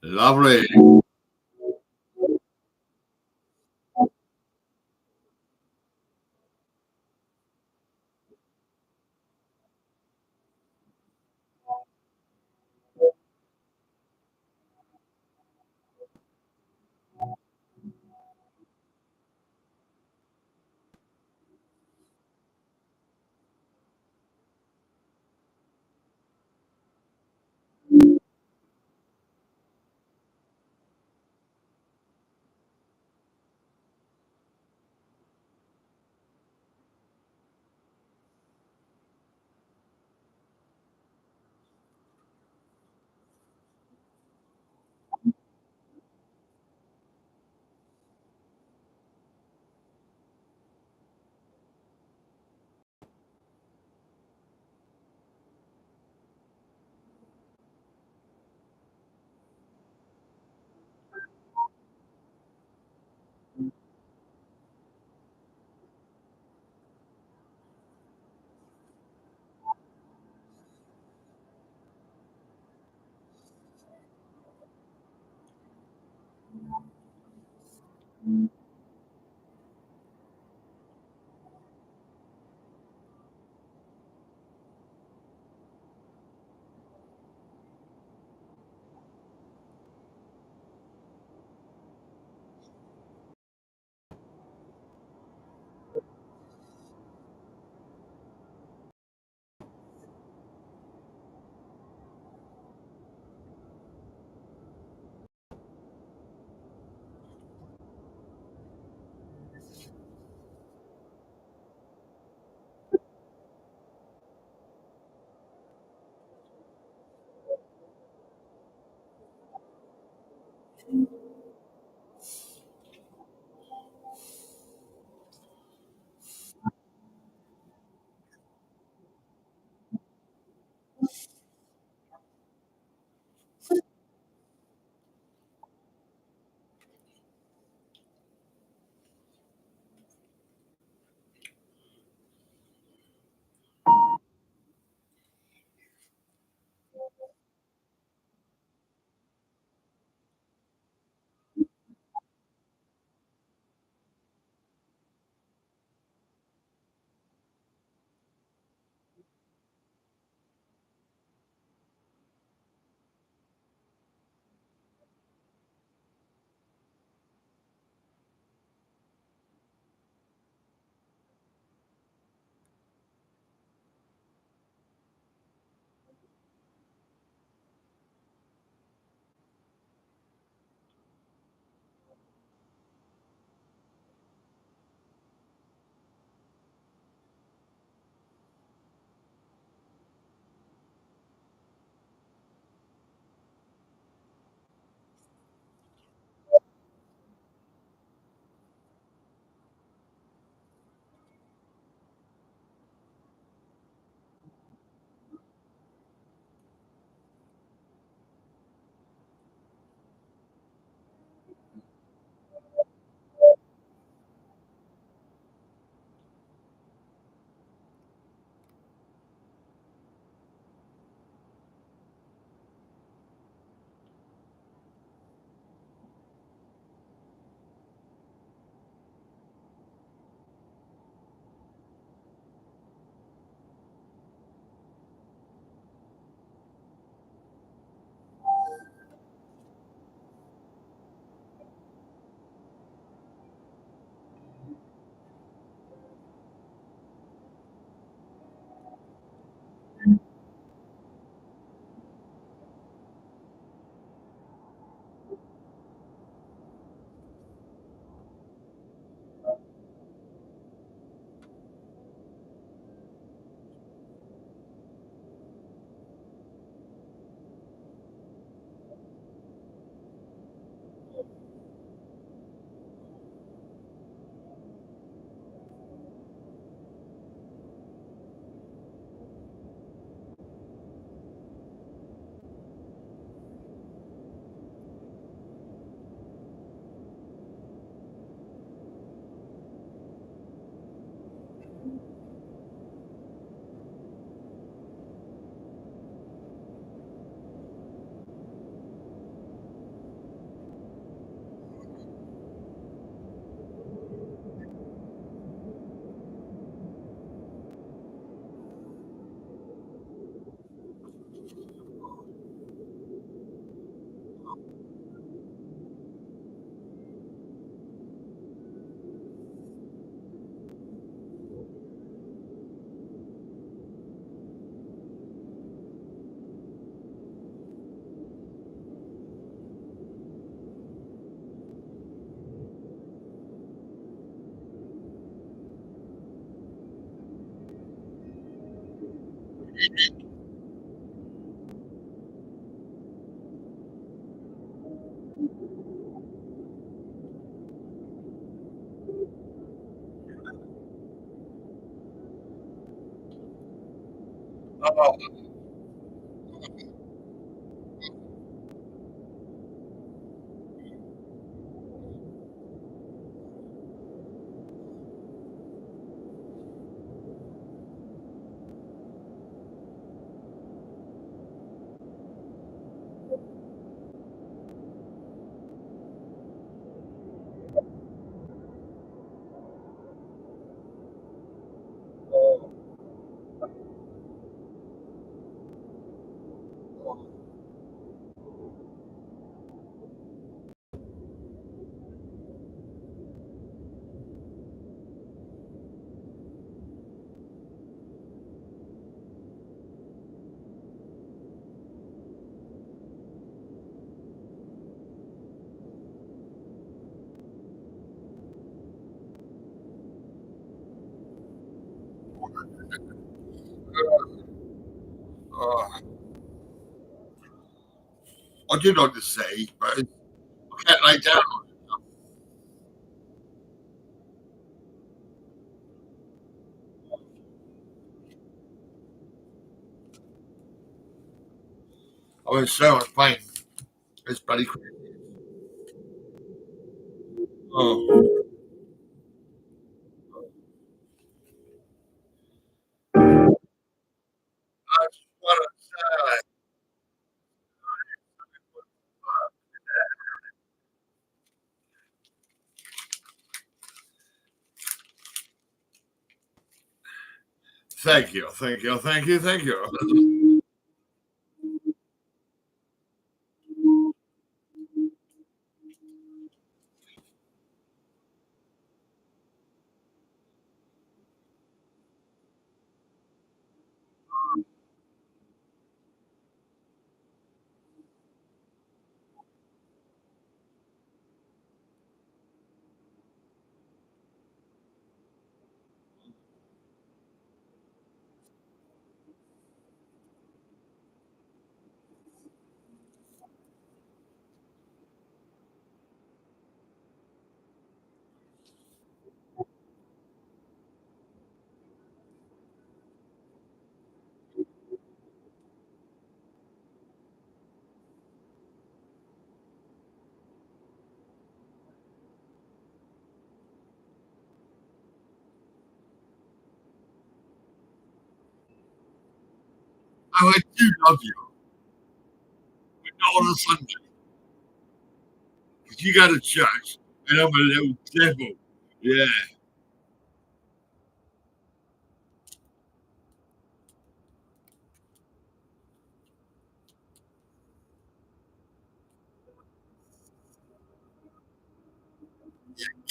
Lovely. Oh, oh. I did on the sea, but I can't lay down. I'm in so much pain. It's bloody crazy. Oh, that's what I said. Thank you, thank you, thank you, thank you. Oh, I do love you, but not on a Sunday. Because you go to church, and I'm a little devil. Yeah,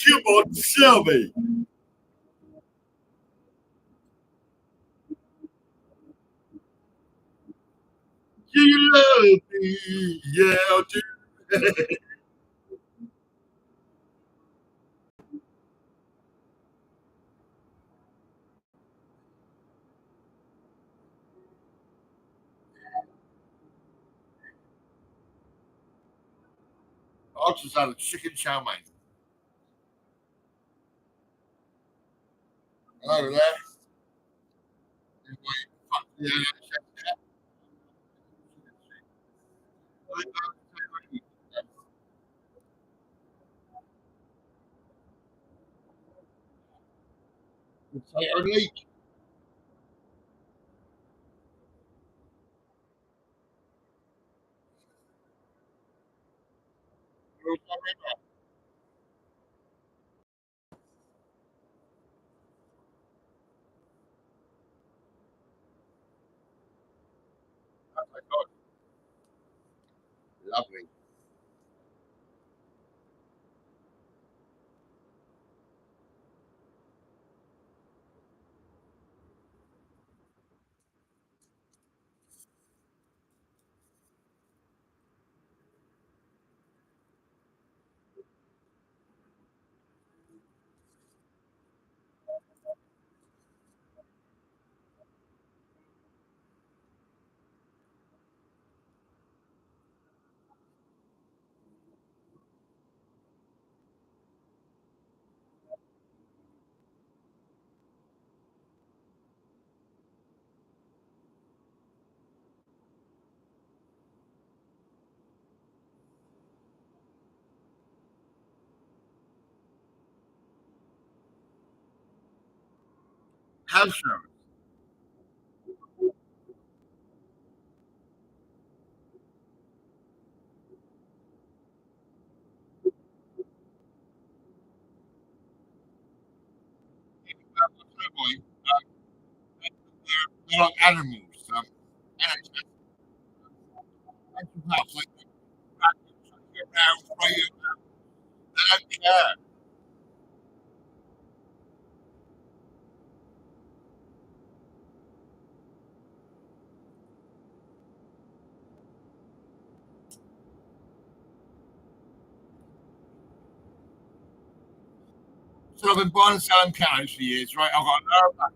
come on, tell me. You love me. Yeah, I do. I just had a chicken chow mein. Over there. Yeah, potato leek. Lovely. house shows. Boy, they're like animals. And it's just psychopaths, like they're around, fighting, they don't care. So I've been buying and selling pianos for years, right? I've got no back.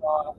uh,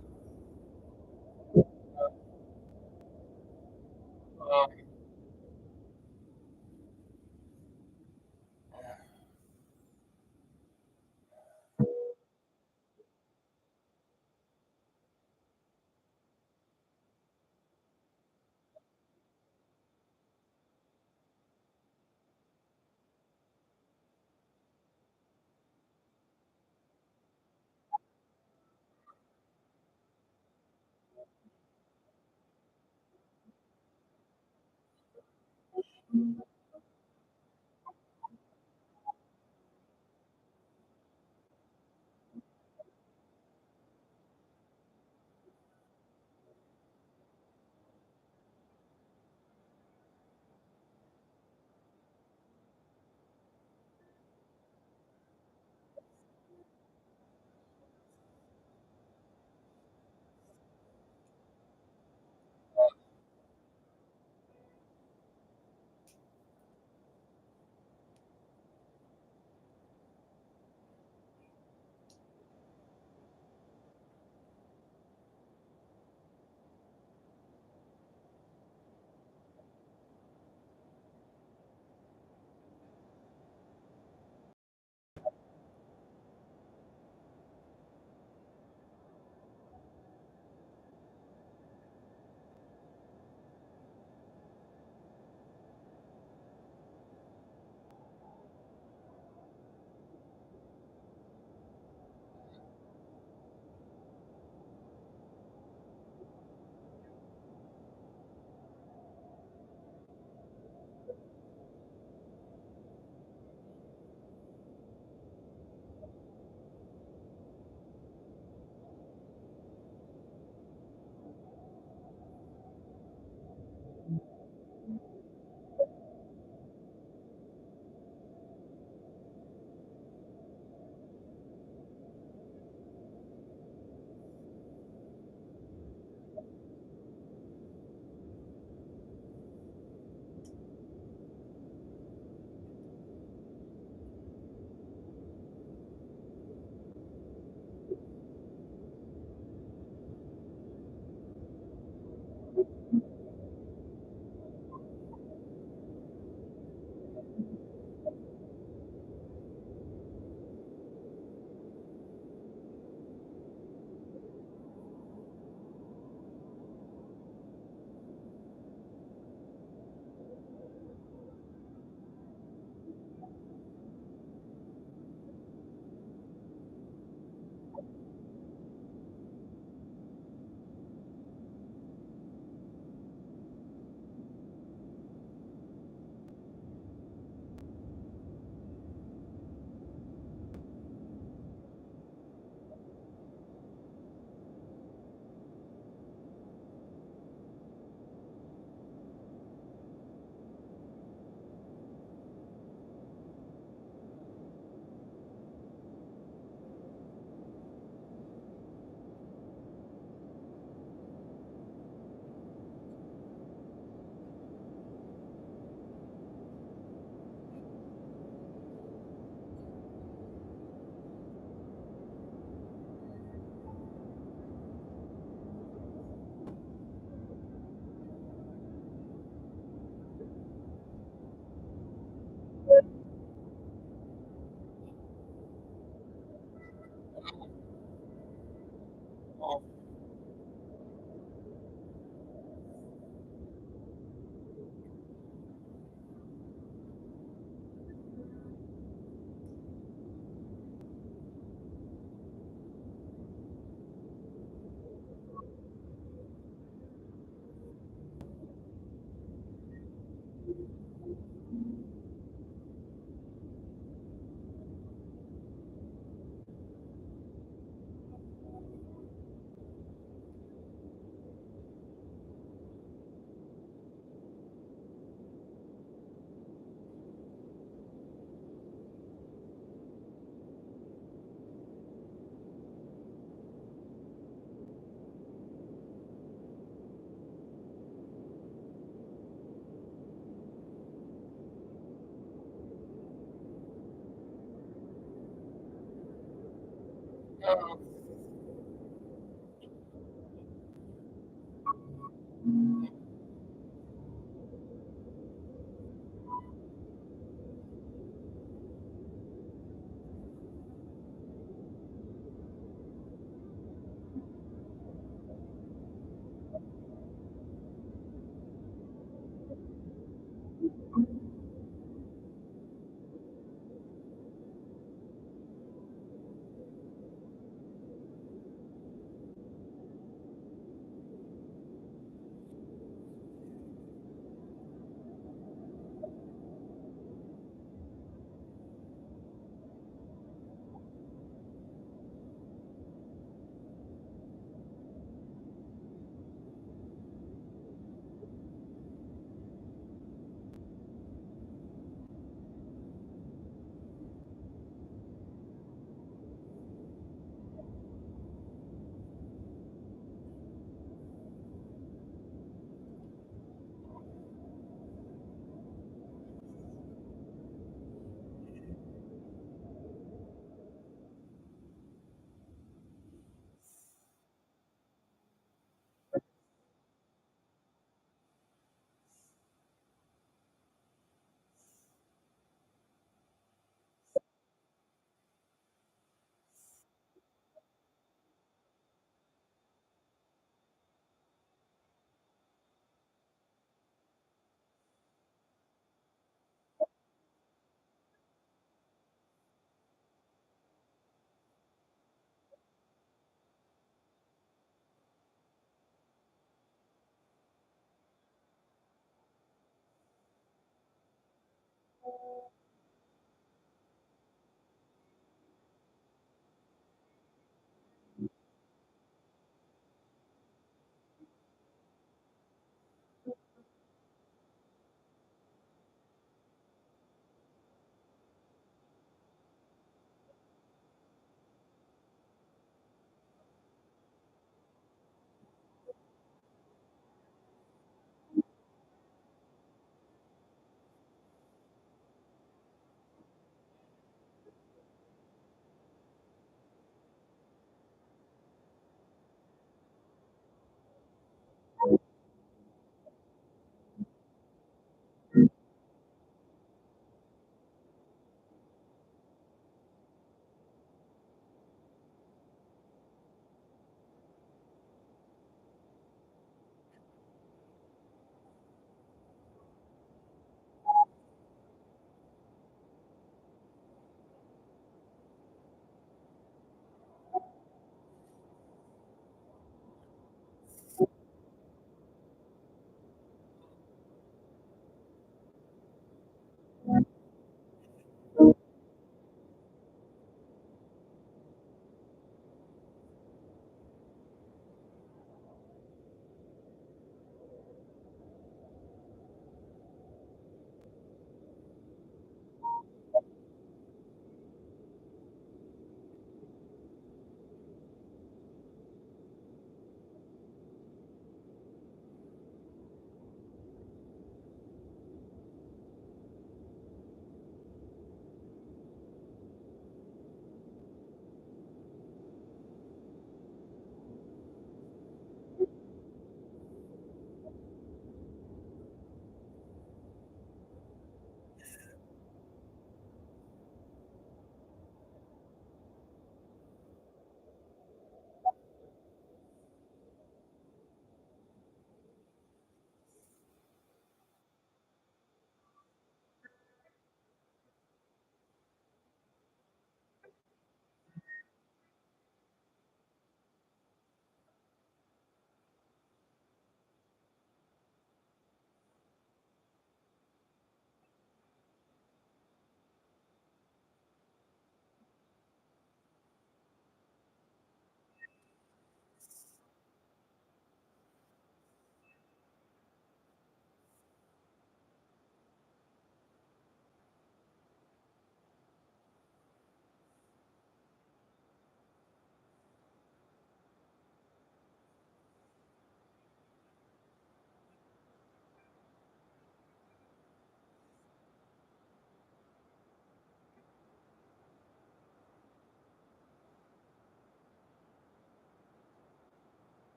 uh,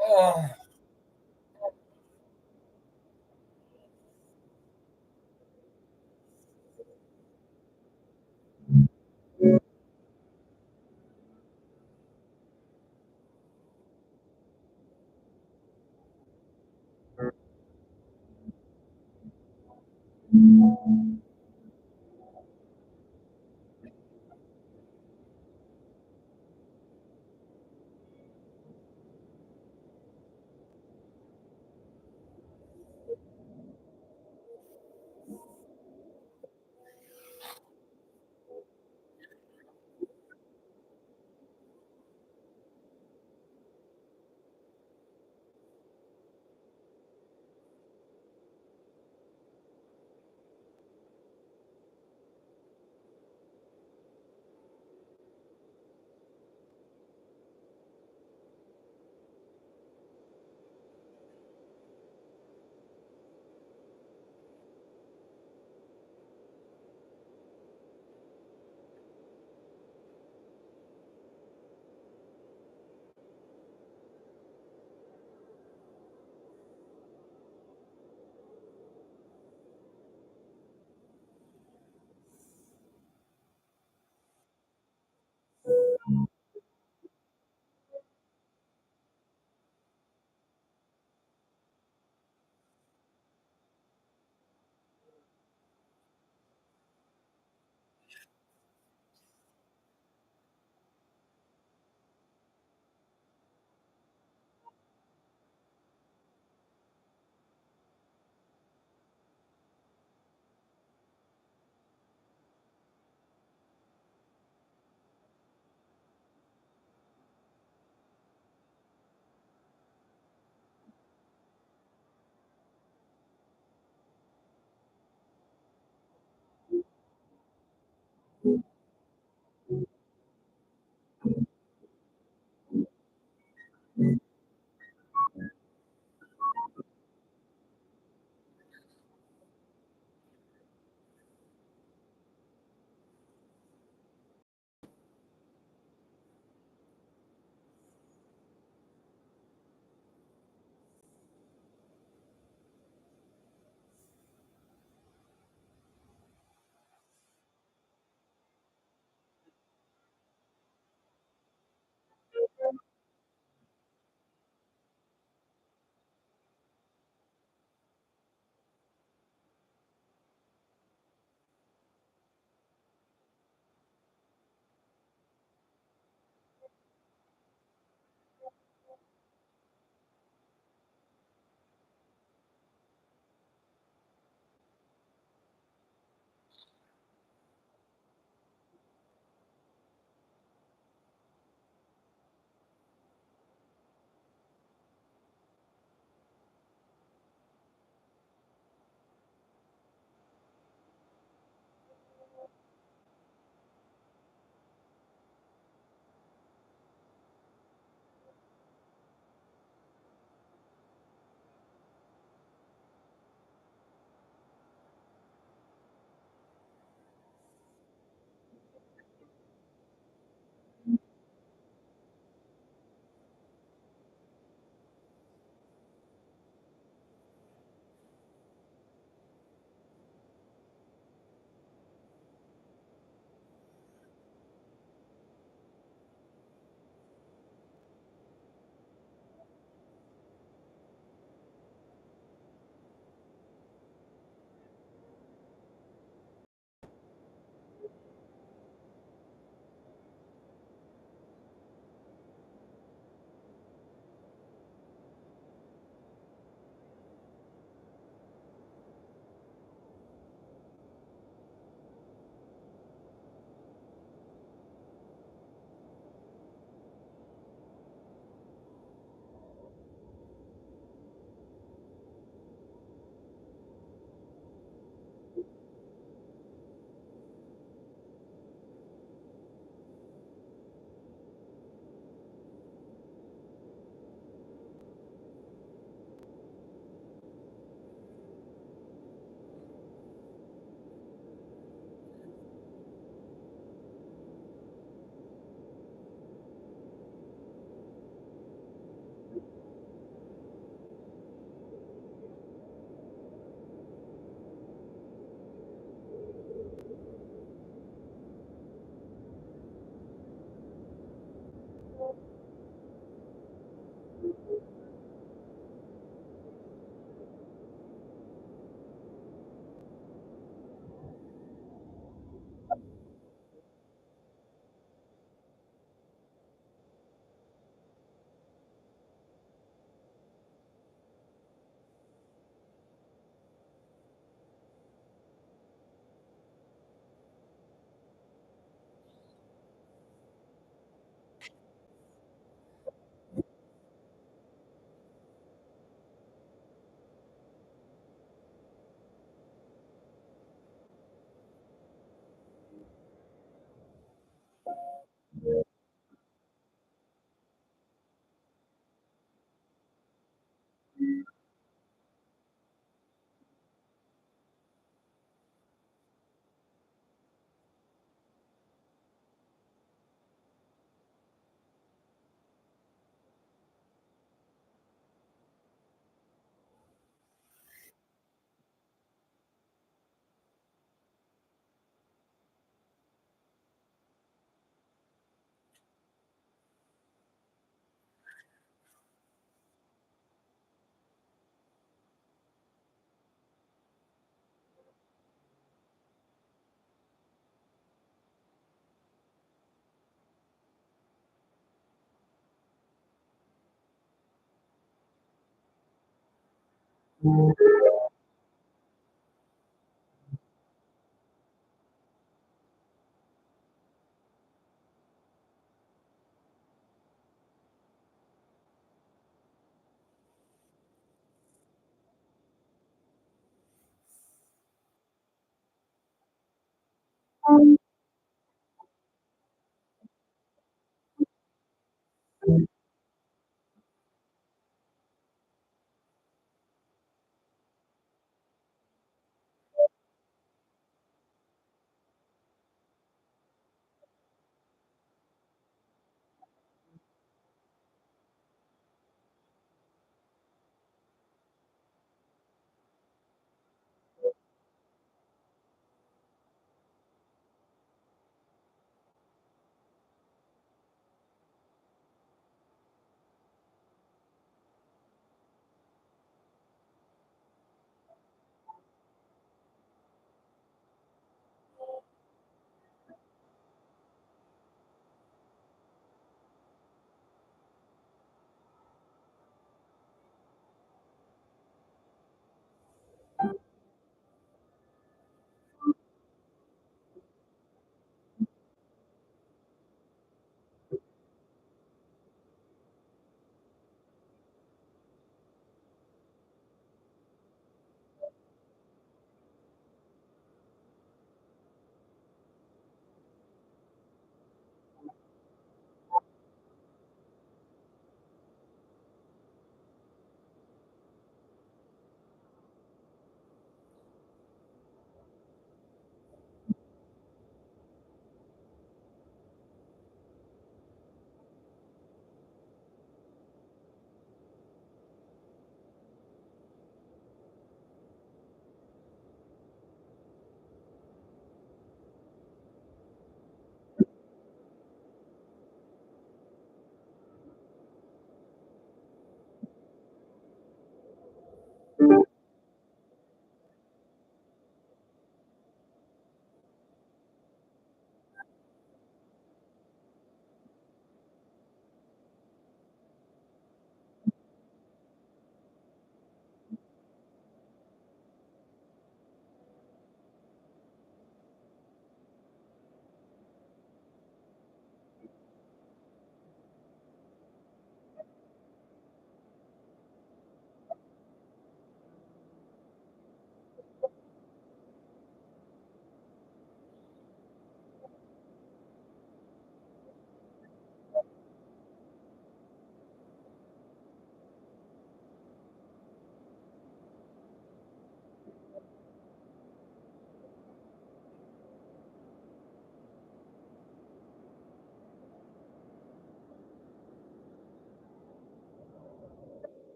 Oh,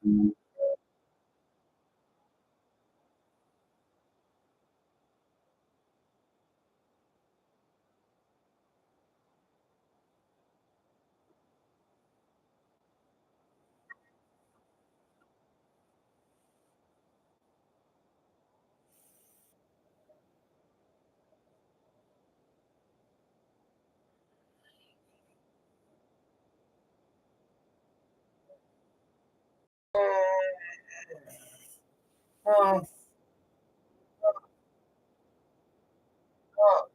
Oh, oh, oh,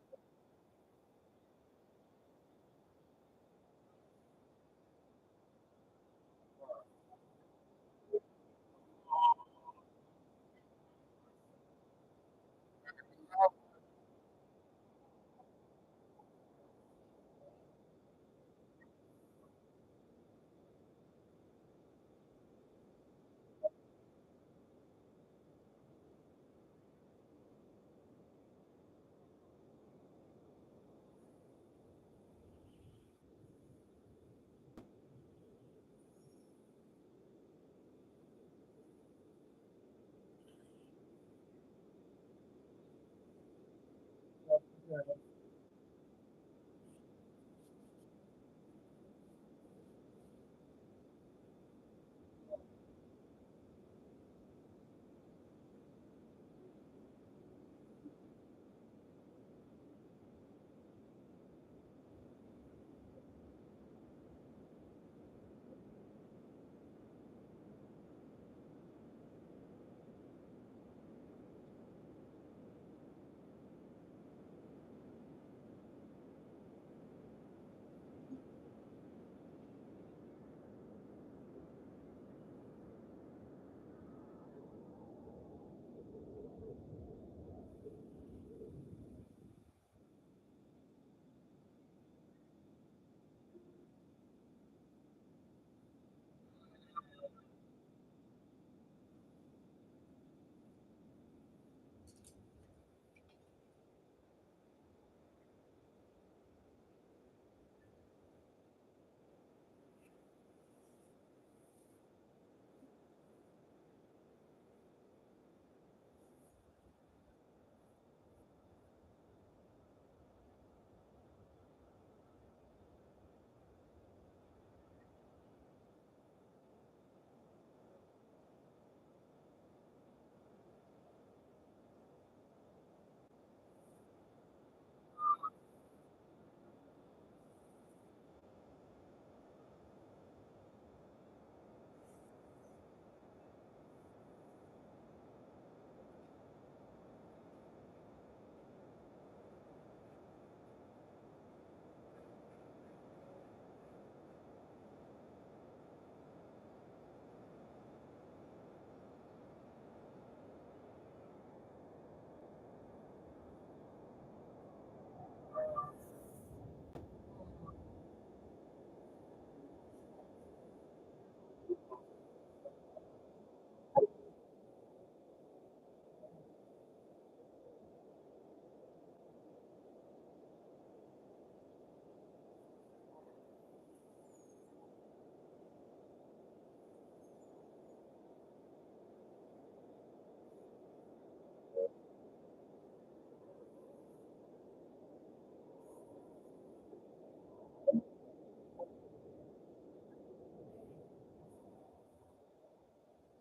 yeah,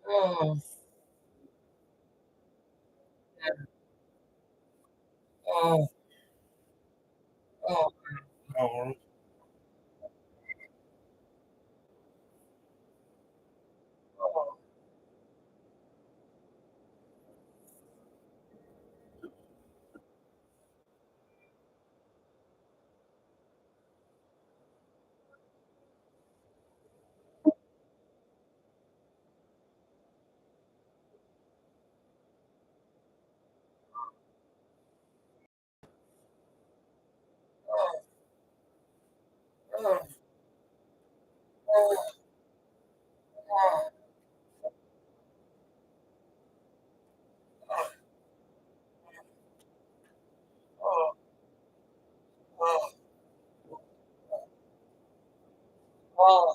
oh, oh, oh, oh, oh, oh, oh, oh, oh, oh, oh,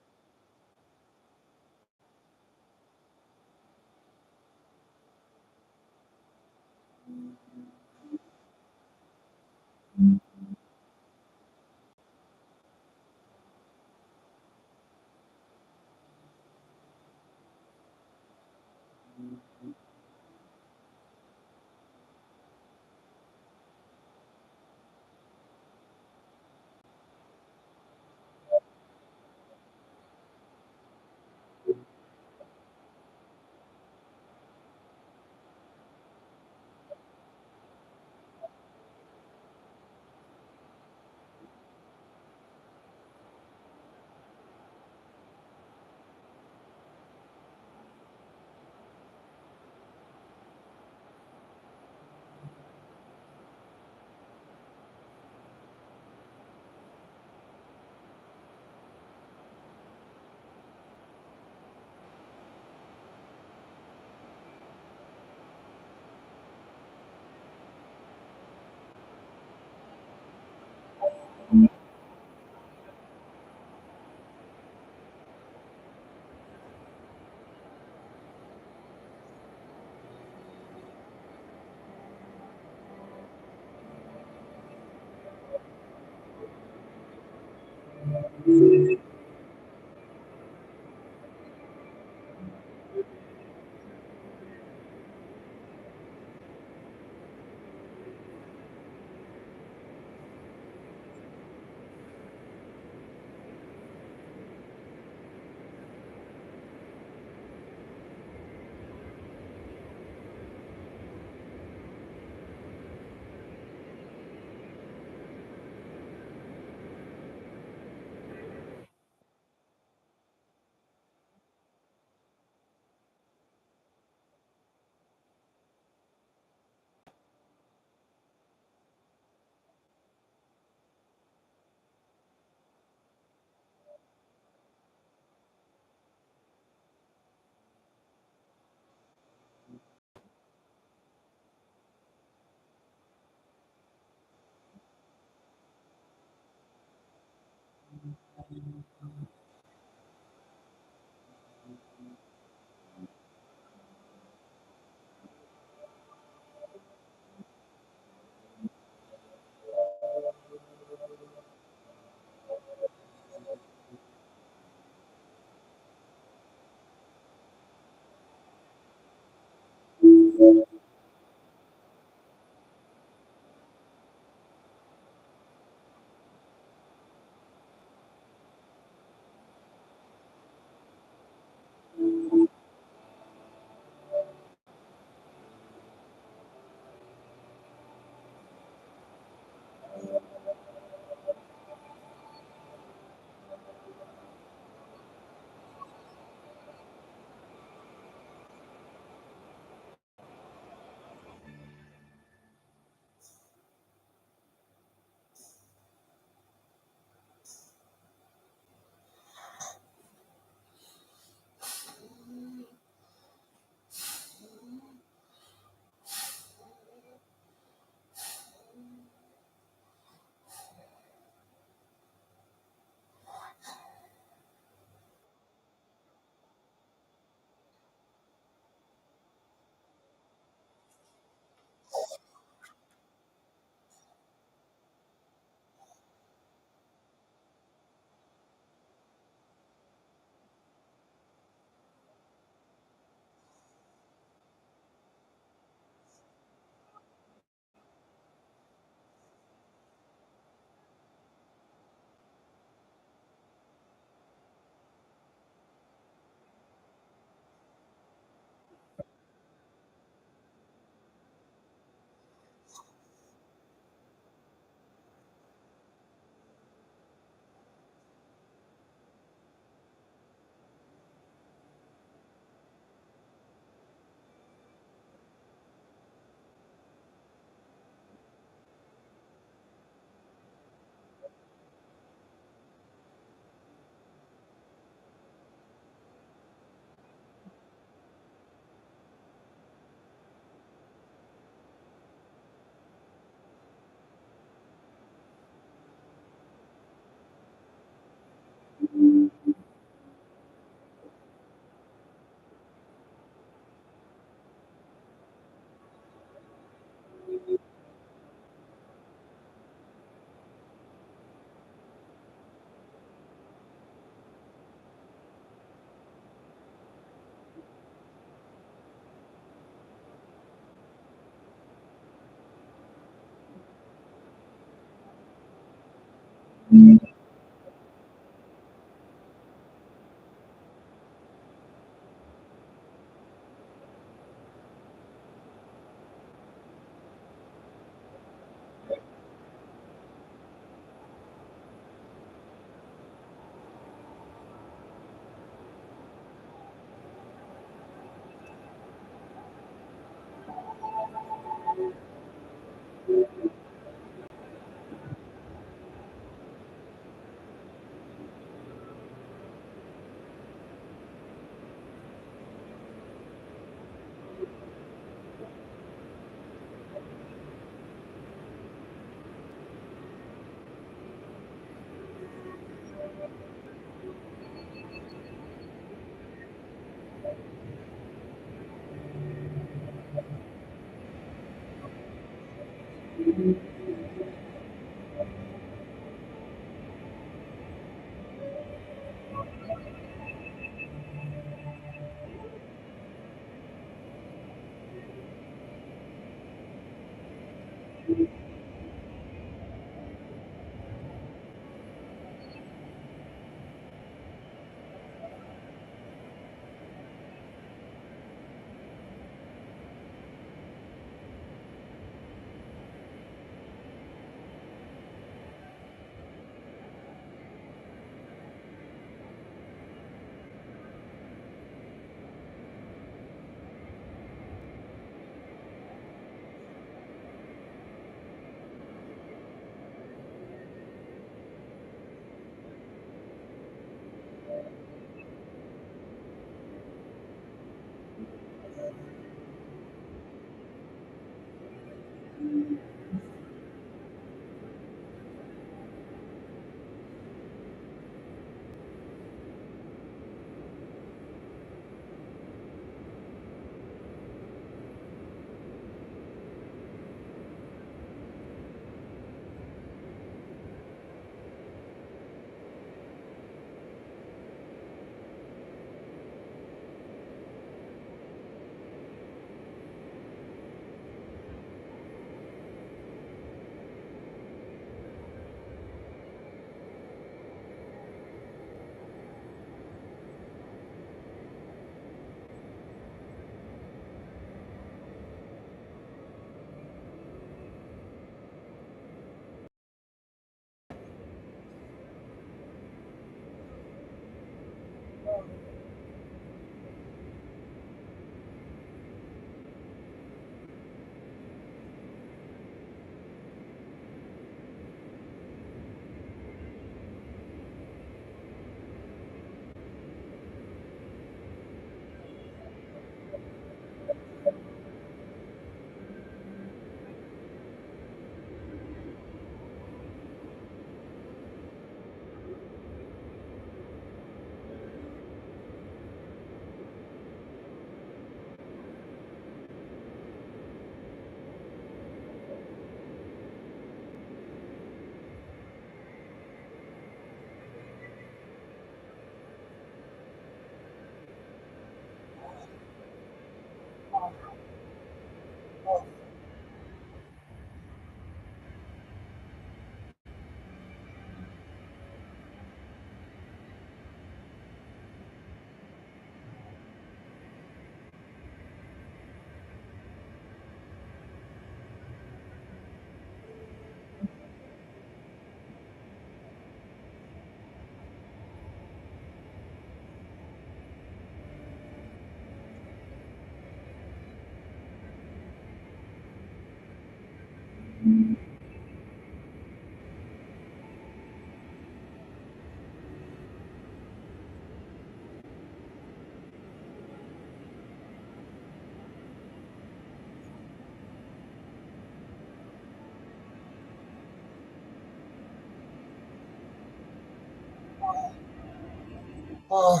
Oh,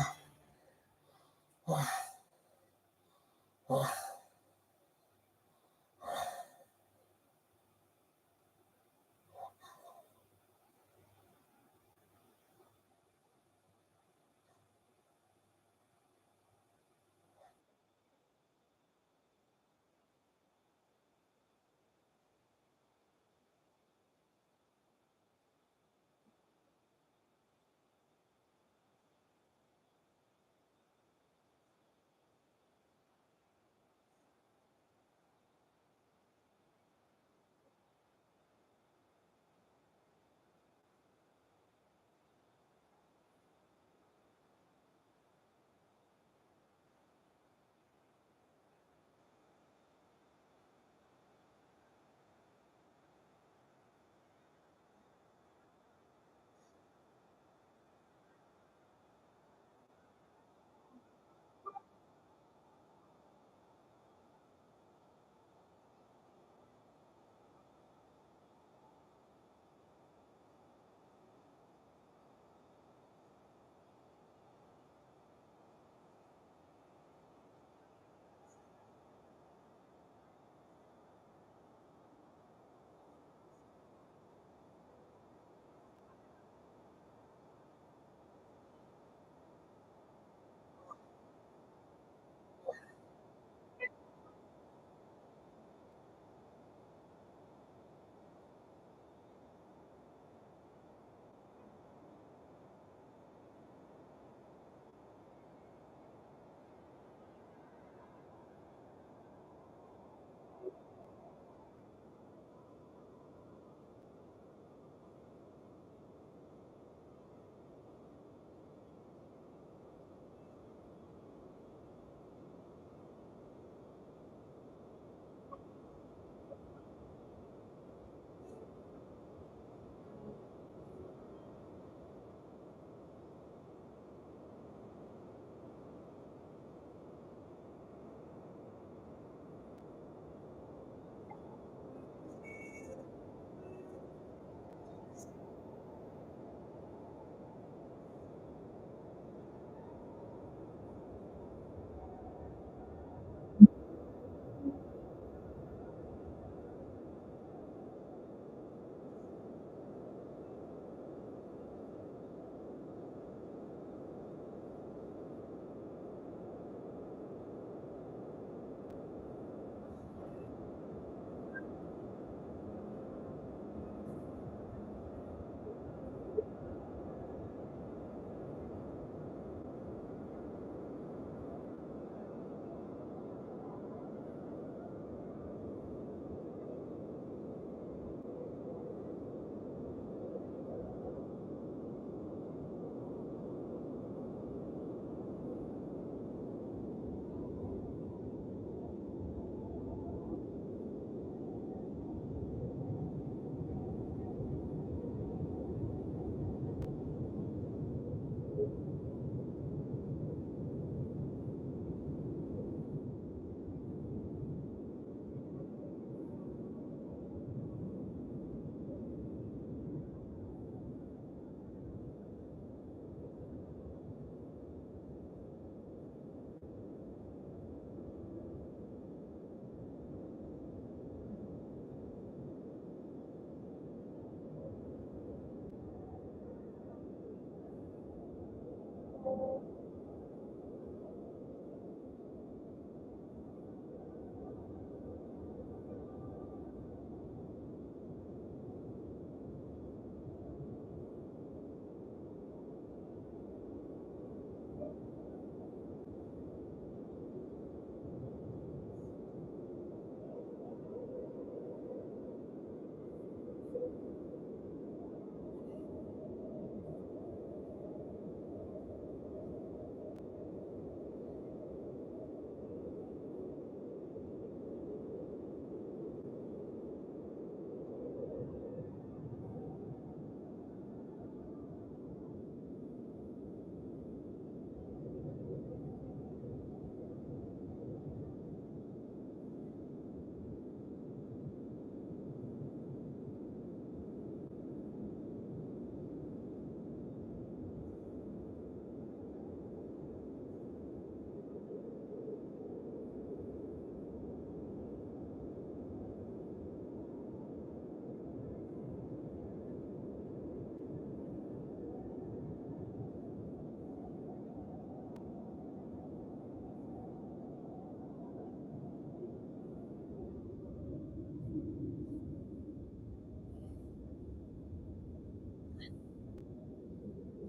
oh, oh,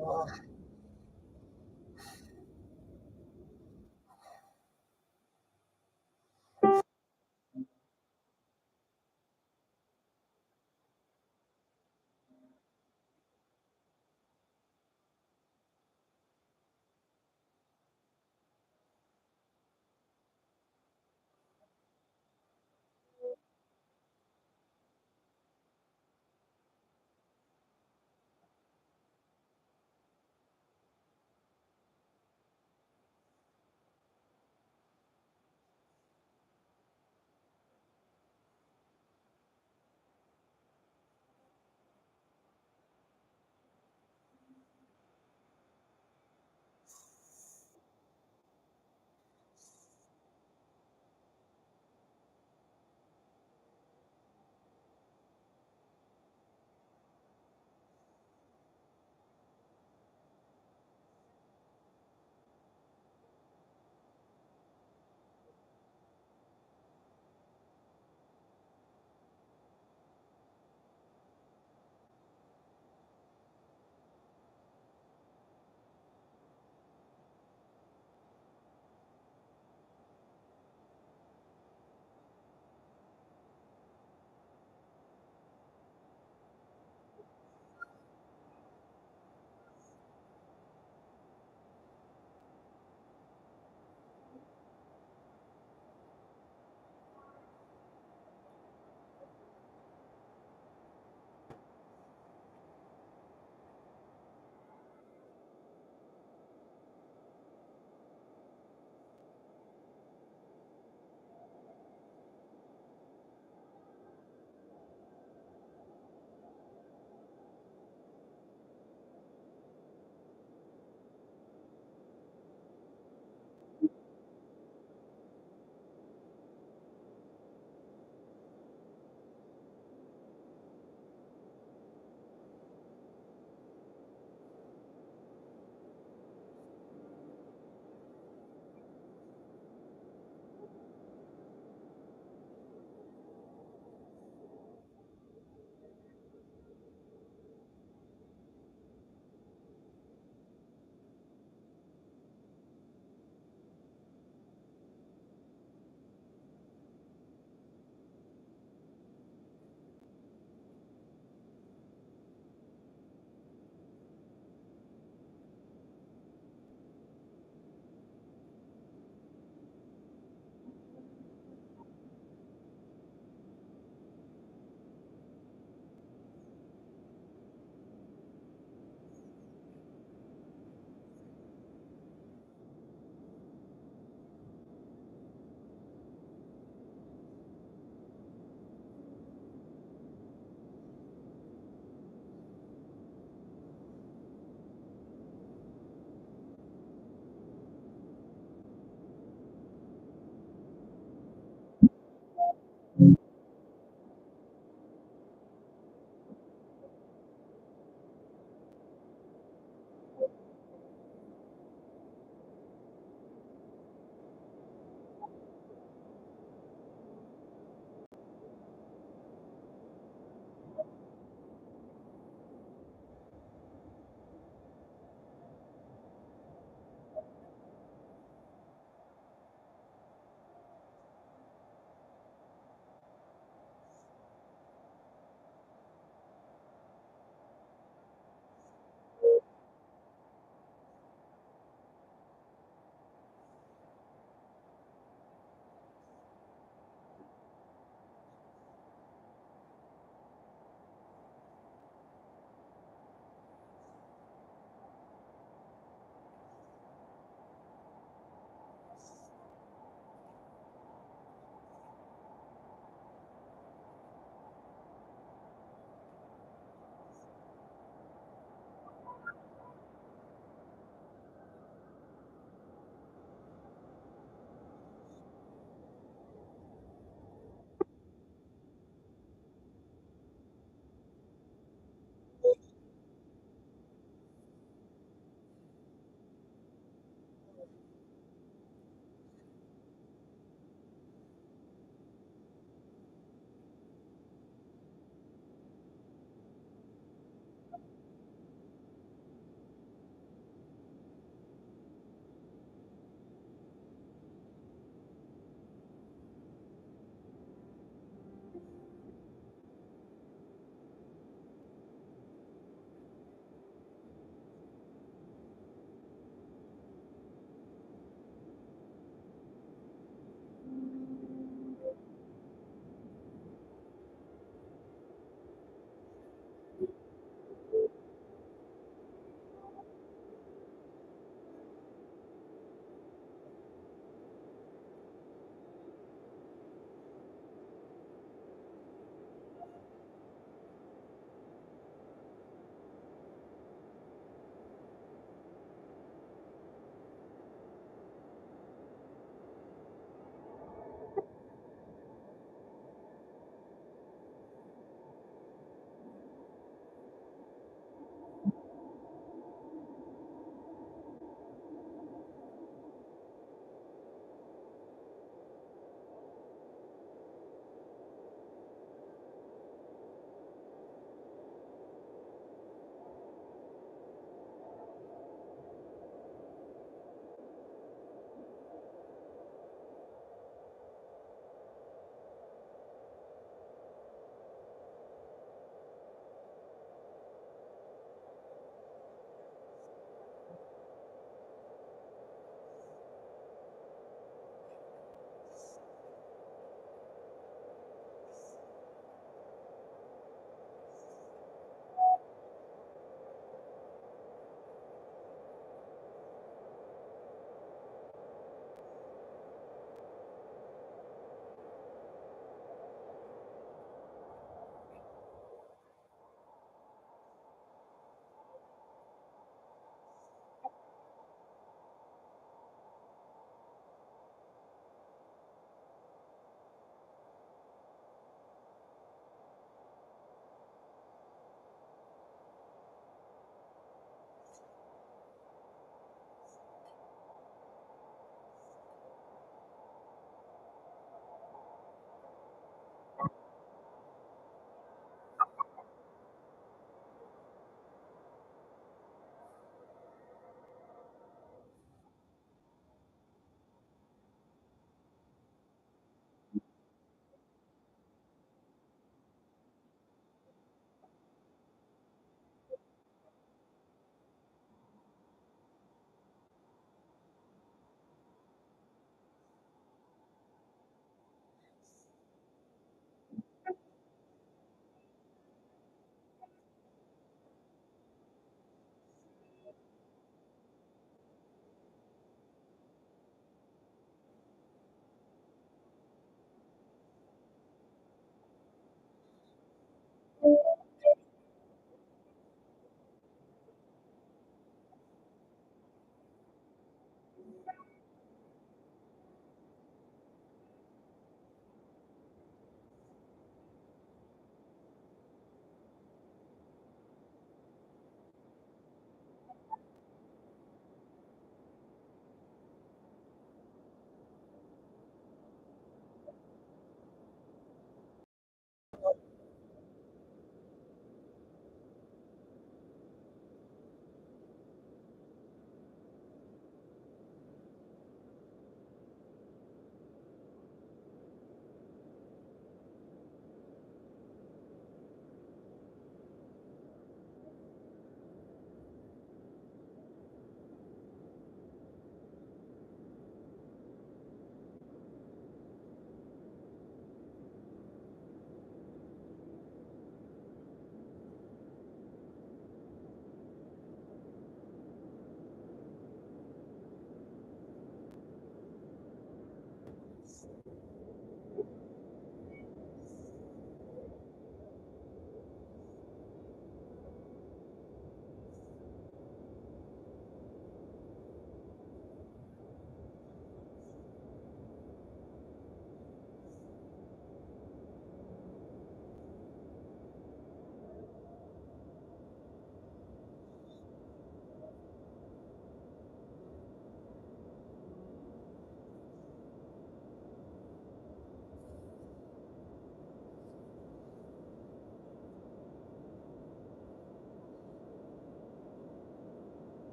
Oh,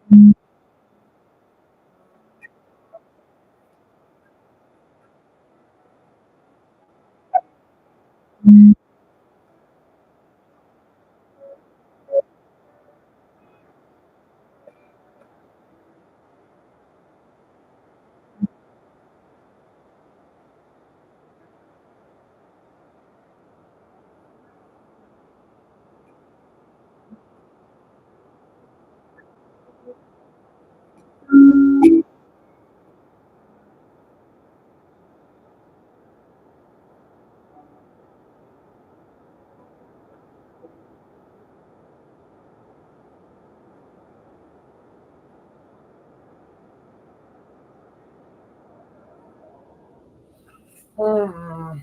Hmm. Hmm. Oh,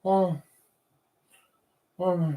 oh, oh.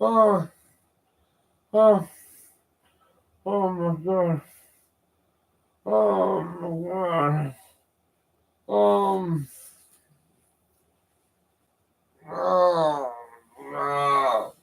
Oh, oh, oh my God. Oh my God. Um, oh, no.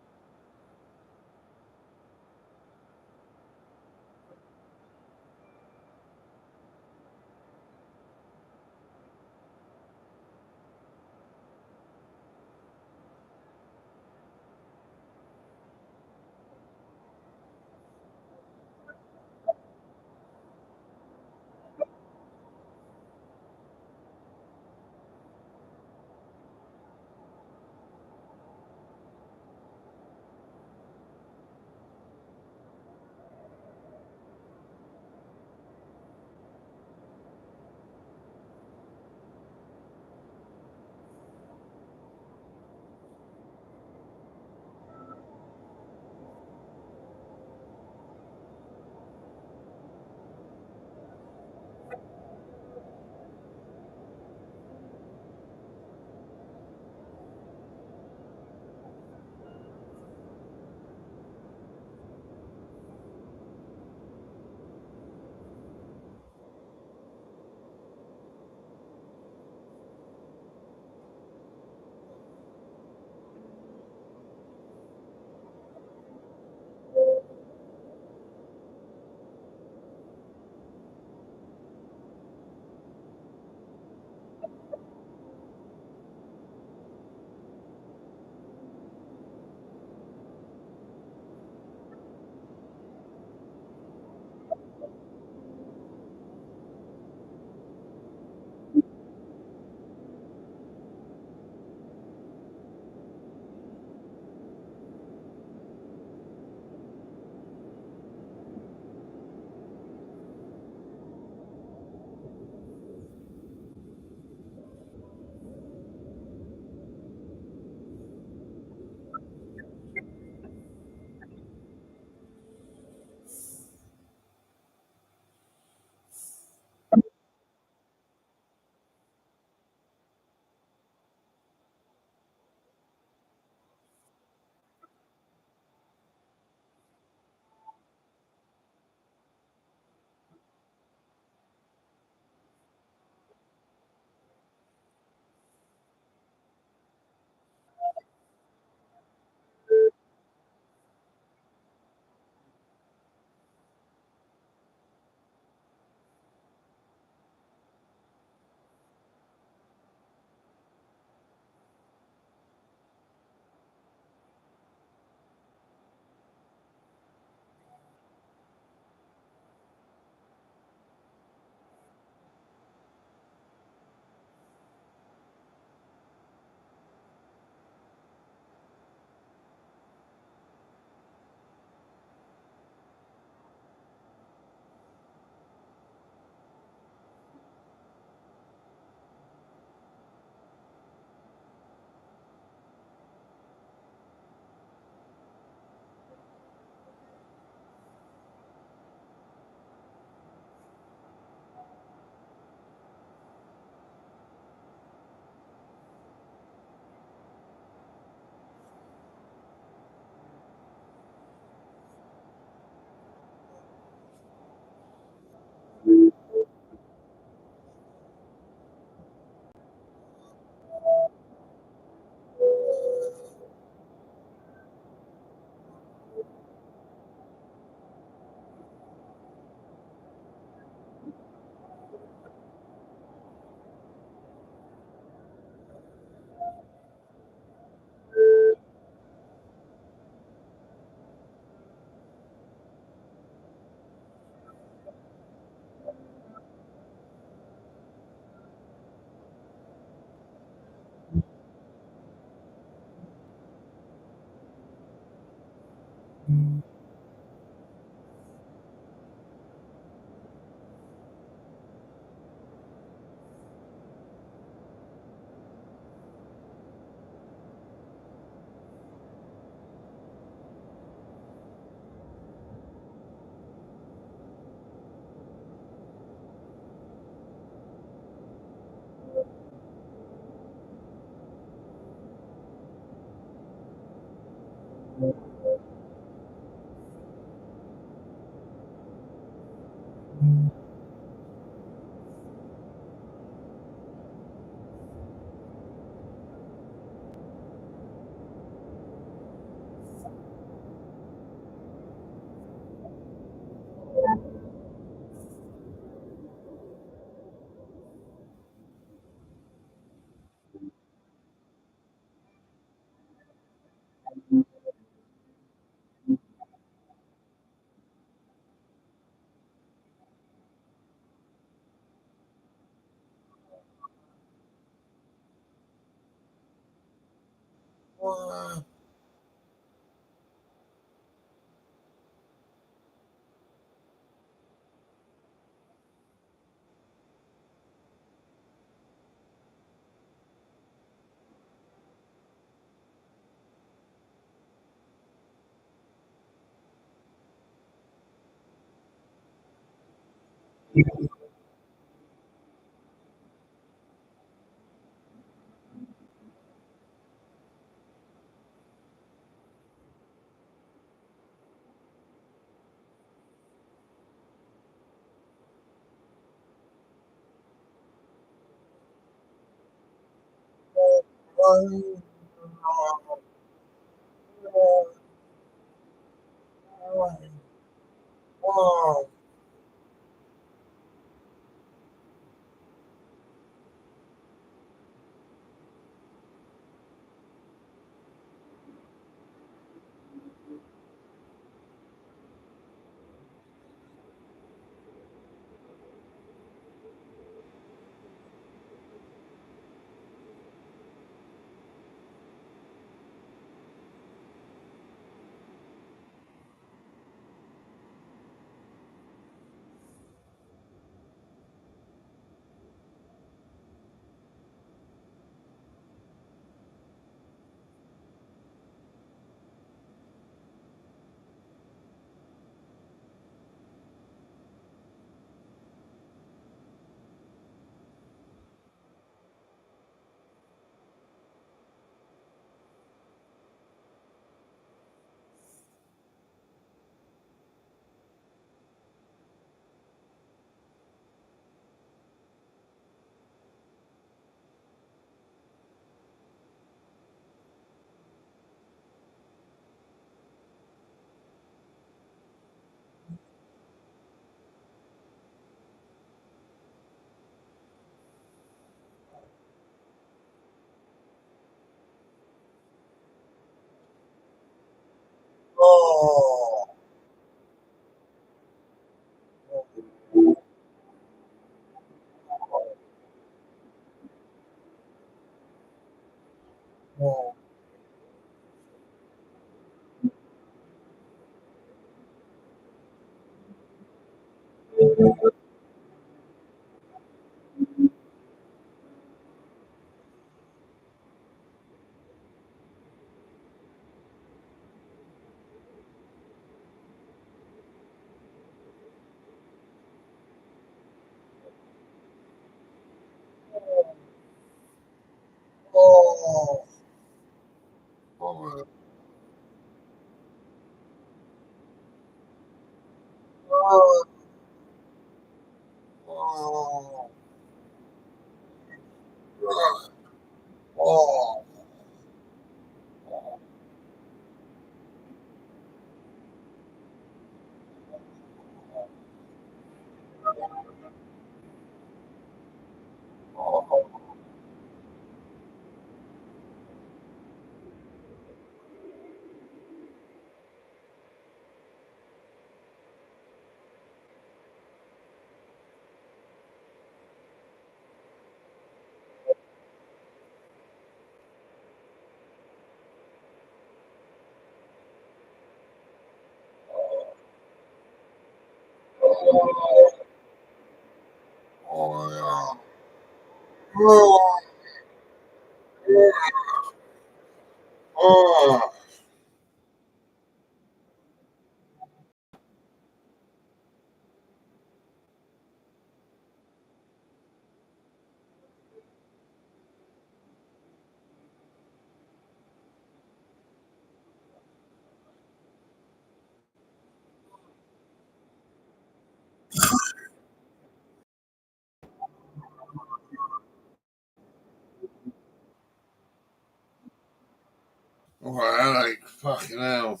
headache. Fucking hell.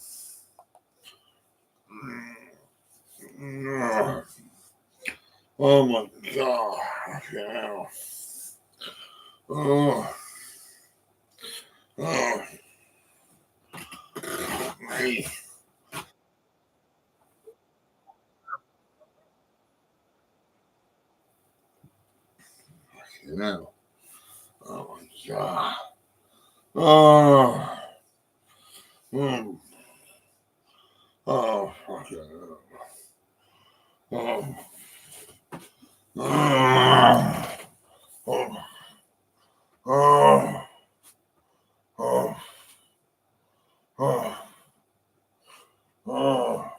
Oh my god. Fucking hell. Oh. Oh. Hey. Fucking hell. Oh my god. Oh. Oh, fucking hell. Oh. Oh. Oh. Oh. Oh. Oh. Oh.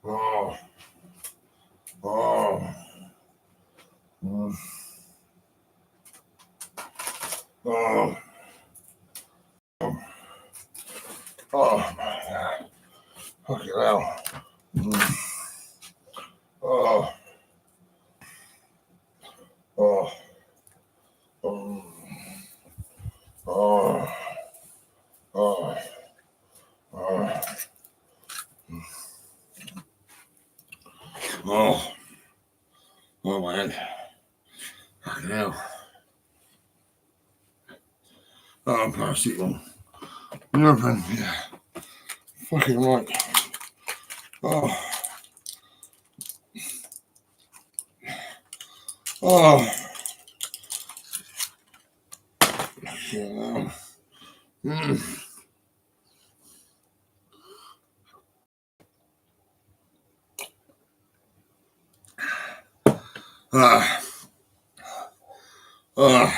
Oh. Oh. Oh. Oh. Fucking hell. Oh. Oh. Oh. Oh. Oh. Oh. Oh. Oh, my head. Fucking hell. Oh, paracetamol. Nurofen. Yeah. Fucking right. Oh. Oh. Yeah. Ah. Ah.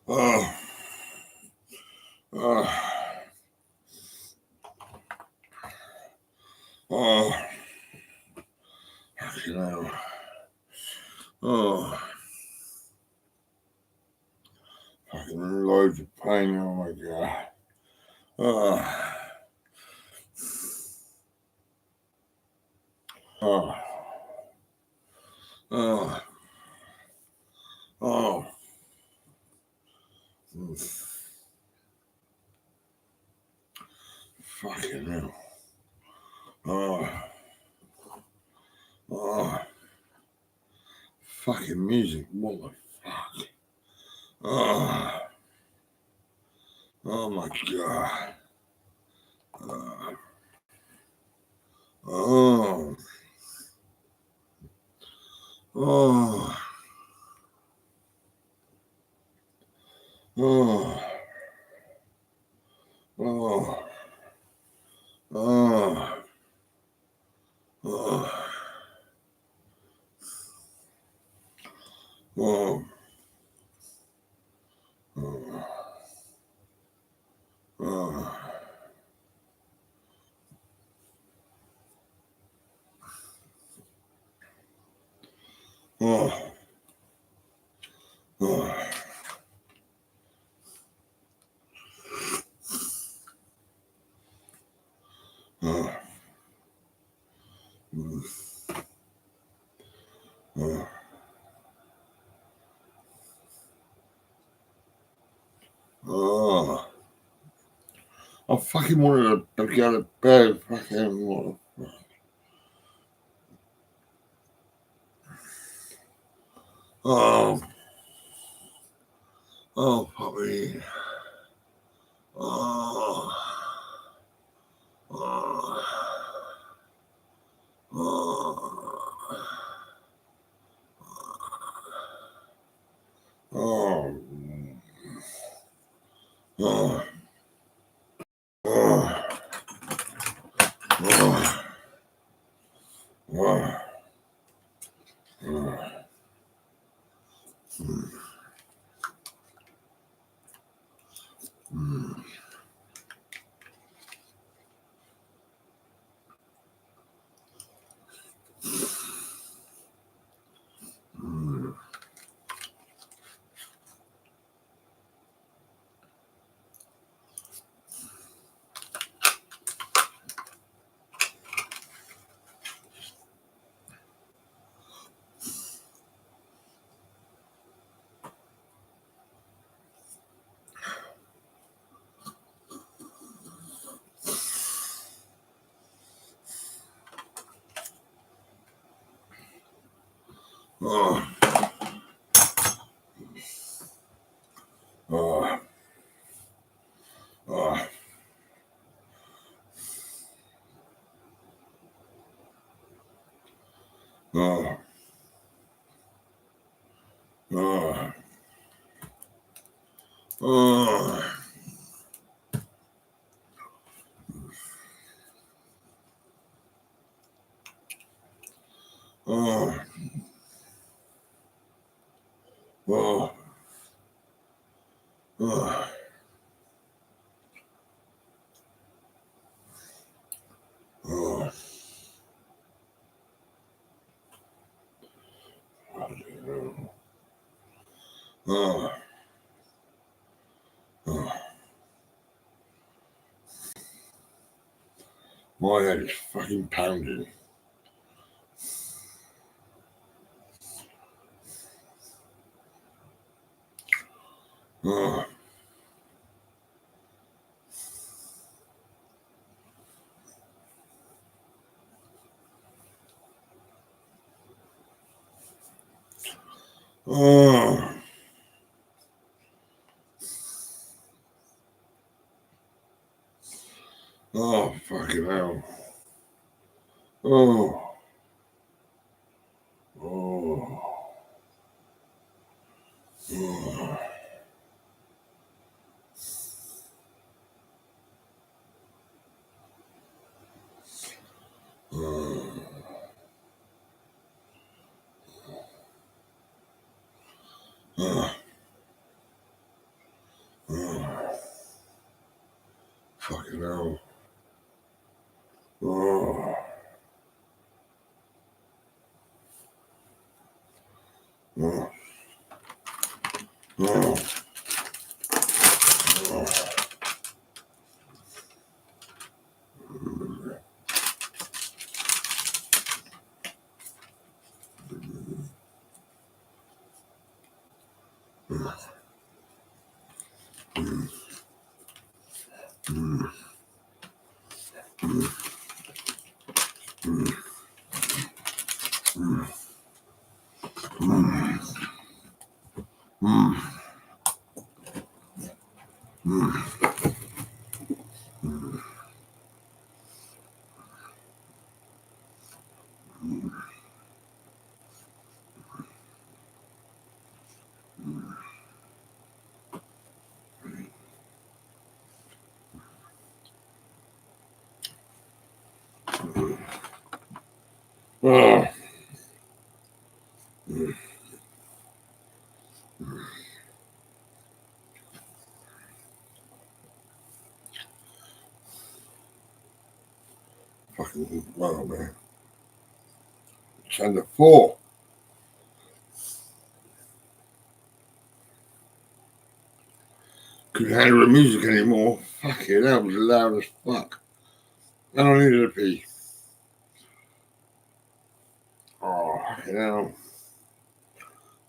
Oh. Oh. Oh. Fucking hell. Oh. Fucking loads of pain. Oh my god. Oh. Oh. Oh. Oh. Fucking hell. Oh. Oh. Fucking music. What the fuck? Oh. Oh my god. Oh. Oh. Oh. Oh. Oh. Oh. Oh. Oh. Oh. Oh. Oh, oh. I fucking wanted to go to bed. Fucking. Oh, oh, puppy. Oh, oh, oh, oh, oh, oh, oh, oh, oh. Mm, mm, oh, oh, oh, oh, oh, oh, oh, oh, oh, oh. Oh, oh. My head is fucking pounding. Oh, oh, oh, fucking hell. Oh, oh, oh, oh, oh, oh, fucking hell. Oh, oh, oh, oh. Oh, fucking, wow, man. It's under 4. Couldn't handle the music anymore. Fucking hell, it was loud as fuck. I don't need it to be. Oh, fucking hell.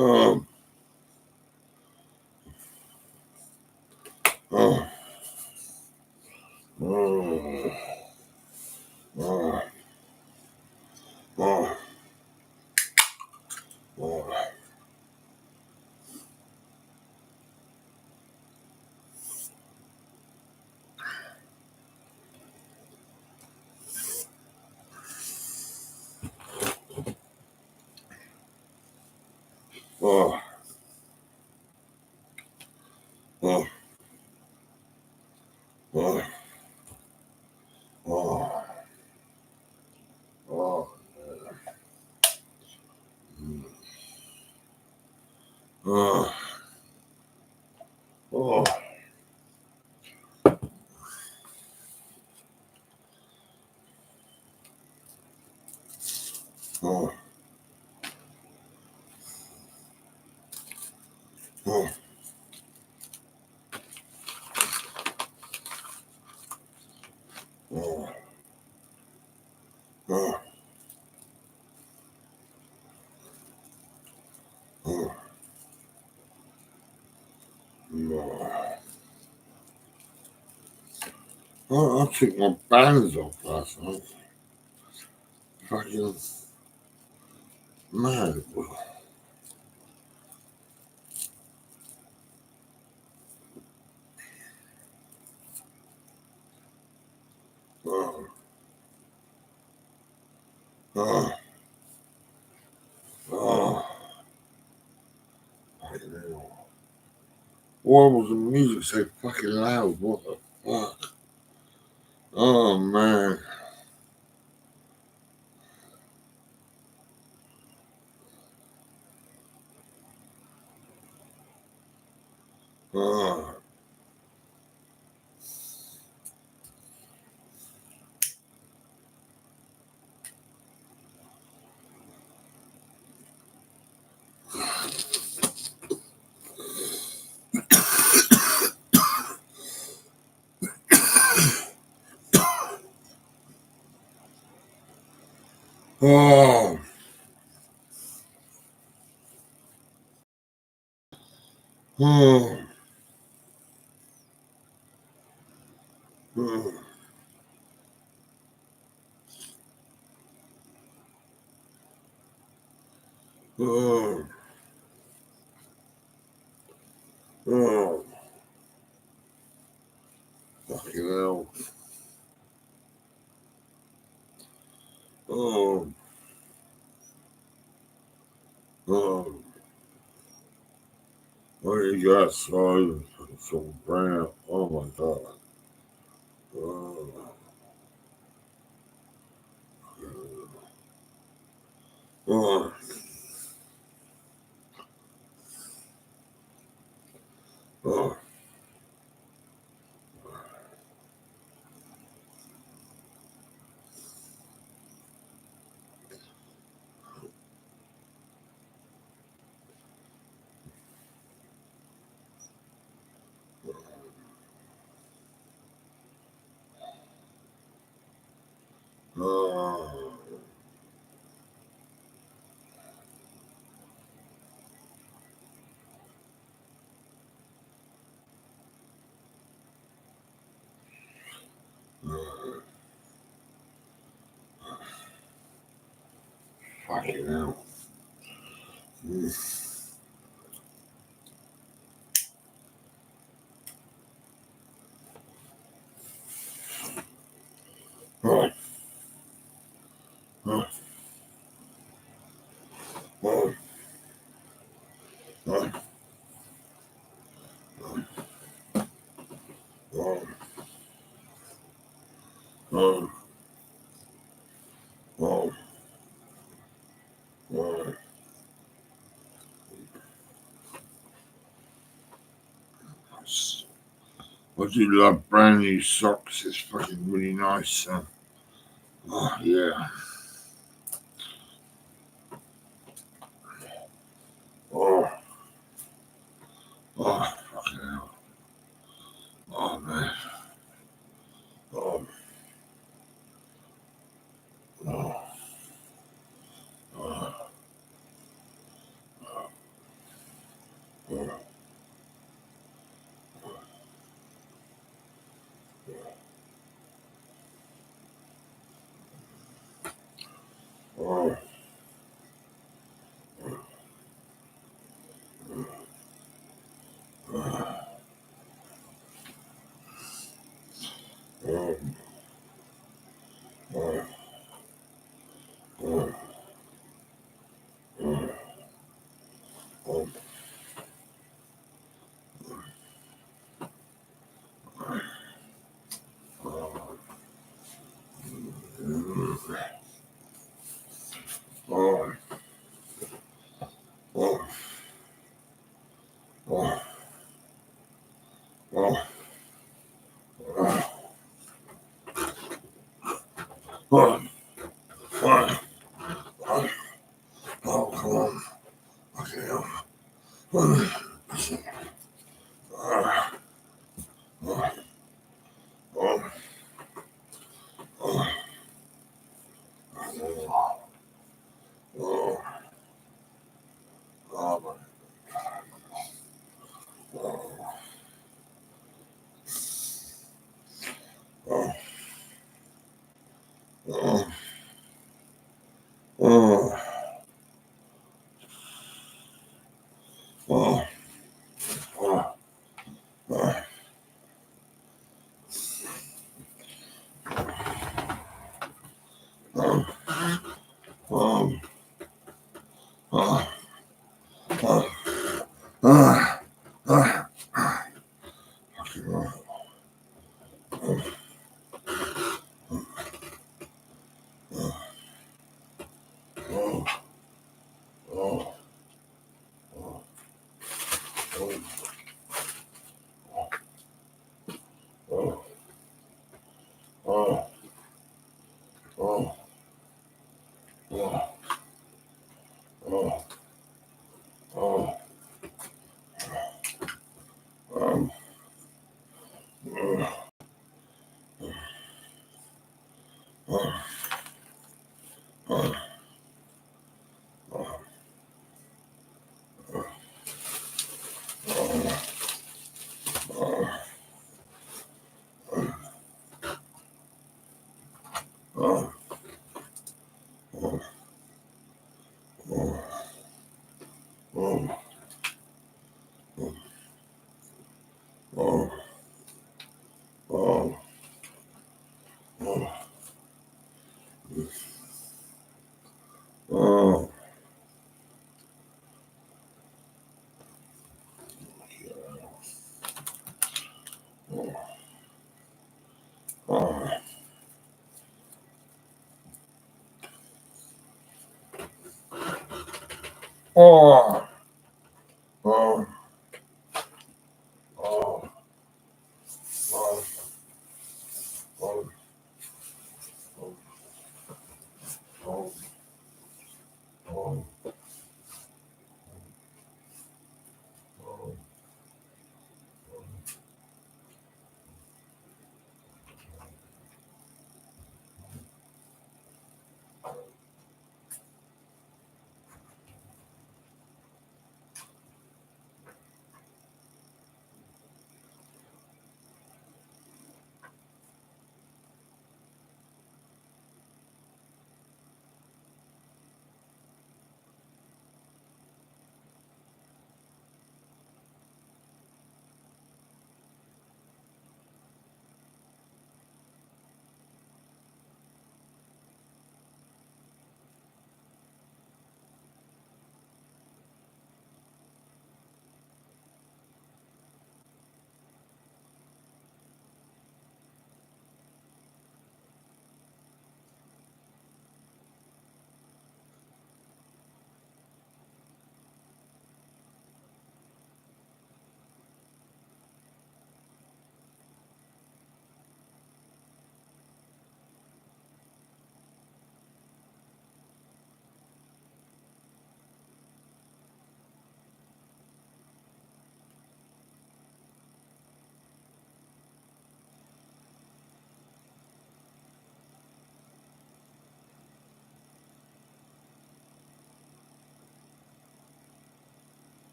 Oh, oh, oh, oh, oh, oh, oh, oh, oh, oh, oh, oh, oh, oh, oh, oh, oh, oh, no. I took my bands off last night. Fucking mad. Oh, oh, oh, fucking hell. Why was the music so fucking loud? What the fuck? Oh, man. Oh, oh, oh, oh, oh, oh, fucking hell. Oh, oh, what do you got, son? So brown. Oh, my God. Oh, oh, oh, oh, oh, fucking hell. Mm. Oh, oh, oh, oh, oh, oh, oh, oh. I do love brand new socks. It's fucking really nice. Oh, yeah. Oh, oh, fucking hell. Oh, man. Oh, oh, oh, Oh, come on. Okay.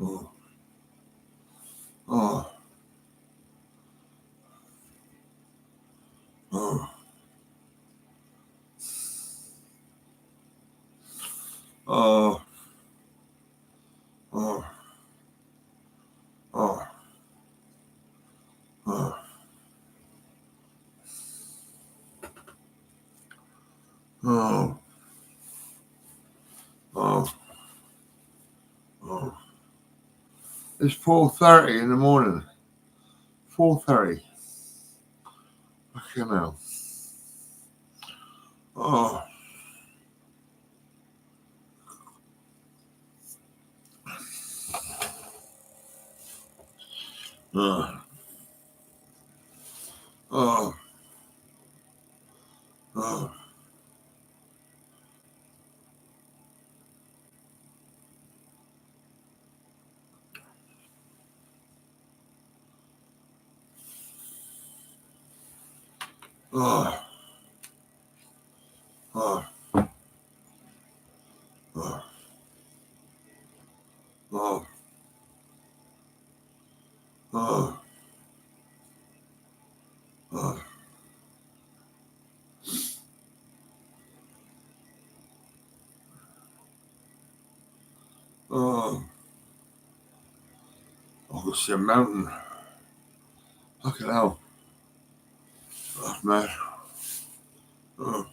Oh, oh, oh, oh, oh, oh, oh, oh, oh, oh. It's 4:30 in the morning. 4:30. Fucking hell. Oh, oh, oh, oh, oh, oh, oh, oh, oh, oh, oh. I could see a mountain. Fucking hell. Oh, man. Oh,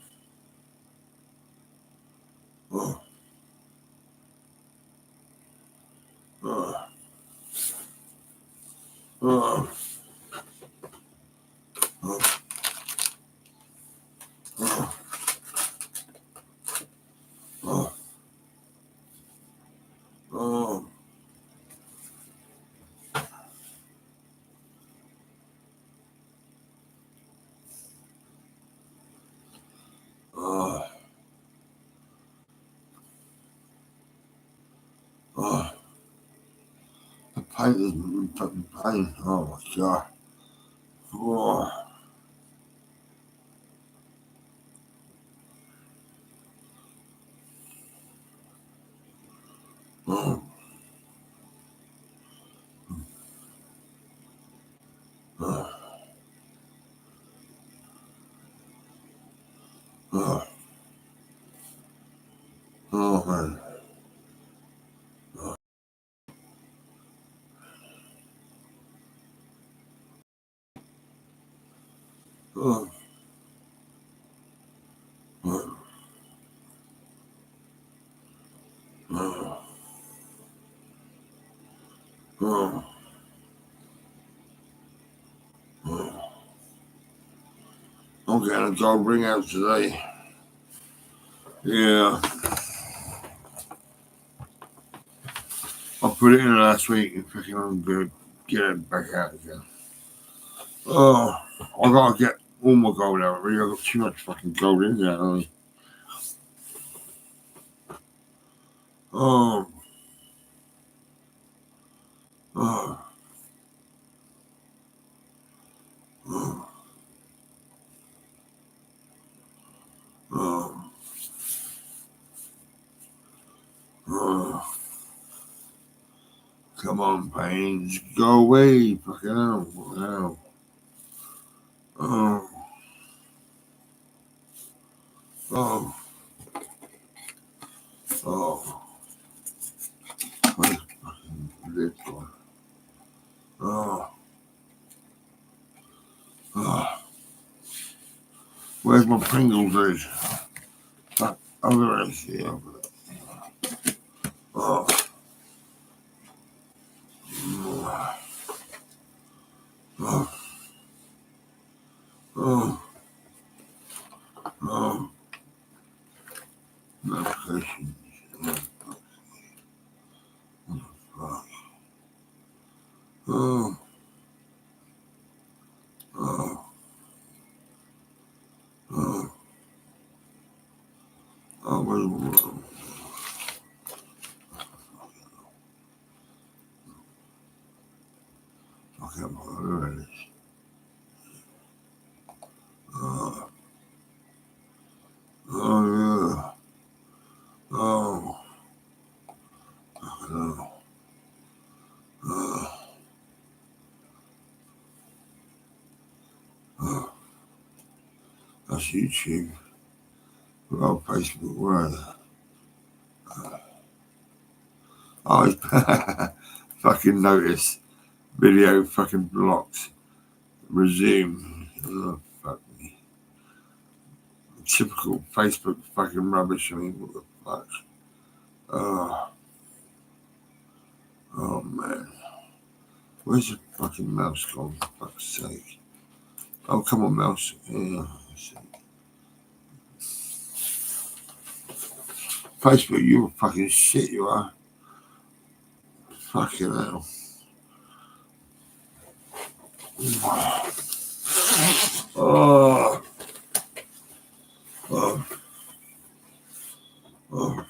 oh, oh, oh, oh, oh, oh, oh, oh, oh. The pain is fucking pain. Oh my god. Oh, oh, oh, oh, oh, man. Oh, oh, oh, oh, oh. I'm getting a dog ring out today. Yeah. I put it in last week and fucking I'm gonna get it back out again. Oh, I gotta get all my gold out. Really, I got too much fucking gold in there. Oh, oh, oh, oh, oh. Come on, pain. Just go away. Fucking hell. Wow. Oh, oh, oh. Where's fucking this one? Oh, oh. Where's my Pringles is? Oh, there it is. Yeah. Oh, oh, oh, oh, oh. Notifications. Oh, oh, oh, oh. Oh, where's my... Okay, there it is. Oh, oh, yeah. Oh, oh. That's YouTube. Well, Facebook, where? Oh, fucking notice. Video fucking blocked. Resume. Oh, fuck me. Typical Facebook fucking rubbish. I mean, what the fuck? Oh man. Where's the fucking mouse gone? For fuck's sake. Oh, come on, mouse. Yeah, Facebook, you a fucking shit, you are. Fucking hell. Oh. Oh. Oh.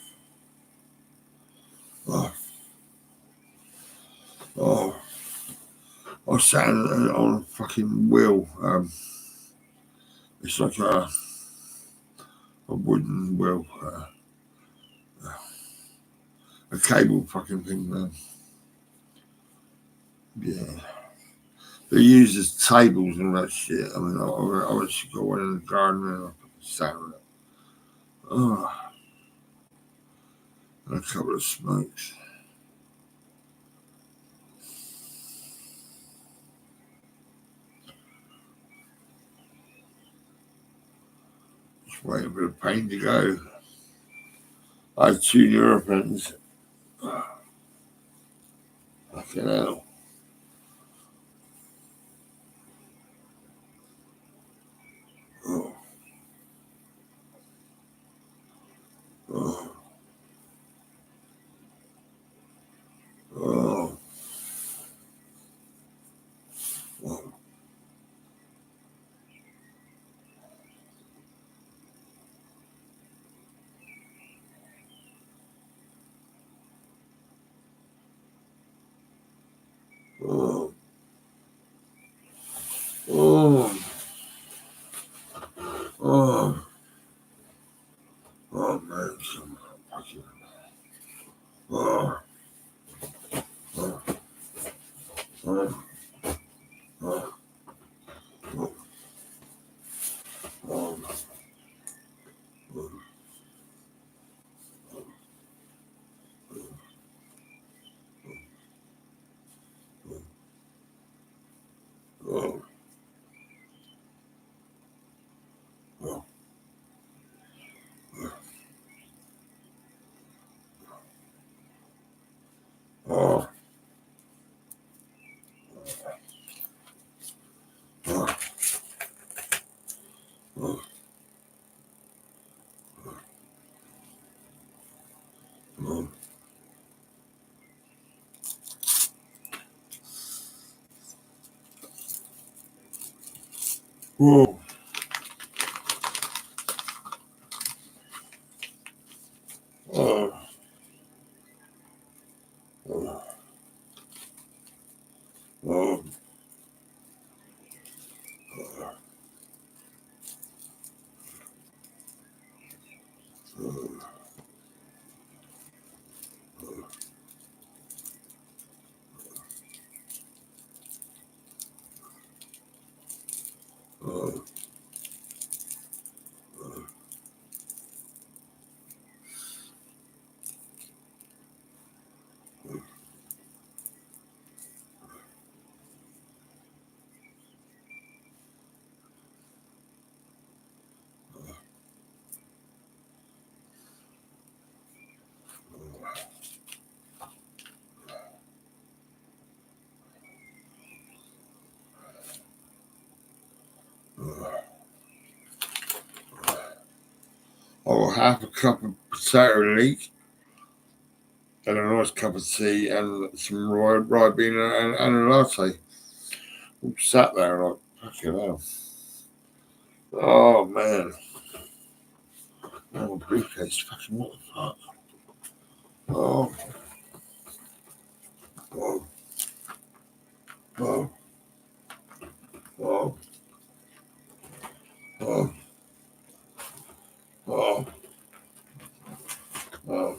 Oh. Oh. I sat on a fucking wheel. It's like a wooden wheel. A cable fucking thing, man. Yeah. They use as tables and all that shit. I mean, I actually got one in the garden and I fucking sat on it. Oh. And a couple of smokes. Just waiting for the pain to go. I had 2 Nurophens. Fucking hell. Oh. Oh. Oh. Oh. Oh. Oh. Oh. Oh, man. Fucking. Oh. Oh. Oh. Oh. Oh. Oh. Oh. Oh. Oh. Oh. Oh. Oh. Whoa. Oh. Oh. Oh. Oh. Oh, half a cup of potato leek and a nice cup of tea and some rye bean and a latte. All sat there like, fucking hell. Oh, man. Oh, briefcase. Fucking what the fuck? Oh. Oh. Oh. Oh. Oh. Oh. Oh.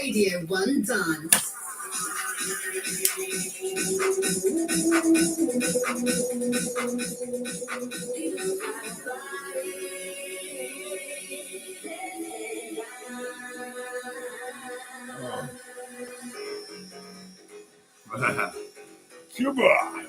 Radio 1 Dance. Cuba.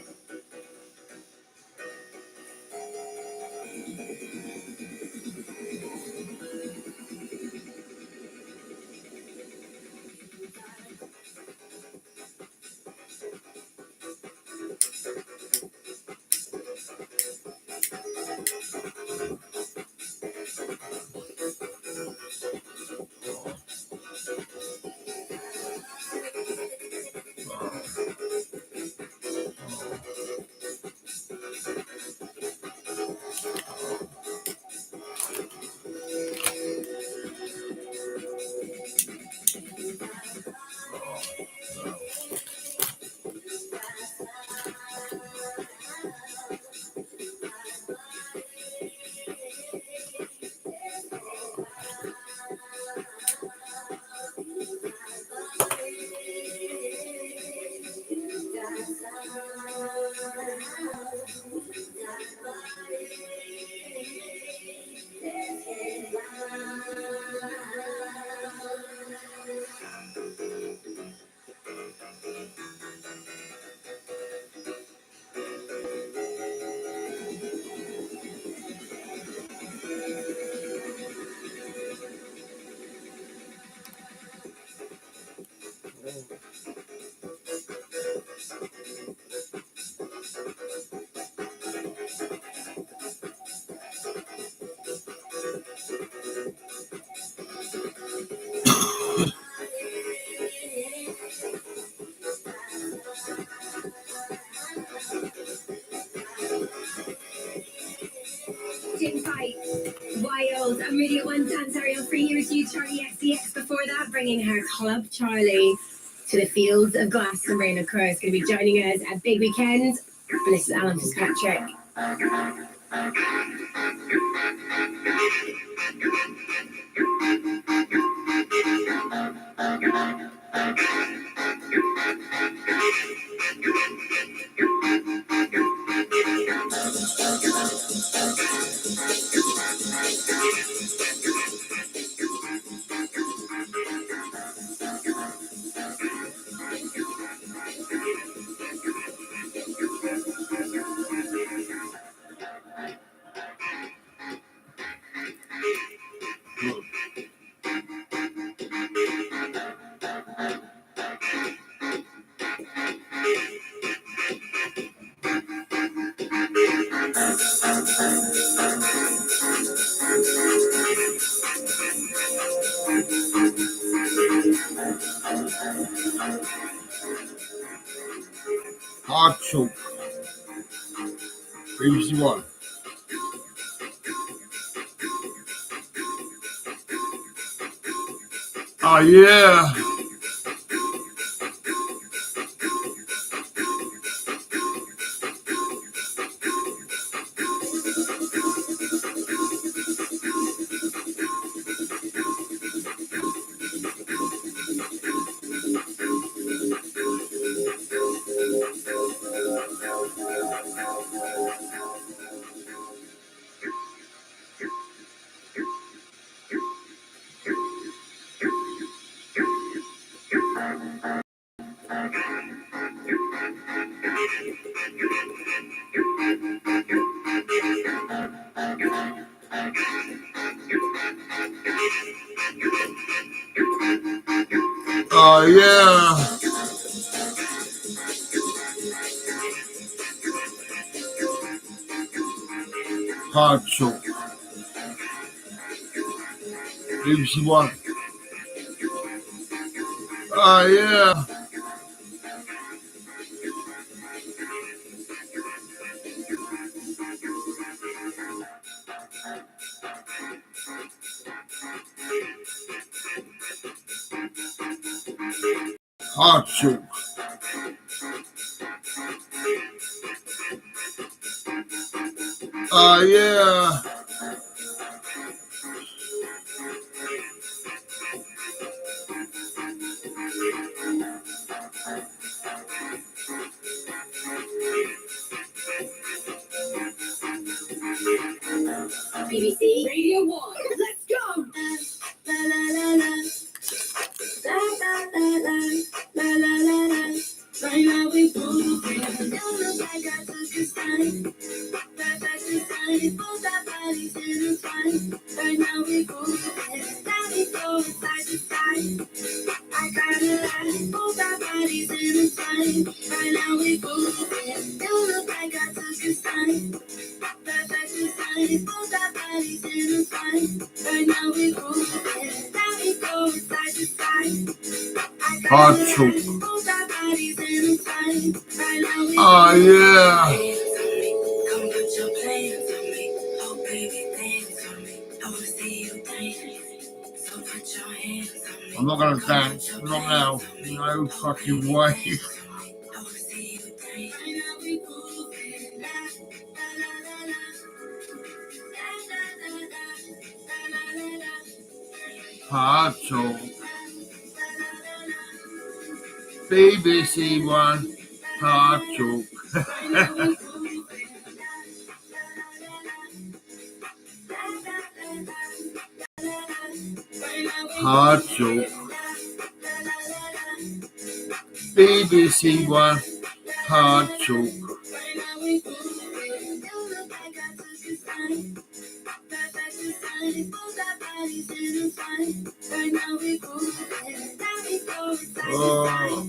Jim Fight, Wild, and Radio 1 Dance Ariel for you with you, Charlie XCX. Before that, bringing her Club Charlie to the fields of Glastonbury. And of course, going to be joining us at Big Weekend. And this is Alan Fitzpatrick. Hard choke. BBC One. Oh yeah. Oh yeah. Hard choke. BBC One. Oh yeah. Hard choke. Oh yeah. BBC Radio 1. Let's go! La la la la. La la la la. La la la la. Right now we both don't look like I took a sign. Back to sign. Both our bodies intertwined. Right now we both now we go side to side. I gotta lie. Both our bodies intertwined. Right now we both don't look like I took a sign. Back to sign. Both our bodies intertwined. Right now we both now we go side to side. Hard choke. Oh yeah. Come put your plans on me. Oh baby, dance on me. I wanna see you dance. So put your hands on me. I'm not gonna dance. Not now. No fucking way. I wanna see you dance. Hard choke. BBC One. Hard choke. Hard choke. BBC One. Hard choke. Oh.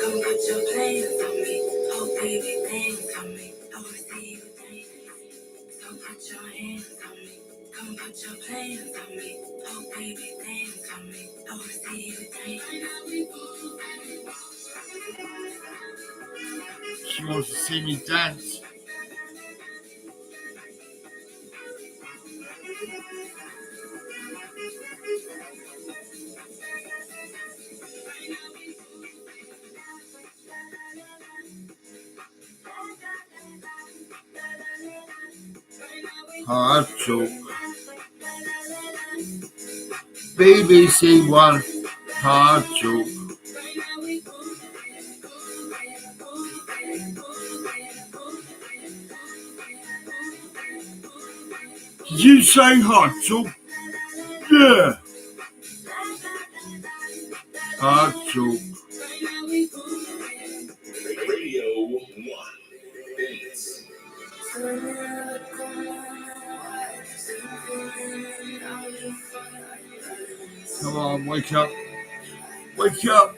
Come put your plans on me. Oh baby, dance on me. I wanna see you dance. So put your hands on me. Come put your plans on me. Oh baby, dance on me. I wanna see you dance. She wants to see me dance. Hard choke. BBC One. Hard choke. Did you say hard choke? Yeah. Hard choke. Radio 1. Beats. Come on, wake up. Wake up.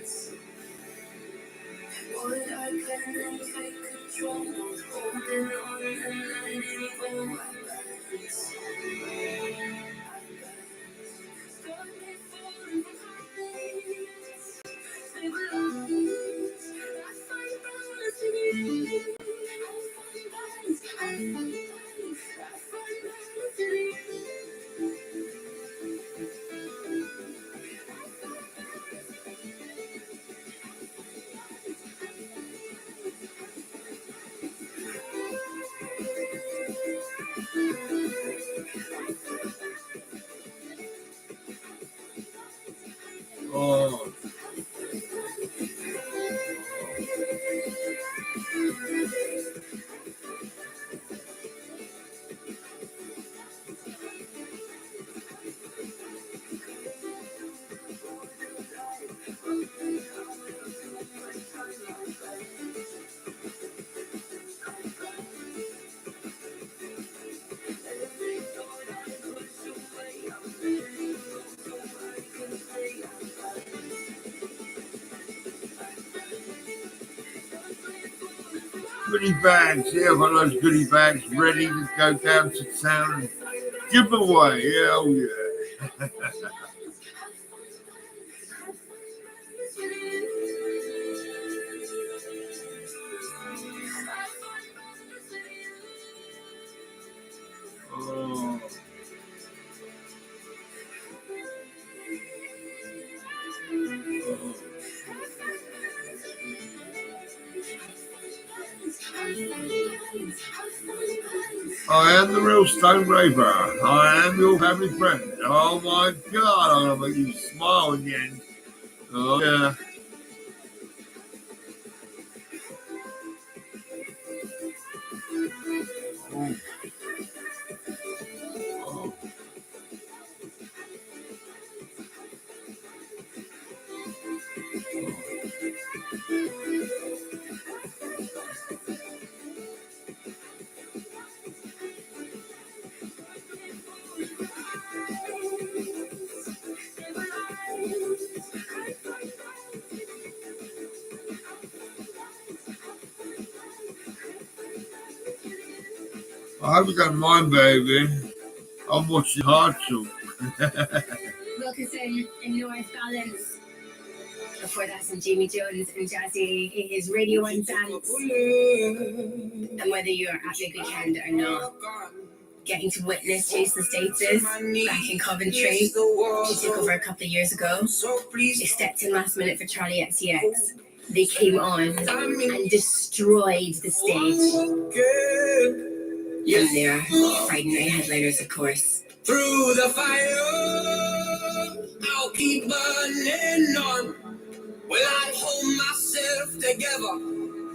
Oh. Goodie bags, yeah, I've got those goodie bags ready to go down to town and give away. Yeah, oh yeah. Oh. I am the real Stone Raver. I am your family friend. Oh my God, I'm gonna make you smile again. Oh yeah. Oh. Oh. I hope you don't mind, baby. I'm watching Hard Talk. Wilkinson and North Balance. Before that, some Jamie Jones and Jazzy. It is Radio 1 Dance. And whether you're at Big Weekend or not, getting to witness Jason Status back in Coventry. She took over a couple of years ago. They stepped in last minute for Charlie XCX. They came on and destroyed the stage. And they're Friday night headliners, of course. Through the fire, I'll keep burning on. Will I hold myself together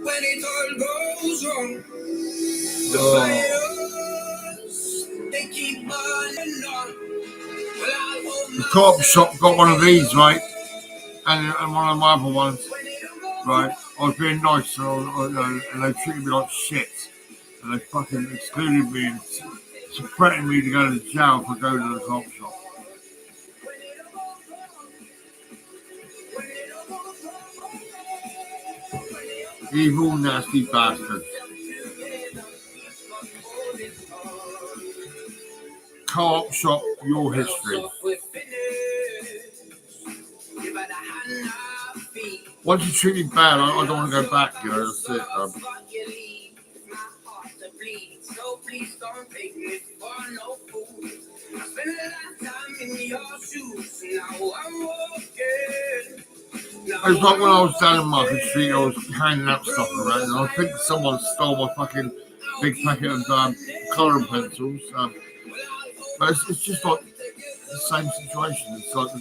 when it all goes wrong? The fires, they keep burning on. Will I hold The co-op shop got one of these, right? And one of my other ones, right? I was being nice and they treated me like shit. And they fucking excluded me and threatened me to go to jail for going to the co-op shop. Evil, nasty bastards. Co-op shop, your history. Once you treat me bad, I don't want to go back, you know, that's it. So please don't take me for no fool. I spent a lifetime in your shoes. Now I'm walking. It's like when I was down in Market Street, I was handing out stuff around, and I think someone stole my fucking big packet of colouring pencils. But it's just like the same situation. It's like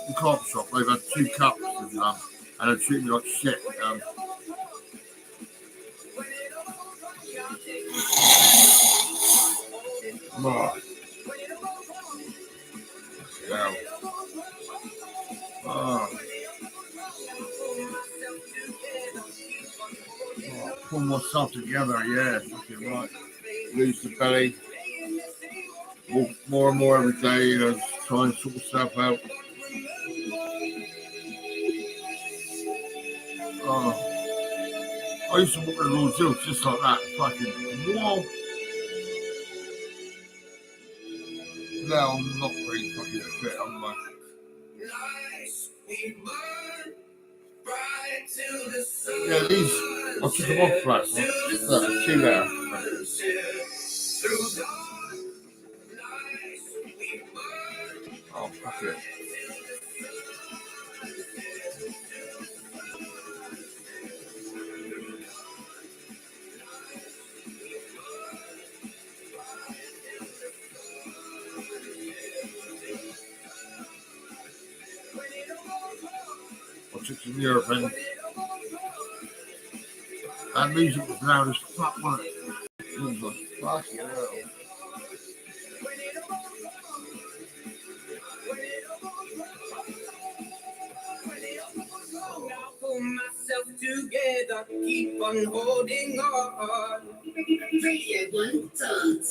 the co-op shop. They've had 2 cups and they treat me like shit. Oh. Yeah. Oh. Pull myself together, yeah, fucking right. Lose the belly. Walk more and more every day, you know, try and sort myself out. Oh. I used to walk in Lord's Hill just like that, fucking whoa. No, I'm not very fucking fit, I'm like. Yeah, these, I took them off last night. Look, 2 there. Oh, fuck it. I took some European. That music was loud as fuck, wasn't it? It was like, fucking hell. Pull myself together, keep on holding on. Radio 1 Dance.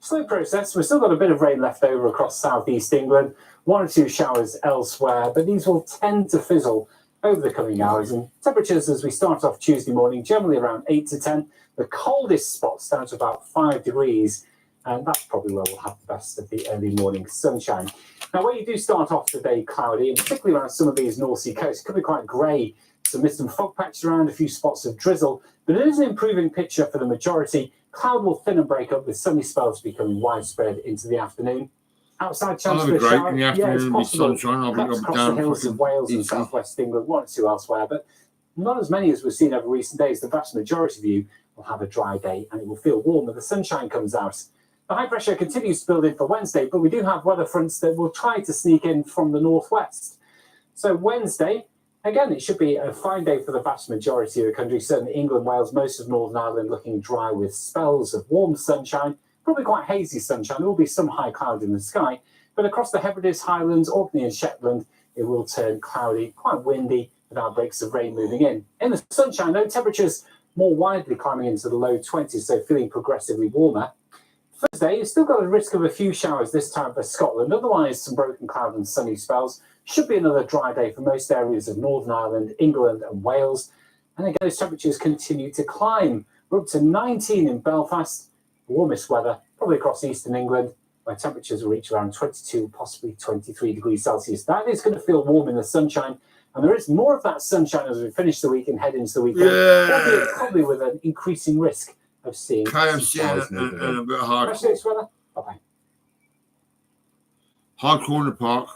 Slow process. We've still got a bit of rain left over across southeast England. 1 or 2 showers elsewhere, but these will tend to fizzle over the coming hours. And temperatures as we start off Tuesday morning, generally around 8 to 10. The coldest spots down to about 5 degrees. And that's probably where we'll have the best of the early morning sunshine. Now, when you do start off the day cloudy, and particularly around some of these North Sea coasts, it could be quite grey. Some mist and fog patches around, a few spots of drizzle. But it is an improving picture for the majority. Cloud will thin and break up with sunny spells becoming widespread into the afternoon. Outside chance for a shower. In the afternoon, it's it'll possible. be sunshine. I'll be Perhaps up across down the hills of Wales and southwest England, 1 or 2 elsewhere, but not as many as we've seen over recent days. The vast majority of you will have a dry day and it will feel warmer. The sunshine comes out. The high pressure continues to build in for Wednesday, but we do have weather fronts that will try to sneak in from the northwest. So Wednesday, again, it should be a fine day for the vast majority of the country. Certainly England, Wales, most of Northern Ireland looking dry with spells of warm sunshine, probably quite hazy sunshine. There will be some high cloud in the sky, but across the Hebrides, Highlands, Orkney and Shetland, it will turn cloudy, quite windy, with outbreaks of rain moving in. In the sunshine, though, temperatures more widely climbing into the low 20s, so feeling progressively warmer. Thursday, you've still got a risk of a few showers this time for Scotland. Otherwise, some broken cloud and sunny spells. Should be another dry day for most areas of Northern Ireland, England and Wales. And again, those temperatures continue to climb. We're up to 19 in Belfast. The warmest weather, probably across eastern England, where temperatures will reach around 22, possibly 23 degrees Celsius. That is going to feel warm in the sunshine. And there is more of that sunshine as we finish the week and head into the weekend. Yeah. Probably with an increasing risk of seeing KFC and a bit hard. Bye-bye. Hardcore in the park.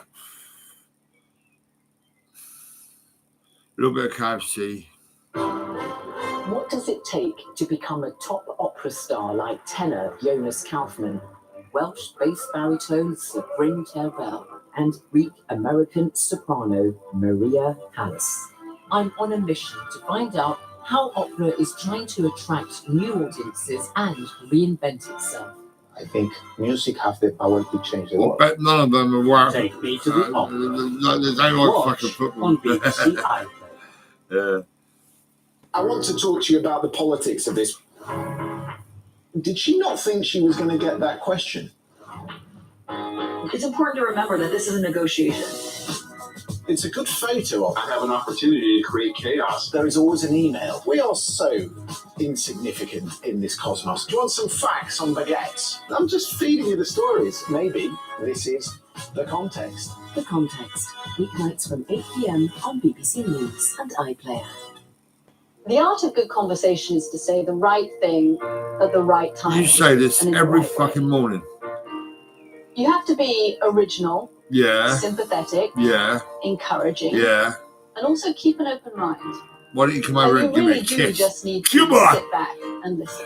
A little bit of KFC. What does it take to become a top opera star like tenor Jonas Kaufmann, Welsh bass baritone Bryn Terfel, and Greek-American soprano Maria Callas? I'm on a mission to find out how opera is trying to attract new audiences and reinvent itself. I think music has the power to change the world. But none of them are wow. Take me to the opera. They like Watch fucking football. on BBC iPlayer. Yeah. I want to talk to you about the politics of this. Did she not think she was going to get that question? It's important to remember that this is a negotiation. It's a good photo of. I have an opportunity to create chaos. There is always an email. We are so insignificant in this cosmos. Do you want some facts on baguettes? I'm just feeding you the stories. Maybe this is the context. The Context, weeknights from 8 p.m. on BBC News and iPlayer. The art of good conversation is to say the right thing at the right time. You say this and in the every right way. fucking morning. You have to be original, Yeah. sympathetic, Yeah. encouraging, Yeah. and also keep an open mind. Why don't you come over And and you give me really a do kiss? just need Come to on. sit back and listen.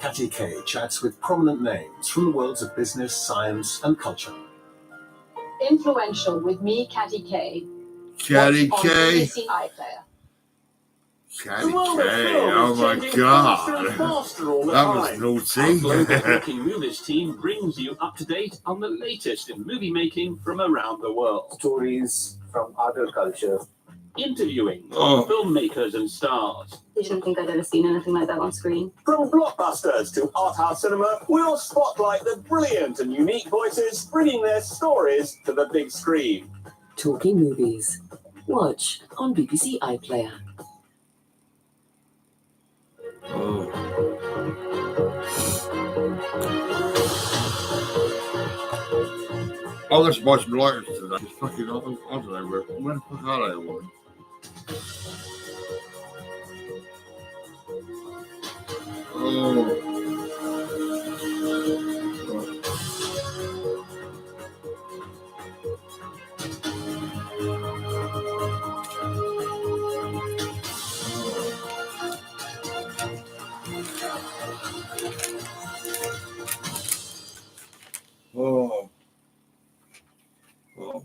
Catty K chats with prominent names from the worlds of business, science, and culture. Influential with me, Catty K. Catty Watch on K. BBC iPlayer. Catty K. Oh my god. That was naughty. Global Walking Movies team brings you up to date on the latest in movie making from around the world. Stories from other cultures. Interviewing Oh. filmmakers and stars. You didn't think I'd ever seen anything like that on screen. From blockbusters to art house cinema, we'll spotlight the brilliant and unique voices bringing their stories to the big screen. Talking Movies. Watch on BBC iPlayer. Oh. I'll just buy some lighters today. It's fucking, I don't know where the fuck are they all? Oh. Oh. Oh.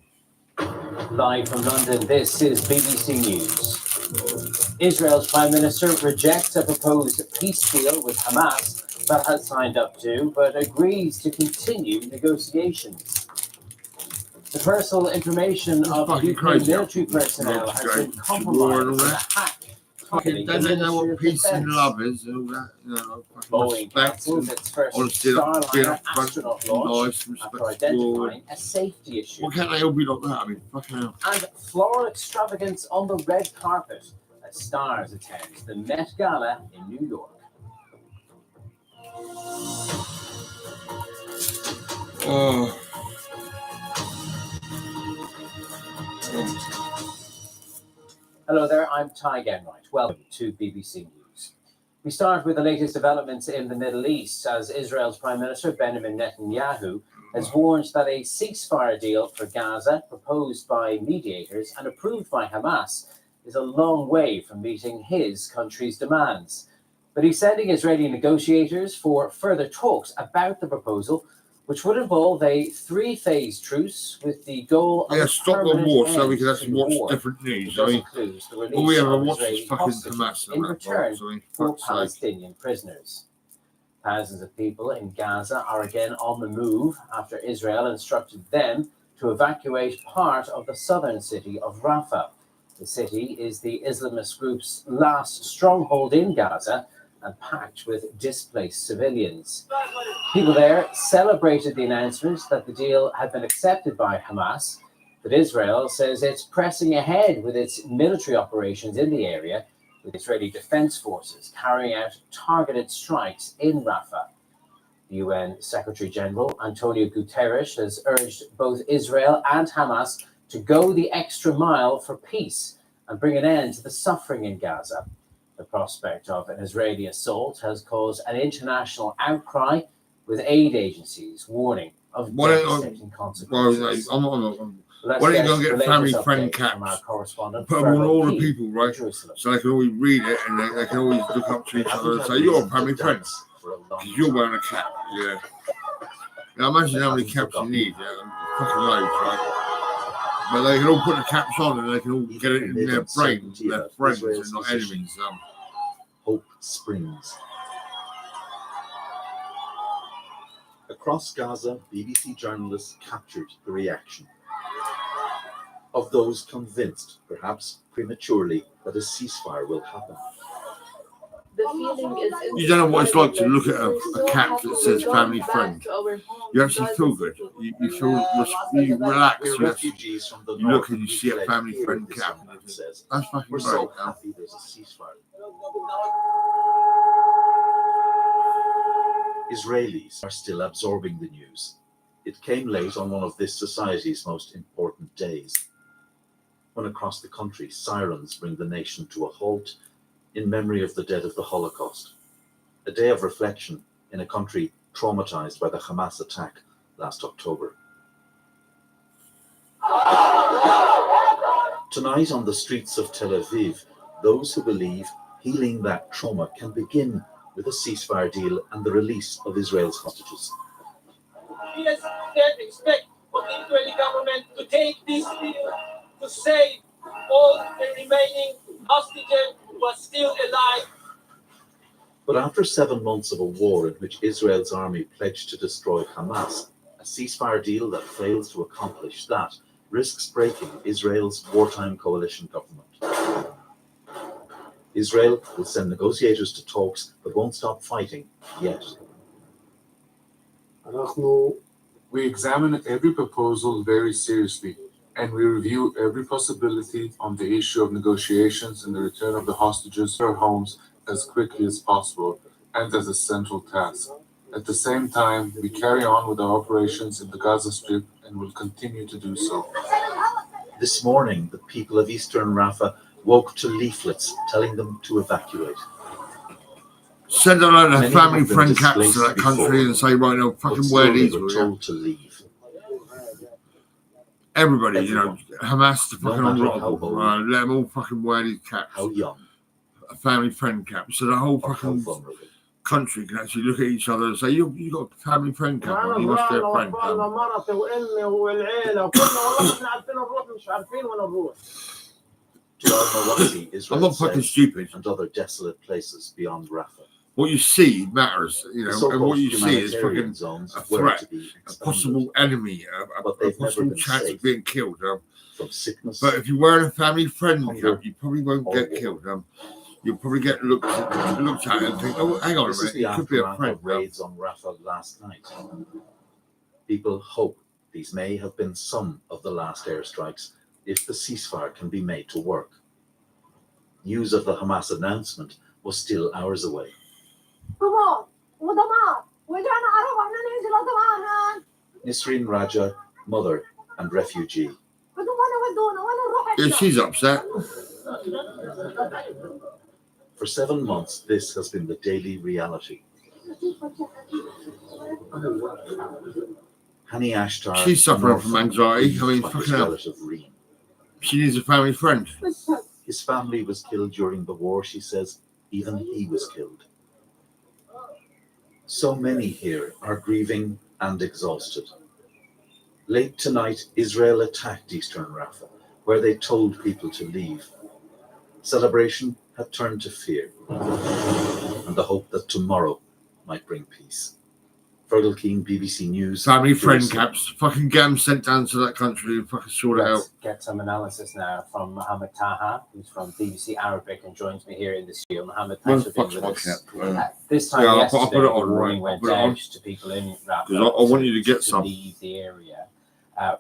Live from London, this is BBC News. Israel's Prime Minister rejects a proposed peace deal with Hamas that has signed up to, but agrees to continue negotiations. The personal information of fucking Ukraine crazy. military personnel has been compromised in a hack Fucking, they don't know what peace and love is and all that. You know, fucking Boeing respect cancels and its first honesty, being Starliner upfront, astronaut launch nice, after respectful. identifying a safety issue. Why can't they all be like that? I mean, fucking hell. And floral extravagance on the red carpet as stars attend the Met Gala in New York. Oh. Hello there, I'm Ty Genwright. Welcome to BBC News. We start with the latest developments in the Middle East as Israel's Prime Minister Benjamin Netanyahu has warned that a ceasefire deal for Gaza proposed by mediators and approved by Hamas is a long way from meeting his country's demands. But he's sending Israeli negotiators for further talks about the proposal, which would involve a three-phase truce with the goal of stop the war so we can actually watch different news. I mean, all we ever watch is fucking Hamas in and that, return right? So, I mean, for fuck's sake. Palestinian prisoners. Thousands of people in Gaza are again on the move after Israel instructed them to evacuate part of the southern city of Rafah. The city is the Islamist group's last stronghold in Gaza and packed with displaced civilians. People there celebrated the announcement that the deal had been accepted by Hamas, but Israel says it's pressing ahead with its military operations in the area, with Israeli defense forces carrying out targeted strikes in Rafah. The UN Secretary General Antonio Guterres has urged both Israel and Hamas to go the extra mile for peace and bring an end to the suffering in Gaza. The prospect of an Israeli assault has caused an international outcry, with aid agencies warning of devastating consequences. Why don't you go and get a family friend caps, put them on all the people, right? So they can always read it and they can always look up to each other and say, you're a family friend, because you're wearing a cap, yeah. Now imagine how many caps you need, fucking loads, right? But they can all put the caps on and they can all get it in their brains, their friends and not enemies. Hope springs. Across Gaza, BBC journalists captured the reaction of those convinced, perhaps prematurely, that a ceasefire will happen. The feeling is You don't know what it's like to look at a cap that says family friend. You actually feel good. You feel you relax. You look and you see a family friend cap. That's fucking We're great. so happy there's a ceasefire. Israelis are still absorbing the news. It came late on one of this society's most important days, when across the country sirens bring the nation to a halt in memory of the dead of the Holocaust. A day of reflection in a country traumatized by the Hamas attack last October. Tonight on the streets of Tel Aviv, those who believe healing that trauma can begin with a ceasefire deal and the release of Israel's hostages. Yes, they expect the Israeli government to take this deal to save all the remaining hostages who are still alive. But after 7 months of a war in which Israel's army pledged to destroy Hamas, a ceasefire deal that fails to accomplish that risks breaking Israel's wartime coalition government. Israel will send negotiators to talks but won't stop fighting yet. We examine every proposal very seriously, and we review every possibility on the issue of negotiations and the return of the hostages to their homes as quickly as possible and as a central task. At the same time, we carry on with our operations in the Gaza Strip and will continue to do so. This morning, the people of Eastern Rafah woke to leaflets telling them to evacuate. Send a load of Many family have been friend caps to displaced that country before, and say, right now, but fucking still wear they these. were will you? told to leave. Everybody, you know, Hamas, the No fucking matter lot how of them, old, let them all fucking wear these caps. how young, A family friend cap. So the whole or how fucking vulnerable. country can actually look at each other and say, you got a family friend cap on, you must be a friend. To Al-Mawasi, Israel I'm not fucking says, stupid. and other desolate places beyond Rafah. What you see matters, you The know, and so-called what you see is humanitarian fucking zones a were threat, to be a expanded, possible enemy, but a they've never possible been chance safe of being killed. from sickness, But if you wear a family friend hunger, cap, you probably won't or get war. killed. you'll probably get looked at it and think, oh, hang on a This is minute, the it could be a aftermath prank. of raids on Rafah last night. People hope these may have been some of the last airstrikes if the ceasefire can be made to work. News of the Hamas announcement was still hours away. Nisreen Raja, mother and refugee. Yeah, she's upset. For 7 months, this has been the daily reality. Hani Ashtar. She's suffering from anxiety. I mean, by his fucking hell. relative Reem. She needs a family friend. His family was killed during the war, she says. Even he was killed. So many here are grieving and exhausted. Late tonight, Israel attacked eastern Rafah, where they told people to leave. Celebration had turned to fear, and the hope that tomorrow might bring peace. Fergal Keane, BBC News. Family friend Jerusalem. caps. Fucking get them sent down to that country and fucking sort it out. Let's get some analysis now from Mohammed Taha, who's from BBC Arabic and joins me here in the studio. Mohammed, Where thanks the for being fuck's with my us. cap? This time Yeah, I'll yesterday, put it on, the warning right, went I'll put it on. out to people in Rafah. 'Cause I want you to get some. leave the area.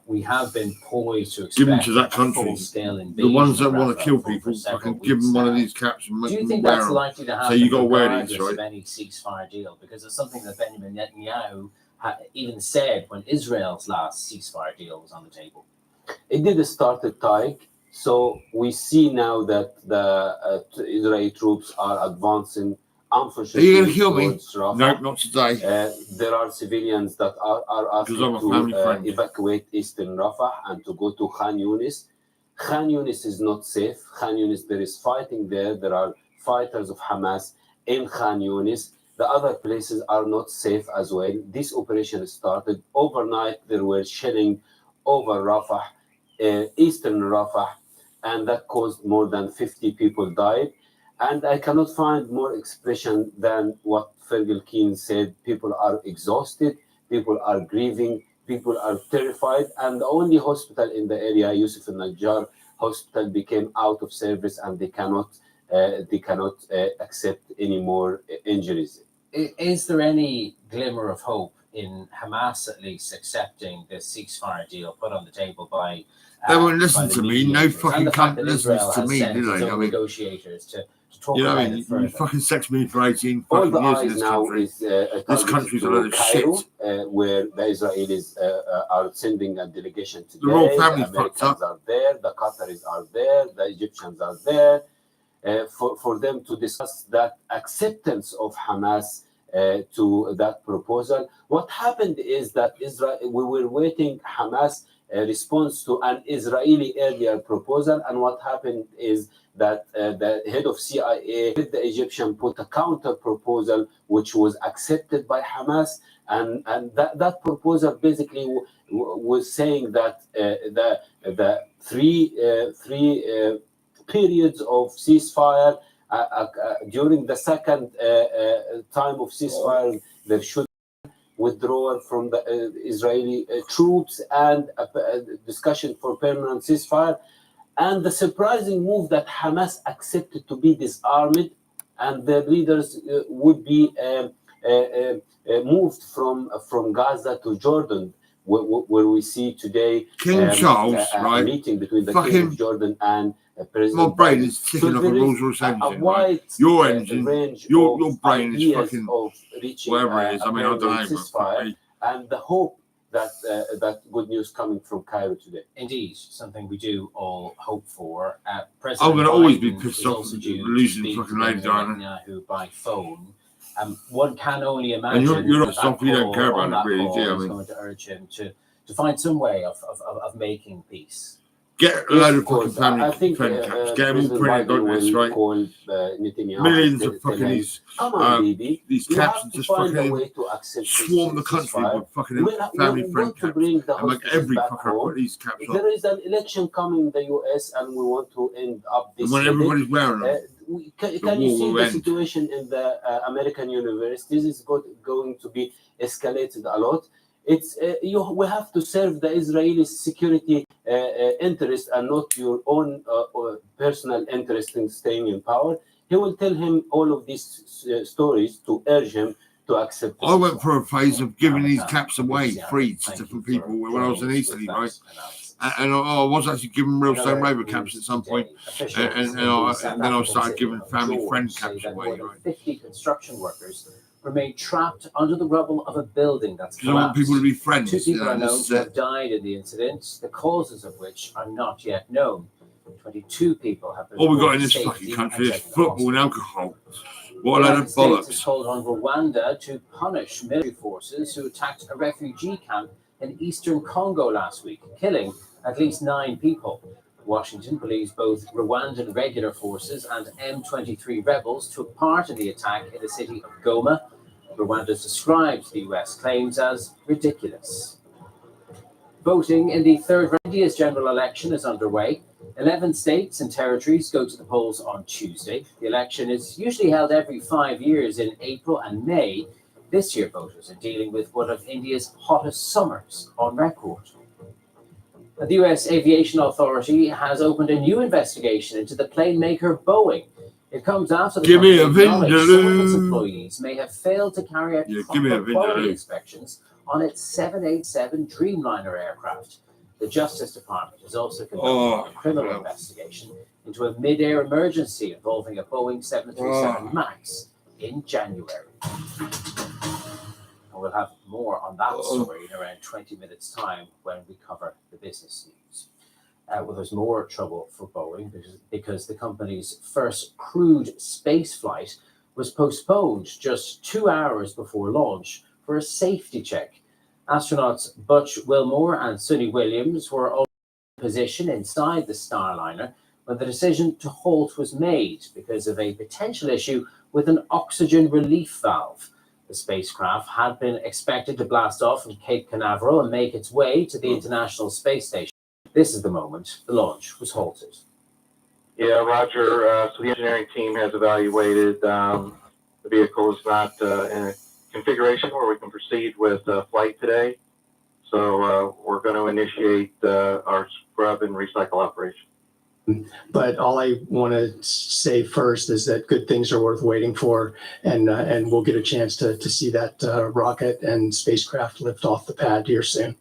We have been poised to Give them expect to that a country. full-scale invasion The ones that of want to Rafah kill for people, several fucking give them weeks one of now. these caps and Do you make think them wear that's them. likely to happen So you got to wear regardless these, of right? any ceasefire deal? Because it's something that Benjamin Netanyahu even said when Israel's last ceasefire deal was on the table. It did start at Taik, so we see now that the Israeli troops are advancing. Are Unfortunately, you going to kill me? towards Rafah. Nope, not today. There are civilians that are asking Because I'm a family to friend. evacuate eastern Rafah and to go to Khan Yunis. Khan Yunis is not safe. Khan Yunis, there is fighting there. There are fighters of Hamas in Khan Yunis. The other places are not safe as well. This operation started overnight. There were shelling over Rafah, eastern Rafah, and that caused more than 50 people died. And I cannot find more expression than what Fergal Keane said. People are exhausted, people are grieving, people are terrified, and the only hospital in the area, Yusuf al-Najjar Hospital, became out of service, and they cannot accept any more injuries. Is there any glimmer of hope in Hamas at least accepting the ceasefire deal put on the table by They won't listen by the to me. No mediators, fucking and the fact cunt that listens Israel to has me, sent do its they? own I mean, negotiators to talk you know, about I mean, it further? you fucking sexed me for 18 All fucking the years in eyes this now country. is This country's a load of Cairo, shit. where the Israelis are sending a delegation today. The royal family The fucked Americans are there, the Qataris are there, the Egyptians are there, for them to discuss that acceptance of Hamas to that proposal. What happened is that we were waiting Hamas response to an Israeli earlier proposal, and what happened is that the head of CIA, the Egyptian, put a counter proposal which was accepted by Hamas, and that proposal basically was saying that the three periods of ceasefire during the second time of ceasefire, there should withdrawal from the Israeli troops and a discussion for permanent ceasefire. And the surprising move that Hamas accepted to be disarmed and their leaders would be moved from Gaza to Jordan, where we see today King Charles, a right? meeting between the Fucking- King of Jordan and President My brain Biden. is ticking So off a there is Rolls Royce a engine. wide Right? Your engine, range your of brain is ideas fucking of reaching whatever it is. I mean, I don't know. permanent But ceasefire, and the hope that that good news coming from Cairo today. Indeed, something we do all hope for. I'm President going to always be Biden pissed is off also due to losing speak fucking to Lady Benjamin Diana. Netanyahu by phone. One can only And imagine you're that not soft, you don't call- care on about that it, really, call do you? I is mean, going to urge him to find some way of making peace. get a Yes, load of of fucking course. I family think friend caps. Get them all President printed Biden on this, will right? call Netanyahu. Millions and of fucking tell him, these, come on, baby, these you caps have and to just find a fucking way to accept swarm the this country ceasefire. with fucking We family want friend to caps. bring the And like hostages every back fucker home. put these caps on. There is an election coming in the US, and we want to end up this. And when headache. everybody's wearing them. Can you war see will the end. situation in the American universities is going to be escalated a lot? It's we have to serve the Israeli security interest and not your own personal interest in staying in power. he will tell him all of these stories to urge him to accept. I went through a phase of giving these caps away free to different people when I was in Eastleigh, right? And I was actually giving real Stone Raver caps at some point, and then I started giving family friend caps away. More than 50 construction workers remain trapped under the rubble of a building that's Because I want people to be friends. 2 people are known to have died in the incident, the causes of which are not yet known. 22 people have been. All we got in this fucking country is football and alcohol. What a load of bollocks. Has called on Rwanda to punish military forces who attacked a refugee camp in eastern Congo last week, killing at least 9 people. Washington believes both Rwandan regular forces and M23 rebels took part in the attack in the city of Goma. Rwanda describes the US claims as ridiculous. Voting in the third India's general election is underway. 11 states and territories go to the polls on Tuesday. The election is usually held every 5 years in April and May. This year, voters are dealing with one of India's hottest summers on record. The US Aviation Authority has opened a new investigation into the plane maker Boeing. It comes after the company acknowledged some of its employees may have failed to carry out proper quality inspections on its 787 Dreamliner aircraft. The Justice Department has also conducted a criminal investigation into a mid-air emergency involving a Boeing 737 MAX in January. And we'll have more on that story in around 20 minutes' time when we cover the business news. Well, there's more trouble for Boeing because the company's first crewed space flight was postponed just 2 hours before launch for a safety check. Astronauts Butch Wilmore and Suni Williams were all in position inside the Starliner when the decision to halt was made because of a potential issue with an oxygen relief valve. The spacecraft had been expected to blast off from Cape Canaveral and make its way to the International Space Station. This is the moment the launch was halted. Yeah, Roger. So the engineering team has evaluated the vehicle is not in a configuration where we can proceed with flight today. So we're going to initiate our scrub and recycle operation. But all I want to say first is that good things are worth waiting for, and we'll get a chance to see that rocket and spacecraft lift off the pad here soon.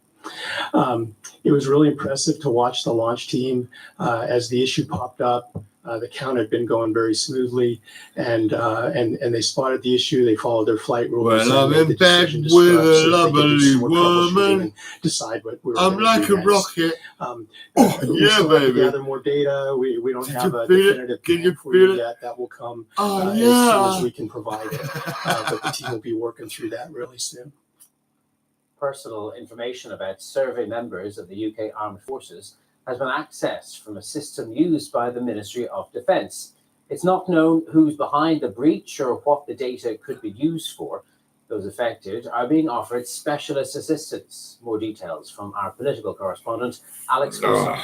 It was really impressive to watch the launch team as the issue popped up. The count had been going very smoothly, and they spotted the issue. They followed their flight rules. Well, I'm in bed with a lovely woman. Decide what we were I'm like a rocket. Yeah, baby. Gather more data. We don't have a definitive plan for you yet. That will come as soon as we can provide it. But the team will be working through that really soon. Personal information about survey members of the UK Armed Forces has been accessed from a system used by the Ministry of Defence. It's not known who's behind the breach or what the data could be used for. Those affected are being offered specialist assistance. More details from our political correspondent, Alex Wilson.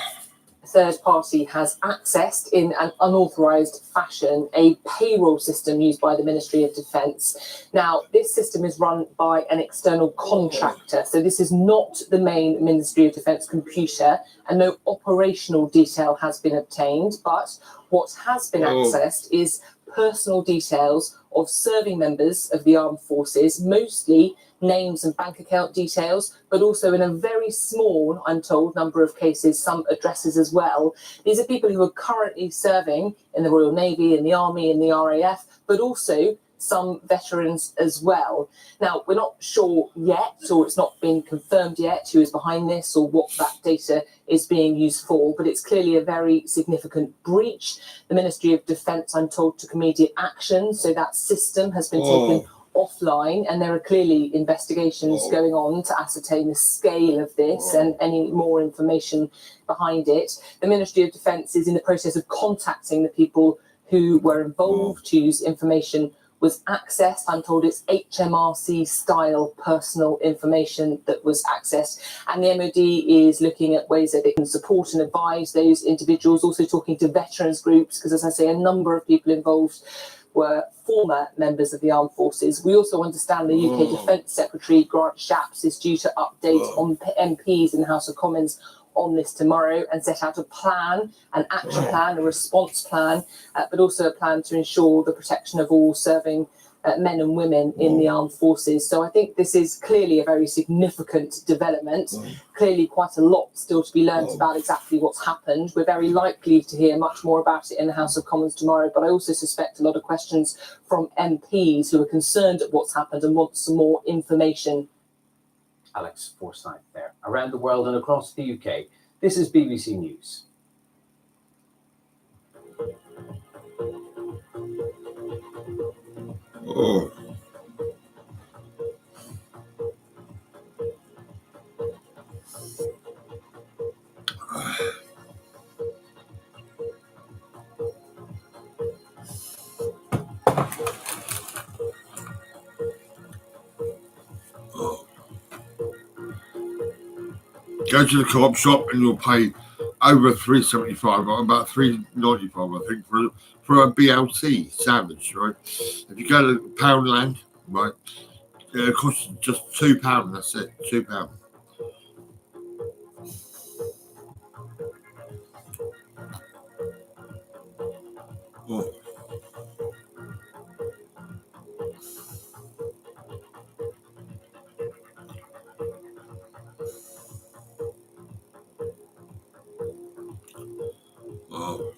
A third party has accessed in an unauthorised fashion a payroll system used by the Ministry of Defence. Now, this system is run by an external contractor, so this is not the main Ministry of Defence computer, and no operational detail has been obtained. But what has been accessed is personal details of serving members of the armed forces, mostly names and bank account details, but also in a very small, I'm told, number of cases, some addresses as well. These are people who are currently serving in the Royal Navy, in the Army, in the RAF, but also some veterans as well. Now, we're not sure yet, or it's not been confirmed yet, who is behind this or what that data is being used for, but it's clearly a very significant breach. The Ministry of Defence, I'm told, took immediate action, so that system has been taken offline, and there are clearly investigations going on to ascertain the scale of this and any more information behind it. The Ministry of Defence is in the process of contacting the people who were involved, whose information was accessed. I'm told it's HMRC style personal information that was accessed, and the MOD is looking at ways that it can support and advise those individuals, also talking to veterans groups, because as I say, a number of people involved were former members of the armed forces. We also understand the UK Defence Secretary Grant Shapps is due to update on MPs in the House of Commons on this tomorrow and set out a plan, an action plan, a response plan, but also a plan to ensure the protection of all serving men and women in the armed forces. So I think this is clearly a very significant development. Clearly quite a lot still to be learned about exactly what's happened. We're very likely to hear much more about it in the House of Commons tomorrow, but I also suspect a lot of questions from MPs who are concerned at what's happened and want some more information. Alex Forsyth there. Around the world and across the UK, this is BBC News. Oh. Go to the co-op shop and you'll pay over $3.75 or about $3.95, I think, for a BLT sandwich, right? If you go to Poundland, right, it costs just £2. That's it, £2. Oh. Oh.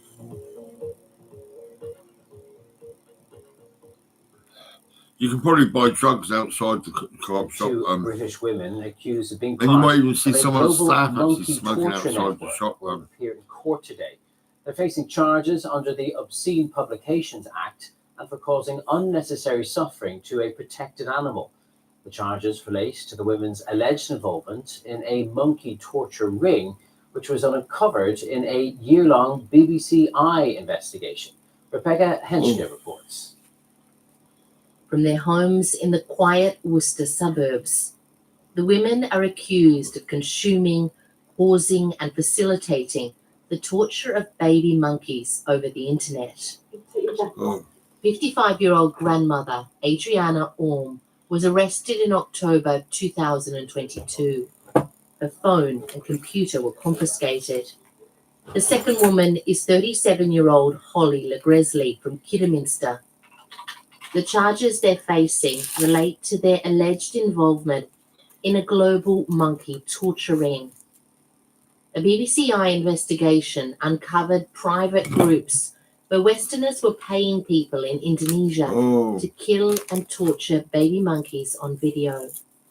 You can probably buy drugs outside the co-op shop. Two British women accused of being and you might even part see of a some of the global staff actually monkey smoking torture outside the network shop. will appear in court today. They're facing charges under the Obscene Publications Act and for causing unnecessary suffering to a protected animal. The charges relate to the women's alleged involvement in a monkey torture ring, which was uncovered in a year-long BBC Eye investigation. Rebecca Henschke reports. From their homes in the quiet Worcester suburbs, the women are accused of consuming, causing and facilitating the torture of baby monkeys over the internet. 55-year-old grandmother Adriana Orme was arrested in October 2022. Her phone and computer were confiscated. The second woman is 37-year-old Holly LeGresley from Kidderminster. The charges they're facing relate to their alleged involvement in a global monkey torture ring. A BBC Eye investigation uncovered private groups where Westerners were paying people in Indonesia to kill and torture baby monkeys on video.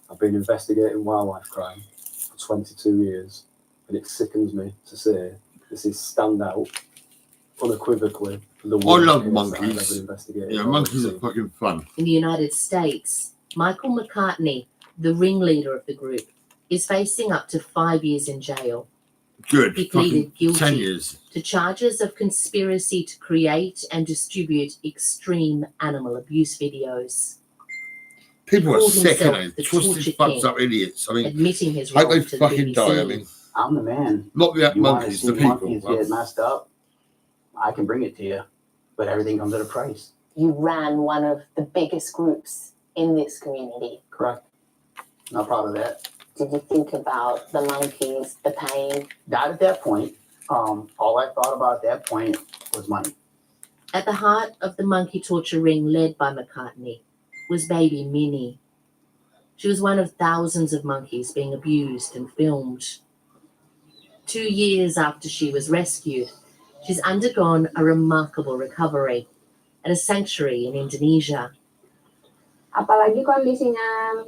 I've been investigating wildlife crime for 22 years, and it sickens me to say this is standout, unequivocally. I love monkeys. Yeah, monkeys are fucking fun. In the United States, Michael McCartney, the ringleader of the group, is facing up to 5 years in jail. Good. He pleaded guilty 10 years. to charges of conspiracy to create and distribute extreme animal abuse videos. People are Called sick, himself aren't the they? Twisted, Torture fucked King, up idiots. I mean, admitting his hope role they to the fucking BBC. die. I mean, I'm the man. not the You wanna monkeys, see the people. monkeys get messed up? I can bring it to you, but everything comes at a price. You ran one of the biggest groups in this community. Correct. Not proud of that. Did you think about the monkeys, the pain? Not at that point. All I thought about at that point was money. At the heart of the monkey torture ring led by McCartney was baby Minnie. She was one of thousands of monkeys being abused and filmed. 2 years after she was rescued, she's undergone a remarkable recovery at a sanctuary in Indonesia. Apalagi kondisinya.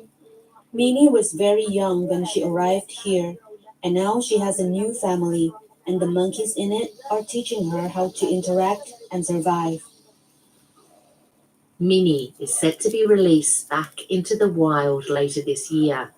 Minnie was very young when she arrived here, and now she has a new family, and the monkeys in it are teaching her how to interact and survive. Minnie is set to be released back into the wild later this year.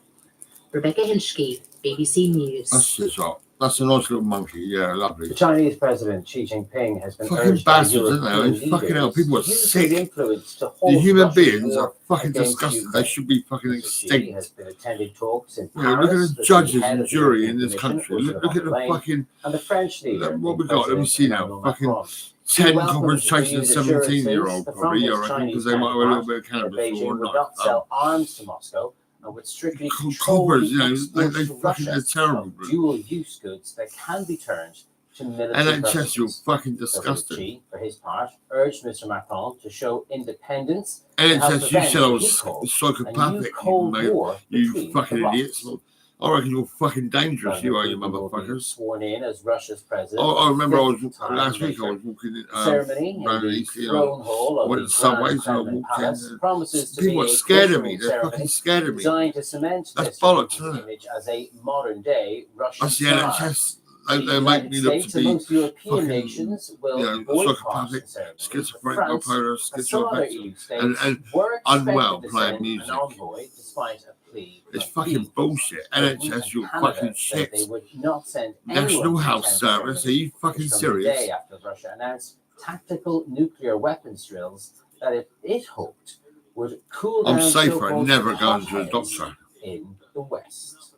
Rebecca Henschke, BBC News. That's just right. That's a nice little monkey. Yeah, lovely. The Chinese President Xi Jinping has been Fucking urged by bastards, isn't they? I European mean, fucking hell, leaders people are to use his sick. influence to The halt human Russia's beings war are fucking against disgusting. Ukraine. They should be fucking Xi extinct. has been attending talks in Yeah, Paris. look at the with judges head and of the jury European in this Commission, country. Ursula Look at von the der Leyen, fucking. and the French leader. What the we got? Let me President see now. Emmanuel Fucking Macron. 10 welcomes conference the chasing a renewed 17-year-old, assurances probably, I the reckon, Chinese because they might have a little bit of counterpart cannabis that Beijing or would not. not sell arms to Moscow and with strictly Coppers, controlled you know, they to fucking, they're Russia terrible. of dual-use goods that can be turned to military NHS, you're purposes. fucking President disgusting. Xi, for his part, urged Mr. Macron to show independence and help NHS, you prevent said I what he was called a new psychopathic, you, Cold mate. War You between fucking the idiots. blocs. I reckon you're fucking dangerous, you are, you President Putin will be motherfuckers. sworn in as Russia's president. I remember I fifth was time last week. I later. was walking in, The ceremony around in the East, you throne know, hall I of went the to Subway, Grand so I Kremlin walked Palace in. promises to People be are a scared of cultural me. They're ceremony fucking scared of me. designed to cement That's Mr. bollocks, Putin's isn't it? image as a modern-day Russian That's the Tsar. NHS. The They make United me look States to and be most European fucking, nations will you know, boycott psychopathic, the ceremony. schizophrenic, France bipolar, and some other schizoaffective, EU states and were unwell expected to playing send music. an envoy despite a plea It's from fucking Kyiv. bullshit. Britain NHS, and you're Canada fucking said shit. they would not send anyone National to Health attend the Service, are ceremony, you fucking which comes a serious? day after Russia announced tactical nuclear weapons drills that it hoped would cool down I'm safer so-called never going to a hotheads doctor. in the West.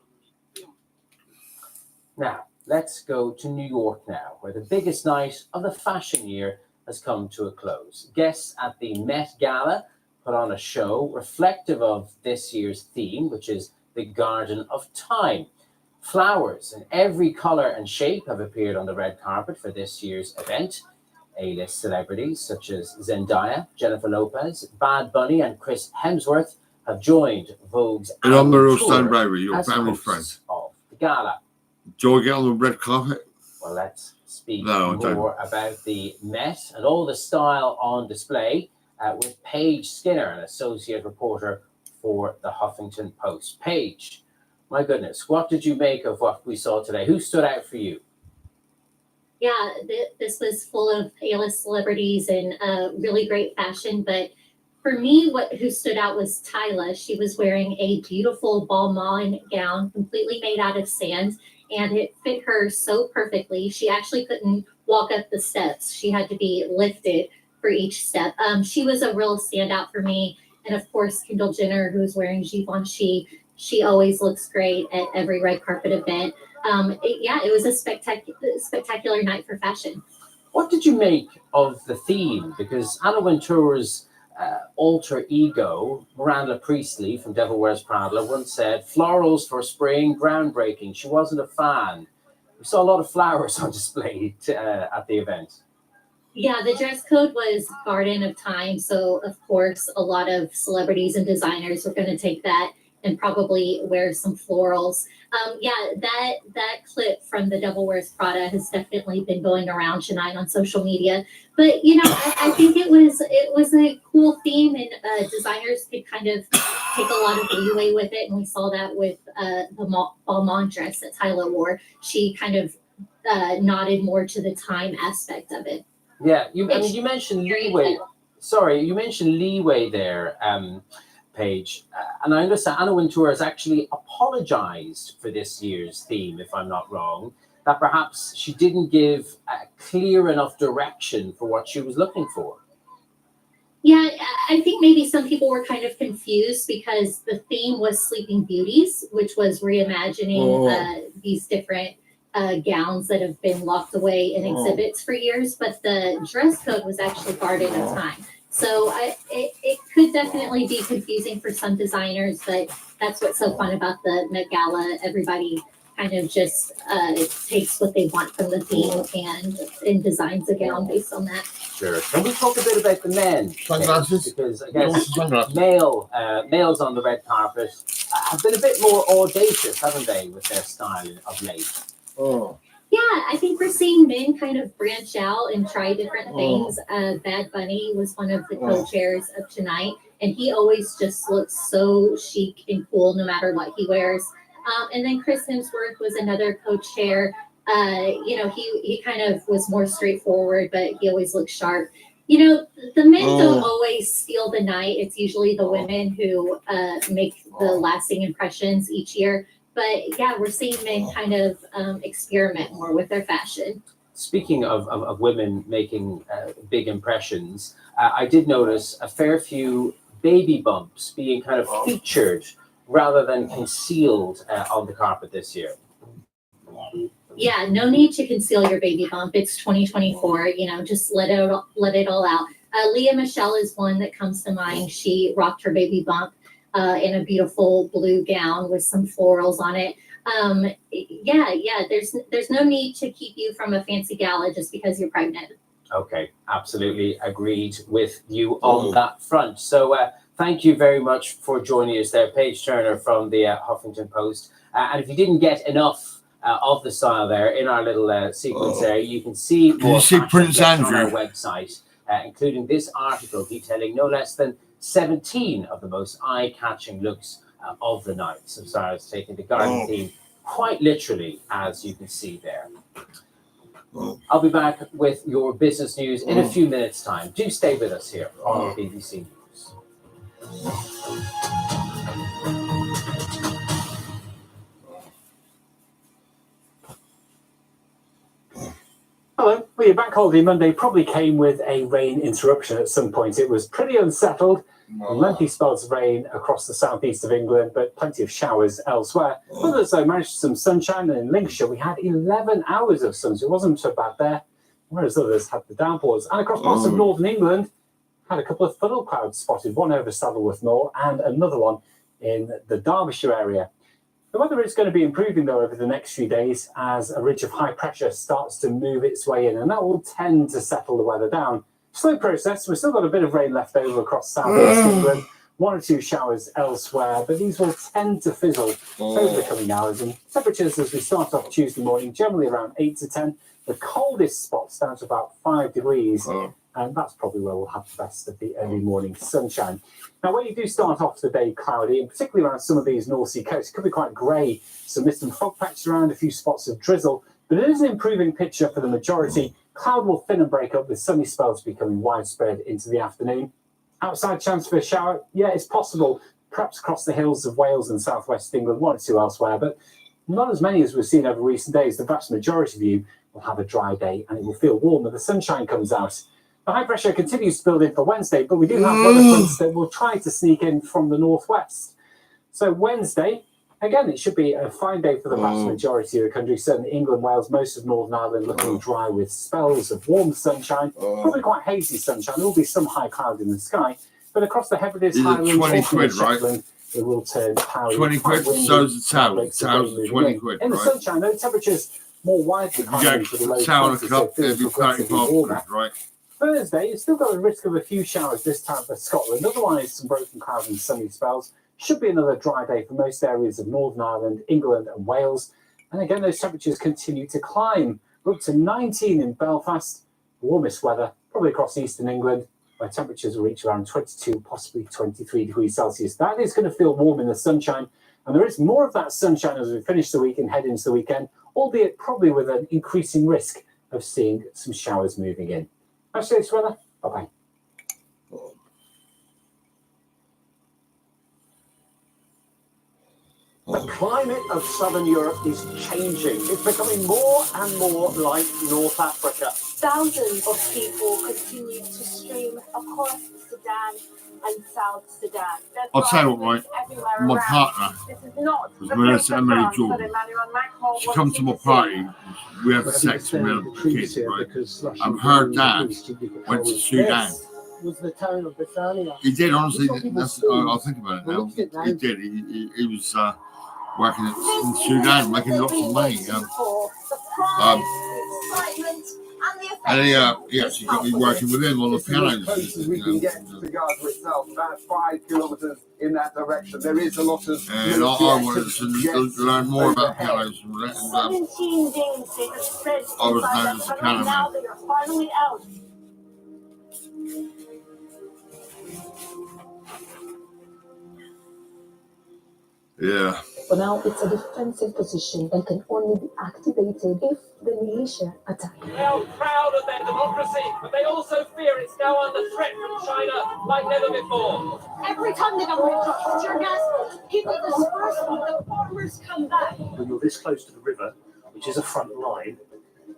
Now, let's go to New York now, where the biggest night of the fashion year has come to a close. Guests at the Met Gala put on a show reflective of this year's theme, which is the Garden of Time. Flowers in every color and shape have appeared on the red carpet for this year's event. A-list celebrities such as Zendaya, Jennifer Lopez, Bad Bunny, and Chris Hemsworth have joined Vogue's And I'm the annual real tour Stan Bravery, your as family hosts friend. of the gala. Do I get on the red carpet? Well, let's speak No, I don't. more about the Met and all the style on display with Paige Skinner, an associate reporter for the Huffington Post. Paige, my goodness, what did you make of what we saw today? Who stood out for you? Yeah, this was full of A-list celebrities and really great fashion. But for me, who stood out was Tyla. She was wearing a beautiful Balmain gown, completely made out of sand, and it fit her so perfectly. She actually couldn't walk up the steps. She had to be lifted for each step. She was a real standout for me. And of course, Kendall Jenner, who was wearing Givenchy. She always looks great at every red carpet event. It was a spectacular night for fashion. What did you make of the theme? Because Anna Wintour's alter ego, Miranda Priestley from Devil Wears Prada, once said, "Florals for spring, groundbreaking." She wasn't a fan. We saw a lot of flowers on display at the event. Yeah, the dress code was Garden of Time. So, of course, a lot of celebrities and designers were going to take that and probably wear some florals. That clip from The Devil Wears Prada has definitely been going around tonight on social media. But I think it was a cool theme, and designers could kind of take a lot of leeway with it. And we saw that with the Balmain dress that Tyla wore. She kind of nodded more to the time aspect of it. Yeah, you mentioned leeway. Sorry, you mentioned leeway there, Paige. And I understand Anna Wintour has actually apologized for this year's theme, if I'm not wrong, that perhaps she didn't give a clear enough direction for what she was looking for. Yeah, I think maybe some people were kind of confused because the theme was Sleeping Beauties, which was reimagining these different gowns that have been locked away in exhibits for years. But the dress code was actually Garden of Time. So it could definitely be confusing for some designers, but that's what's so fun about the Met Gala. Everybody kind of just takes what they want from the theme and designs a gown based on that. Sure. Can we talk a bit about the men? Sunglasses? Because I guess males on the red carpet have been a bit more audacious, haven't they, with their style of late? Yeah, I think we're seeing men kind of branch out and try different things. Bad Bunny was one of the co-chairs of tonight, and he always just looks so chic and cool no matter what he wears. And then Chris Hemsworth was another co-chair. He kind of was more straightforward, but he always looked sharp. The men don't always steal the night. It's usually the women who make the lasting impressions each year. But yeah, we're seeing men kind of experiment more with their fashion. Speaking of women making big impressions, I did notice a fair few baby bumps being kind of featured rather than concealed on the carpet this year. Yeah, no need to conceal your baby bump. It's 2024. Just let it all out. Leah Michelle is one that comes to mind. She rocked her baby bump. in a beautiful blue gown with some florals on it. Yeah, there's no need to keep you from a fancy gala just because you're pregnant. Okay, absolutely agreed with you on that front. So thank you very much for joining us there, Paige Turner from the Huffington Post. And if you didn't get enough of the style there in our little sequence there, you can see Did more you see fashion Prince just on our Andrew? website, including this article detailing no less than 17 of the most eye-catching looks of the night. So Sarah's taking the garden theme quite literally, as you can see there. I'll be back with your business news in a few minutes' time. Do stay with us here on BBC News. Hello. Well, your bank holiday Monday probably came with a rain interruption at some point. It was pretty unsettled. Lengthy spells of rain across the southeast of England, but plenty of showers elsewhere. Others, though, managed some sunshine, and in Lincolnshire, we had 11 hours of sun, so it wasn't so bad there, whereas others had the downpours. And across parts of northern England, had a couple of funnel clouds spotted, one over Saddleworth Moor and another one in the Derbyshire area. The weather is going to be improving, though, over the next few days as a ridge of high pressure starts to move its way in, and that will tend to settle the weather down. Slow process. We've still got a bit of rain left over across southeast England, 1 or 2 showers elsewhere, but these will tend to fizzle over the coming hours. And temperatures as we start off Tuesday morning, generally around 8 to 10. The coldest spots down to about 5 degrees, and that's probably where we'll have the best of the early morning sunshine. Now, when you do start off the day cloudy, and particularly around some of these North Sea coasts, it could be quite grey, some mist and fog patches around, a few spots of drizzle, but it is an improving picture for the majority. Cloud will thin and break up with sunny spells becoming widespread into the afternoon. Outside chance for a shower, yeah, it's possible, perhaps across the hills of Wales and southwest England, 1 or 2 elsewhere, but not as many as we've seen over recent days. The vast majority of you will have a dry day and it will feel warmer. The sunshine comes out. The high pressure continues to build in for Wednesday, but we do have weather fronts that will try to sneak in from the northwest. So Wednesday, again, it should be a fine day for the vast majority of the country. Certainly England, Wales, most of Northern Ireland looking dry with spells of warm sunshine, probably quite hazy sunshine. There will be some high cloud in the sky, but across the Hebrides, Is it Highlands, 20 quid, Shetland, right? it will turn cloudy. 20 quid, so's the towel. Towel's 20 quid, In the right? sunshine, though, temperatures more widely You climbing get to the low a towel and a 20s, cup, so it'd be feels progressively 35 warmer. quid, right? Thursday, it's still got a risk of a few showers this time for Scotland. Otherwise, some broken clouds and sunny spells. Should be another dry day for most areas of Northern Ireland, England and Wales. And again, those temperatures continue to climb. We're up to 19 in Belfast. Warmest weather, probably across eastern England, where temperatures will reach around 22, possibly 23 degrees Celsius. That is going to feel warm in the sunshine. And there is more of that sunshine as we finish the week and head into the weekend, albeit probably with an increasing risk of seeing some showers moving in. That's today's weather. Bye-bye. The climate of southern Europe is changing. It's becoming more and more like North Africa. Thousands of people continue to stream across Sudan and South Sudan. There's I'll tell you what, violence right? everywhere My around. partner This is not was the Melissa place of Emily France Jordan. that Emmanuel Macron She wants come to you my see. party, we had But sex and we had the trees kids, here right? because Russian And her drones dad boosted the went to control. Sudan. Was the town of Bethania. He did, honestly. That's what people That's, see. I'll think about it Well, now. look at that. He did. He was working in Sudan, making lots of money. And he actually got me working with him on the This is piano. as close as we can get to Gaza itself, about 5 kilometres in that direction. There is a lot of And I wanted to learn more about pianos and that. And, 17 days they have spent I was inside known that as a tunnel. piano Now man. they are finally out. yeah. For now, it's a defensive position and can only be activated if the militia attack. They are proud of their democracy, but they also fear it's now under threat from China like never before. Every time the government drops tear gas, people disperse, the farmers come back. When you're this close to the river, which is a front line,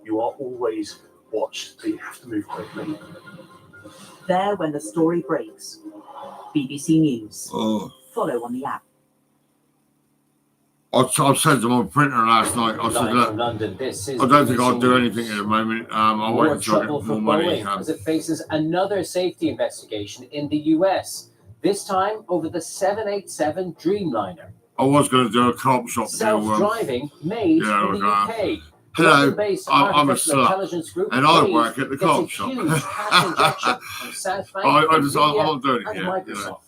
you are always watched, so you have to move quickly. There when the story breaks. BBC News. Follow on the app. I said to my printer last night, I said, Live look, from London, this is I don't think BBC I'll do News. anything at the moment. I'll wait More until I trouble get for more money. Boeing as it faces another safety investigation in the US. this time over the 787 Dreamliner. I was going to do a co-op shop deal. Self-driving made in the UK. Hello, London-based I'm a artificial intelligence slut, group and I Wave work at the gets co-op a shop. huge cash injection from SoftBank, I'm not doing it and yet. Microsoft.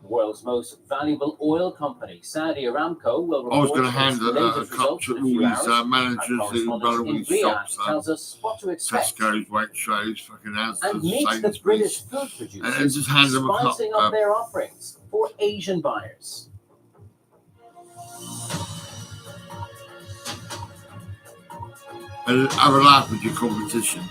The world's most valuable oil company, Saudi Aramco, will I was report going to hand its a latest cup results to in a all few these hours. managers Our who run all correspondent these in Riyadh shops. tells us what to expect. Tesco's, Waitrose, fucking And meet Asda, the British Sainsbury's. food And producers just hand them a cup. spicing up their offerings for Asian buyers. And have a laugh with your competition.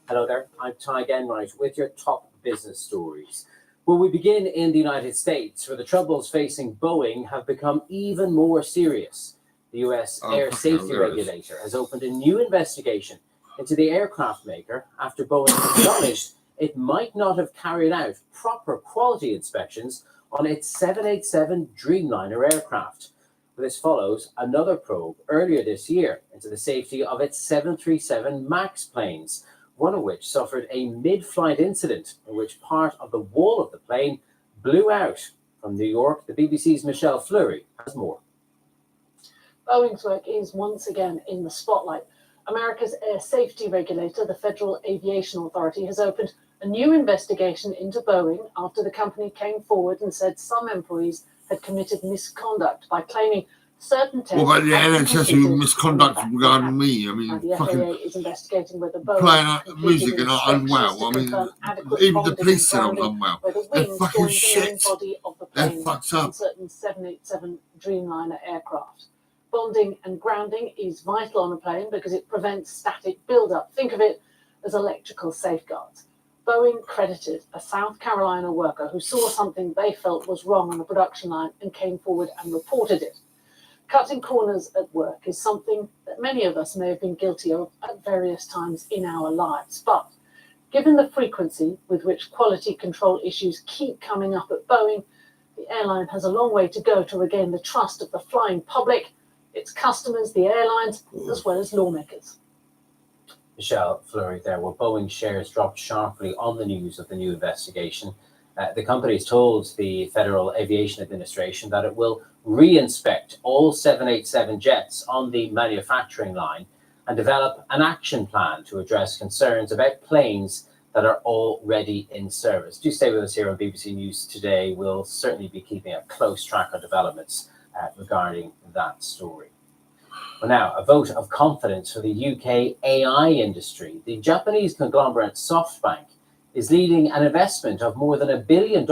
Hello there, I'm Ty Genright with your top business stories. Well, we begin in the United States, where the troubles facing Boeing have become even more serious. The US air safety regulator has opened a new investigation into the aircraft maker after Boeing acknowledged it might not have carried out proper quality inspections on its 787 Dreamliner aircraft. This follows another probe earlier this year into the safety of its 737 MAX planes, one of which suffered a mid-flight incident in which part of the wall of the plane blew out. From New York, the BBC's Michelle Fleury has more. Boeing's work is once again in the spotlight. America's air safety regulator, the Federal Aviation Authority, has opened a new investigation into Boeing after the company came forward and said some employees had committed misconduct by claiming certain tests. What about the NHS who misconduct regarding me? I mean, The fucking FAA is investigating whether Boeing playing music and I'm unwell. I mean, even the police said I was unwell. They're fucking shit. They're fucked up. Certain 787 Dreamliner aircraft. Bonding and grounding is vital on a plane because it prevents static buildup. Think of it as electrical safeguards. Boeing credited a South Carolina worker who saw something they felt was wrong on the production line and came forward and reported it. Cutting corners at work is something that many of us may have been guilty of at various times in our lives. But given the frequency with which quality control issues keep coming up at Boeing, the airline has a long way to go to regain the trust of the flying public, its customers, the airlines, as well as lawmakers. Michelle Fleury there. Well, Boeing shares dropped sharply on the news of the new investigation. The company has told the Federal Aviation Administration that it will re-inspect all 787 jets on the manufacturing line and develop an action plan to address concerns about planes that are already in service. Do stay with us here on BBC News Today. We'll certainly be keeping a close track of developments regarding that story. Well, now, a vote of confidence for the UK AI industry. The Japanese conglomerate SoftBank is leading an investment of more than $1 billion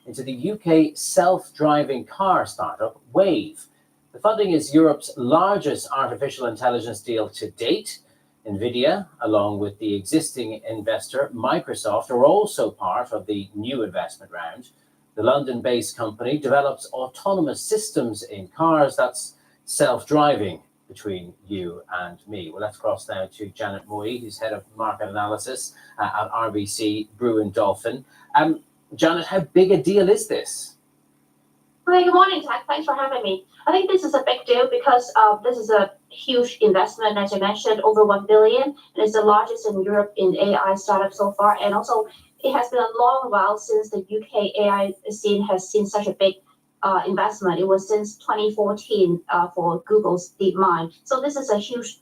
into the UK self-driving car startup Wave. The funding is Europe's largest artificial intelligence deal to date. NVIDIA, along with the existing investor Microsoft, are also part of the new investment round. The London-based company develops autonomous systems in cars that's self-driving between you and me. Well, let's cross now to Janet Moy, who's head of market analysis at RBC Brewin Dolphin. Janet, how big a deal is this? Hi, good morning, Zach. Thanks for having me. I think this is a big deal because this is a huge investment, as you mentioned, over $1 billion. And it's the largest in Europe in AI startup so far. And also, it has been a long while since the UK AI scene has seen such a big investment. It was since 2014 for Google's DeepMind. So this is a huge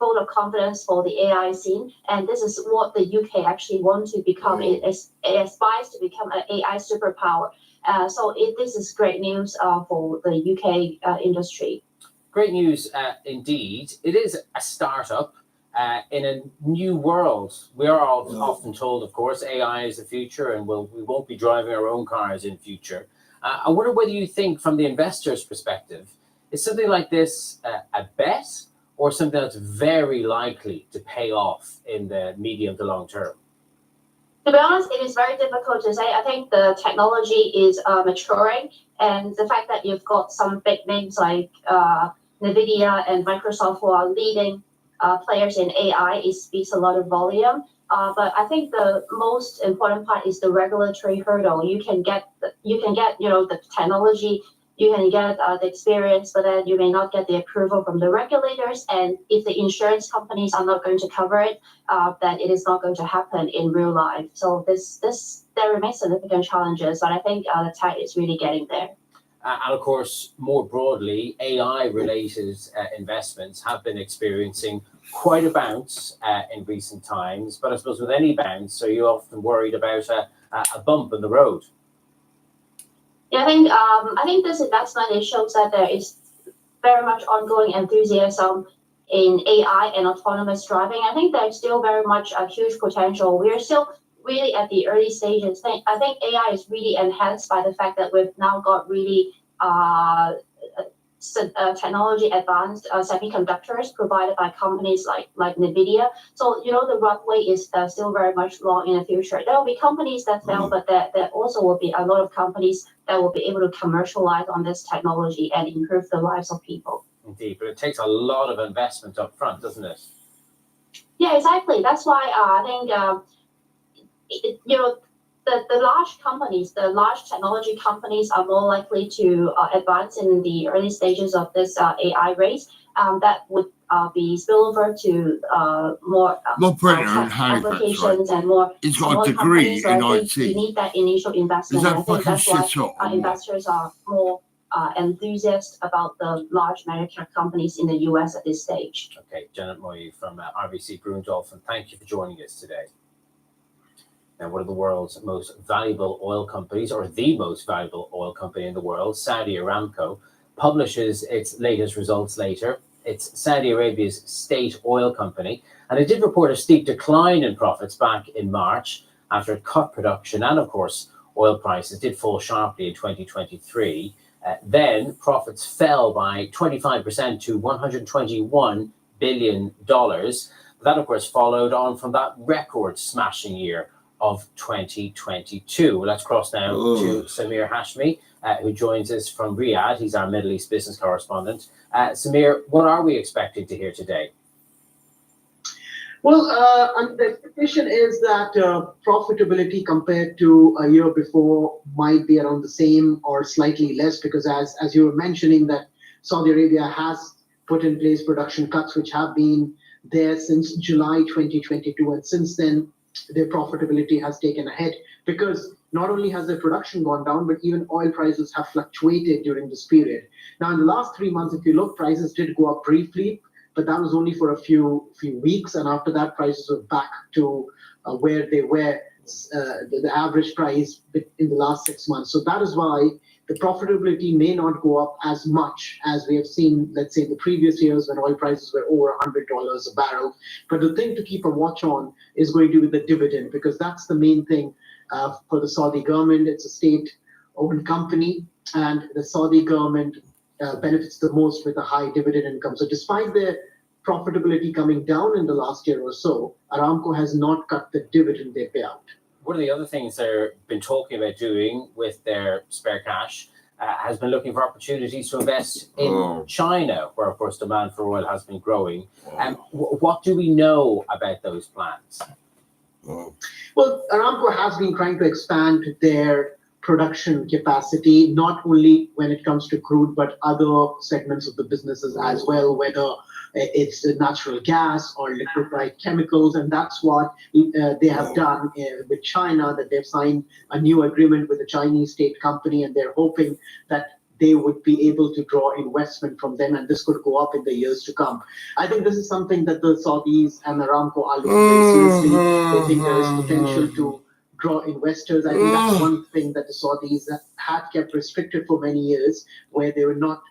vote of confidence for the AI scene, and this is what the UK actually wants to become. It aspires to become an AI superpower. This is great news for the UK industry. Great news indeed. It is a startup in a new world. We are often told, of course, AI is the future and we won't be driving our own cars in future. I wonder whether you think from the investor's perspective, is something like this a bet or something that's very likely to pay off in the medium to long term? To be honest, it is very difficult to say. I think the technology is maturing, and the fact that you've got some big names like NVIDIA and Microsoft who are leading players in AI, it speaks a lot of volume. But I think the most important part is the regulatory hurdle. You can get the technology you can get the experience, but then you may not get the approval from the regulators. And if the insurance companies are not going to cover it, then it is not going to happen in real life. So there remains significant challenges, but I think the tech is really getting there. And of course, more broadly, AI-related investments have been experiencing quite a bounce in recent times. But I suppose with any bounce, so you're often worried about a bump in the road. Yeah, I think this investment, it shows that there is very much ongoing enthusiasm in AI and autonomous driving. I think there's still very much a huge potential. We are still really at the early stages. I think AI is really enhanced by the fact that we've now got really technology advanced semiconductors provided by companies like NVIDIA. So, the runway is still very much long in the future. There will be companies that fail, but there also will be a lot of companies that will be able to commercialize on this technology and improve the lives of people. Indeed, but it takes a lot of investment up front, doesn't it? Yeah, exactly. That's why I think, the large companies, the large technology companies are more likely to advance in the early stages of this AI race. That would be spillover to more applications and more. He's got a degree in IT. You need that initial investment. I think that's why investors are more enthusiastic about the large American companies in the US at this stage. Okay, Janet Moye from RBC Brewin Dolphin, thank you for joining us today. Now, one of the world's most valuable oil companies, or the most valuable oil company in the world, Saudi Aramco, publishes its latest results later. It's Saudi Arabia's state oil company, and it did report a steep decline in profits back in March after it cut production, and of course, oil prices did fall sharply in 2023. Then profits fell by 25% to $121 billion. That, of course, followed on from that record-smashing year of 2022. Let's cross now to Samir Hashmi, who joins us from Riyadh. He's our Middle East business correspondent. Samir, what are we expecting to hear today? Well, the expectation is that profitability compared to a year before might be around the same or slightly less, because as you were mentioning, that Saudi Arabia has put in place production cuts which have been there since July 2022, and since then their profitability has taken a hit, because not only has their production gone down, but even oil prices have fluctuated during this period. Now, in the last 3 months, if you look, prices did go up briefly, but that was only for a few weeks, and after that, prices were back to where they were, the average price in the last 6 months. So that is why the profitability may not go up as much as we have seen, let's say, the previous years when oil prices were over $100 a barrel. But the thing to keep a watch on is going to be the dividend, because that's the main thing for the Saudi government. It's a state-owned company, and the Saudi government benefits the most with a high dividend income. So despite the profitability coming down in the last year or so, Aramco has not cut the dividend they pay out. One of the other things they've been talking about doing with their spare cash has been looking for opportunities to invest in China, where, of course, demand for oil has been growing. What do we know about those plans? Well, Aramco has been trying to expand their production capacity, not only when it comes to crude, but other segments of the businesses as well, whether it's natural gas or liquefied chemicals. And that's what they have done with China, that they've signed a new agreement with a Chinese state company, and they're hoping that they would be able to draw investment from them, and this could go up in the years to come. I think this is something that the Saudis and Aramco are looking very seriously. They think there is potential to draw investors. I think that's one thing that the Saudis had kept restricted for many years, where they were not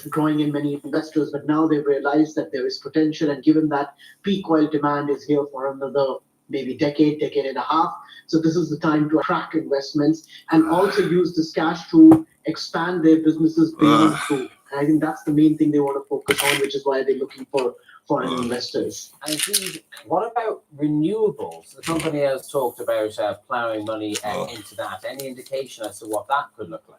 drawing in many investors, but now they've realized that there is potential, and given that peak oil demand is here for another maybe decade and a half, so this is the time to attract investments and also use this cash to expand their businesses beyond crude. And I think that's the main thing they want to focus on, which is why they're looking for foreign investors. And indeed, what about renewables? The company has talked about ploughing money into that. Any indication as to what that could look like?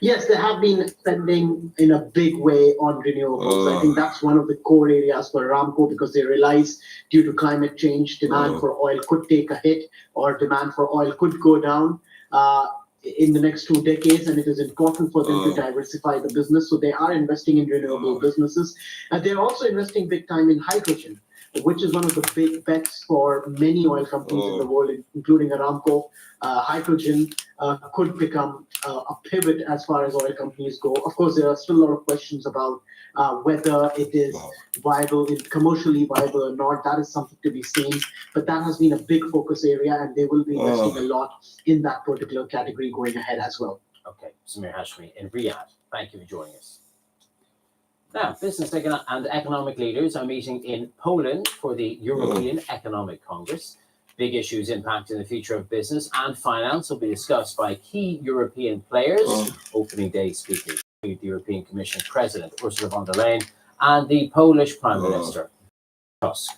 Yes, they have been spending in a big way on renewables. I think that's one of the core areas for Aramco, because they realize due to climate change, demand for oil could take a hit, or demand for oil could go down. in the next 2 decades, and it is important for them to diversify the business. So they are investing in renewable businesses, and they're also investing big time in hydrogen, which is one of the big bets for many oil companies in the world, including Aramco. Hydrogen could become a pivot as far as oil companies go. Of course, there are still a lot of questions about whether it is viable, commercially viable or not. That is something to be seen. But that has been a big focus area, and they will be investing a lot in that particular category going ahead as well. Okay, Samir Hashmi in Riyadh. Thank you for joining us. Now, business and economic leaders are meeting in Poland for the European Economic Congress. Big issues impacting the future of business and finance will be discussed by key European players. Opening day speakers include the European Commission President Ursula von der Leyen and the Polish Prime Minister Tusk.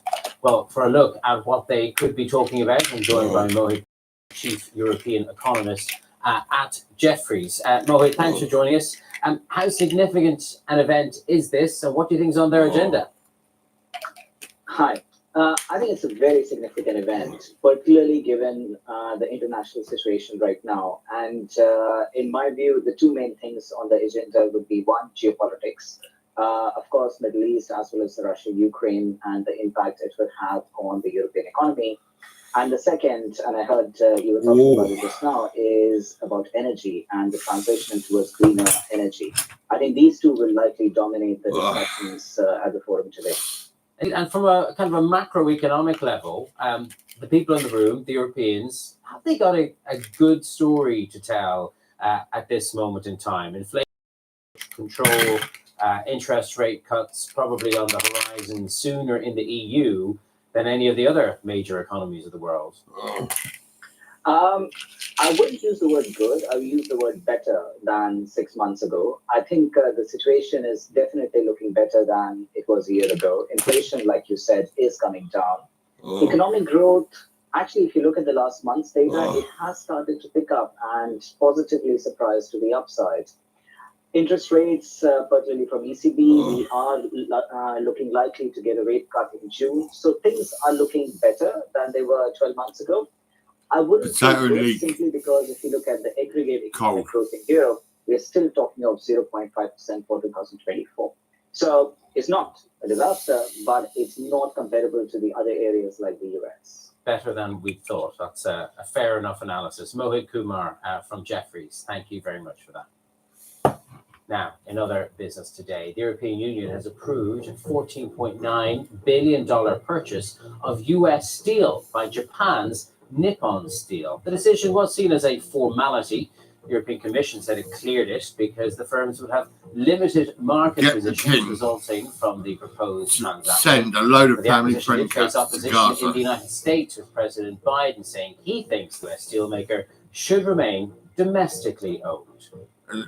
Well, for a look at what they could be talking about, I'm joined by Mohit, Chief European Economist at Jefferies. Mohit, thanks for joining us. How significant an event is this, and what do you think is on their agenda? Hi. I think it's a very significant event, particularly given the international situation right now. And in my view, the two main things on the agenda would be one, geopolitics. Of course, Middle East, as well as Russia, Ukraine, and the impact it would have on the European economy. And the second, and I heard you were talking about it just now, is about energy and the transition towards greener energy. I think these two will likely dominate the discussions at the forum today. And from a kind of a macroeconomic level, the people in the room, the Europeans, have they got a good story to tell at this moment in time? Inflation control, interest rate cuts probably on the horizon sooner in the EU than any of the other major economies of the world. I wouldn't use the word good. I would use the word better than 6 months ago. I think the situation is definitely looking better than it was a year ago. Inflation, like you said, is coming down. Economic growth, actually, if you look at the last month's data, it has started to pick up and positively surprised to the upside. Interest rates, particularly from ECB, we are looking likely to get a rate cut in June. So things are looking better than they were 12 months ago. I wouldn't say good simply because if you look at the aggregate economic growth in Europe, we're still talking of 0.5% for 2024. So it's not a disaster, but it's not comparable to the other areas like the US. Better than we thought. That's a fair enough analysis. Mohit Kumar from Jefferies, thank you very much for that. Now, in other business today, the European Union has approved a $14.9 billion purchase of US steel by Japan's Nippon Steel. The decision was seen as a formality. The European Commission said it cleared it because the firms would have limited market positions resulting from the proposed transaction. Send a load of The family acquisition friend did face cats to opposition in the Gaza. United States, with President Biden saying he thinks the US steelmaker should remain domestically owned.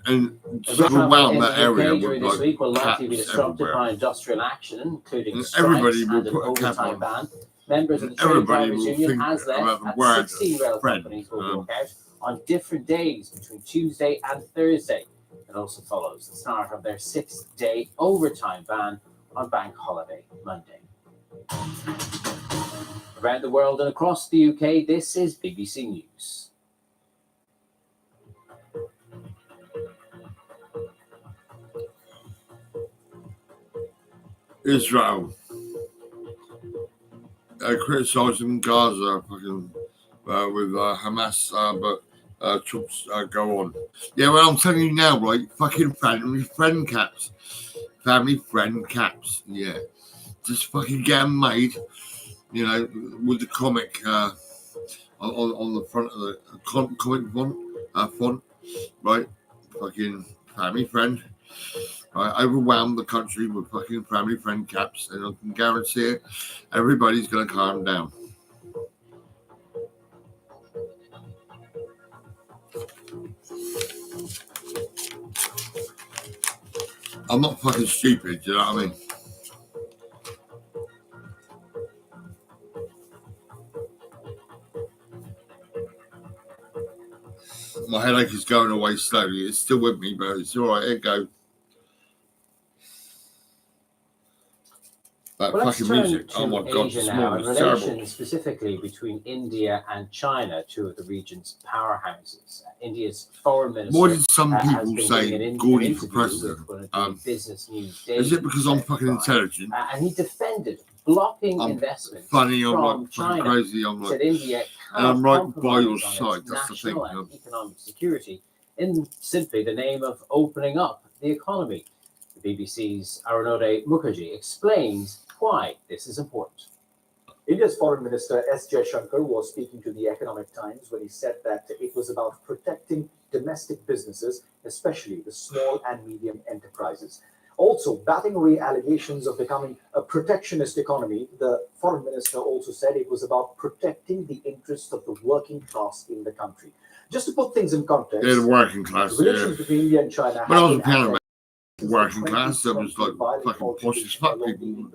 And Around that area during with this week will likely be caps disrupted everywhere. by industrial action, including And strikes everybody and will an put a cap overtime on. ban. Members of the And Trade everybody Drivers will Union, think ASLEF, about the and word 16 rail friend. companies will walk out on different days between Tuesday and Thursday. It also follows the start of their 6-day overtime ban on Bank Holiday Monday. Around the world and across the UK, this is BBC News. Israel criticising Gaza fucking with Hamas, but troops go on. Yeah, well, I'm telling you now, right? Fucking family friend caps. Family friend caps. Yeah. Just fucking get them made, you know, with the comic on the front of the comic font, right? Fucking family friend. I overwhelm the country with fucking family friend caps, and I can guarantee it, everybody's going to calm down. I'm not fucking stupid, do you know what I mean? My headache is going away slowly. It's still with me, but it's all right. Here it goes. Well, Well, let's fucking turn music. to Oh my god, Asia this now, and morning is terrible. relations specifically between India and China, two of the region's powerhouses. India's foreign minister Why did some has people been say giving an Gordy interview for with president? one of the Business News Daily Is it because I'm fucking Friday, intelligent? and he defended blocking I'm investments funny, I'm from like fucking China. crazy, I'm He like, said India and I'm cannot right by your compromise on side, its that's the thing. national and economic security in simply the name of opening up the economy. The BBC's Arunodai Mukherjee explains why this is important. India's Foreign Minister S. Jaishankar was speaking to the Economic Times when he said that it was about protecting domestic businesses, especially the small and medium enterprises. Also, batting away allegations of becoming a protectionist economy, the Foreign Minister also said it was about protecting the interests of the working class in the country. Just to put things in context, Yeah, the working class, relations yeah. between India and China When I was a have piano been man, working class, there was like fucking posh as fuck people, you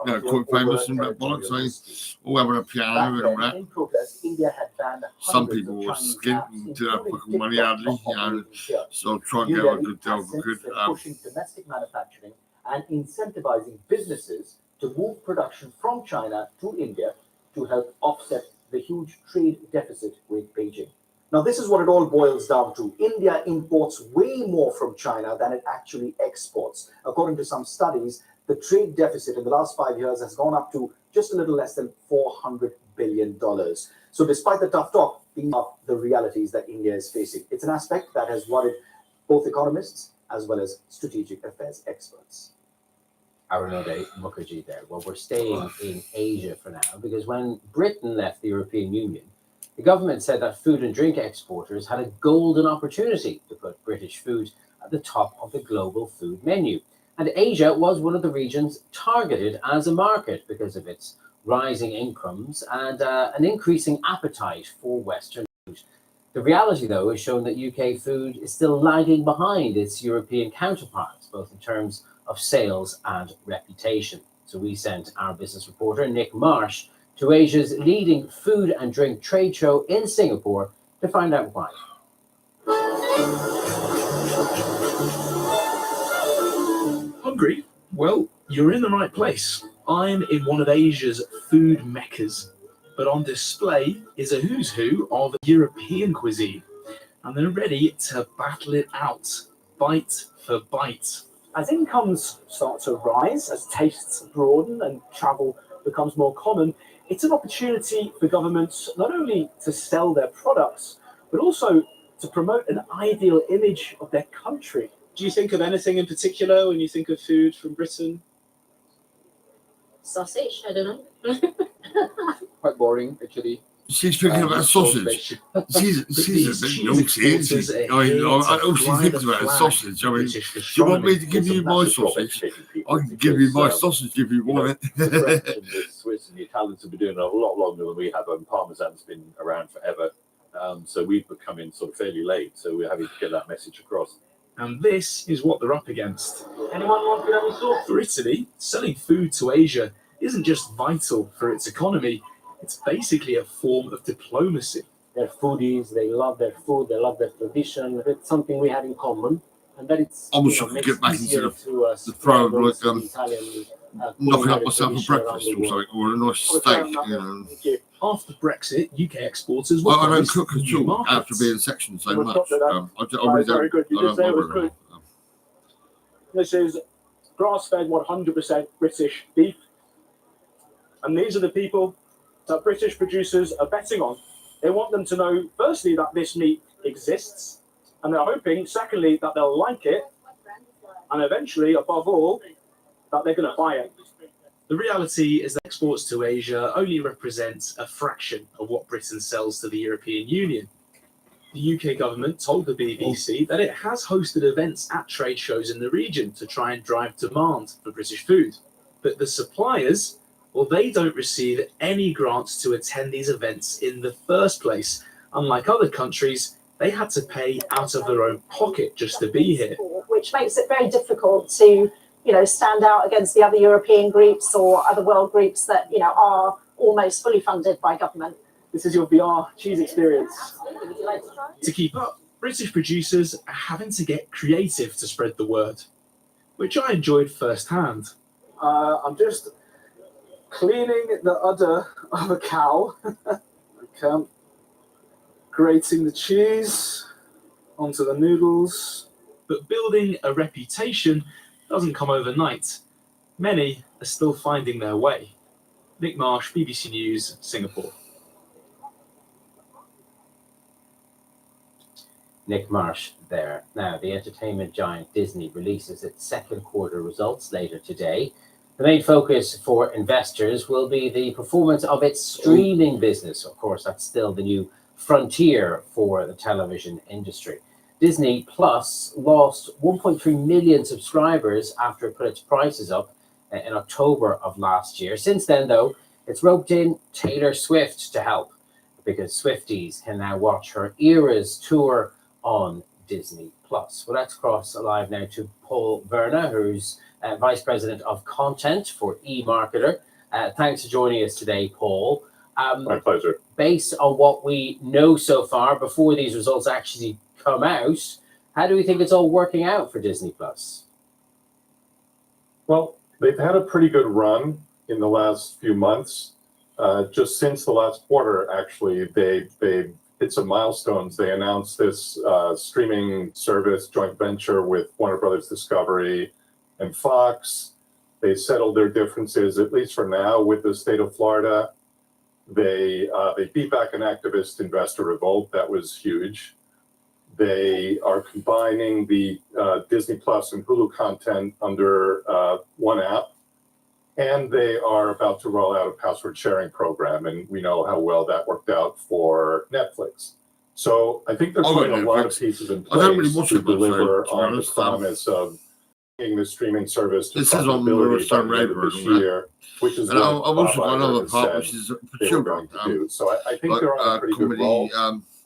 know, quite famous and that bollocks, saying, oh, having a piano and all that. in protest, India had banned Some hundreds people of were Chinese skint apps, and did have including fucking money TikTok, hardly, from you know, operating here. so try and New get a Delhi good deal has for since good. been pushing domestic manufacturing and incentivizing businesses to move production from China to India to help offset the huge trade deficit with Beijing. Now, this is what it all boils down to. India imports way more from China than it actually exports. According to some studies, the trade deficit in the last 5 years has gone up to just a little less than $400 billion. So despite the tough talk, these are the realities that India is facing. It's an aspect that has worried both economists as well as strategic affairs experts. Arunodai Mukherjee there. Well, we're staying in Asia for now because when Britain left the European Union, the government said that food and drink exporters had a golden opportunity to put British food at the top of the global food menu. And Asia was one of the regions targeted as a market because of its rising incomes and an increasing appetite for Western food. The reality, though, is shown that UK food is still lagging behind its European counterparts, both in terms of sales and reputation. So we sent our business reporter, Nick Marsh, to Asia's leading food and drink trade show in Singapore to find out why. Hungry? Well, you're in the right place. I'm in one of Asia's food meccas, but on display is a who's who of European cuisine, and they're ready to battle it out, bite for bite. As incomes start to rise, as tastes broaden and travel becomes more common, it's an opportunity for governments not only to sell their products, but also to promote an ideal image of their country. Do you think of anything in particular when you think of food from Britain? Sausage, I don't know. Quite boring, actually. She's thinking about sausage. She's a bit naughty, isn't she? I mean, all she thinks about is sausage. I mean, do you want me to give you my sausage? I can give you my sausage if you want it. The French and the Swiss and the Italians have been doing it a lot longer than we have, and Parmesan's been around forever. So we've come in sort of fairly late, so we're having to get that message across. And this is what they're up against. Anyone want tiramisu? For Italy, selling food to Asia isn't just vital for its economy, it's basically a form of diplomacy. They're foodies, they love their food, they love their tradition. It's something we have in common, and that it's I wish I could get back into the throw of like knocking up myself a breakfast or something, or a nice steak, you know. After Brexit, UK exporters Well, I don't promised cook at new all markets. after being sectioned so Well, much. stop that. I really Very good. You don't did say it was bother. good. This is grass-fed 100% British beef. And these are the people that British producers are betting on. They want them to know, firstly, that this meat exists, and they're hoping, secondly, that they'll like it, and eventually, above all, that they're going to buy it. The reality is that exports to Asia only represent a fraction of what Britain sells to the European Union. The UK government told the BBC that it has hosted events at trade shows in the region to try and drive demand for British food. But the suppliers, well, they don't receive any grants to attend these events in the first place. Unlike other countries, they had to pay out of their own pocket just to be here. Which makes it very difficult to, stand out against the other European groups or other world groups that, are almost fully funded by government. This is your VR cheese experience. To keep up, British producers are having to get creative to spread the word, which I enjoyed firsthand. I'm just cleaning the udder of a cow, grating the cheese onto the noodles. But building a reputation doesn't come overnight. Many are still finding their way. Nick Marsh, BBC News, Singapore. Nick Marsh there. Now, the entertainment giant Disney releases its second quarter results later today. The main focus for investors will be the performance of its streaming business. Of course, that's still the new frontier for the television industry. Disney Plus lost 1.3 million subscribers after it put its prices up in October of last year. Since then, though, it's roped in Taylor Swift to help, because Swifties can now watch her Eras tour on Disney Plus. Well, let's cross live now to Paul Werner, who's Vice President of Content for eMarketer. Thanks for joining us today, Paul. My pleasure. Based on what we know so far, before these results actually come out, how do we think it's all working out for Disney Plus? Well, they've had a pretty good run in the last few months. Just since the last quarter, actually, they've hit some milestones. They announced this streaming service joint venture with Warner Brothers Discovery and Fox. They settled their differences, at least for now, with the state of Florida. They beat back an activist investor revolt. That was huge. They are combining the Disney Plus and Hulu content under one app. And they are about to roll out a password sharing program. And we know how well that worked out for Netflix. So I think they're putting a lot of pieces in place to deliver on the promise of making the streaming service to profitability by the end of this year, which is what I've also got another Iger part, has which is said they were going to do. So I think they're on a pretty good roll.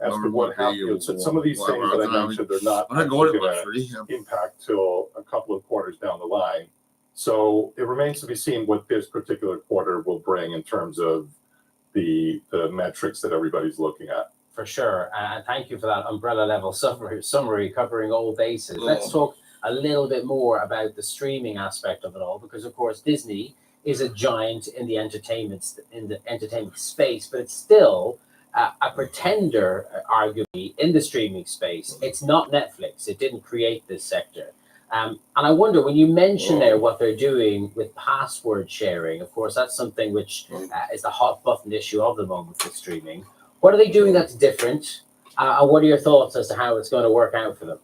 As to what happens, some of these things that I mentioned, they're not going to impact till a couple of quarters down the line. So it remains to be seen what this particular quarter will bring in terms of the metrics that everybody's looking at. For sure. And thank you for that umbrella level summary covering all bases. Let's talk a little bit more about the streaming aspect of it all, because of course Disney is a giant in the entertainment space, but it's still a pretender, arguably, in the streaming space. It's not Netflix. It didn't create this sector. And I wonder, when you mention there what they're doing with password sharing, of course, that's something which is the hot button issue of the moment for streaming. What are they doing that's different? And what are your thoughts as to how it's going to work out for them?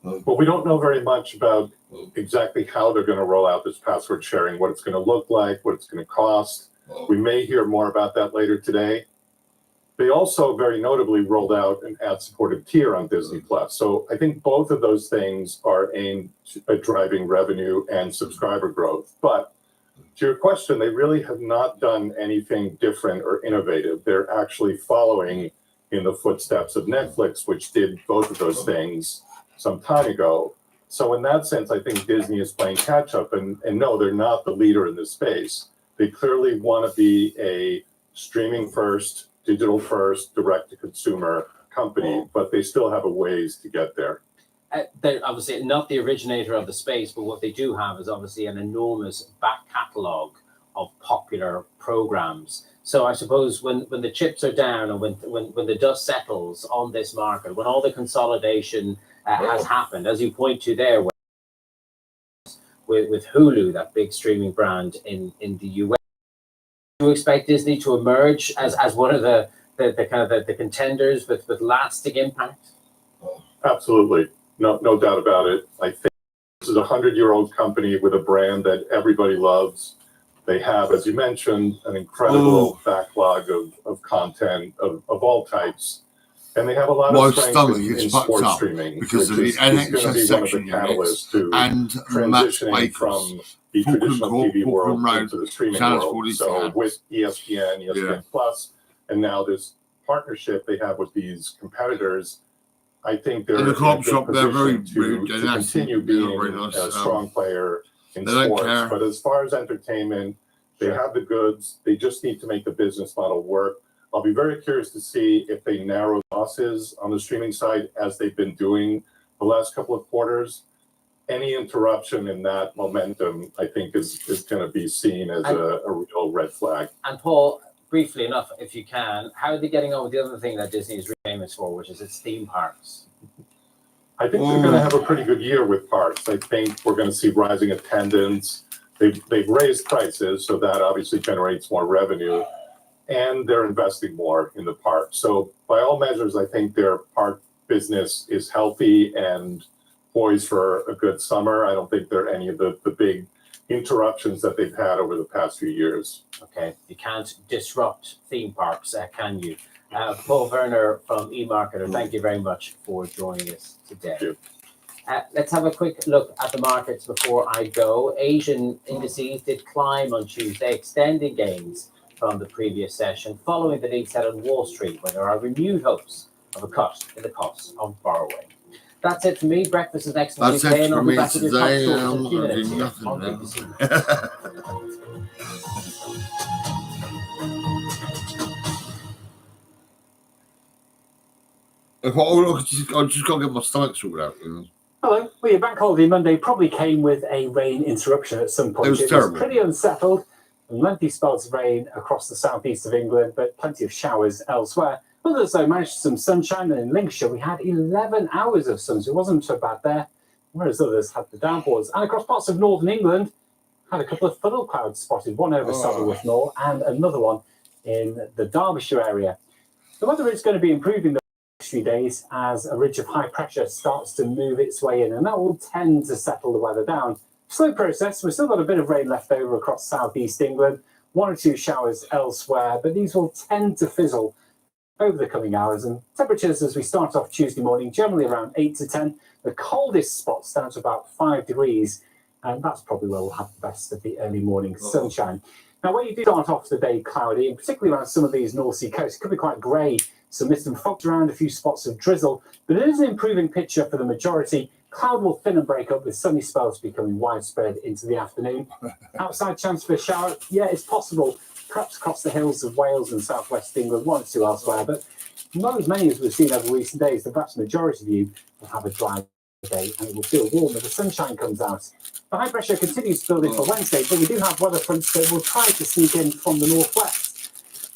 Well, we don't know very much about exactly how they're going to roll out this password sharing, what it's going to look like, what it's going to cost. We may hear more about that later today. They also very notably rolled out an ad-supported tier on Disney Plus. So I think both of those things are aimed at driving revenue and subscriber growth. But to your question, they really have not done anything different or innovative. They're actually following in the footsteps of Netflix, which did both of those things some time ago. So in that sense, I think Disney is playing catch up. And no, they're not the leader in this space. They clearly want to be a streaming first, digital first, direct to consumer company, but they still have a ways to get there. They're obviously not the originator of the space, but what they do have is obviously an enormous back catalogue of popular programs. So I suppose when the chips are down and when the dust settles on this market, when all the consolidation has happened, as you point to there, with Hulu, that big streaming brand in the US, do you expect Disney to emerge as one of the kind of the contenders with lasting impact? Absolutely. No doubt about it. I think this is a 100-year-old company with a brand that everybody loves. They have, as you mentioned, an incredible backlog of content of all types. And they have a lot of strength in sports streaming, because which of the is going to NHS be one of the section catalysts to and transitioning from the traditional TV world into the streaming world. So with ESPN, ESPN Plus, and now this partnership they have with these competitors, I think they're in a good position to continue being a strong player in sports. But as far as entertainment, they have the goods. They just need to make the business model work. I'll be very curious to see if they narrow losses on the streaming side as they've been doing the last couple of quarters. any interruption in that momentum, I think, is going to be seen as a real red flag. And Paul, briefly enough, if you can, how are they getting on with the other thing that Disney is really famous for, which is its theme parks? I think they're going to have a pretty good year with parks. I think we're going to see rising attendance. They've raised prices, so that obviously generates more revenue, and they're investing more in the park. So by all measures, I think their park business is healthy and poised for a good summer. I don't think there are any of the big interruptions that they've had over the past few years. Okay, you can't disrupt theme parks, can you? Paul Werner from eMarketer, thank you very much for joining us today. Let's have a quick look at the markets before I go. Asian indices did climb on Tuesday, extending gains from the previous session, following the lead set on Wall Street, where there are renewed hopes of a cut in the cost of borrowing. That's it for me. Breakfast is next on That's UK, it and for I'll be me back with your top today. stories in a I'm few gonna minutes do here nothing on now. BBC. If I just got to get my stomach sorted out. You know? Hello. Well, your bank holiday Monday probably came with a rain interruption at some point. It was terrible. Pretty unsettled, and lengthy spells of rain across the southeast of England, but plenty of showers elsewhere. Others, though, managed some sunshine, and in Lincolnshire we had 11 hours of sun, so it wasn't so bad there, whereas others had the downpours. And across parts of northern England, had a couple of funnel clouds spotted, one over Saddleworth Moor and another one in the Derbyshire area. The weather is going to be improving the next few days as a ridge of high pressure starts to move its way in, and that will tend to settle the weather down. Slow process. We've still got a bit of rain left over across southeast England, one or two showers elsewhere, but these will tend to fizzle over the coming hours. And temperatures as we start off Tuesday morning, generally around 8 to 10. The coldest spots down to about 5 degrees, and that's probably where we'll have the best of the early morning sunshine. Now, when you do start off the day cloudy, and particularly around some of these North Sea coasts, it could be quite grey, some mist and fog around, a few spots of drizzle, but it is an improving picture for the majority. Cloud will thin and break up with sunny spells becoming widespread into the afternoon. Outside chance for a shower, yeah, it's possible, perhaps across the hills of Wales and southwest England, one or two elsewhere, but not as many as we've seen over recent days. The vast majority of you will have a dry day and it will feel warmer. The sunshine comes out. The high pressure continues to build in for Wednesday, but we do have weather fronts that will try to sneak in from the northwest.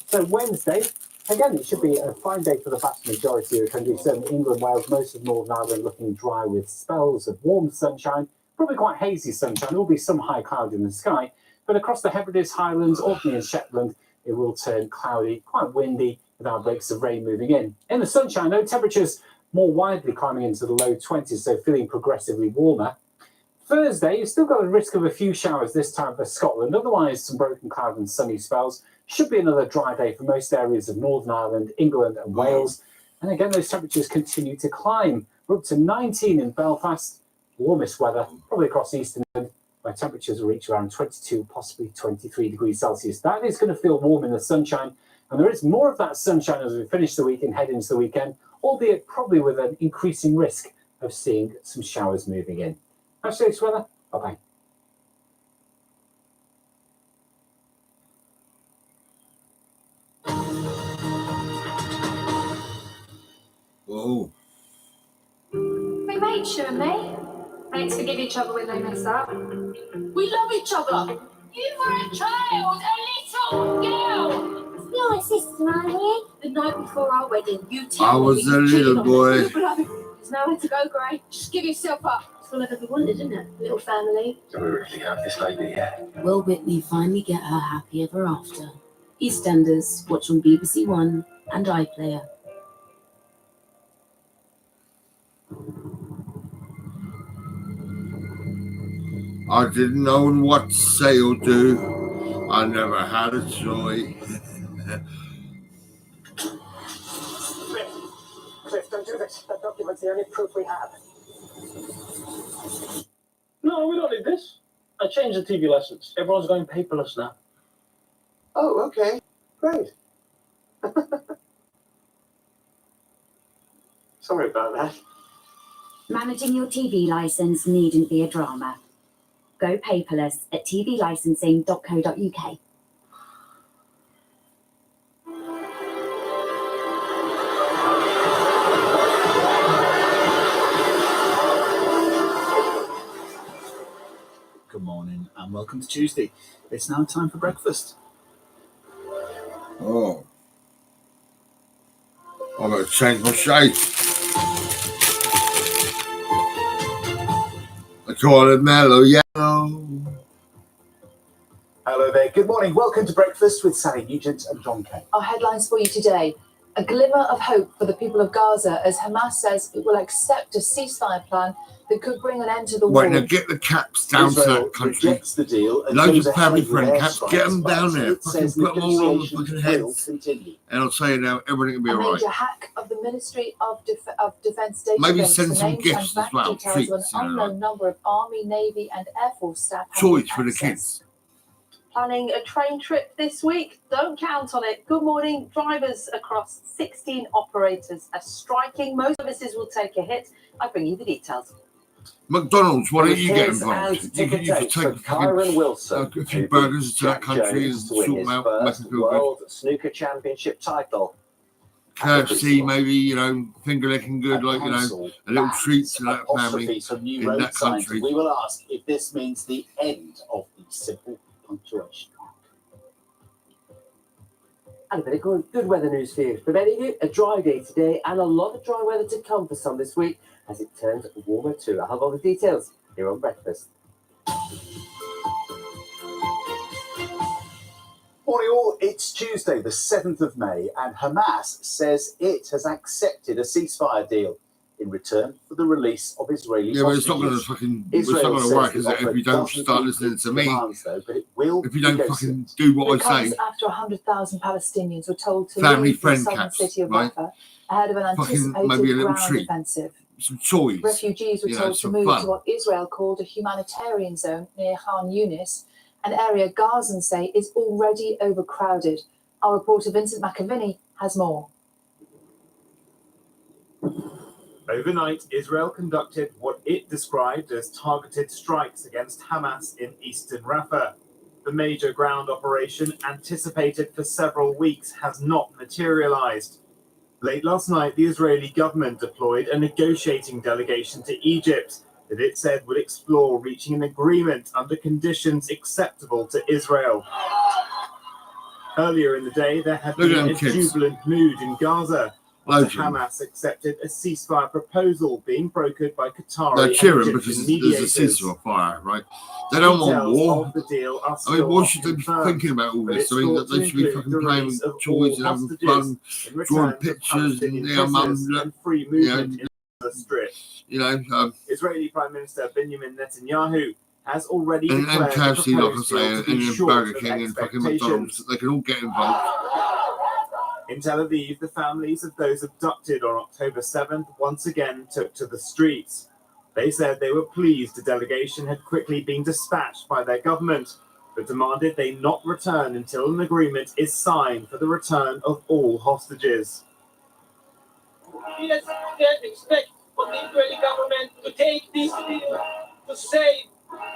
So Wednesday, again, it should be a fine day for the vast majority of the country. Certainly England, Wales, most of Northern Ireland looking dry with spells of warm sunshine, probably quite hazy sunshine. There will be some high cloud in the sky, but across the Hebrides, Highlands, Orkney and Shetland, it will turn cloudy, quite windy, with outbreaks of rain moving in. In the sunshine, though, temperatures more widely climbing into the low 20s, so feeling progressively warmer. Thursday, you've still got a risk of a few showers this time for Scotland. Otherwise, some broken cloud and sunny spells. Should be another dry day for most areas of Northern Ireland, England and Wales. And again, those temperatures continue to climb. We're up to 19 in Belfast. Warmest weather, probably across eastern England, where temperatures will reach around 22, possibly 23 degrees Celsius. That is going to feel warm in the sunshine. And there is more of that sunshine as we finish the week and head into the weekend, albeit probably with an increasing risk of seeing some showers moving in. That's today's weather. Bye-bye. Whoa. We mates, you and me. Mates forgive each other when they mess up. We love each other. You were a child, a little girl. You're a sister, aren't you? The night before our wedding, you I was a little boy. There's nowhere to go, Gray. Just give yourself up. It's all I've ever wanted, isn't it? Little family. Do we really have this lady yet? Will Whitney finally get her happy ever after? EastEnders, watch on BBC One and iPlayer. I didn't know what to say or do. I never had a toy. Cliff, don't do this. That document's the only proof we have. No, we don't need this. I changed the TV lessons. Everyone's going paperless now. Oh, okay. Great. Sorry about that. Managing your TV license needn't be a drama. Go paperless at tvlicensing.co.uk. to Tuesday. It's now time for breakfast. Oh. I'm going to change my shade. I call it mellow yellow. Hello there. Good morning. Welcome to breakfast with Sally Nugent and John Kane. Our headlines for you today. A glimmer of hope for the people of Gaza as Hamas says it will accept a ceasefire plan that could bring an end to the war. Right, now get the caps down Israel to that country. rejects the deal and Loads goes of family ahead with friend caps. airstrikes, Get them but down there. it Fucking says put them all on the negotiations fucking will heads. continue. And I'll tell you now, everything will be A alright. major hack of the Ministry of Defence database. Maybe send the some names gifts and as well, bank details treats, of an you know, unknown like number of Army, Navy and Air Force staff. toys for the kids. Planning a train trip this week? Don't count on it. Good morning. Drivers across 16 operators are striking. Most services will take a hit. I bring you the details. McDonald's, why don't you get Here's involved? and You could ticket tapes take for Kyron Wilson, a few who burgers beat to that Jack country and Jones to win sort his them out, make first them feel good. World Snooker Championship title. KFC, maybe, you know, finger licking good, like, you know, a little treat to that family Apostrophes from new in road that signs. country. We will ask if this means the end of the simple punctuation. And a bit of good weather news for you. For many of you, a dry day today and a lot of dry weather to come for some this week as it turns warmer too. I'll have all the details here on breakfast. Morning all, it's Tuesday the 7th of May and Hamas says it has accepted a ceasefire deal in return for the release of Israeli Yeah, but it's not going to hostages. fucking, it's not going to work, is it, if you don't start listening to me? If you don't fucking do what It I comes say. after 100,000 Palestinians were told to Family leave the friend southern caps, city of right? Rafah ahead of an Fucking anticipated maybe a little ground treat. offensive. Some toys. Refugees were you know, told to some move fun. to what Israel called a humanitarian zone near Khan Yunis, an area Gazans say is already overcrowded. Our reporter Vincent McAviney has more. Overnight, Israel conducted what it described as targeted strikes against Hamas in eastern Rafah. The major ground operation, anticipated for several weeks, has not materialized. Late last night, the Israeli government deployed a negotiating delegation to Egypt that it said would explore reaching an agreement under conditions acceptable to Israel. Earlier in the day, there had Look at been them a kids. jubilant mood in Gaza. After Loads of them. Hamas accepted a ceasefire proposal being brokered by Qatari They're and cheering Egyptian because mediators. there's a ceasefire, right? They don't want Details war. of the deal are I mean, still why not should they be confirmed, thinking about all but this? it's I mean, thought they to should be include fucking the playing release with of toys all and having hostages fun, in return drawing for pictures, and Palestinian yeah, mum, prisoners look, and free you know, movement in the Strip. you know, Israeli Prime Minister Benjamin Netanyahu has already and declared the KFC, like I proposed say, deal to and be then short Burger of King and fucking expectations. McDonald's, they can all get involved. In Tel Aviv, the families of those abducted on October 7th once again took to the streets. They said they were pleased the delegation had quickly been dispatched by their government, but demanded they not return until an agreement is signed for the return of all hostages. We as expect from the Israeli government to take this deal to save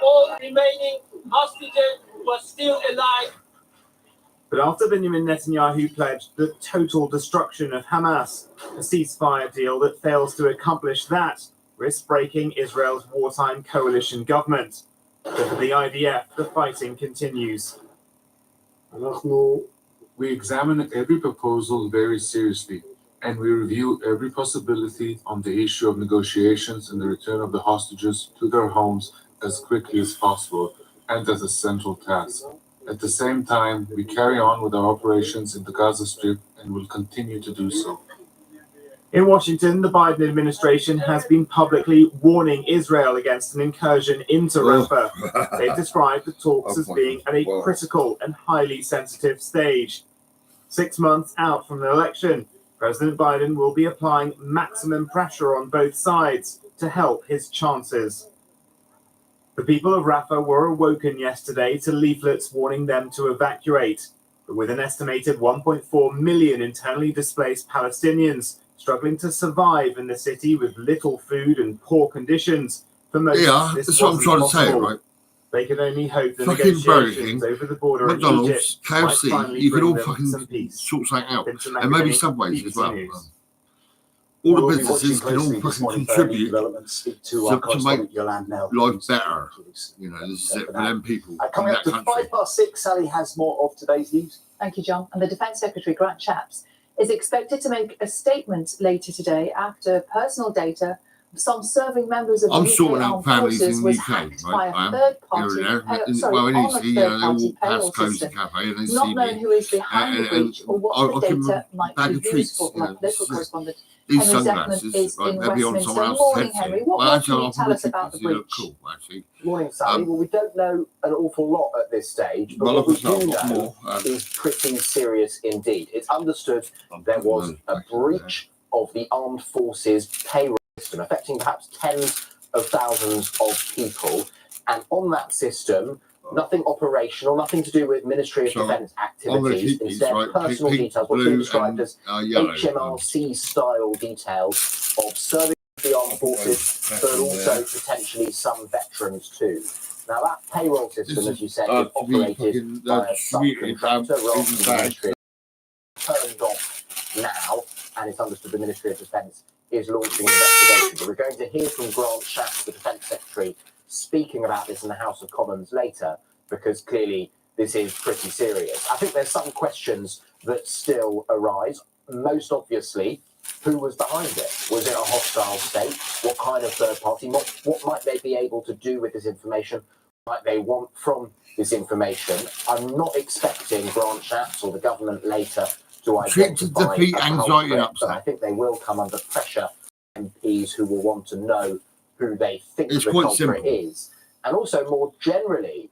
all remaining hostages who are still alive. But after Benjamin Netanyahu pledged the total destruction of Hamas, a ceasefire deal that fails to accomplish that risks breaking Israel's wartime coalition government. But for the IDF, the fighting continues. We examine every proposal very seriously, and we review every possibility on the issue of negotiations and the return of the hostages to their homes as quickly as possible and as a central task. At the same time, we carry on with our operations in the Gaza Strip and will continue to do so. In Washington, the Biden administration has been publicly warning Israel against an incursion into Rafah. They've described the talks as being at a critical and highly sensitive stage. 6 months out from the election, President Biden will be applying maximum pressure on both sides to help his chances. The people of Rafah were awoken yesterday to leaflets warning them to evacuate, but with an estimated 1.4 million internally displaced Palestinians struggling to survive in the city with little food and poor conditions, for most this that's what I'm wasn't trying to say, possible. right? They can only hope the Fucking Burger negotiations King, over the border in McDonald's, Egypt might KFC, finally you could bring all them fucking some peace. sort something out. Vincent And maybe McAvenny, Subways BBC as well. News. all the We'll be watching businesses can all closely this fucking morning for any contribute developments. Speak to our to make correspondent Yolande now. life better. You know, this is it for them people in Coming that up to country. 6:05, Sally has more of today's news. Thank you, John. And the Defence Secretary, Grant Shapps, is expected to make a statement later today after personal data of some serving members of the I'm UK sorting out Armed families Forces in the was UK, hacked right? by I a am. third-party Here and there. sorry, Well, on a initially, you know, they third-party walk past payroll Cozy system. Cafe and they It's see not known me. who is behind the breach or what I'll the give them data a might bag be of used treats, for. you My know, political correspondent these Henry Zeckman sunglasses, is right, in they'll be on Westminster. someone else's Morning, head Henry. soon. What Well, more actually, can you I'll tell probably us about the think they look breach? cool, actually. Morning, Sally. Well, we don't know an awful lot at this stage, but Well, what we it's not do a lot know more. is pretty serious indeed. It's understood there was a breach of the armed forces payroll system, affecting perhaps tens of thousands of people. And on that system, nothing operational, nothing to do with Ministry of Defence activities, instead personal details, what's been described as HMRC-style details of serving the armed forces, but also potentially some veterans too. Now that payroll system, as you said, is operated by a subcontractor rather than the Ministry. Turned off now, and it's understood the Ministry of Defence is launching an investigation. We're going to hear from Grant Shapps, the Defence Secretary, speaking about this in the House of Commons later, because clearly this is pretty serious. I think there's some questions that still arise. Most obviously, who was behind it? Was it a hostile state? What kind of third party? What might they be able to do with this information? What might they want from this information? I'm not expecting Grant Shapps or the government later to identify defeat a anxiety and culprit, but I think they will come under pressure. MPs who will want to know who they think the culprit is. And also more generally,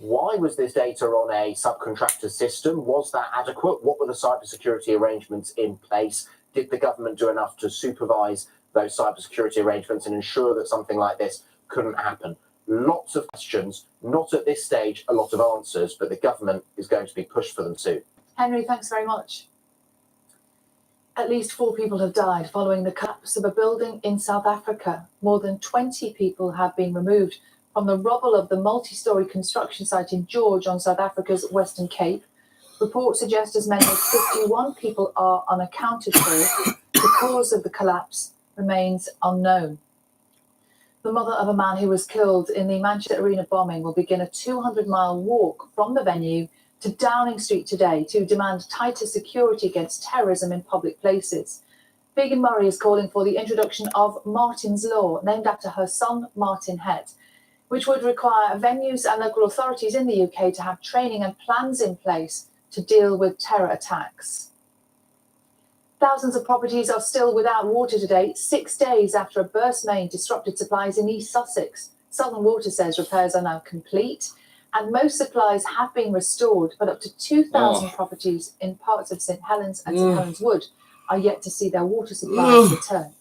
why was this data on a subcontractor system? Was that adequate? What were the cybersecurity arrangements in place? Did the government do enough to supervise those cybersecurity arrangements and ensure that something like this couldn't happen? Lots of questions, not at this stage a lot of answers, but the government is going to be pushed for them soon. Henry, thanks very much. At least 4 people have died following the collapse of a building in South Africa. More than 20 people have been removed from the rubble of the multi-storey construction site in George on South Africa's Western Cape. Reports suggest as many as 51 people are unaccounted for. The cause of the collapse remains unknown. The mother of a man who was killed in the Manchester Arena bombing will begin a 200-mile walk from the venue to Downing Street today to demand tighter security against terrorism in public places. Vegan Murray is calling for the introduction of Martin's Law, named after her son, Martin Head, which would require venues and local authorities in the UK to have training and plans in place to deal with terror attacks. Thousands of properties are still without water today, 6 days after a burst main disrupted supplies in East Sussex. Southern Water says repairs are now complete and most supplies have been restored, but up to 2,000 properties in parts of St Helens and St Helens Wood are yet to see their water supplies return.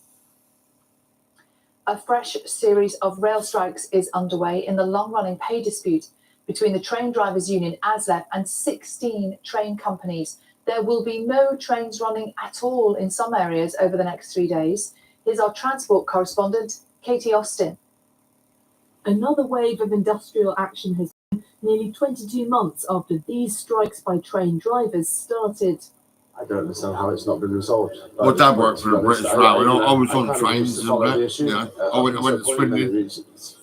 A fresh series of rail strikes is underway in the long-running pay dispute between the Train Drivers Union, ASLEF, and 16 train companies. There will be no trains running at all in some areas over the next 3 days. Here's our transport correspondent, Katie Austin. Another wave of industrial action has been nearly 22 months after these strikes by train drivers started. I don't understand how it's not been resolved. Well, Dad worked for the British Railway. I was on trains and that. You know, I went to Swindon. See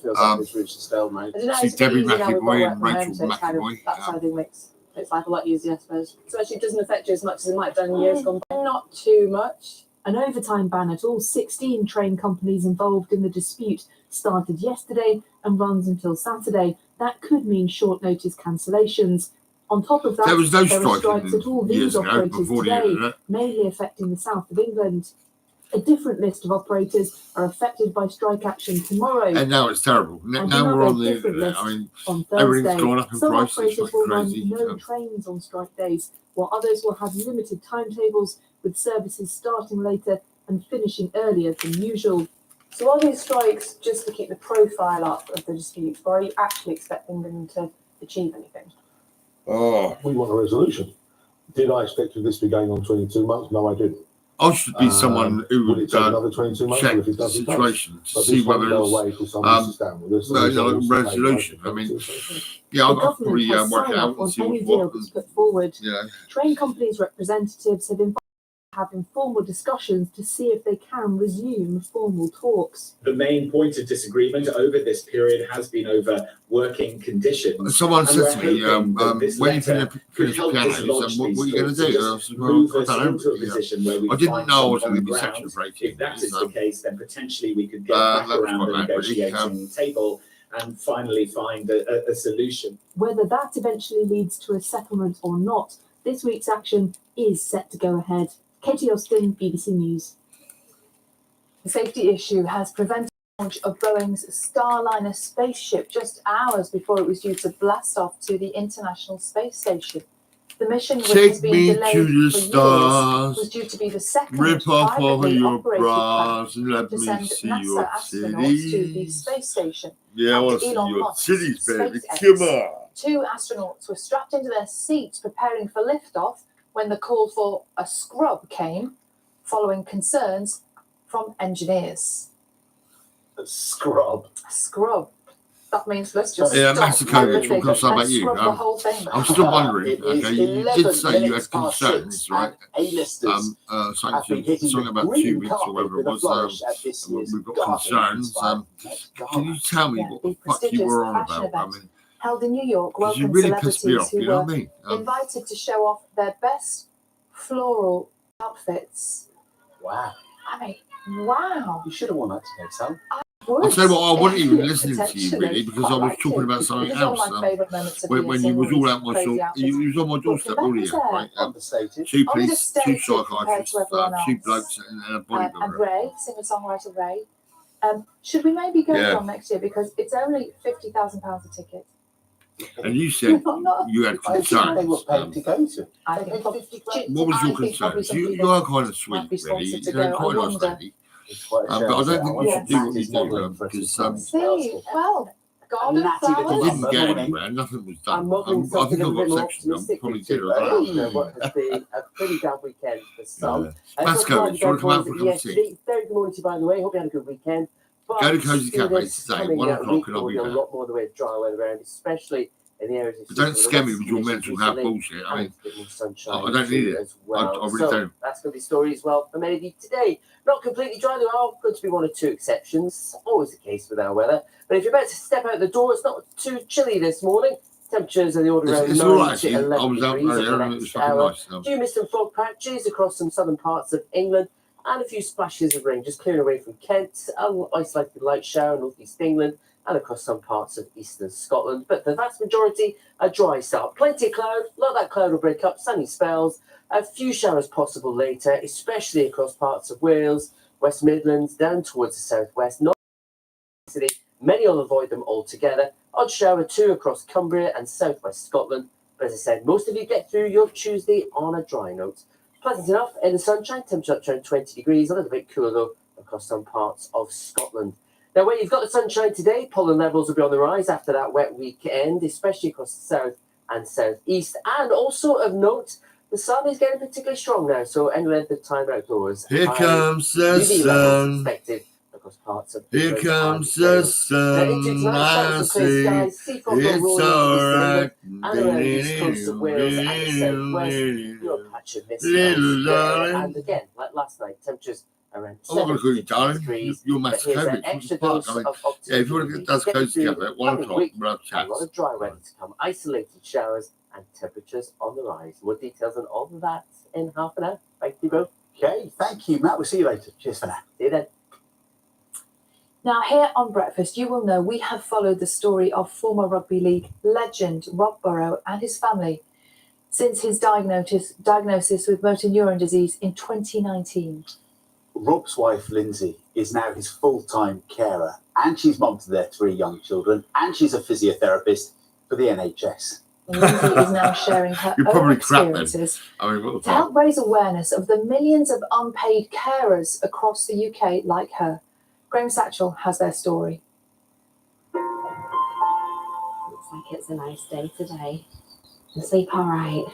Debbie McEvoy and Rachel McEvoy. That side of things makes life a lot easier, I suppose. So actually it doesn't affect you as much as it might have done in years gone by. Not too much. An overtime ban at all 16 train companies involved in the dispute started yesterday and runs until Saturday. That could mean short notice cancellations. On top of that, there was no strikes at all these operators today, mainly affecting the south of England. A different list of operators are affected by strike action tomorrow. And now it's terrible. Now we're on the, I mean, everything's gone up in Some price. It's operators like will crazy. run no trains on strike days, while others will have limited timetables, with services starting later and finishing earlier than usual. So are these strikes just to keep the profile up of the dispute, or are you actually expecting them to achieve anything? We want a resolution. Did I expect this to be going on 22 months? No, I didn't. I should be someone who would another 22 months check if it the does, situation to But see this won't whether go it's away till someone sits down with us. resolution. I mean, yeah, I'll probably work it out and see any what's deal what. that's put forward. Yeah. Train companies' representatives have invited the have informal discussions to see if they can resume formal talks. The main point of disagreement over this period has been over working conditions. Someone and said we're to me, hoping that this when you letter finish could help piano, dislodge what are these you going to thoughts and do? just I move said, us well, I don't into a know. position where we I didn't find know I some was going to common be ground. section breaking. If that is the case, then potentially we could get that back was around quite the bad, really. negotiating table and finally find a solution. Whether that eventually leads to a settlement or not, this week's action is set to go ahead. Katie Austin, BBC News. The safety issue has prevented the launch of Boeing's Starliner spaceship just hours before it was due to blast off to the International Space Station. The mission, which has Take been me delayed to the for stars. years, was due to be the second Rip off all privately your operated bras and plan let to me send see NASA your astronauts to the titties. space station. Yeah, I want to After see Elon your Musk's titties, baby. SpaceX. Come on. 2 astronauts were strapped into their seats preparing for liftoff when the call for a scrub came, following concerns from engineers. A scrub. A scrub. That means let's just Yeah, stop Mexico, everything what can I say and about you? scrub the whole thing. I'm still wondering. It is Okay, you 11 did say you minutes had past concerns, 6, right? and A-listers Something, hitting something the about 2 green weeks or carpet whatever it with a was. flourish at this year's We've got Guardian concerns. inspired Can you tell me Yeah, what the the fuck you prestigious were on fashion about? I event mean, held in New York 'cause you welcomed really pissed me celebrities off, who you know were what I mean? invited to show off their best floral outfits. Wow. I mean, wow. You should have won that today, Sam. I'll tell you what, I wasn't even listening to you Potentially. really because I Quite was like talking it. about something It was one else. of my favourite moments of When being you was single, all out my crazy shop, outfits. you was on my doorstep, Well, weren't you? Rebecca's Right? Understated. 2 police, 2 Understated compared psychiatrists, to everyone 2 else. blokes and a And bodybuilder. Ray, singer-songwriter Ray. Should we maybe go Yeah. on next year because it's only £50,000 a ticket? And you said you had I think they were concerns. paid to go to. I think What was your concerns? You are kind of sweet, really. You're quite a nice lady. It's quite a But I shame. don't think I you wonder should if do Matt what you is do modelling for us because this morning. See, well, garden Natty little you flowers. didn't Good get morning. anywhere. Nothing was I'm done. modelling I something think a I've little got more section. I'm optimistic probably this year. good at that. What has been a pretty damp weekend for some. Let's go. Do you want to come out for a cup of tea? Very good morning to you, by the way. Hope you had a good weekend. But Go to Cozy through Cafe this today, coming 1 week, o'clock, and I'll there'll be be a there. lot more of the way of dry weather around, especially in the areas of But don't the scare me west with your nations mental health recently, bullshit. I and mean, a bit more sunshine I don't need it. as well. I really So don't. that's going to be story as well for many of you today. Not completely dry, there are going to be 1 or 2 exceptions. Always the case with our weather. But if you're about to step out the door, it's not too chilly this morning. Temperatures are the order around It's 9 all right, to actually. I 11 was out degrees earlier over and the it was next fucking hour. nice. Few mist and fog patches across some southern parts of England, and a few splashes of rain just clearing away from Kent, an isolated light shower in north east England, and across some parts of eastern Scotland. But the vast majority a dry start. Plenty of cloud. A lot of that cloud will break up, sunny spells. A few showers possible later, especially across parts of Wales, West Midlands, down towards the southwest. Not city. Many will avoid them altogether. Odd shower too across Cumbria and southwest Scotland. But as I said, most of you get through your Tuesday on a dry note. Pleasant enough in the sunshine, temperature up to around 20 degrees, a little bit cooler though across some parts of Scotland. Now, where you've got the sunshine today, pollen levels will be on the rise after that wet weekend, especially across the south and southeast. And also of note, the sun is getting particularly strong now, so any length of time outdoors. Here high comes the UV levels sun. expected across parts of Here England comes and the Wales. Now, into sun. tonight, I showers and clear see. skies, sea fog will It's roll into alright. east England and around the east coast of Wales and the southwest. Your patch of mist Little elsewhere. darling. And again, like last night, temperatures around I'm not going to call you 7 darling. degrees. You're But here's an masochistic. extra What the dose fuck? I mean, of yeah, if you want to optimism. get us Get cozy through together at 1 coming o'clock, week. we'll have A chats. lot of dry weather to come, isolated showers and temperatures on the rise. More details on all of that in half an hour. Thank you both. Okay, thank you, Matt. We'll see you later. Cheers for now. See you then. Now, here on Breakfast, you will know we have followed the story of former rugby league legend Rob Burrow and his family since his diagnosis with motor neuron disease in 2019. Rob's wife, Lindsay, is now his full-time carer, and she's mum to their 3 young children, and she's a physiotherapist for the NHS. Lindsay is now sharing her You're own probably crap then. experiences I mean, what the to help fuck? raise awareness of the millions of unpaid carers across the UK like her. Graham Satchell has their story. Looks like it's a nice day today. You sleep all right.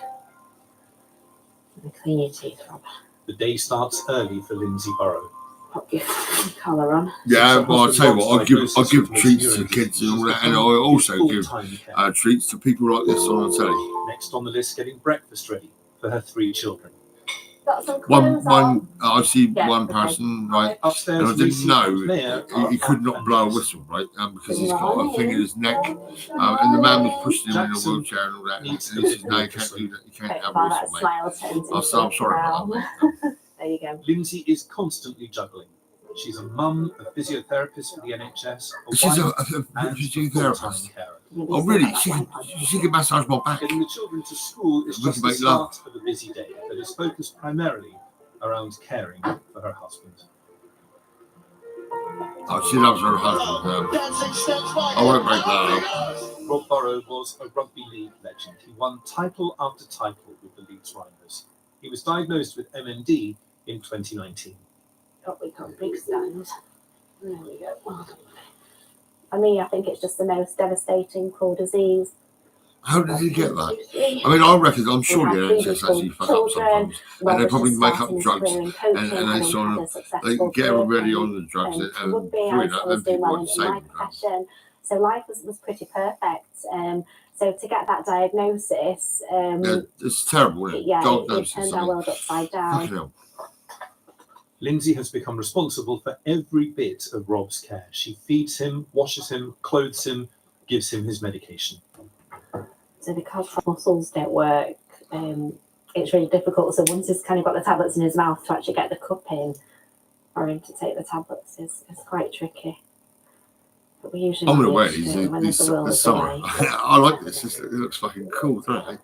Clean your teeth, Rob. The day starts early for Lindsay Burrow. Pop your collar on. Yeah, well, I'll tell you what, I give treats to kids and all that, and I also give treats to people like this on the telly. Next on the list, getting breakfast ready for her 3 children. Got some One, clothes on. one. I see Yeah, one okay. person, right, Upstairs, and I didn't Lucy know Mayor he could not blow a whistle, right, because he's got a thing in his neck, and the man was pushing him in a Jackson wheelchair and all that. And he needs said, "No, you can't do that. You can't have a While whistle, that mate." smile turns I said, "I'm sorry about that, mate." There you go. Lindsay is constantly juggling. She's a mum, a physiotherapist for the NHS, She's a wife, and physiotherapist. carer. Oh, really? She can massage my back. Getting the children to school is We just can the make love. start of a busy day that is focused primarily around caring for her husband. Oh, she loves her husband. I won't break that up. Rob Burrow was a rugby league legend. He won title after title with the Leeds Rhinos. He was diagnosed with MND in 2019. Oh, we got a big stand. There we go. For me, I think it's just the most devastating cruel disease. How did he get that? I mean, I reckon, I'm sure the NHS actually fuck up sometimes, and they probably make up drugs, and they sort of, they get everybody on the drugs, and would be, through I that, was then doing people well want in to my save them. profession. So life was pretty perfect. So to get that diagnosis, Yeah, it's terrible, isn't it? yeah, it Diagnosis, turned I our mean, world upside down. fucking hell. Lindsay has become responsible for every bit of Rob's care. She feeds him, washes him, clothes him, gives him his medication. So because muscles don't work, it's really difficult. So once he's kind of got the tablets in his mouth, to actually get the cup in for him to take the tablets is quite tricky. But we usually I'm gonna manage wear to these when there's a will this is summer. away. I like this. It looks fucking cool, doesn't it?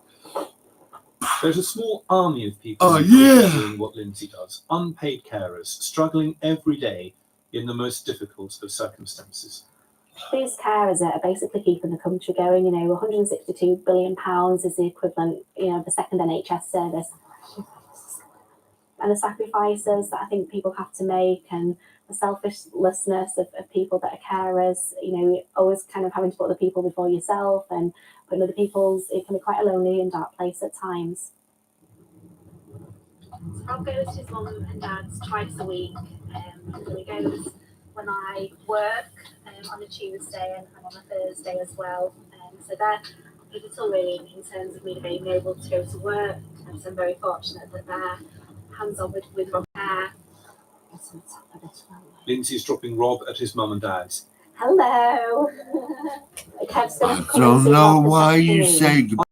There's a small army of people Oh, who are yeah. doing what Lindsay does. Unpaid carers, struggling every day in the most difficult of circumstances. These carers are basically keeping the country going. You know, £162 billion is the equivalent, of the second NHS service. And the sacrifices that I think people have to make, and the selflessness of people that are carers, always kind of having to put other people before yourself, and putting other people's, it can be quite a lonely and dark place at times. Rob goes to his mum and dad's twice a week. So he goes when I work on a Tuesday and on a Thursday as well. So they're pivotal really in terms of me being able to go to work. And so I'm very fortunate that they're hands-on with Rob's hair. Lindsay's dropping Rob at his mum and dad's. Hello. I don't know why you say goodbye.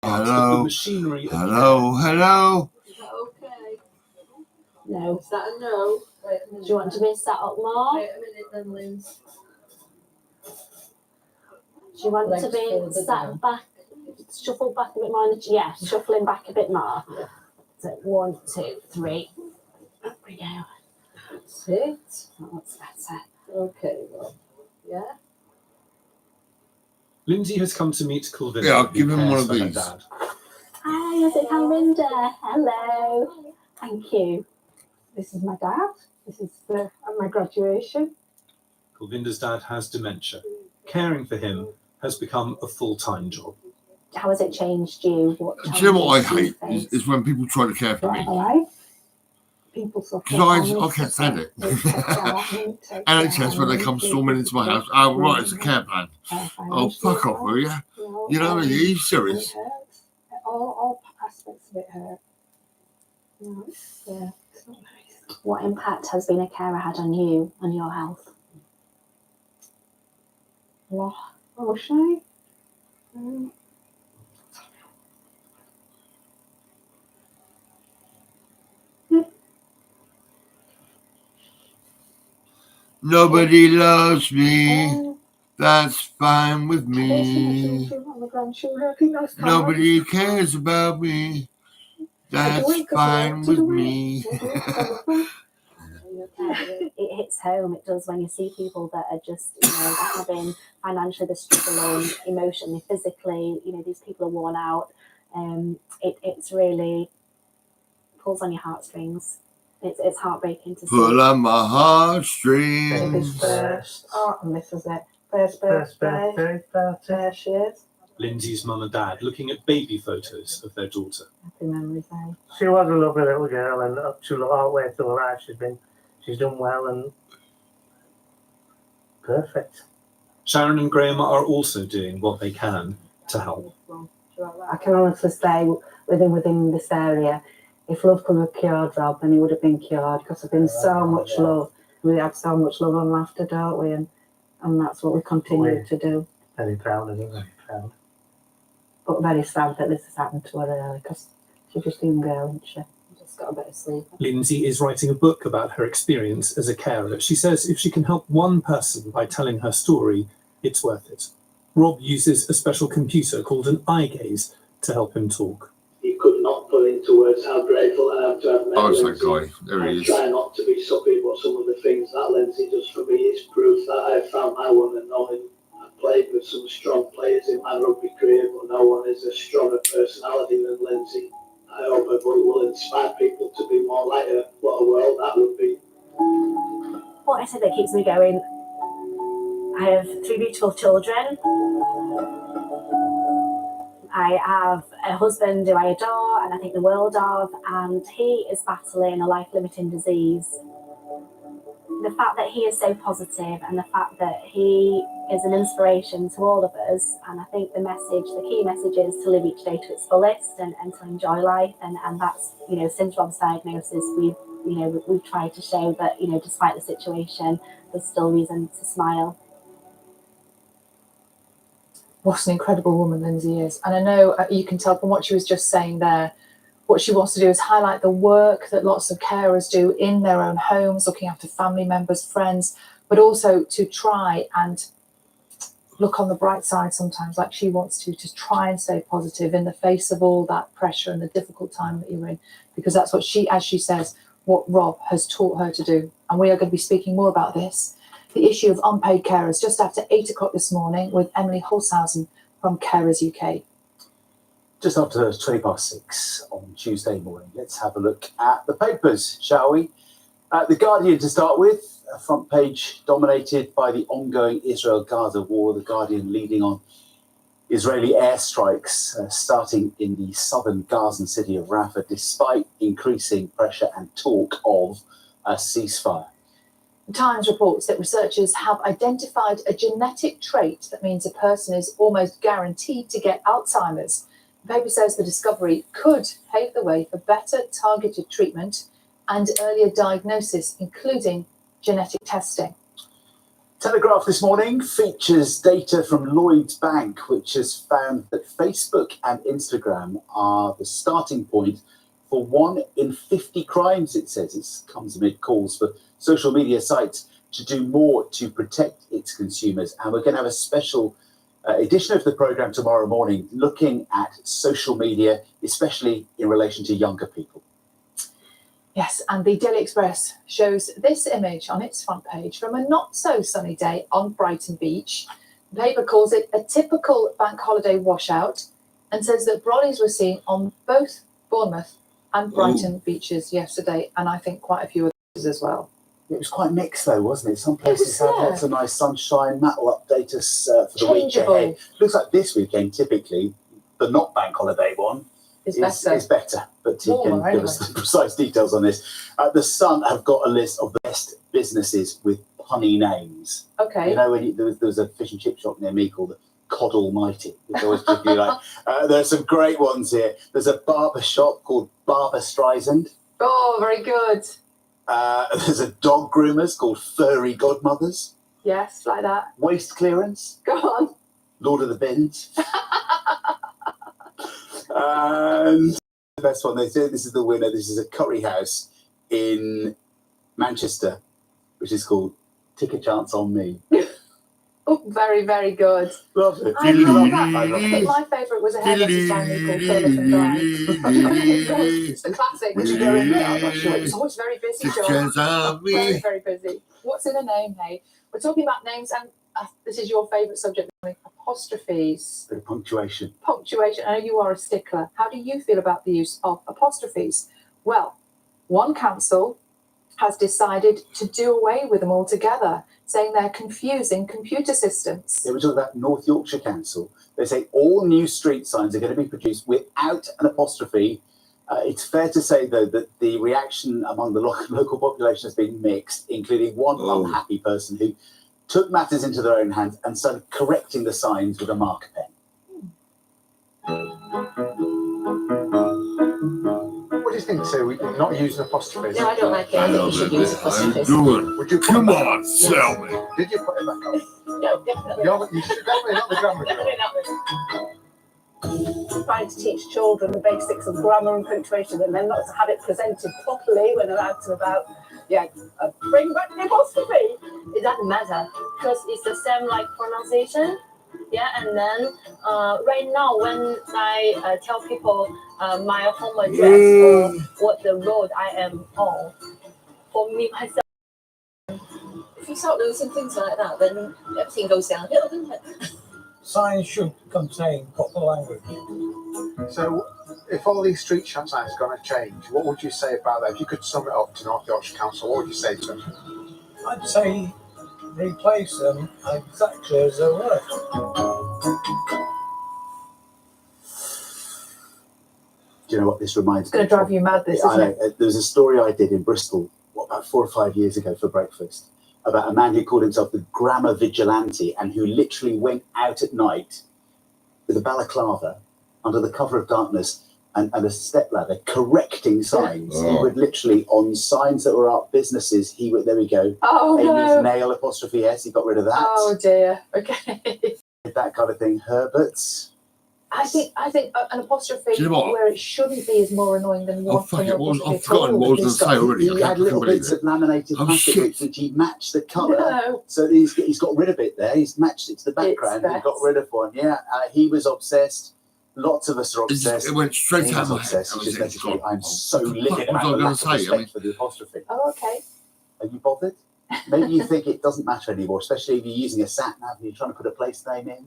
Hello. Hello. Hello. Okay. No. Is that a no? Wait a minute. Do you want to be sat up more? Wait a minute then, Liz. Do you want to be sat back, shuffle back a bit more? Yeah, shuffling back a bit more. Yeah. So 1, 2, 3. Up we go. That's it. That looks better. Okay, well, yeah. Lindsay has come to meet Kulvinder. Yeah, I'll give who him one cares of for her these. dad. Hi, is it Calvinda? Hello. Thank you. This is my dad. This is my graduation. Kulvinder's dad has dementia. Caring for him has become a full-time job. How has it changed you? Do you know what I hate is when people try to care for me. People suffer. Because I can't stand it. NHS, when they come storming into my house, oh, right, it's a care plan. Oh, fuck off, will you? You know what I mean? Are you serious? All aspects of it hurt. Yeah, it's not nice. What impact has being a carer had on you and your health? Oh, shy. Nobody loves me. That's fine with me. Nobody cares about me. That's fine with me. It hits home. It does when you see people that are just, they're having financially, they're struggling, emotionally, physically. These people are worn out. It's really pulls on your heartstrings. It's heartbreaking to see. Pull on my heartstrings. Oh, and this is it. First birthday. There she is. Lindsay's mum and dad looking at baby photos of their daughter. Happy memories, eh? She was a lovely little girl, and up to all the way through her life, she's done well and perfect. Sharon and Graham are also doing what they can to help. I can honestly say within this area, if love could have cured Rob, then he would have been cured, because there's been so much love. We had so much love and laughter, don't we? And that's what we continue to do. Very proud of him, very proud. But very sad that this has happened to her early, because she's just a young girl, isn't she? Just got a bit of sleep. Lindsay is writing a book about her experience as a carer. She says if she can help one person by telling her story, it's worth it. Rob uses a special computer called an eye gaze to help him talk. You could not put into words how grateful I am to have met Oh, it's Lindsay. that guy. There he I is. try not to be soppy, but some of the things that Lindsay does for me is proof that I have found my one and only. I've played with some strong players in my rugby career, but no one is a stronger personality than Lindsay. I hope her book will inspire people to be more like her. What a world that would be. What I said that keeps me going, I have 3 beautiful children. I have a husband who I adore and I think the world of, and he is battling a life-limiting disease. The fact that he is so positive and the fact that he is an inspiration to all of us, and I think the key message is to live each day to its fullest and to enjoy life, and that's, since Rob's diagnosis, we've tried to show that, despite the situation, there's still reason to smile. What an incredible woman Lindsay is. And I know you can tell from what she was just saying there, what she wants to do is highlight the work that lots of carers do in their own homes, looking after family members, friends, but also to try and look on the bright side sometimes, like she wants to try and stay positive in the face of all that pressure and the difficult time that you're in, because that's what she, as she says, what Rob has taught her to do. And we are going to be speaking more about this, the issue of unpaid carers, just after 8 o'clock this morning with Emily Holshausen from Carers UK. Just after 6:20 on Tuesday morning, let's have a look at the papers, shall we? The Guardian to start with, a front page dominated by the ongoing Israel-Gaza war, the Guardian leading on Israeli airstrikes starting in the southern Gazan city of Rafah, despite increasing pressure and talk of a ceasefire. The Times reports that researchers have identified a genetic trait that means a person is almost guaranteed to get Alzheimer's. The paper says the discovery could pave the way for better targeted treatment and earlier diagnosis, including genetic testing. Telegraph this morning features data from Lloyds Bank, which has found that Facebook and Instagram are the starting point for 1 in 50 crimes, it says. It comes amid calls for social media sites to do more to protect its consumers. And we're going to have a special edition of the programme tomorrow morning looking at social media, especially in relation to younger people. Yes, and the Daily Express shows this image on its front page from a not-so-sunny day on Brighton Beach. The paper calls it a typical bank holiday washout and says that brollies were seen on both Bournemouth and Brighton beaches yesterday, and I think quite a few others as well. It was quite mixed though, wasn't it? Some places had lots of nice sunshine. Matt will update us for the week ahead. Looks like this weekend, typically, the not bank holiday one is better. But you can give us the precise details on this. The Sun have got a list of the best businesses with punny names. Okay. You know, when there was a fish and chip shop near me called the Cod Almighty, which I always particularly like. There's some great ones here. There's a barber shop called Barber Streisand. Oh, very good. There's a dog groomers called Furry Godmothers. Yes, like that. Waste clearance. Go on. Lord of the Bins. And the best one, they say this is the winner. This is a curry house in Manchester, which is called Take a Chance on Me. Oh, very, very good. Love it. I love that. My favourite was a hairdresser's family called Philip and Brian. It's the classic. Would you go in there? I'm not sure. It's always very busy, John. Very, very busy. What's in a name, hey? We're talking about names, and this is your favourite subject, apostrophes. Bit of punctuation. Punctuation. I know you are a stickler. How do you feel about the use of apostrophes? Well, one council has decided to do away with them altogether, saying they're confusing computer systems. Yeah, we're talking about North Yorkshire Council. They say all new street signs are going to be produced without an apostrophe. It's fair to say, though, that the reaction among the local population has been mixed, including one unhappy person who took matters into their own hands and started correcting the signs with a marker pen. What do you think think so. We're not using apostrophes. No, I don't like it. I think you should use apostrophes. Would you put Come it back on, sell me. Did you put it back on? No, definitely. You should definitely not the grammar. Definitely not. Trying to teach children the basics of grammar and punctuation and then not to have it presented properly when they're out and about. Yeah, bring back the apostrophe. It doesn't matter because it's the same like pronunciation. Yeah, and then right now when I tell people my home address or what the road I am on, for me myself, if you start losing things like that, then everything goes downhill, doesn't it? Signs should contain proper language. So, if all these street signs are going to change, what would you say about that? If you could sum it up to North Yorkshire Council, what would you say to them? I'd say replace them exactly as they were. Do you know what this reminds It's going to drive you mad, this, isn't it? There was a story I did in Bristol, about 4 or 5 years ago for breakfast, about a man who called himself the grammar vigilante and who literally went out at night with a balaclava under the cover of darkness and a stepladder correcting signs. He would literally, on signs that were up, businesses, he would, there we go. Oh, Amy's no. nail apostrophe S, he got rid of that. Oh dear. Okay. That kind of thing. Herbert's. I think an apostrophe Do you know what? where it shouldn't be is more annoying than one. fuck it, apostrophe I've at forgotten all. what I was going to say already. He had little bits of laminated plastic which he matched the colour. No. So he's got rid of it there. He's matched it to the background and got rid of one. Yeah, he was obsessed. Lots of us are obsessed. It went straight He out was my head. obsessed. He just basically, I'm so livid What was about I the gonna lack say? of I respect mean- for the apostrophe. Oh, okay. Are you bothered? Maybe you think it doesn't matter anymore, especially if you're using a sat nav and you're trying to put a place name in.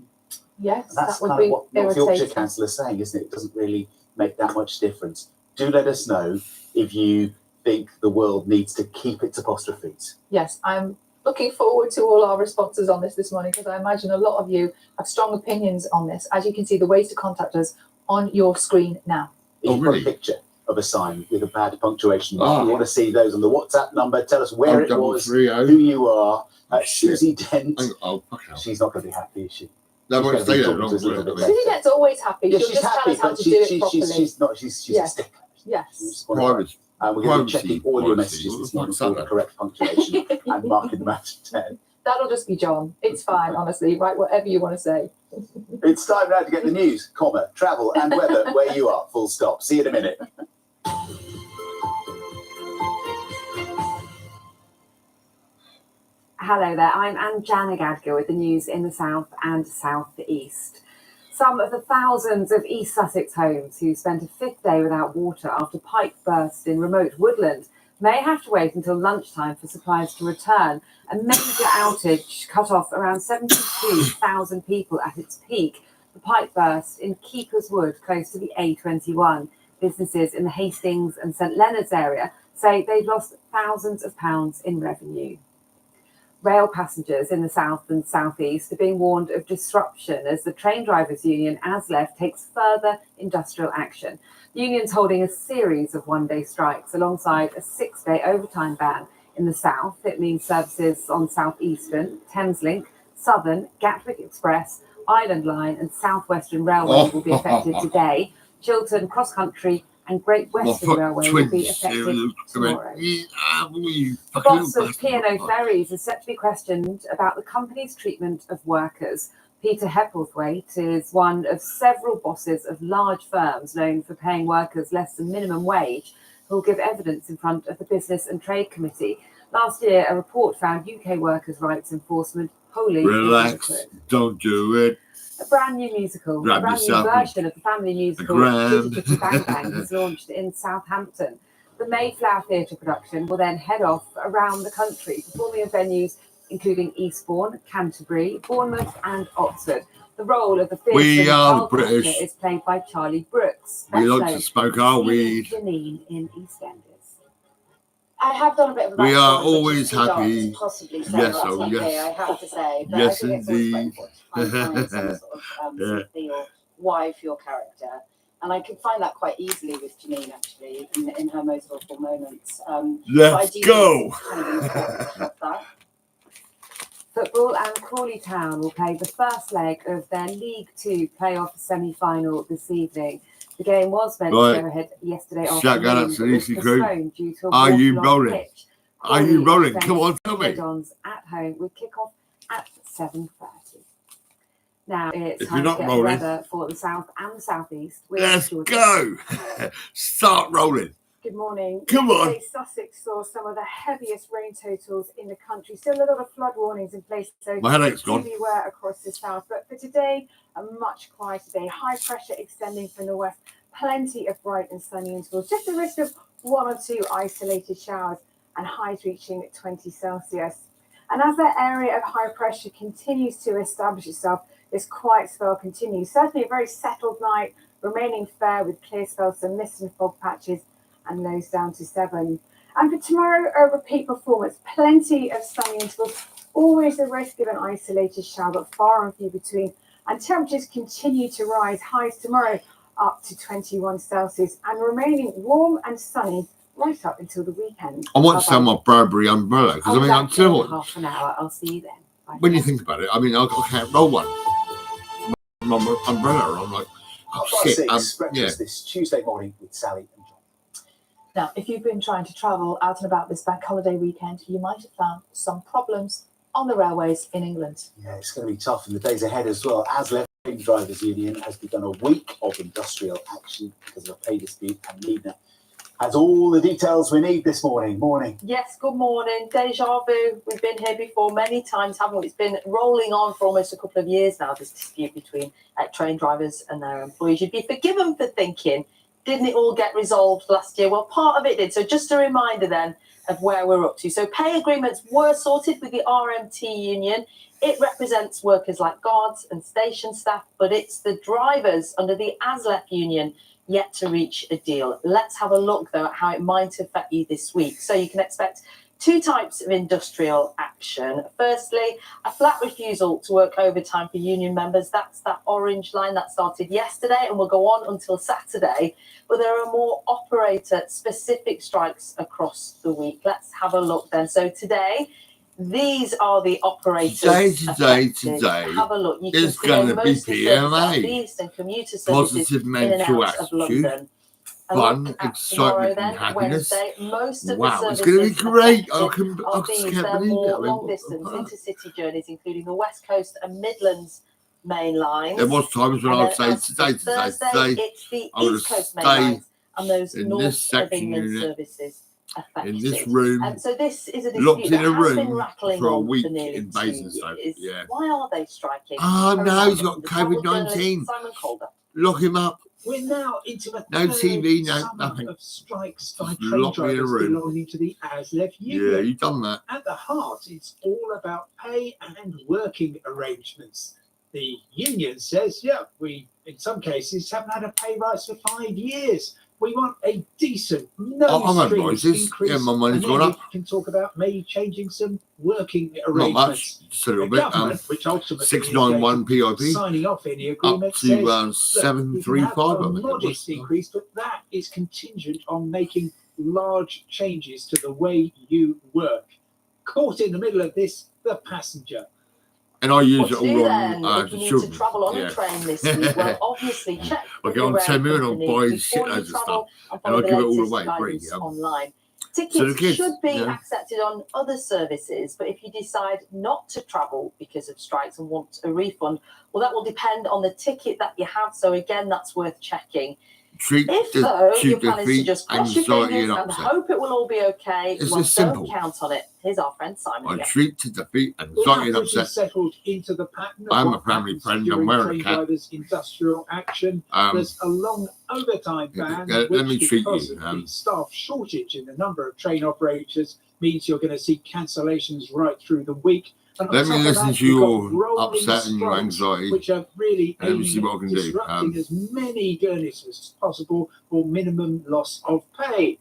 Yes, That's that would kind of be what North Yorkshire irritating. Council is saying, isn't it? It doesn't really make that much difference. Do let us know if you think the world needs to keep its apostrophes. Yes, I'm looking forward to all our responses on this morning because I imagine a lot of you have strong opinions on this. As you can see, the ways to contact us on your screen now. If you put a picture of a sign with a bad punctuation mark, we want to see those on the WhatsApp number. Tell us where it was, 030. who you are. Susie Dent. Oh, fuck hell. She's not going to be happy, is she? No, I She's won't gonna be say that. talking No, to us a little bit Susie later. gets always happy. Yeah, She'll she's just tell happy, us how but to do it she's properly. not. She's Yeah. a stickler. Yes. Private. We're going to be Privacy checking all your policy. messages this What morning the for all fuck's the that? correct punctuation and marking them out of 10. That'll just be John. It's fine, honestly. Write whatever you want to say. It's time now to get the news, comma, travel and weather where you are, full stop. See you in a minute. Hello there, I'm Anne Janagadger with the news in the south and south east. Some of the thousands of East Sussex homes who spent a fifth day without water after pipe burst in remote woodland may have to wait until lunchtime for supplies to return. A major outage cut off around 72,000 people at its peak. The pipe burst in Keepers Wood, close to the A21. Businesses in the Hastings and St Leonard's area say they've lost thousands of pounds in revenue. Rail passengers in the south and southeast are being warned of disruption as the train drivers' union ASLEF takes further industrial action. The union's holding a series of one-day strikes alongside a 6-day overtime ban. In the south, it means services on Southeastern, Thameslink, Southern, Gatwick Express, Island Line and South Western Railway will be affected today. Chiltern Cross Country and Great Western Railway will be affected tomorrow. The boss of P&O Ferries is set to be questioned about the company's treatment of workers. Peter Hepplethwaite is one of several bosses of large firms known for paying workers less than minimum wage, who will give evidence in front of the Business and Trade Committee. Last year, a report found UK workers' rights enforcement wholly Relax, inadequate. don't do it. A brand new musical, Grab a brand new yourself version of the family musical grand. Kitty Kitty Bang Bang is launched in Southampton. The Mayflower Theatre production will then head off around the country, performing at venues including Eastbourne, Canterbury, Bournemouth and Oxford. The role of the We fearsome are child British. actor is played by Charlie Brooks. We best like known to smoke our as weed. Janine in EastEnders. I have done a bit of a We are background, which always you don't happy. possibly say Yes, that's oh, okay, yes. I have to say. But Yes, I think it's always indeed. quite important to find some sort of Yeah. sympathy or why for your character. And I could find that quite easily with Janine, actually, in her most awful moments. But I Let's do go. think it's kind of important to have that. Football and Crawley Town will play the first leg of their League Two playoff semi-final this evening. The game was meant Right. to go ahead yesterday Shout afternoon, out but to the was Easy crew. postponed due to a Are you waterlogged rolling? pitch. Are you Crawley rolling? face Come on, tell me. Head-ons at home with kick-off at 7:30. Now it's If time you're to not get rolling, weather for the south and the southeast. With let's Georgia. go. Start rolling. Good morning. Come on. Yesterday, Sussex saw some of the heaviest rain totals in the country. Still a lot of flood warnings in place, so My headache's gone. everywhere across the south. But for today, a much quieter day. High pressure extending from the west. Plenty of bright and sunny intervals. Just a risk of 1 or 2 isolated showers and highs reaching 20 Celsius. And as that area of high pressure continues to establish itself, this quiet spell continues. Certainly a very settled night, remaining fair with clear spells, some mist and fog patches, and lows down to 7. And for tomorrow, a repeat performance. Plenty of sunny intervals. Always a risk of an isolated shower, but far and few between. And temperatures continue to rise. Highs tomorrow up to 21 Celsius and remaining warm and sunny right up until the weekend. I want Bye-bye. some of Burberry umbrella because I mean, I'm back in still. half an hour. I'll see you then. Bye. When you think about it, I mean, I can't roll one. My umbrella. I'm like, oh shit. 6 breakfast Yeah. this Tuesday morning with Sally and John. Now, if you've been trying to travel out and about this bank holiday weekend, you might have found some problems on the railways in England. Yeah, it's going to be tough in the days ahead as well. ASLEF Drivers Union has begun a week of industrial action because of a pay dispute, and Nina has all the details we need this morning. Morning. Yes, good morning. Deja vu. We've been here before many times, haven't we? It's been rolling on for almost a couple of years now, this dispute between train drivers and their employees. You'd be forgiven for thinking, didn't it all get resolved last year? Well, part of it did. So just a reminder then of where we're up to. So pay agreements were sorted with the RMT union. It represents workers like guards and station staff, but it's the drivers under the ASLEF union yet to reach a deal. Let's have a look, though, at how it might affect you this week. So you can expect 2 types of industrial action. Firstly, a flat refusal to work overtime for union members. That's that orange line that started yesterday and will go on until Saturday. But there are more operator-specific strikes across the week. Let's have a look then. So today, these are the operators affected. Have a look. You can It's see going to be most of the services PMA. are East and commuter services Positive in and mental out of attitude, London. And fun, look at tomorrow excitement, and then, happiness. Wednesday, most of Wow, the it's going to be services great. I affected just are these. can't They're believe it. more I mean, long-distance intercity journeys, including the West Coast and Midlands main lines. there was times when And I'd then say as for today, Thursday, it's the I would East Coast main stay lines and those in North this section of England unit, services affected. in this room, And so this is a locked dispute in that a has been room rattling for a on week for nearly in 2 Basingstoke. years. Yeah. Why are they striking? Oh A no, he's reminder got from the travel journalist COVID-19. Simon Calder. Lock him up. We're now into the No third TV, no summer nothing. of strikes by Just train lock me in a drivers room. belonging to the ASLEF union. Yeah, you've done that. At the heart, it's all about pay and working arrangements. The union says, yeah, we, in some cases, haven't had a pay rise for 5 years. We want a decent, no I'm on strings voices. increase. Yeah, my money's and then gone we up. can talk about maybe changing some working Not arrangements. much, just a little The bit. government, which ultimately is 691 PIP signing off any up agreement, to says, look, we can have 735. I a think it modest was. increase, but that is contingent on making large changes to the way you work. Caught in the middle of this, the passenger. And I use What it to do all then on if you the need children. to travel on Yeah. a train this week? Well, obviously check I with get your on rail Temu and I'll company buy before you shitloads of stuff. travel and And follow I'll the give it all latest away free. guidance Yeah. online. So the Tickets kids, should be yeah. accepted on other services, but if you decide not to travel because of strikes and want a refund, well, that will depend on the ticket that you have. So again, that's worth checking. Treat If the though your cheap plan is to defeat, just cross your anxiety fingers and and upset. hope it will all be okay, It's well, just simple. don't count on it. Here's our friend Simon I again. treat to defeat, We're anxiety now and pretty upset. settled into the pattern of I'm what a family happens friend. I'm during wearing a train cap. drivers' industrial action. There's a long overtime ban, let which, me treat because you, of the staff shortage in the number of train operators, means you're going to see cancellations right through the week. And on Let me top of listen that, to you've got your rolling upset and your strikes, anxiety. which are really And let me aiming see what I at can do. disrupting as many journeys as possible for minimum loss of pay.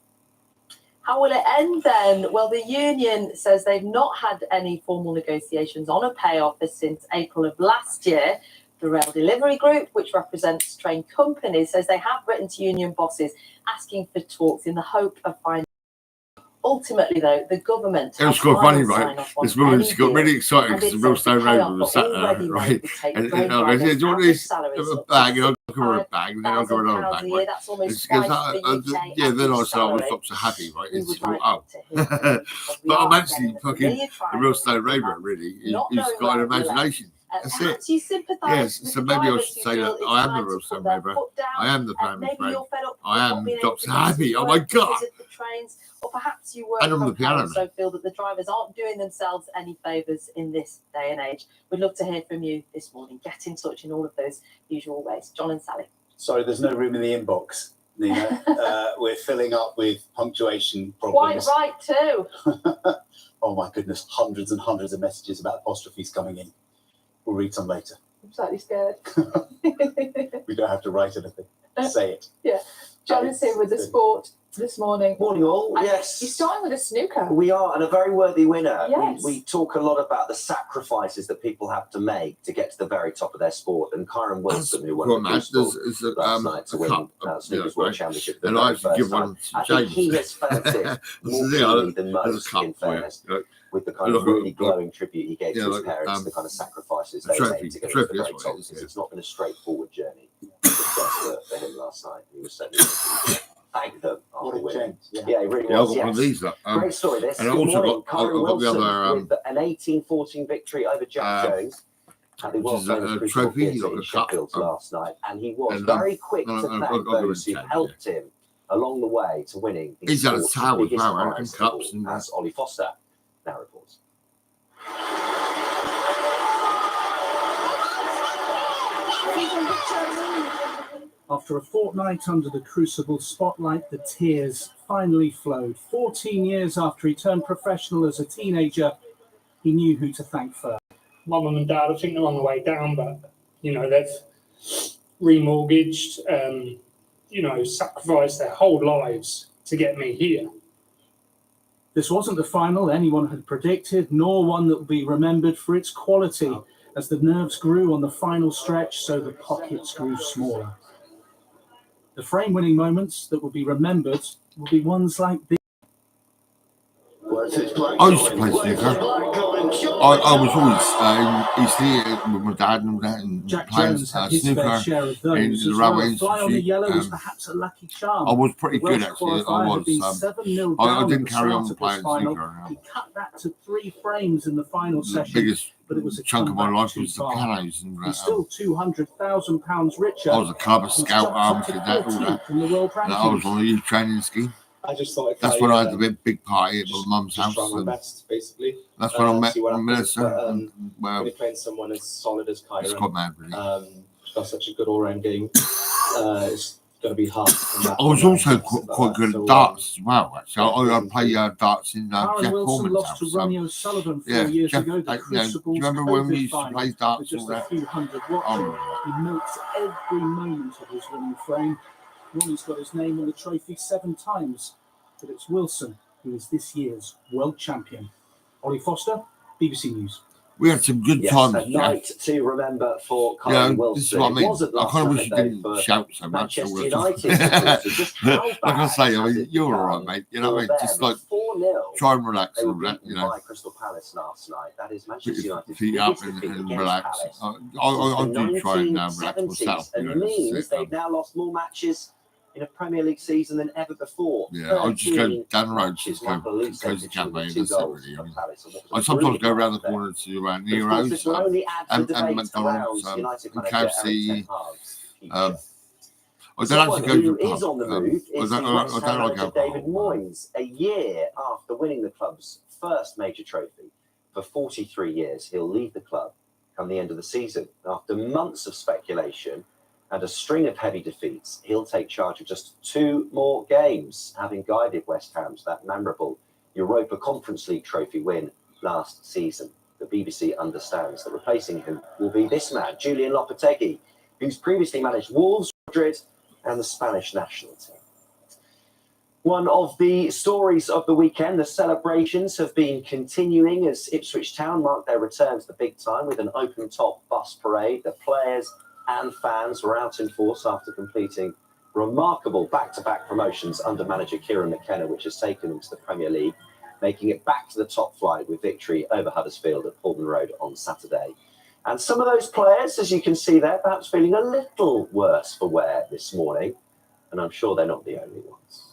How will it end then? Well, the union says they've not had any formal negotiations on a pay offer since April of last year. The Rail Delivery Group, which represents train companies, says they have written to union bosses asking for talks in the hope of finding. Ultimately, though, the government It was has quite funny, final right? sign-off on This woman any she got deal, really excited and because the it real says Stone the Raven payout was for sat all there, ready-made right? would take And train I goes, drivers yeah, do you want average this salaries up to bag? And I'll look over a bag, and then I'll go another £5,000 bag, a year. right? That's And almost she goes, twice the UK yeah, then I average said I was salary. not so happy, right? We And would she goes, like oh. to hear from you, because we But I'm are actually getting the fucking familiar the real trials Stone of the Raven, month, really. not He's knowing got an where we'll end. imagination. That's it. Perhaps you sympathise Yes, with so the maybe I drivers should who say feel that it's I am the time real to Stone put their Raven. foot down. I am the family Maybe friend. you're fed up I with not am being able Dr. to go to Happy. Oh my work to God. visit the trains, or perhaps you work And I'm from the piano home, so feel that the drivers aren't doing themselves any favours in this day and age. We'd love to hear from you this morning. Get in touch in all of those usual ways. John and Sally. Sorry, there's no room in the inbox, Nina. We're filling up with punctuation Quite problems. right too. Oh my goodness, hundreds and hundreds of messages about apostrophes coming in. We'll read some later. I'm slightly scared. We don't have to write anything. Say it. Yeah. John is here with the sport this morning. Morning all, And yes. You're starting with a snooker. We are, and a very worthy winner. Yes. We talk a lot about the sacrifices that people have to make to get to the very top of their sport. And Kyron Wilson, who won Cool, the man. Crucible There's last night to a win cup. Snooker's Yeah, World right. Championship for And the I very actually first give time. one to I think James. he has felt it more Yeah, keenly than there's a most, cup in for you. fairness, Look, with the kind of look, really glowing tribute he gave yeah, to his look, parents, the kind of sacrifices a they trophy, made to get a to the trophy, very that's top, what it is, because yeah. it's not been a straightforward journey for him last night. He was certainly thank them What after a winning. gent, yeah. Yeah, he really Yeah, I've was. got one of Yes. these. Great story, this. And I Good also morning. got, I've Kyron got the Wilson other, with an 18-14 victory over Jack Jones at the which world is famous a Crucible trophy, Theatre like in a cup. Sheffield last night, and he was and, very quick to I'll thank give those him who 10, helped him along the way to winning the He's got a sport's towel as biggest well, and prize of cups all, and as Ollie Foster now reports. After a fortnight under the Crucible spotlight, the tears finally flowed. 14 years after he turned professional as a teenager, he knew who to thank first. My mum and dad, I think they're on the way down, but, you know, they've remortgaged, you know, sacrificed their whole lives to get me here. This wasn't the final anyone had predicted, nor one that will be remembered for its quality. As the nerves grew on the final stretch, so the pockets grew smaller. The frame-winning moments that will be remembered will be ones like these. I used to play snooker. I was always used to eat with my dad and all that, and Jack playing Jones had his fair snooker share of in those. the As well. Railway A fly on the Institute. yellow was perhaps a lucky charm. I was pretty The Welsh good actually. I qualifier had been was. 7-0 I down didn't at the carry start on of this playing final. snooker. He cut that to 3 frames in the final The session, biggest but it was a chunk of my comeback life too was the far. pianos and He's still £200,000 richer. I was a club, a He's scout, jumped up arms, to did that, all 14th that. in the world And I was rankings. on a youth training scheme. I just thought if That's when I had the big party at my mum's just house. try my And best, basically. that's when I met See what happens. Melissa. But, And, when you're playing someone as solid as Kyron, it's quite mad, really. she's got such a good all-round game. It's going to be hard to come back. I was from also that. quite good So, at darts as well. Actually, yeah, I play darts in Aaron Jeff Wilson Foreman's lost house. to Ronnie O'Sullivan 4 yeah, years Jeff, ago. The do you Crucible's remember when we COVID used to final, play darts with and just all a that? few hundred I watching. remember that. He milks every moment of his winning frame. Ronnie's got his name on the trophy 7 times, but it's Wilson who is this year's world champion. Ollie Foster, BBC News. We had some good Yes, times. a night to remember for Kyron Yeah, Wilson. this is what I mean. It wasn't I last kind of night, wish you though, didn't for shout so much. Manchester all the United. time. Just how Like I bad say, I has mean, it you're all right, become mate. You know what I mean? for Just them? like 4-0. try and relax They and were all that, beaten you know. by Crystal Palace last night. That is Put Manchester your United's feet up biggest defeat and against relax. Palace I since the do try and relax 1970s, myself. You and know, that's means it. they've now lost more matches in a Premier League season than ever before. Yeah, I'll just go 13 down the road, matches. just go Michael Olise close the did cafe, and two that's it, goals really. for Palace, and what was I a sometimes brilliant go around the night there. corner to But of course, Nero's this will only add to and the debate McDonald's around United and manager Erik KFC. Ten Hag's future. I don't Someone actually go who to the is pub. on the move I is the don't West Ham like manager alcohol. David Moyes. A year after winning the club's first major trophy, for 43 years, he'll leave the club come the end of the season. After months of speculation and a string of heavy defeats, he'll take charge of just 2 more games, having guided West Ham to that memorable Europa Conference League trophy win last season. The BBC understands that replacing him will be this man, Julian Lopetegui, who's previously managed Wolves, Madrid, and the Spanish national team. One of the stories of the weekend, the celebrations have been continuing as Ipswich Town mark their return to the big time with an open-top bus parade. The players and fans were out in force after completing remarkable back-to-back promotions under manager Kieran McKenna, which has taken them to the Premier League, making it back to the top flight with victory over Huddersfield at Portman Road on Saturday. And some of those players, as you can see there, perhaps feeling a little worse for wear this morning, and I'm sure they're not the only ones.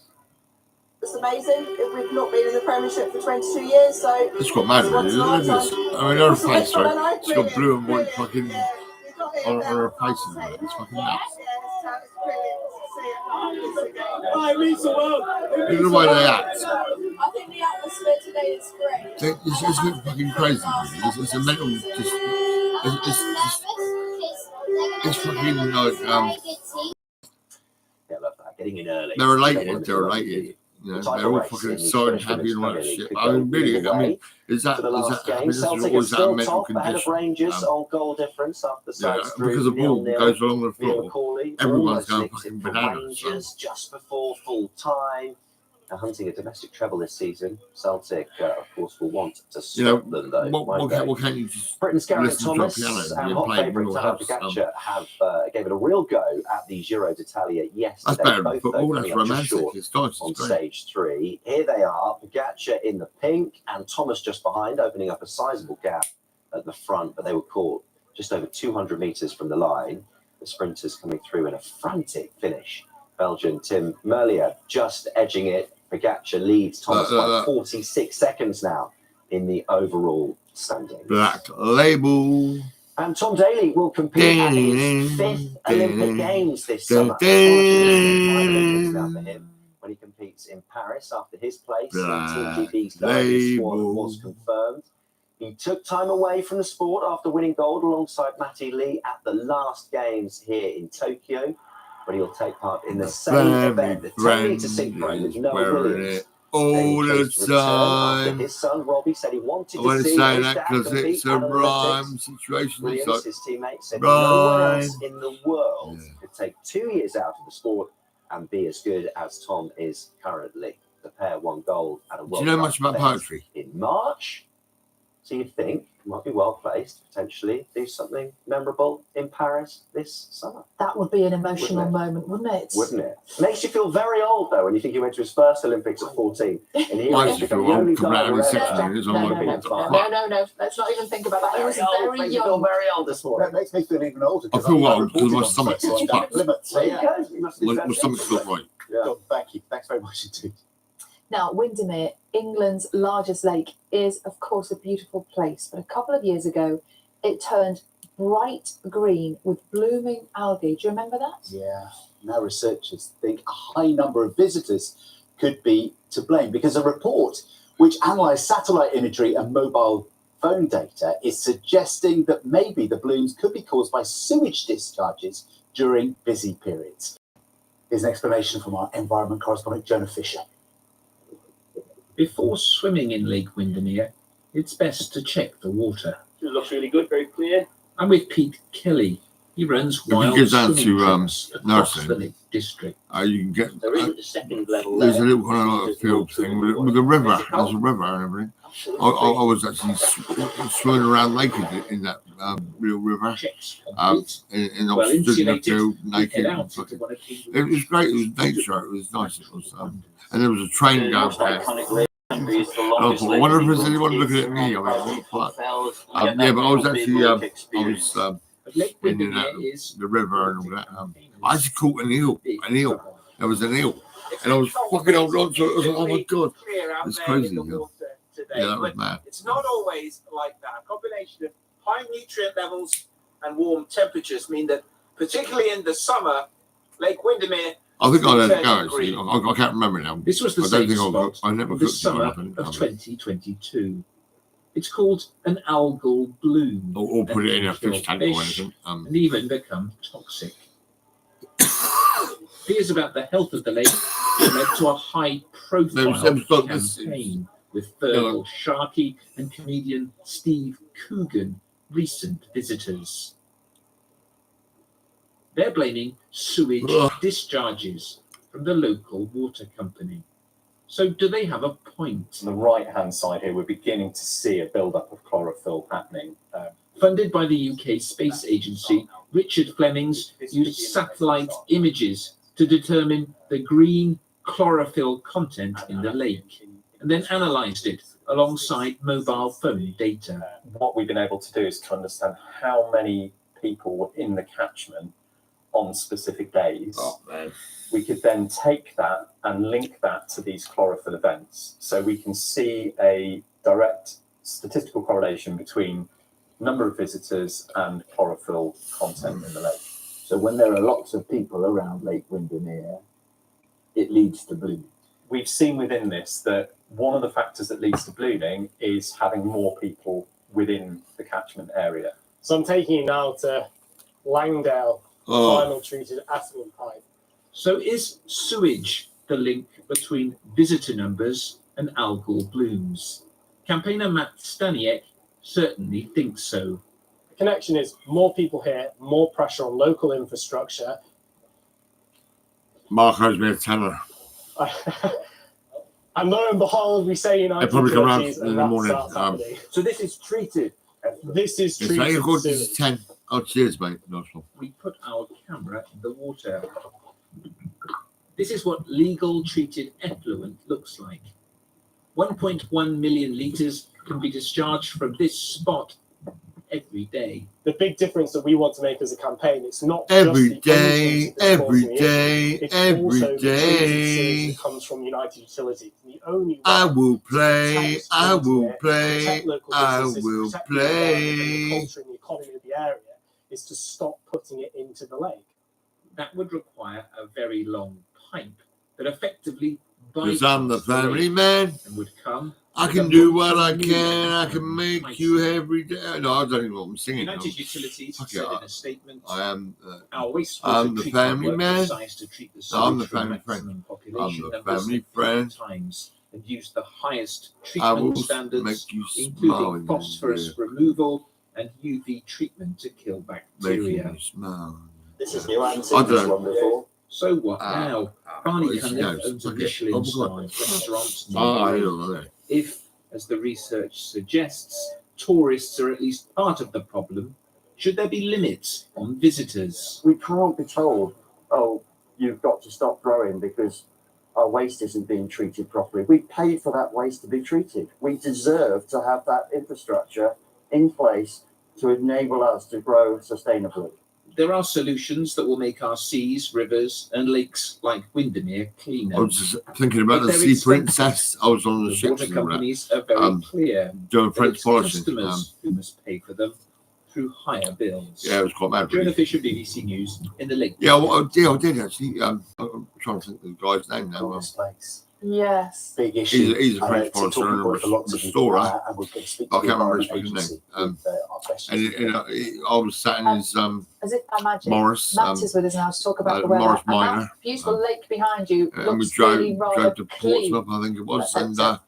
It's amazing. We've not been in the Premiership for 22 years, so It's got mad, really, isn't it? I mean, her face, right? It's got blue and white fucking on her face, isn't it? It's fucking nuts. You know why they act. I think the atmosphere today is great. It's fucking crazy. It's a mental. It's fucking like Yeah, love that. Getting in early. they're related. They're related. You know, they're all fucking excited, happy, and all that shit. I mean, really, I mean, is that happiness or is that a mental condition? Rangers on goal difference after Because the ball goes along the floor, everyone's going fucking bananas. So. Just before full time. Hunting a domestic treble this season. Celtic, of course, will want to stop them, though. What can't you just Britain's Gareth listen Thomas to a piano and and hot play favourite real Taha house? Pogacar have gave it a real go at the Giro d'Italia yesterday. That's better than Both football. though That's coming up just romantic. short It's nice. on It's great. stage 3. Here they are, Pogacar in the pink and Thomas just behind, opening up a sizable gap at the front, but they were caught just over 200 metres from the line. The sprinters coming through in a frantic finish. Belgian Tim Merlier just edging it. Pogacar leads Thomas by 46 seconds now in the overall standings. Black Label. And Tom Daley will compete at his 5th Olympic Games this summer. Now for him when he competes in Paris after his place in Team GB's diving squad was confirmed. He took time away from the sport after winning gold alongside Matty Lee at the last Games here in Tokyo, but he'll take part in the same event, the 10-metre synchro with Noah Williams. All the time. His son Robbie said he wanted I to want to see say his that dad because compete it's a at the rhyme Olympics. situation. Williams, It's his teammate, said like, no one rhyme. else in the world could take 2 years out of the sport and be as good as Tom is currently. The pair won gold at a Do World you know Cup much about event poetry? in March. So you think you might be well placed to potentially do something memorable in Paris this summer. That would be an emotional moment, wouldn't it? Wouldn't it? Makes you feel very old though when you think he went to his first Olympics at 14. And he I was used to the feel only old coming out of his diver 16 ever years. to I'm be like, in what the five. fuck? Let's not even think about that. He was very Makes you feel young. very old this morning. That makes me feel even older. I feel old because my stomach is on fucked. limits. So, There you yeah. go. You must be My fantastic. stomach's not right. John, thank you. Thanks very much indeed. Now, Windermere, England's largest lake, is of course a beautiful place, but a couple of years ago it turned bright green with blooming algae. Do you remember that? Yeah. Now researchers think a high number of visitors could be to blame because a report which analysed satellite imagery and mobile phone data is suggesting that maybe the blooms could be caused by sewage discharges during busy periods. Here's an explanation from our environment correspondent, Jonah Fisher. Before swimming in Lake Windermere, it's best to check the water. It looks really good, very clear. I'm with Pete Kelly. He runs If you wild get down swimming to trips across the nursing, Lake District. you can get. There isn't a second level There's a there. little kind of like field thing with a river. There's a river and everything. I was actually swimming around naked in that real river. And I Well was stood in the insulated, field we naked. head And out fucking, into one of King's it was great. It was nature. It was nice. It was, and there was a train going past. And I thought, I wonder if there's anyone looking at me. I mean, what the fuck? Yeah, but I was actually, I was in the river and all that. I actually caught an eel. There was an eel. And I was fucking holding on to it. I was like, oh my God. It's crazy. Yeah, that was mad. It's not always like that. A combination of high nutrient levels and warm temperatures mean that, particularly in the summer, Lake Windermere. I think I let it go, actually. I can't remember now. This was the I don't same think spot I never in the cooked it. summer I of think. 2022. It's called an algal bloom. Or put it in a and fish tank or anything. and even become toxic. Fears about the health of the lake led to a high-profile campaign with Fergal Sharkey and comedian Steve Coogan, recent visitors. They're blaming sewage discharges from the local water company. So do they have a point? On the right-hand side here, we're beginning to see a build-up of chlorophyll happening. Funded by the UK Space Agency, Richard Flemings used satellite images to determine the green chlorophyll content in the lake, and then analysed it alongside mobile phone data. What we've been able to do is to understand how many people were in the catchment on specific days. Oh, man. We could then take that and link that to these chlorophyll events. So we can see a direct statistical correlation between number of visitors and chlorophyll content in the lake. So when there are lots of people around Lake Windermere, it leads to blooming. We've seen within this that one of the factors that leads to blooming is having more people within the catchment area. So I'm taking you now to Langdale, final treated effluent pipe. So is sewage the link between visitor numbers and algal blooms? Campaigner Matt Staniek certainly thinks so. The connection is more people here, more pressure on local infrastructure. Mark owes me a tenner. And lo and behold, we say United They probably come round Churches, in and the that morning. starts happening. So this is treated. This is It's treated like, of course, sewage. this is 10. Oh, cheers, mate. Nice one. We put our camera in the water. This is what legal treated effluent looks like. 1.1 million litres can be discharged from this spot every day. The big difference that we want to make as a campaign, it's not Every just the day, untreated that's causing the day, issue, it's every also the treated day. sewage that comes from United Utilities. The only way I will play, protect I will Windermere, play, protect local I businesses, will protect the environment and the play. culture and the economy of the area is to stop putting it into the lake. That would require a very long pipe that effectively Because I'm the bypassed the family lake man. and would come. I with can a do what I multi-million can. I can pound make pipe. you every day. No, I don't even know what I'm singing. United Utilities Fuck said it, in a statement, I am. our wastewater I'm the treatment family work man. precise to treat the I'm the sewage from family friend. maximum I'm population the numbers family at friend. times and use the highest I will treatment standards, make you smile. including in phosphorus the removal and UV treatment to kill Making bacteria. you smile. This is new. I haven't I seen this don't one before. So what now? Barney well, she Cunliffe knows. owns a Okay. Michelin-starred restaurant near I Leith. don't know. If, as the research suggests, tourists are at least part of the problem, should there be limits on visitors? We can't be told, oh, you've got to stop growing because our waste isn't being treated properly. We paid for that waste to be treated. We deserve to have that infrastructure in place to enable us to grow sustainably. There are solutions that will make our seas, rivers, and lakes like Windermere cleaner. I was just thinking about But the they're Sea expensive. Princess. I was on the The ships water and all companies that. are very clear Doing that French it's polishing. customers who must pay for them through higher bills. Yeah, it was quite mad. Jonah Really. Fisher, BBC News, in the lake. Yeah, well, I did actually. I'm trying to think of the guy's name now. Yes. Big issue. He's a I French had to polisher talk and a about it for lots of restorer. people, and we're going to speak I to can't the remember his Environment fucking name. Agency with, our specialist. I was sat in his As if I imagine Morris, Matt is with us now to talk about the weather. Morris And Minor. that beautiful lake behind you And we looks drove, really rather drove to clean. Portsmouth, I think it was, That's and it.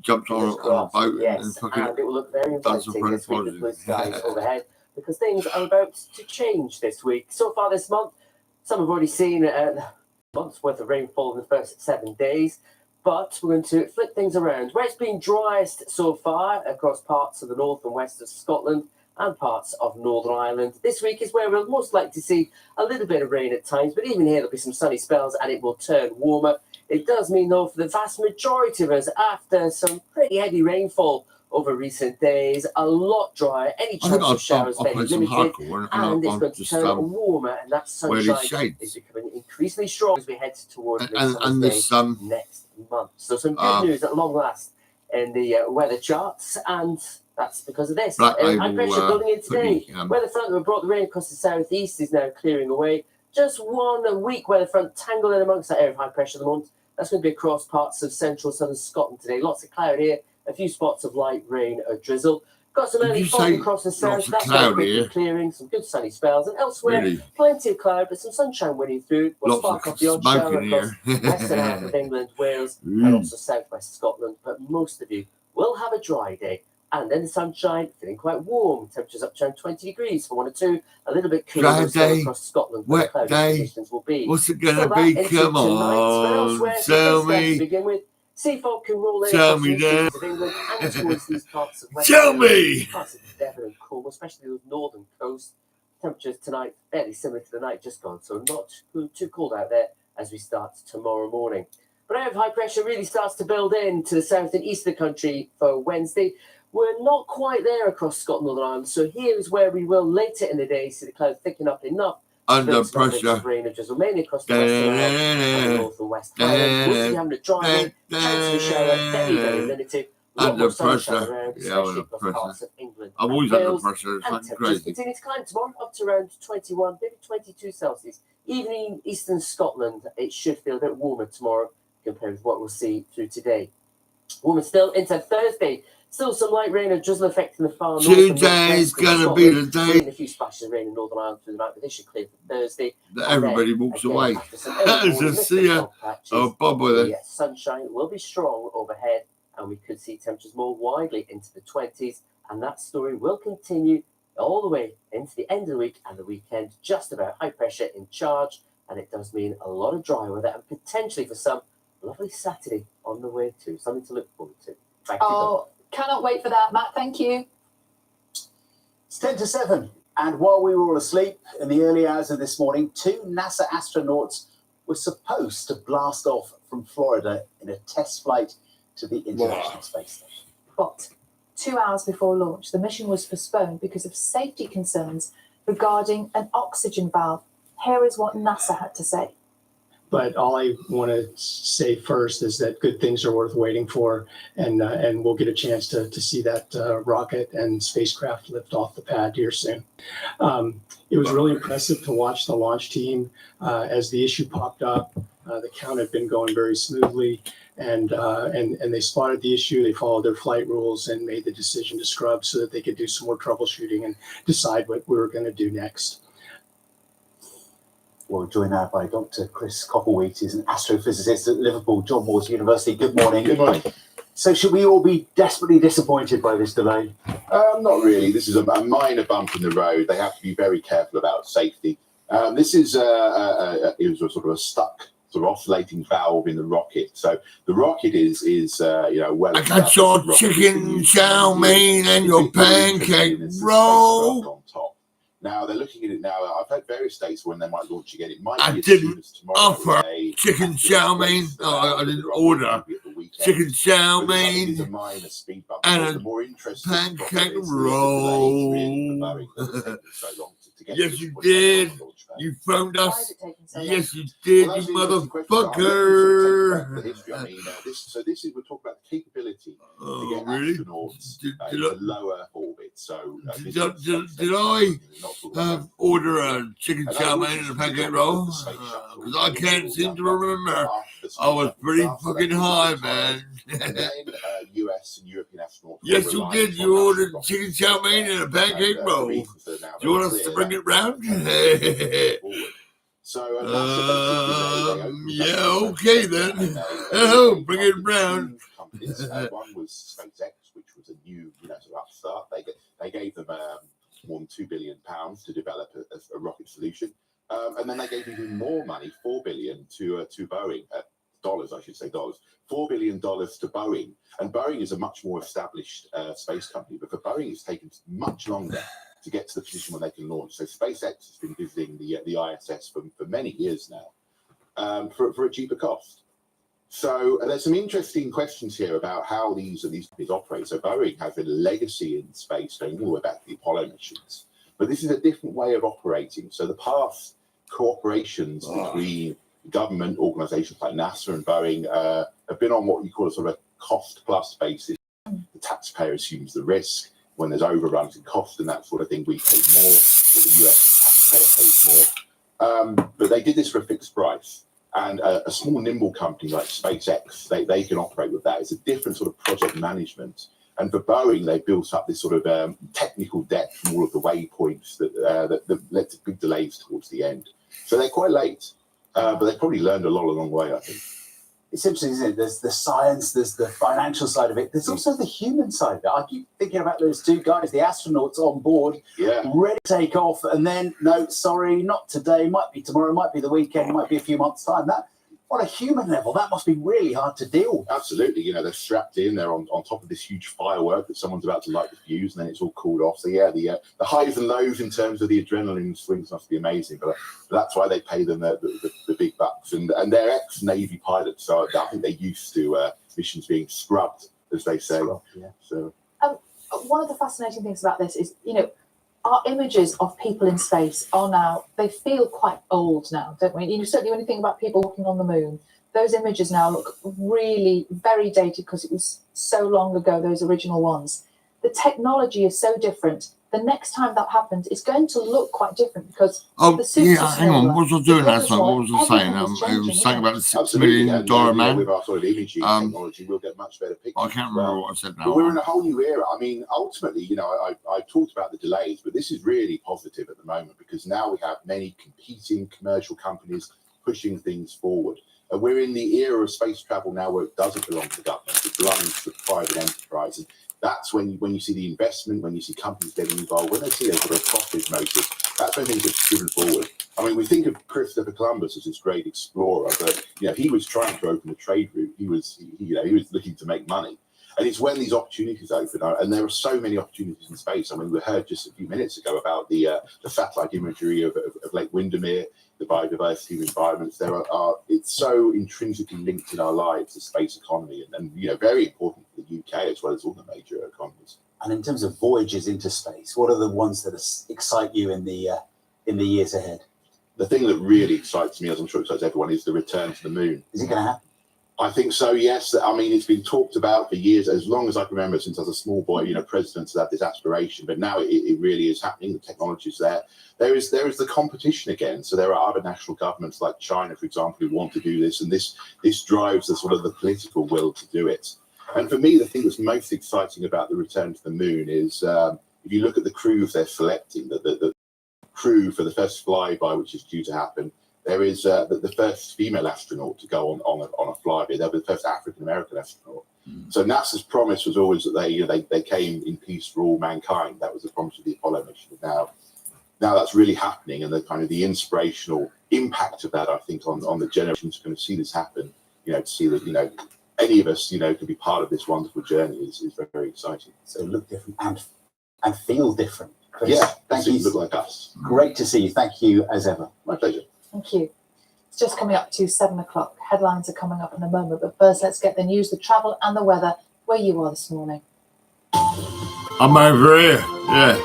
jumped on a boat Yes, and fucking and it will look very done some inviting French this week with blue polishing. skies overhead because things are about to change this week. So far this month, some have already seen a month's worth of rainfall in the first 7 days. But we're going to flip things around. Where it's been driest so far across parts of the north and west of Scotland and parts of Northern Ireland, this week is where we'll most likely to see a little bit of rain at times, but even here there'll be some sunny spells and it will turn warmer. It does mean, though, for the vast majority of us, after some pretty heavy rainfall over recent days, a lot drier, any I think chance I'll of showers play very some limited, hardcore and it's I'll going to just turn warmer, and that wear these sunshine shades. is becoming increasingly strong as we head towards and the sun. next month. So some good news at long last in the weather charts, and that's because of this. Black High Label, pressure building in today. hoodie, Weather front that brought the rain across the southeast is now clearing away. Just 1 week weather front tangled in amongst that area of high pressure at the moment. That's going to be across parts of central southern Scotland today. Lots of cloud here, a few spots of light rain or drizzle. Got some Did early you fog say across the lots south. of That's cloud now quickly here? clearing. Some good sunny spells, and elsewhere Really? plenty of cloud, but some sunshine winning through. We'll Lots spark of off the odd smoke shower in across here. western half of England, Wales, and also southwest Scotland. But most of you will have a dry day. And then the sunshine, feeling quite warm. Temperatures up to around 20 degrees for 1 or 2. A little bit cooler Dry still day, across Scotland, where the wet cloudy day. conditions will be. What's it gonna So that be? into Come tonight, but on, elsewhere, some tell good stuff me. To begin with, sea fog can roll in Tell across me the eastern that. of England and towards these parts of West Tell England, me. parts of Devon and Cornwall, especially the northern coast. Temperatures tonight fairly similar to the night just gone, so not too cold out there as we start tomorrow morning. But area of high pressure really starts to build in to the south and east of the country for Wednesday. We're not quite there across Scotland and Northern Ireland, so here is where we will later in the day see the clouds thicken up enough. Under pressure. Rain or drizzle, mainly across the western and north and west Highlands. We'll be having a dry in, chance of a shower, very, very limited. Under pressure. Around, Yeah, under across parts pressure. of England. I'm always and under Wales, pressure. It's and fucking temperatures crazy. continue to climb tomorrow up to around 21, maybe 22 Celsius. Even in eastern Scotland, it should feel a bit warmer tomorrow compared with what we'll see through today. Warmer still into Thursday. Still some light rain or drizzle affecting the far north. Today's gonna be the day A few splashes of rain in Northern Ireland through the night, but this should clear for Thursday. that everybody walks away. Just see ya. Oh, bye-bye then. Sunshine will be strong overhead, and we could see temperatures more widely into the 20s, and that story will continue all the way into the end of the week and the weekend. Just about high pressure in charge, and it does mean a lot of dry weather, and potentially for some, lovely Saturday on the way too. Something to look forward to. Back to you, Dawn. Cannot wait for that, Matt. Thank you. It's 10 to 7. And while we were all asleep in the early hours of this morning, 2 NASA astronauts were supposed to blast off from Florida in a test flight to the International Space Station. But 2 hours before launch, the mission was postponed because of safety concerns regarding an oxygen valve. Here is what NASA had to say. But all I want to say first is that good things are worth waiting for, and we'll get a chance to see that rocket and spacecraft lift off the pad here soon. It was really impressive to watch the launch team as the issue popped up. The count had been going very smoothly, and they spotted the issue. They followed their flight rules and made the decision to scrub so that they could do some more troubleshooting and decide what we were going to do next. Well, we're joined now by Dr. Chris Copplewheat, who's an astrophysicist at Liverpool John Moores University. Good morning. Good morning. So should we all be desperately disappointed by this delay? Not really. This is a minor bump in the road. They have to be very careful about safety. This is it was a sort of a stuck, sort of oscillating valve in the rocket. So the rocket is well. I got your chicken chow mein and your pancake roll. On top. Now they're looking at it now. I've had various dates when they might launch again. It might I be as soon didn't as tomorrow. offer chicken chow mein. Oh, I didn't order chicken chow mein and a pancake roll. Yes, you did. You phoned us. Yes, you did, you motherfucker. The history. I mean, this is we're talking about the capability to get really? astronauts into lower orbit. So did I order a chicken chow mein and a pancake roll? Because I can't seem to remember. I was pretty fucking high, man. US and European astronauts. Yes, you did. You ordered chicken chow mein and a pancake roll. Do you want us to bring it round? So yeah, okay then. Oh, bring it round. Companies. One was SpaceX, which was a new, sort of upstart. They gave them more than £2 billion to develop a rocket solution, and then they gave even more money, $4 billion to Boeing. Dollars, I should say dollars. $4 billion to Boeing, and Boeing is a much more established space company. But for Boeing, it's taken much longer to get to the position where they can launch. So SpaceX has been visiting the ISS for many years now, for a cheaper cost. So there's some interesting questions here about how these companies operate. So Boeing has a legacy in space going all the way back to the Apollo missions, but this is a different way of operating. So the past cooperations between government organizations like NASA and Boeing have been on what you call a sort of cost plus basis. The taxpayer assumes the risk. When there's overruns in cost and that sort of thing, we pay more, or the US taxpayer pays more. But they did this for a fixed price. And a small, nimble company like SpaceX, they can operate with that. It's a different sort of project management. And for Boeing, they built up this sort of technical debt from all of the waypoints that led to big delays towards the end. So they're quite late, but they probably learned a lot along the way, I think. It's interesting, isn't it? There's the science, there's the financial side of it. There's also the human side of it. I keep thinking about those 2 guys, the astronauts on board, ready to take off, and then, no, sorry, not today, might be tomorrow, might be the weekend, might be a few months' time. on a human level, that must be really hard to deal with. Absolutely. You know, they're strapped in, they're on top of this huge firework that someone's about to light the fuse, and then it's all cooled off. So yeah, the highs and lows in terms of the adrenaline swings must be amazing. But that's why they pay them the big bucks. And they're ex-Navy pilots, so I think they're used to missions being scrubbed, as they say. So One of the fascinating things about this is, you know, our images of people in space are now, they feel quite old now, don't we? You know, certainly when you think about people walking on the moon, those images now look really very dated because it was so long ago, those original ones. The technology is so different. The next time that happens, it's going to look quite different because the suits are hang on. smaller, What was I doing the last night? What was I saying? everything is It changing, was saying about the $6 absolutely, million and, you know, man. with our sort of imaging technology, we'll get much better pictures. I can't remember what I said now. But we're in a whole new era. I mean, ultimately, you know, I talked about the delays, but this is really positive at the moment because now we have many competing commercial companies pushing things forward. And we're in the era of space travel now where it doesn't belong to government, it belongs to private enterprise. And that's when you see the investment, when you see companies getting involved, when they see they've got a profit motive, that's when things are driven forward. I mean, we think of Christopher Columbus as this great explorer, but you know, he was trying to open a trade route. He was looking to make money. And it's when these opportunities open, and there are so many opportunities in space. I mean, we heard just a few minutes ago about the satellite imagery of Lake Windermere, the biodiversity of environments. It's so intrinsically linked in our lives, the space economy, and you know, very important for the UK as well as all the major economies. And in terms of voyages into space, what are the ones that excite you in the years ahead? The thing that really excites me, as I'm sure excites everyone, is the return to the moon. Is it going to happen? I think so, yes. I mean, it's been talked about for years, as long as I can remember, since I was a small boy. You know, presidents have had this aspiration, but now it really is happening. The technology is there. There is the competition again. So there are other national governments like China, for example, who want to do this, and this drives the sort of the political will to do it. And for me, the thing that's most exciting about the return to the moon is if you look at the crews they're selecting, the crew for the first flyby, which is due to happen. There is the first female astronaut to go on a flyby. They'll be the first African American astronaut. So NASA's promise was always that they came in peace for all mankind. That was the promise of the Apollo mission. Now that's really happening, and the kind of the inspirational impact of that, I think, on the generations who are going to see this happen. You know, to see that any of us can be part of this wonderful journey is very, very exciting. So look different and feel different. Chris, yeah, thank you. Look like us. Great to see you. Thank you as ever. My pleasure. Thank you. It's just coming up to 7 o'clock. Headlines are coming up in a moment, but first let's get the news, the travel and the weather where you are this morning. I'm over here. Yeah.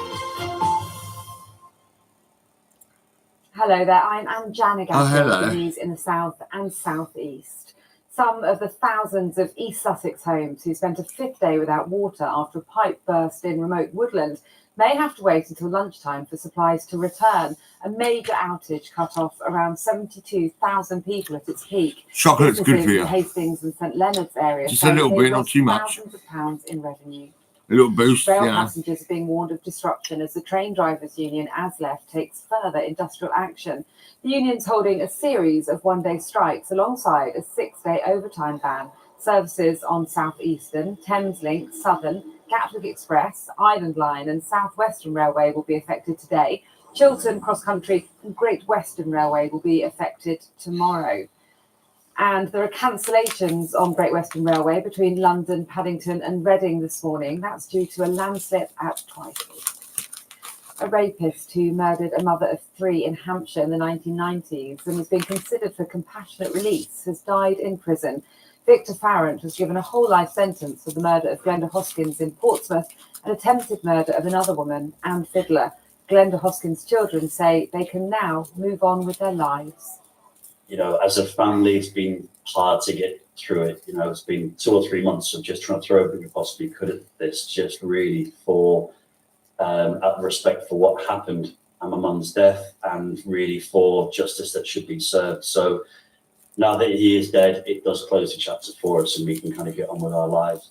Hello there, I'm Anne Janigan hello. with the news in the south and southeast. Some of the thousands of East Sussex homes who spent a fifth day without water after a pipe burst in remote woodland may have to wait until lunchtime for supplies to return. A major outage cut off around 72,000 people at its peak. Chocolate's good for Businesses you. in Hastings and St Leonard's area Just a little say bit, they've not lost too much. thousands of pounds in revenue. A little boost, Rail yeah. passengers are being warned of disruption as the train drivers' union ASLEF takes further industrial action. The union's holding a series of one-day strikes alongside a 6-day overtime ban. Services on South Eastern, Thameslink, Southern, Gatwick Express, Island Line and South Western Railway will be affected today. Chiltern Cross Country and Great Western Railway will be affected tomorrow. And there are cancellations on Great Western Railway between London, Paddington and Reading this morning. That's due to a landslip at Twyford. A rapist who murdered a mother of 3 in Hampshire in the 1990s and was being considered for compassionate release has died in prison. Victor Farrant was given a whole life sentence for the murder of Glenda Hoskins in Portsmouth and attempted murder of another woman, Anne Fiddler. Glenda Hoskins' children say they can now move on with their lives. You know, as a family, it's been hard to get through it. You know, it's been 2 or 3 months of just trying to throw everything we possibly could at this, just really for out of respect for what happened and my mum's death, and really for justice that should be served. So now that he is dead, it does close the chapter for us, and we can kind of get on with our lives.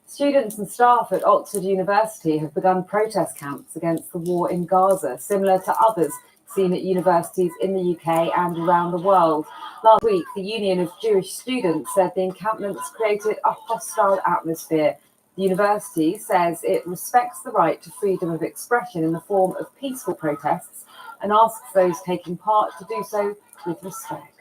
Students and staff at Oxford University have begun protest camps against the war in Gaza, similar to others seen at universities in the UK and around the world. Last week, the Union of Jewish Students said the encampments created a hostile atmosphere. The university says it respects the right to freedom of expression in the form of peaceful protests and asks those taking part to do so with respect.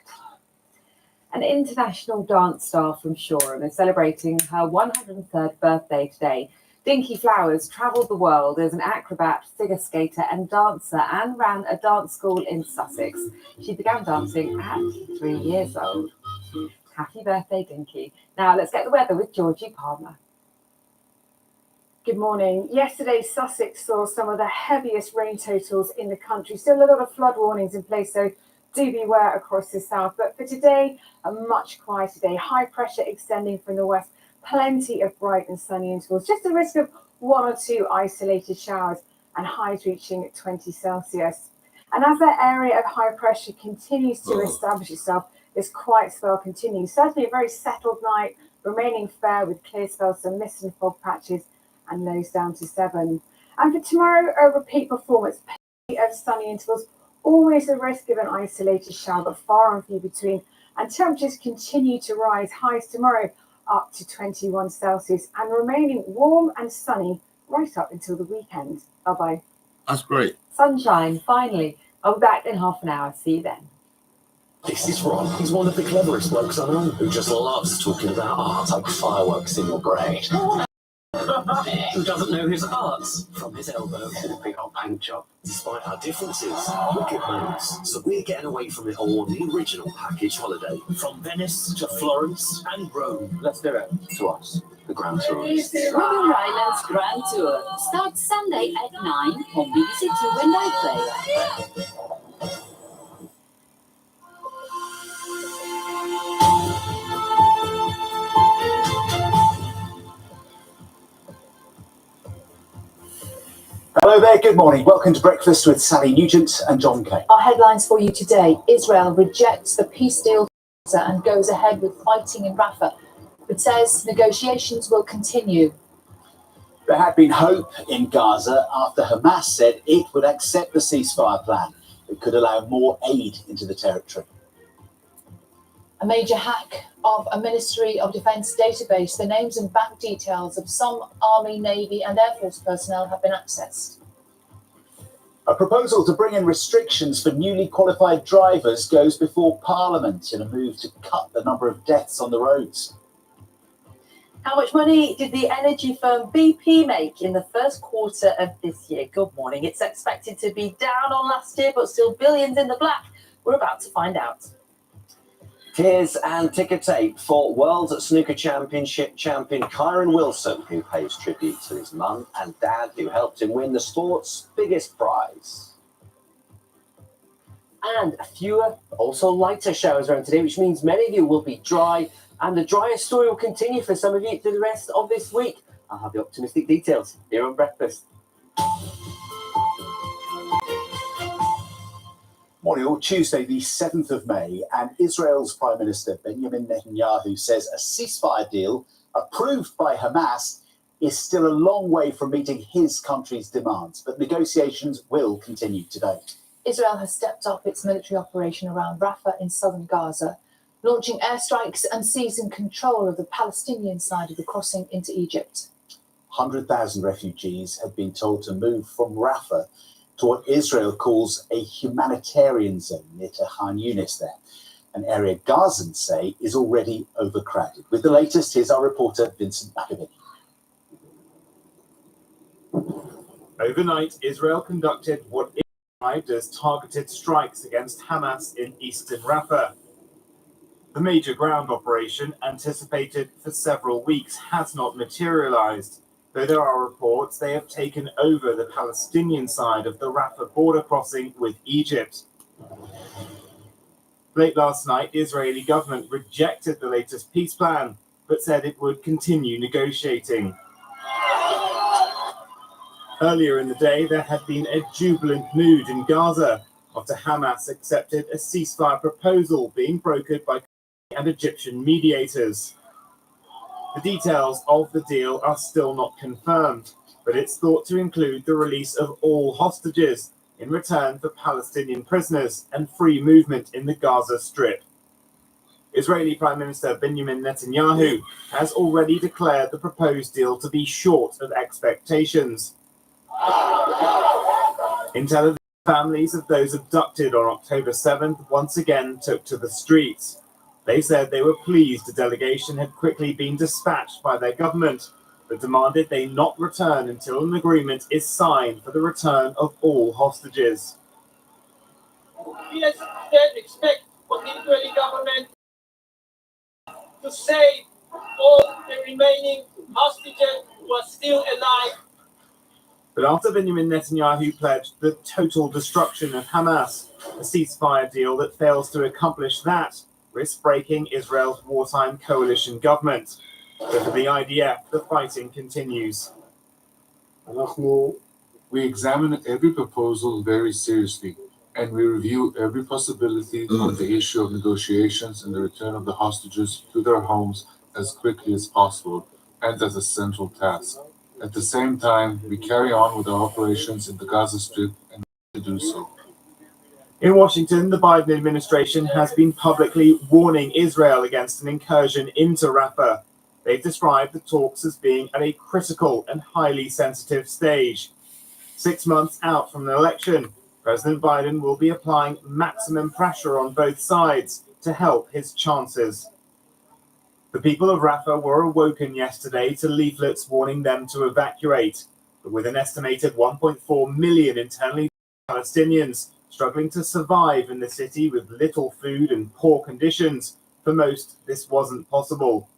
An international dance star from Shoreham is celebrating her 103rd birthday today. Dinky Flowers travelled the world as an acrobat, figure skater and dancer and ran a dance school in Sussex. She began dancing at 3 years old. Happy birthday, Dinky. Now let's get the weather with Georgie Palmer. Good morning. Yesterday, Sussex saw some of the heaviest rain totals in the country. Still a lot of flood warnings in place, so do beware across the south. But for today, a much quieter day. High pressure extending from the west. Plenty of bright and sunny intervals. Just a risk of 1 or 2 isolated showers and highs reaching 20 Celsius. And as that area of high pressure continues to establish itself, this quiet spell continues. Certainly a very settled night, remaining fair with clear spells, some mist and fog patches, and lows down to 7. And for tomorrow, a repeat performance, plenty of sunny intervals, always a risk of an isolated shower, but far and few between. And temperatures continue to rise, highs tomorrow up to 21 Celsius, and remaining warm and sunny right up until the weekend. Bye-bye. That's great. Sunshine, finally. I'll be back in half an hour. See you then. This is Ron. He's one of the cleverest blokes I know, who just loves talking about art like fireworks in your brain. Who doesn't know his arts from his elbow? A big old paint job. Despite our differences, we're good mates. So we're getting away from it all on the original package holiday. From Venice to Florence and Rome. Let's do it. To us, the Grand Tourists. River Islands Grand Tour starts Sunday at 9 on BBC Two and iPlayer. Hello there, good morning. Welcome to Breakfast with Sally Nugent and John Kay. Our headlines for you today. Israel rejects the peace deal and goes ahead with fighting in Rafah, but says negotiations will continue. There had been hope in Gaza after Hamas said it would accept the ceasefire plan that could allow more aid into the territory. A major hack of a Ministry of Defence database. The names and bank details of some Army, Navy and Air Force personnel have been accessed. A proposal to bring in restrictions for newly qualified drivers goes before Parliament in a move to cut the number of deaths on the roads. How much money did the energy firm BP make in the first quarter of this year? Good morning. It's expected to be down on last year, but still billions in the black. We're about to find out. Tears and ticker tape for World Snooker Championship champion Kyron Wilson, who pays tribute to his mum and dad, who helped him win the sport's biggest prize. And fewer, also lighter showers around today, which means many of you will be dry, and the driest story will continue for some of you through the rest of this week. I'll have the optimistic details here on Breakfast. Morning all, Tuesday the 7th of May, and Israel's Prime Minister Benjamin Netanyahu says a ceasefire deal approved by Hamas is still a long way from meeting his country's demands, but negotiations will continue today. Israel has stepped up its military operation around Rafah in southern Gaza, launching airstrikes and seizing control of the Palestinian side of the crossing into Egypt. 100,000 refugees have been told to move from Rafah to what Israel calls a humanitarian zone near to Khan Yunis there, an area Gazans say is already overcrowded. With the latest, here's our reporter Vincent McAviney. Overnight, Israel conducted what it described as targeted strikes against Hamas in eastern Rafah. The major ground operation, anticipated for several weeks, has not materialized, though there are reports they have taken over the Palestinian side of the Rafah border crossing with Egypt. Late last night, the Israeli government rejected the latest peace plan, but said it would continue negotiating. Earlier in the day, there had been a jubilant mood in Gaza after Hamas accepted a ceasefire proposal being brokered by and Egyptian mediators. The details of the deal are still not confirmed, but it's thought to include the release of all hostages in return for Palestinian prisoners and free movement in the Gaza Strip. Israeli Prime Minister Benjamin Netanyahu has already declared the proposed deal to be short of expectations. In Tel Aviv, families of those abducted on October 7th once again took to the streets. They said they were pleased a delegation had quickly been dispatched by their government, but demanded they not return until an agreement is signed for the return of all hostages. We expect for the Israeli government to save all the remaining hostages who are still alive. But after Benjamin Netanyahu pledged the total destruction of Hamas, a ceasefire deal that fails to accomplish that risks breaking Israel's wartime coalition government. But for the IDF, the fighting continues. We examine every proposal very seriously, and we review every possibility on the issue of negotiations and the return of the hostages to their homes as quickly as possible, and as a central task. At the same time, we carry on with our operations in the Gaza Strip and to do so. In Washington, the Biden administration has been publicly warning Israel against an incursion into Rafah. They've described the talks as being at a critical and highly sensitive stage. 6 months out from the election, President Biden will be applying maximum pressure on both sides to help his chances. The people of Rafah were awoken yesterday to leaflets warning them to evacuate, but with an estimated 1.4 million internally Palestinians struggling to survive in the city with little food and poor conditions, for most this wasn't possible.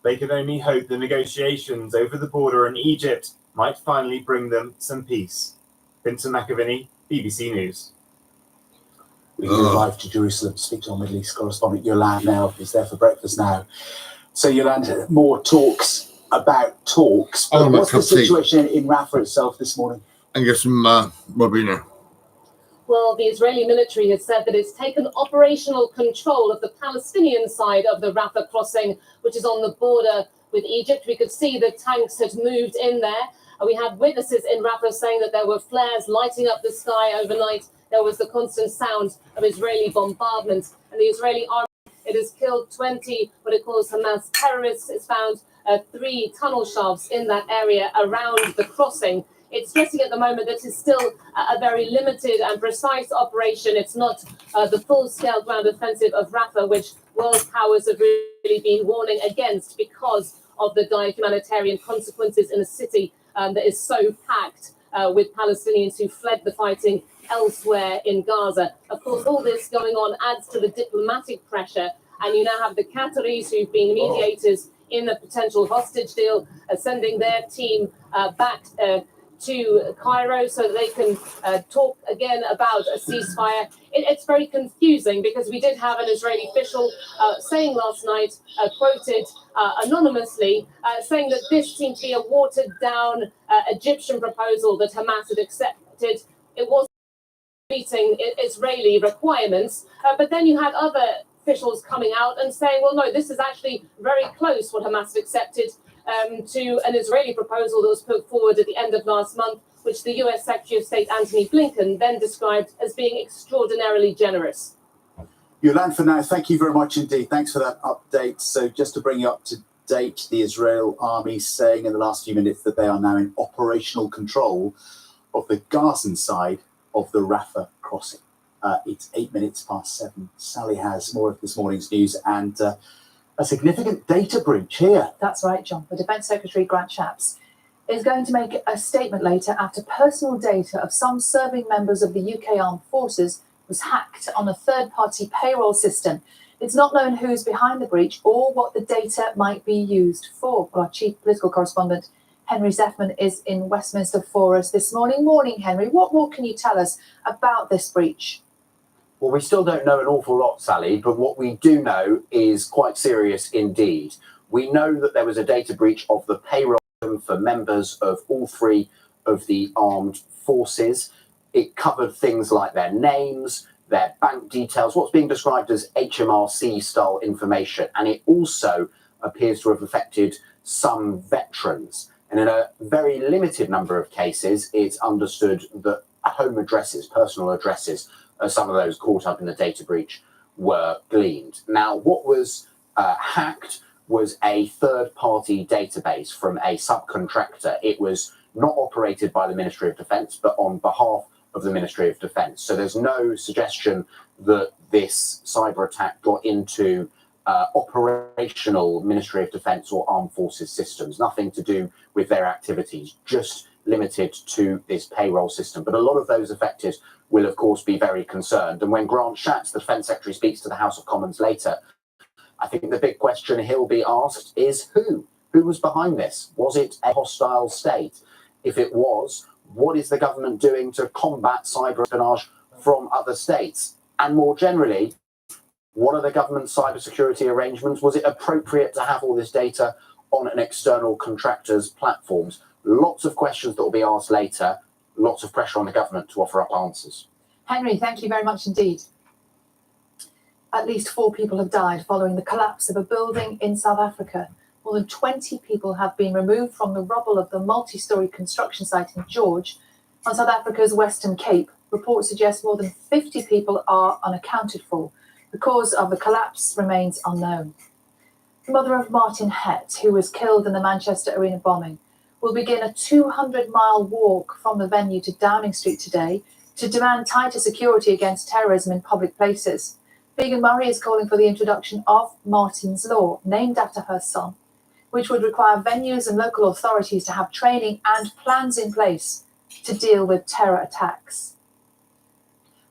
They could only hope the negotiations over the border in Egypt might finally bring them some peace. Vincent McAviney, BBC News. We go live to Jerusalem to speak to our Middle East correspondent Yolande now, who's there for breakfast now. So Yolande, more talks about talks. But what's the situation in Rafah itself this morning? And get some Robina. Well, the Israeli military has said that it's taken operational control of the Palestinian side of the Rafah crossing, which is on the border with Egypt. We could see the tanks had moved in there. We had witnesses in Rafah saying that there were flares lighting up the sky overnight. There was the constant sound of Israeli bombardment. And the Israeli army, it has killed 20 what it calls Hamas terrorists. It's found 3 tunnel shafts in that area around the crossing. It's stressing at the moment that it's still a very limited and precise operation. It's not the full-scale ground offensive of Rafah, which world powers have really been warning against because of the dire humanitarian consequences in a city that is so packed with Palestinians who fled the fighting elsewhere in Gaza. Of course, all this going on adds to the diplomatic pressure, and you now have the Qataris who've been mediators in a potential hostage deal, sending their team back to Cairo so that they can talk again about a ceasefire. It's very confusing because we did have an Israeli official saying last night, quoted anonymously, saying that this seemed to be a watered down Egyptian proposal that Hamas had accepted. It wasn't meeting Israeli requirements, but then you had other officials coming out and saying, well, no, this is actually very close what Hamas had accepted to an Israeli proposal that was put forward at the end of last month, which the US Secretary of State Antony Blinken then described as being extraordinarily generous. Yolande, for now, thank you very much indeed. Thanks for that update. So just to bring you up to date, the Israel army saying in the last few minutes that they are now in operational control of the Gazan side of the Rafah crossing. It's 7:08. Sally has more of this morning's news and a significant data breach here. That's right, John. The Defence Secretary, Grant Shapps, is going to make a statement later after personal data of some serving members of the UK Armed Forces was hacked on a third-party payroll system. It's not known who's behind the breach or what the data might be used for. Our chief political correspondent, Henry Zeffman, is in Westminster for us this morning. Morning, Henry. What more can you tell us about this breach? Well, we still don't know an awful lot, Sally, but what we do know is quite serious indeed. We know that there was a data breach of the payroll for members of all 3 of the armed forces. It covered things like their names, their bank details, what's being described as HMRC-style information, and it also appears to have affected some veterans. And in a very limited number of cases, it's understood that home addresses, personal addresses, some of those caught up in the data breach were gleaned. Now, what was hacked was a third-party database from a subcontractor. It was not operated by the Ministry of Defence, but on behalf of the Ministry of Defence. So there's no suggestion that this cyber attack got into operational Ministry of Defence or Armed Forces systems, nothing to do with their activities, just limited to this payroll system. But a lot of those affected will, of course, be very concerned. And when Grant Shapps, the Defence Secretary, speaks to the House of Commons later, I think the big question he'll be asked is who? Who was behind this? Was it a hostile state? If it was, what is the government doing to combat cyber espionage from other states? And more generally, what are the government's cybersecurity arrangements? Was it appropriate to have all this data on an external contractor's platforms? Lots of questions that will be asked later. Lots of pressure on the government to offer up answers. Henry, thank you very much indeed. At least 4 people have died following the collapse of a building in South Africa. More than 20 people have been removed from the rubble of the multi-storey construction site in George on South Africa's Western Cape. Reports suggest more than 50 people are unaccounted for. The cause of the collapse remains unknown. The mother of Martin Hett, who was killed in the Manchester Arena bombing, will begin a 200-mile walk from the venue to Downing Street today to demand tighter security against terrorism in public places. Megan Murray is calling for the introduction of Martin's Law, named after her son, which would require venues and local authorities to have training and plans in place to deal with terror attacks.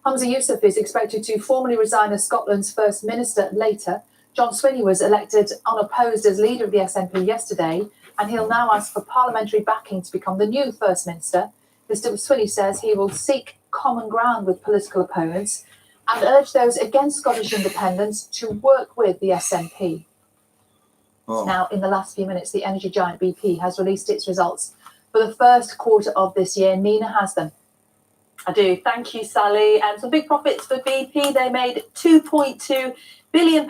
Humza Yousaf is expected to formally resign as Scotland's First Minister later. John Swinney was elected unopposed as leader of the SNP yesterday, and he'll now ask for parliamentary backing to become the new First Minister. Mr Swinney says he will seek common ground with political opponents and urge those against Scottish independence to work with the SNP. Now, in the last few minutes, the energy giant BP has released its results for the first quarter of this year. Nina has them. I do. Thank you, Sally. Some big profits for BP. They made £2.2 billion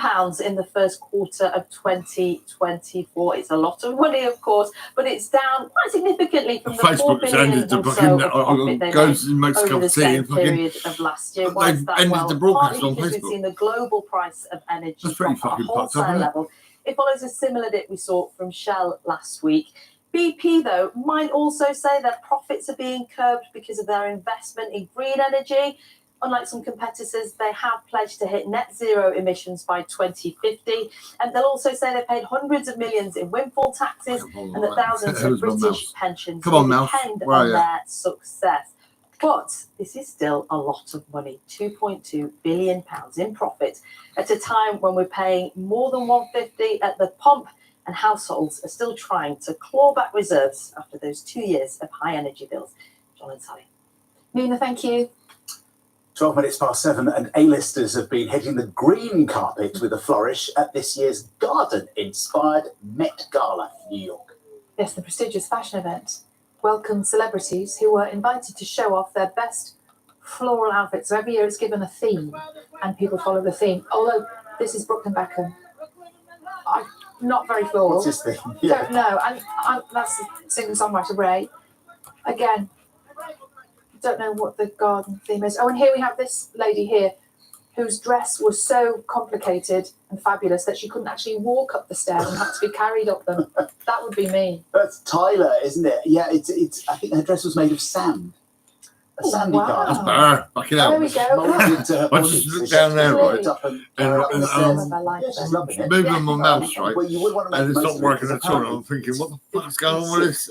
in the first quarter of 2024. It's a lot of money, of course, but it's down quite significantly from the £4 billion or so of profit they made over the same period of last year. Why is that? Well, partly because we've seen the global price of energy drop at a wholesale level. It follows a similar dip we saw from Shell last week. BP, though, might also say their profits are being curbed because of their investment in green energy. Unlike some competitors, they have pledged to hit net zero emissions by 2050. And they'll also say they paid hundreds of millions in windfall taxes and that thousands of British pensions will depend on their success. But this is still a lot of money, £2.2 billion in profit at a time when we're paying more than $1.50 at the pump and households are still trying to claw back reserves after those 2 years of high energy bills. John and Sally. Nina, thank you. 12 minutes past 7, and A-listers have been hitting the green carpet with a flourish at this year's garden-inspired Met Gala in New York. Yes, the prestigious fashion event welcomed celebrities who were invited to show off their best floral outfits. So every year it's given a theme, and people follow the theme. Although this is Brooklyn Beckham. I'm not very floral. What's his theme? Don't know. And that's the singer-songwriter Ray. Again, don't know what the garden theme is. Oh, and here we have this lady here whose dress was so complicated and fabulous that she couldn't actually walk up the stairs and had to be carried up them. That would be me. That's Tyler, isn't it? Yeah, it's. I think her dress was made of sand. A sandy garden. That's better. Back it out. There we go. I just look down there, right? And I'm moving my mouse, right? And it's not working at all. I'm thinking, what the fuck's going on with this?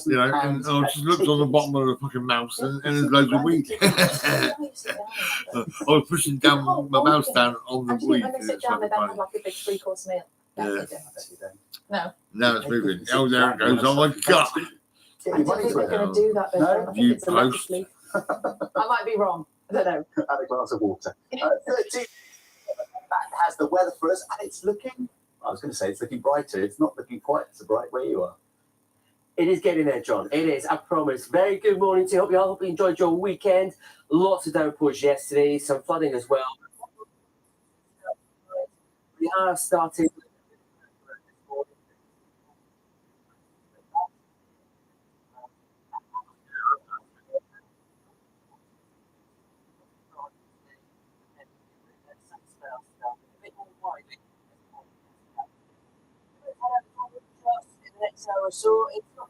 You know, and I just looked on the bottom of the fucking mouse and there's loads of weed. I was pushing down my mouse down on the And weed. when they sit down, they don't have like a big 3-course meal. Yeah. No. Now it's moving. Oh, there it goes. Oh my God. I don't think they're going to do that. Though. I think it's a legislation. I might be wrong. I don't know. Add a glass of water. 13. That has the weather for us, and it's looking. I was going to say it's looking brighter. It's not looking quite so bright where you are. It is getting there, John. It is, I promise. Very good morning to you. Hope you all enjoyed your weekend. Lots of downpours yesterday, some flooding as well. We are starting. Next hour or so, it's not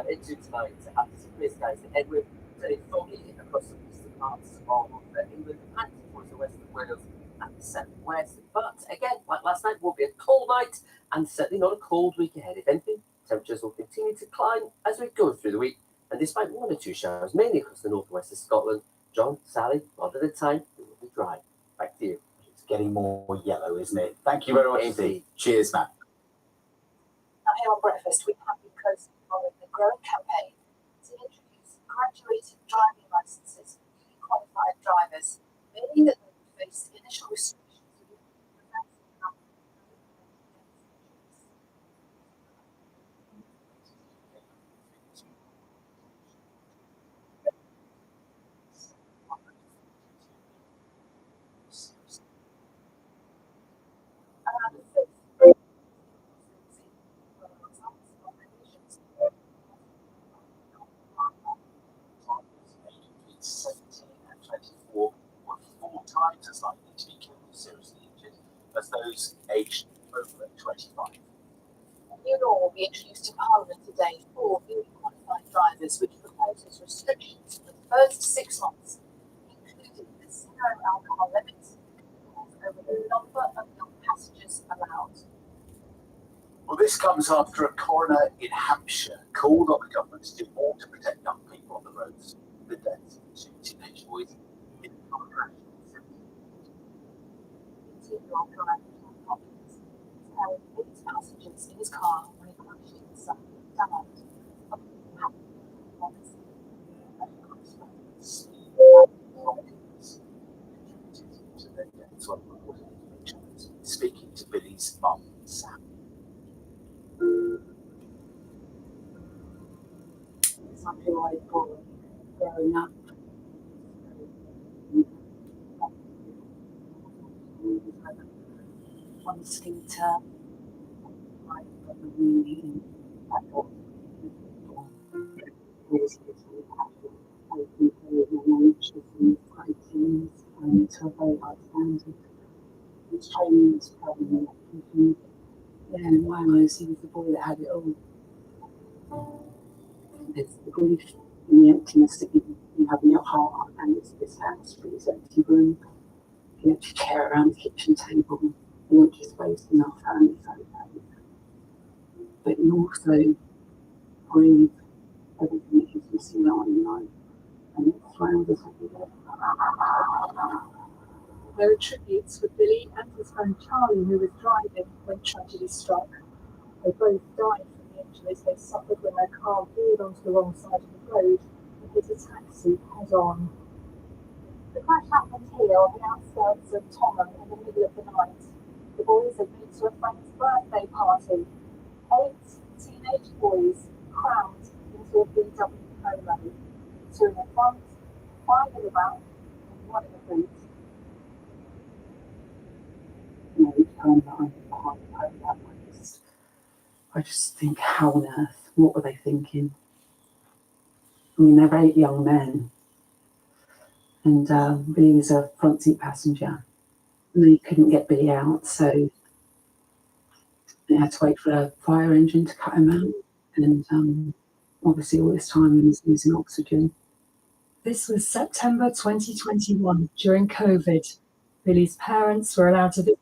into tonight after some clear skies ahead with turning foggy across the eastern parts of England and towards the west of Wales and the southwest. But again, like last night, will be a cold night and certainly not a cold week ahead. If anything, temperatures will continue to climb as we go through the week. And despite 1 or 2 showers, mainly across the northwest of Scotland, John, Sally, one at a time, it will be dry. Back to you. It's getting more yellow, isn't it? Thank you very much indeed. Cheers, Matt. Now here on Breakfast, we have been closely following the growing campaign to introduce graduated driving licences for newly qualified drivers, meaning that they would face initial restrictions. Between 17 and 24 were 4 times as likely to be killed or seriously injured as those aged over 25. A new law will be introduced in Parliament today for newly qualified drivers, which proposes restrictions for the first 6 months, including a zero alcohol limit over the number of young passengers allowed. Well, this comes after a coroner in Hampshire called on the government to do more to protect young people on the roads. The deaths of 2 teenage boys in the car crash. 18-year-old driver John Hopkins carried 8 passengers in his car when he crashed into something died. Speaking to Billy's mum, Sam. Some who I bought growing up. One scooter, to a very high standard. His training was probably yeah, in my eyes, he was the boy that had it all. There's the grief and the emptiness that you have in your heart, and it's this house with this empty room, the empty chair around the kitchen table, the empty space in our family photos. But you also breathe everything that he's missing out in life, and it surrounds us every day. There are tributes for Billy and his friend Charlie, who was driving when tragedy struck. They both died from the injuries they suffered when their car veered onto the wrong side of the road and hit a taxi head on. The crash happened here on the outskirts of Tongham in the middle of the night. The boys had been to a friend's birthday party. 8 teenage boys crammed into a VW Polo. 2 in the front, 5 in the back, and 1 in the boot. I just think, how on earth? What were they thinking? I mean, they're 8 young men, and Billy was a front seat passenger, and they couldn't get Billy out, so they had to wait for a fire engine to cut him out, and obviously all this time he was losing oxygen. This was September 2021, during COVID. Billy's parents were allowed to visit.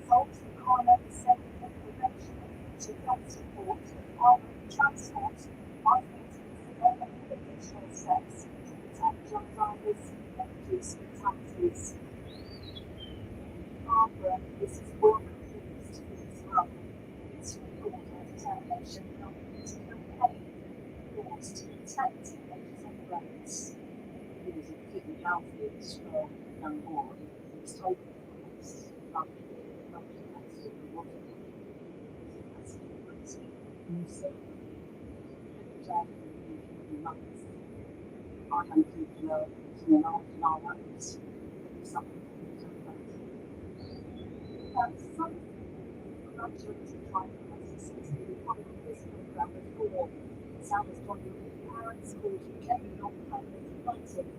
result, the coroner said that the prevention of future death support and private transport might need to consider additional steps to protect young drivers and reduce fatalities. Barbara, this is well confused to this run. It's report of determination helping to campaign laws to protect teenagers on the roads. It was a completely healthy, strong young boy. He was told this I don't think to an art in our roads. Something some graduates and driving licenses will be part of this program before. Sam was wondering if parents called Kevin not paying writing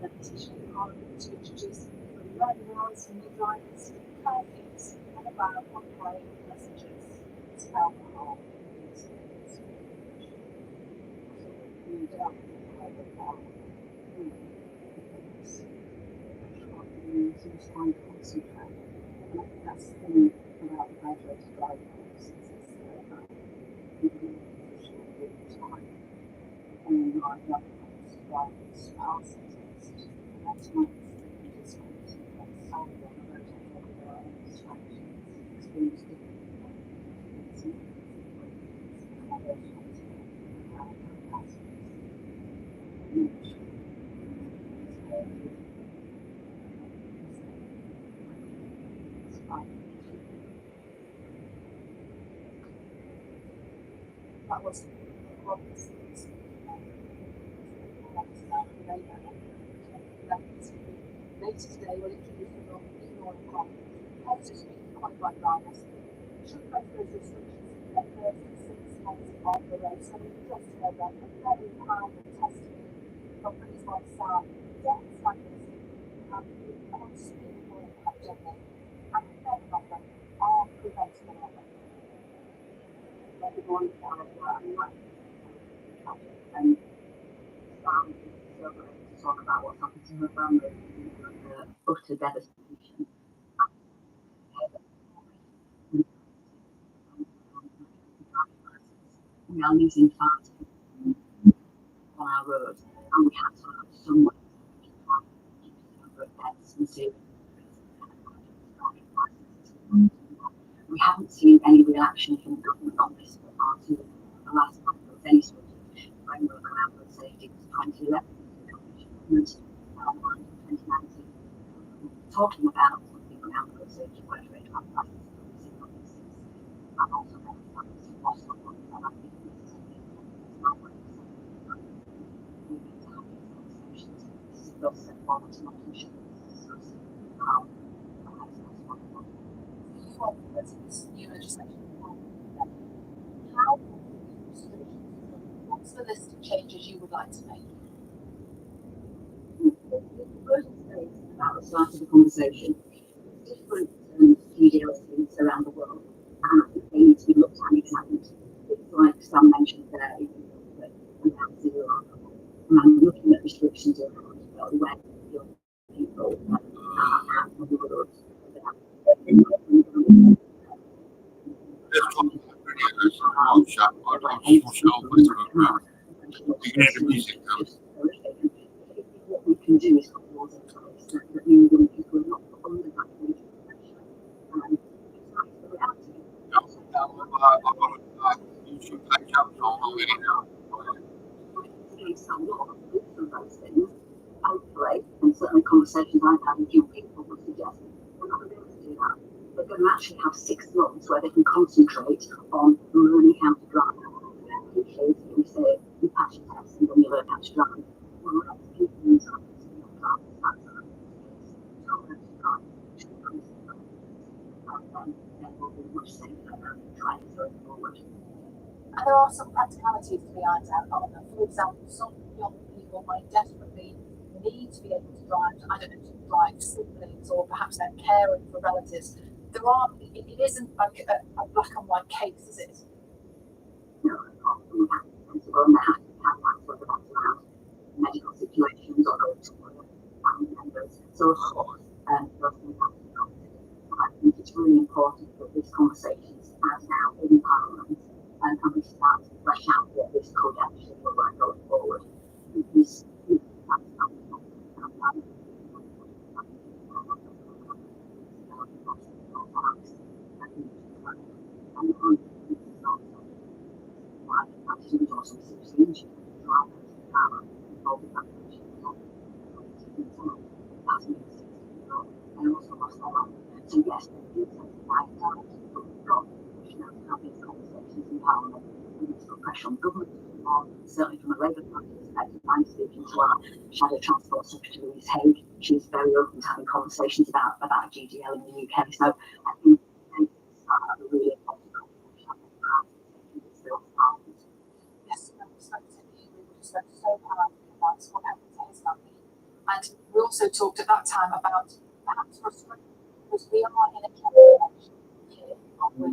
a petition in Parliament to introduce free learning hours for new drivers, curfews, and a ban on carrying messages to alcohol. Trying to concentrate. And I think that's the thing about the graduated driving courses is that people time and like young drivers pass the test, and that's nice that you just concentrate solely on the road and there are any distractions, experience that was later today will introduce a law ignoring crime. Officers speaking quite like drivers should go through those restrictions in their first 6 months on the road. So we just heard that a very powerful testimony from police like Sam, deaths like this, unspeakable impact on them, and many of them are preventable. Good morning, Sam. And Sam is so great to talk about what's happened to her family and the utter devastation. We are losing far too many on our roads, and we have to have someone deaths and serious. We haven't seen any reaction from the government on this for far too long. The last time there was any sort of framework around road safety was 2011. Online in 2019, talking about something around road safety, whether it was licenses, and also then it's lost on one, and I think this is not what it's like. We need to have these conversations. This is not set forward to not push it. Discuss how new legislation. How what's the list of changes you would like to make? About the start of the conversation, different video schemes around the world, and I think they need to be looked at and examined. It's like Sam mentioned there, that we have zero alcohol, and I'm looking at restrictions around when young people are out on the road. What we can do is put laws in place that mean young people are not under that kind of pressure. And that's the reality. Against our law, do some of those things, hopefully, and certainly conversations I've had with young people would suggest they're not going to be able to do that. They're going to actually have 6 months where they can concentrate on learning how to drive. Usually, we say you pass your test and then you learn how to drive. Well, that's people who drive. And there are some practicalities to be ironed out, aren't there? For example, some young people might desperately need to be able to drive, I don't know, to drive siblings or perhaps they're caring for relatives. It isn't like a black and white case, is it? No, we have to have that, whether that's around medical situations or going to family members. So, of course, those things have to be considered. I think it's really important that this conversation starts now in Parliament and we start to flesh out what this could actually look like going forward. Because so yes, they do take it right down, but we've got to have these conversations in Parliament. We need to put pressure on government, certainly from a Labour Party perspective. I'm speaking to our Shadow Transport Secretary, Louise Haig. She's very open to having conversations about GDL in the UK. So I think a really important conversation. Yes, we would expect so powerfully about what happened to his family. And we also talked at that time about perhaps restraint, because we are in a general election year, aren't we?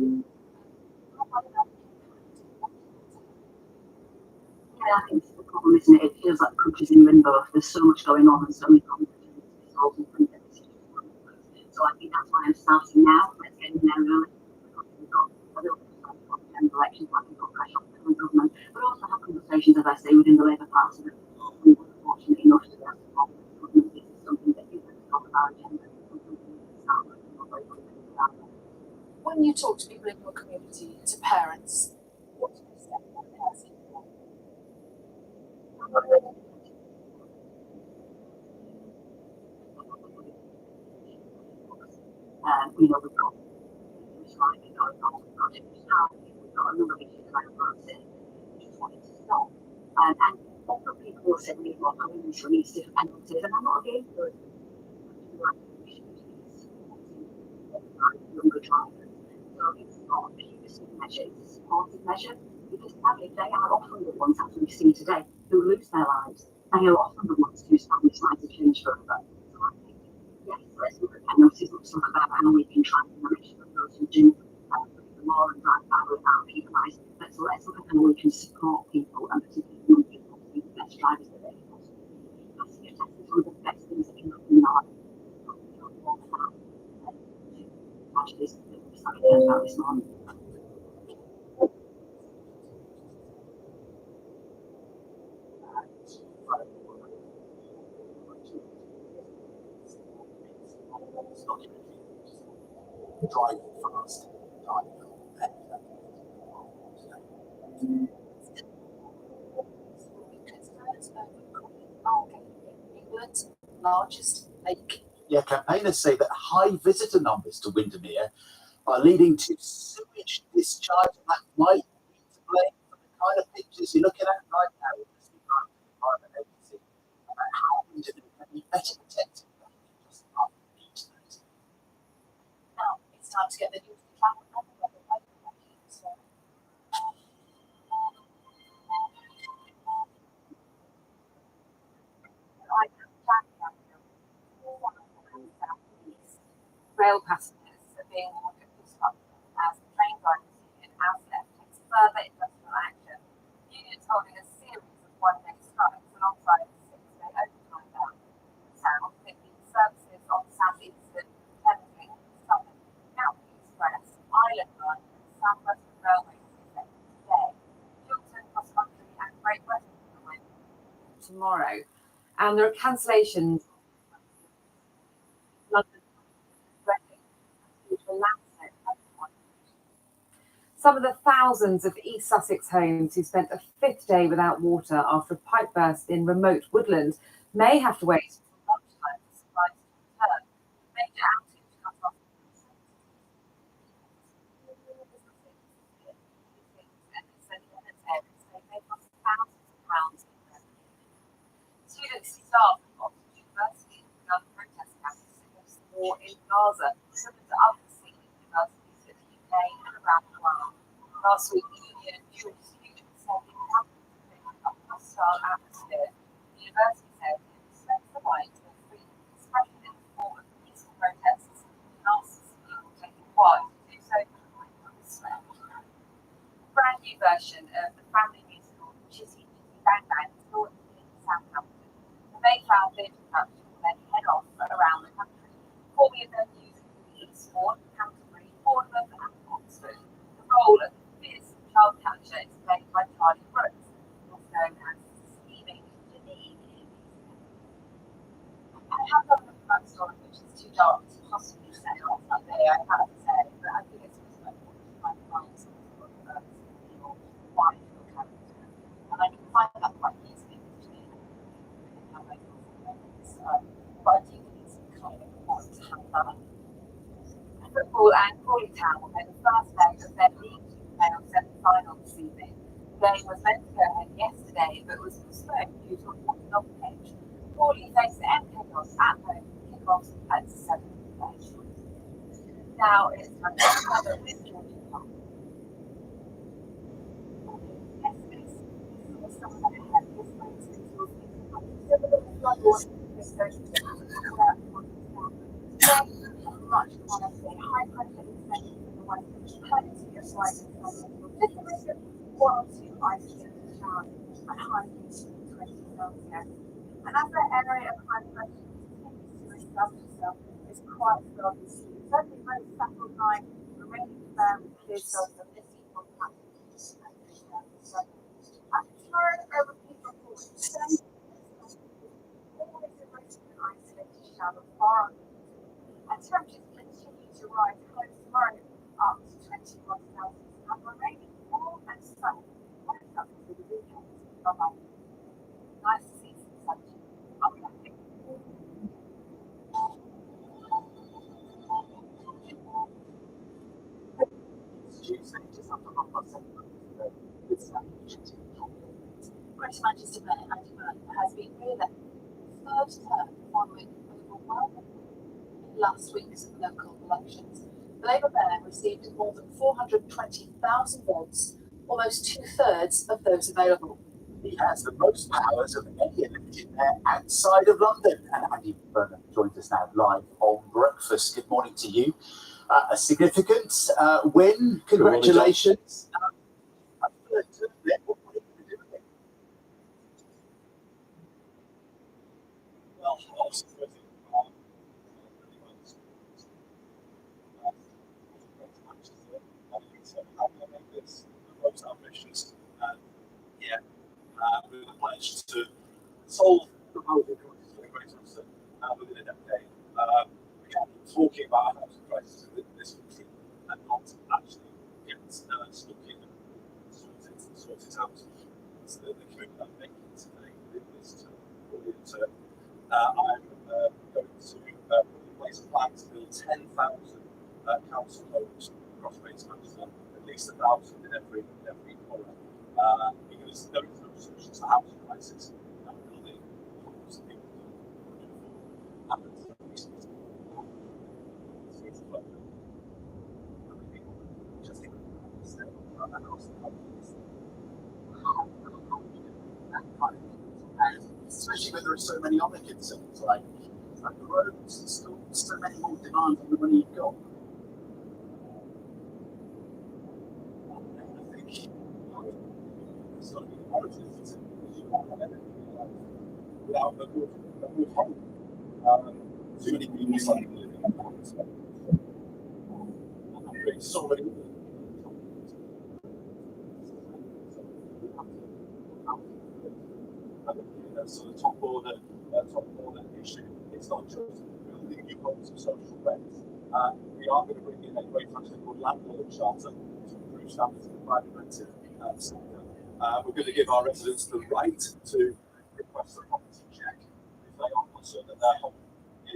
Yeah, I think it's the problem, isn't it? It feels like the country's in limbo. There's so much going on and so many conflicts to be solved and bring decisions. So I think that's why I'm starting now. Let's get in there early. We've got a little bit of time for general elections, so I can put pressure on the current government, but also have conversations, as I say, within the Labour Party that we were fortunate enough to be able to have. This is something that is at the top of our agenda. When you talk to people in your community, to parents, what do they say? What are they asking for? You know, we've got recycling going on, we've got a number of issues around roadside, just wanting to stop. And often people will say, we need more police, we need stiffer penalties, and I'm not against those. Younger drivers. So it's not a punitive measure, it's a supportive measure, because sadly they are often the ones, as we've seen today, who lose their lives. They are often the ones whose families' lives have changed forever. So I think, yes, let's look at penalties, let's look about how we can try and manage those who do break the law and drive badly are penalised. But let's look at how we can support people, and particularly young people, to be the best drivers that they can possibly be. Passive testing is one of the best things that can happen in our life. Actually, something about this morning. Driving fast, England's largest lake. Yeah, campaigners say that high visitor numbers to Windermere are leading to sewage discharge, and that might be to blame for the kind of pictures you're looking at right now with this Environment Agency about how Windermere can be better protected. Now it's time to get the news to travel. Rail passengers are being ordered to stop as the train drivers union ASLEF takes further industrial action. Unions holding a series of one-day strikes alongside a 6-day overtime ban. South 15 services on South Eastern, Thameslink, Southern, South Express, Island Line, and South Western Railway is effective today. Chiltern, Cross Country, and Great Western Railway tomorrow, and there are cancellations. London. Some of the thousands of East Sussex homes who spent a 5th day without water after a pipe burst in remote Woodland may have to wait until lunchtime for supplies to return. Major outage cut off. Students and staff of Oxford University have begun protest campus against the war in Gaza, similar to other senior universities in the UK and around the world. Last week, the union assured students said it had a hostile atmosphere. The university said it respects the right to free expression in the form of peaceful protests and asks people to take it quiet to do so with respect. A brand new version of the family musical Chitty Chitty Bang Bang is launched in Southampton. The Mayflower Theatre production will then head off around the country. 4 new venues include the East Bournemouth, Canterbury, Bournemouth and Oxford. The role of the fearsome child catcher is played by Charlie Brooks, also known as Scheming Janine. I have done the backstory, which is too dark to possibly say on Sunday, I have to say, but I think it's just like my mind sort of feel why your character. And I can find that quite easily between how I feel moments. But I do think it's kind of important to have that. Football and Crawley Town will play the first leg of their League Two playoff semi-final this evening. The game was meant to go ahead yesterday, but was postponed due to a water off pitch. Crawley face the MK Dons at home, kick-off at 7 p.m. Now it's time to cover with Georgie Park. Yesterday, we saw some of the heaviest rains in the similar flood warnings much quality, high pressure extending from the west, plenty of white and sun, just a risk of 1 or 2 isolated showers and high heat of 20 Celsius. And as that area of high pressure continues to establish itself, it's quite slow to see. Certainly very settled night, remaining fair with clear skies of misty contact. And tomorrow, a repeat report today, always a risk of an isolated shower far on. And temperatures continue to rise close tomorrow up to 21 Celsius and remaining warm and sunny right up to the weekend. Bye-bye. Nice to see some sunshine. Okay. Tuesday, just after 7:30. British Manchester Mayor Andy Burnham has been re-elected third term following overwhelming last week's local elections. The Labour mayor received more than 420,000 votes, almost 2/3 of those available. He has the most powers of any elected mayor outside of London. And Andy Burnham joins us now live on Breakfast. Good morning to you. A significant win. Congratulations. Well, obviously, the most ambitious, and with a pledge to solve the housing crisis in Greater Manchester within a decade. We can't keep talking about a housing crisis in this country and not actually get stuck in and sort it out. That's the commitment I'm making today in this brilliant term. I'm going to put in place a plan to build 10,000 council homes across Greater Manchester, at least 1,000 in every borough, because there is no solution to the housing crisis without building homes that people can afford. Especially when there are so many other concerns like the roads and schools, so many more demands on the money you've got. I think it's got to be imperative to without a good home. Too many people suddenly living in homes. And so many so the top order issue. It's not just building new homes of social rent. We are going to bring in a great function called landlord charter to improve standards in the private rented sector. We're going to give our residents the right to request a property check if they are concerned that their home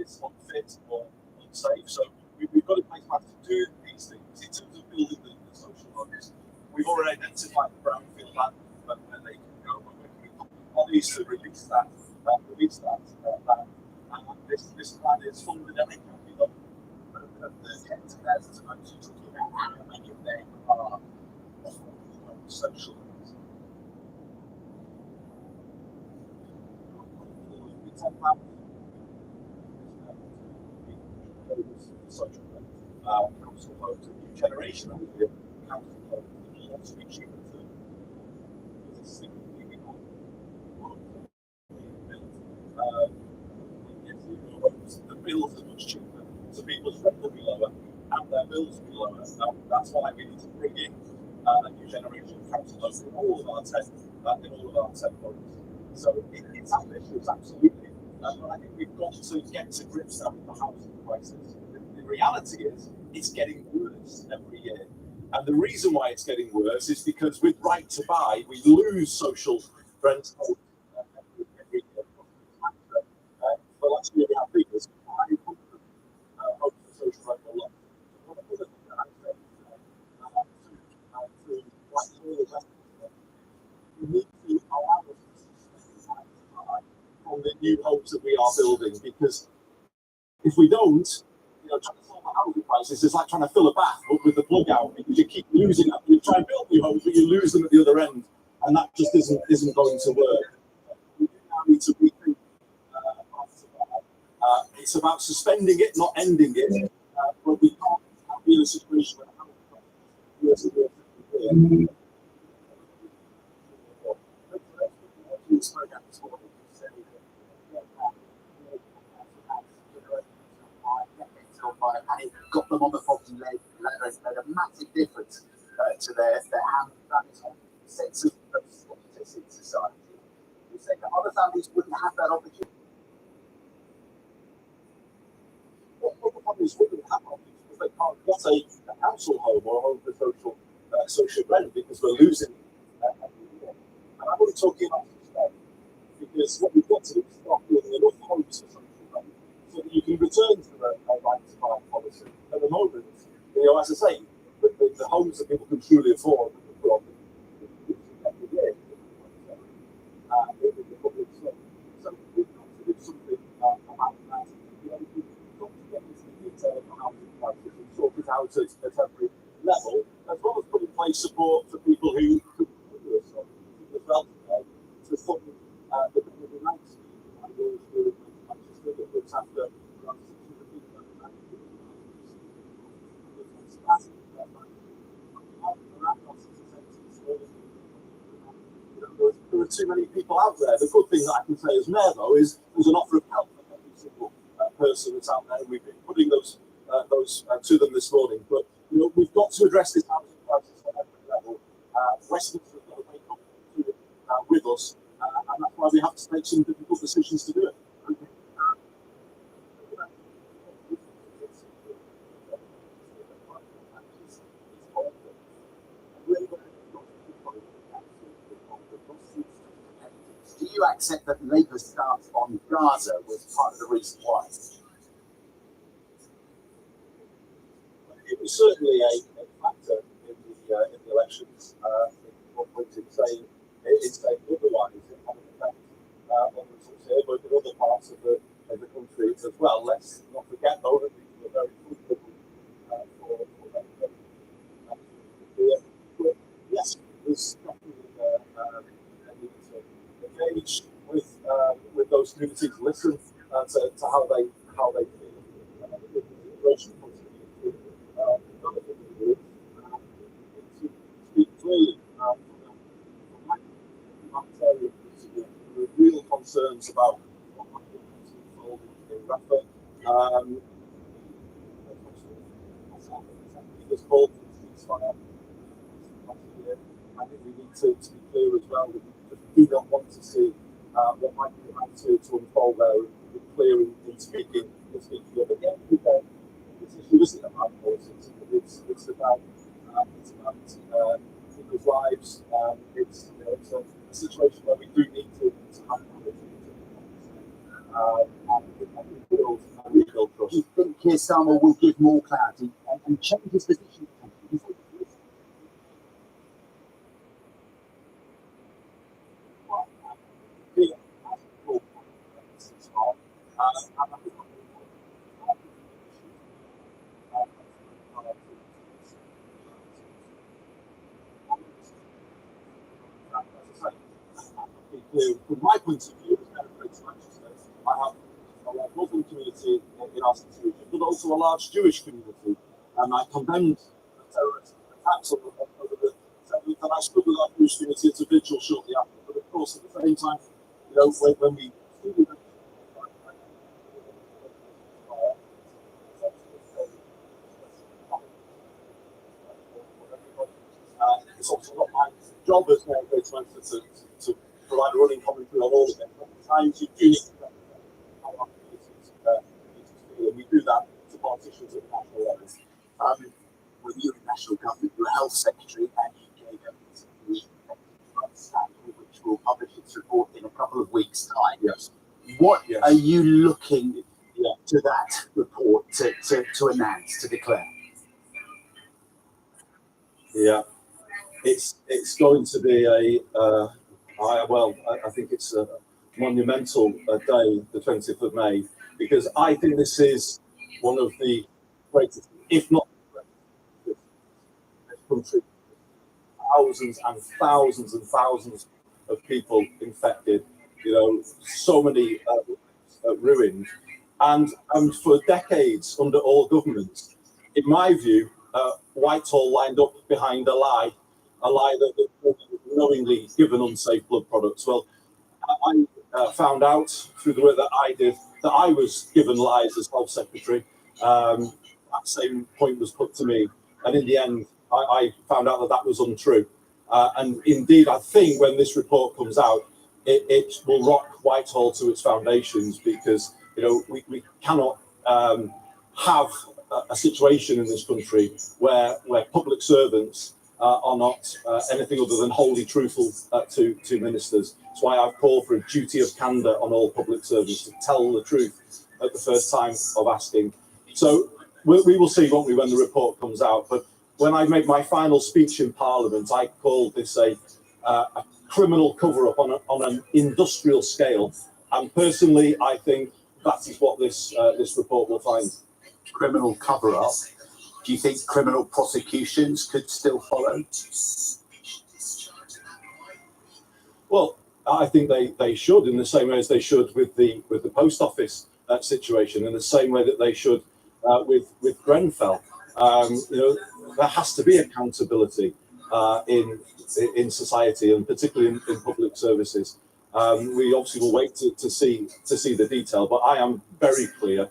is unfit or unsafe. So we've got a place to do these things in terms of building the social homes. We've already identified the brownfield land where they can go. We're working with bodies to release that land. This plan is funded every county level. The there's about talking about how many of them are social homes. Social council homes, a new generation of the council homes that are lots of cheaper to the bills are much cheaper, so people's rent will be lower, bills will be lower. That's why we need to bring in a new generation of councillors in all of our 10 boroughs. So it's ambitious, absolutely. But I think we've got to get to grips now with the housing crisis. The reality is, it's getting worse every year. And the reason why it's getting worse is because with Right to Buy, we lose social rent every year. But last year we had figures 500 homes for social rental loans. We need to allow us on the new homes that we are building, because if we don't, trying to solve the housing crisis is like trying to fill a bath with the plug out, because you keep losing them. You try and build new homes, but you lose them at the other end, and that just isn't going to work. We now need to rethink. It's about suspending it, not ending it. But we can't be in a situation where and it got them on the property ladder. It's made a massive difference to their sense of status in society. We say that other families wouldn't have that opportunity. Other families wouldn't have opportunities because they can't get a council home or a home for social rent, because we're losing every year. And I'm only talking about suspend, because what we've got to do is start building enough homes for social rent so that you can return to the right to buy policy. At the moment, as I say, the homes that people can truly afford are put on every year in the public sector. So we've got to do something about that. We've got to get into the detail of the housing crisis and sort it out at every level, as well as put in place support for people who couldn't do it. So as well to fund the Building Rights Scheme that goes through Manchester, that looks after around 600 people at the time. There are too many people out there. The good thing that I can say as mayor, though, is there's an offer of help for every single person that's out there. We've been putting those to them this morning. But we've got to address this housing crisis at every level. Westminster have got to wake up to it with us, and that's why we have to make some difficult decisions to do it. Do you accept that Labour's stance on Gaza was part of the reason why? It was certainly a factor in the elections. One point in saying otherwise, it had an effect on the results here, but in other parts of the country as well. Let's not forget, though, that these were very vulnerable for that. But yes, there's definitely a need to engage with those communities, listen to how they feel. Speak clearly. There are real concerns about what happened in Rafah. There's called ceasefire. I think we need to be clear as well that we do not want to see what might be about to unfold there. Be clear in speaking up again. This issue isn't about politics. It's about people's lives. It's a situation where we do need to have politics. And rebuild trust. Do you think Keir Starmer will give more clarity and change his position? From my point of view, as Manchester, I have a large Muslim community in our situation, but also a large Jewish community, and I condemned the terrorist attacks over the and I stood with our Jewish community at a vigil shortly after. But of course, at the same time, when we it's obviously not my job as mayor of Greater Manchester to provide a running commentary on all of it. But at times you do need to represent how our communities feel, and we do that to politicians at the national level. When you were in national government, you were health secretary, and you gave evidence to the scandal, which will publish its report in a couple of weeks' time. Yes. What are you looking to that report to announce, to declare? Yeah, it's going to be I think it's a monumental day, the 20th of May, because I think this is one of the greatest, if not the greatest, in this country. Thousands and thousands and thousands of people infected, so many ruined, and for decades under all governments, in my view, Whitehall lined up behind a lie that was knowingly given unsafe blood products. Well, I found out through the work that I did that I was given lies as health secretary. That same point was put to me, and in the end, I found out that was untrue. And indeed, I think when this report comes out, it will rock Whitehall to its foundations, because we cannot have a situation in this country where public servants are not anything other than wholly truthful to ministers. That's why I've called for a duty of candour on all public servants to tell the truth at the first time of asking. So we will see, won't we, when the report comes out. But when I made my final speech in Parliament, I called this a criminal cover-up on an industrial scale. And personally, I think that is what this report will find. Criminal cover-up. Do you think criminal prosecutions could still follow? Well, I think they should, in the same way as they should with the post office situation, in the same way that they should with Grenfell. There has to be accountability in society, and particularly in public services. We obviously will wait to see the detail, but I am very clear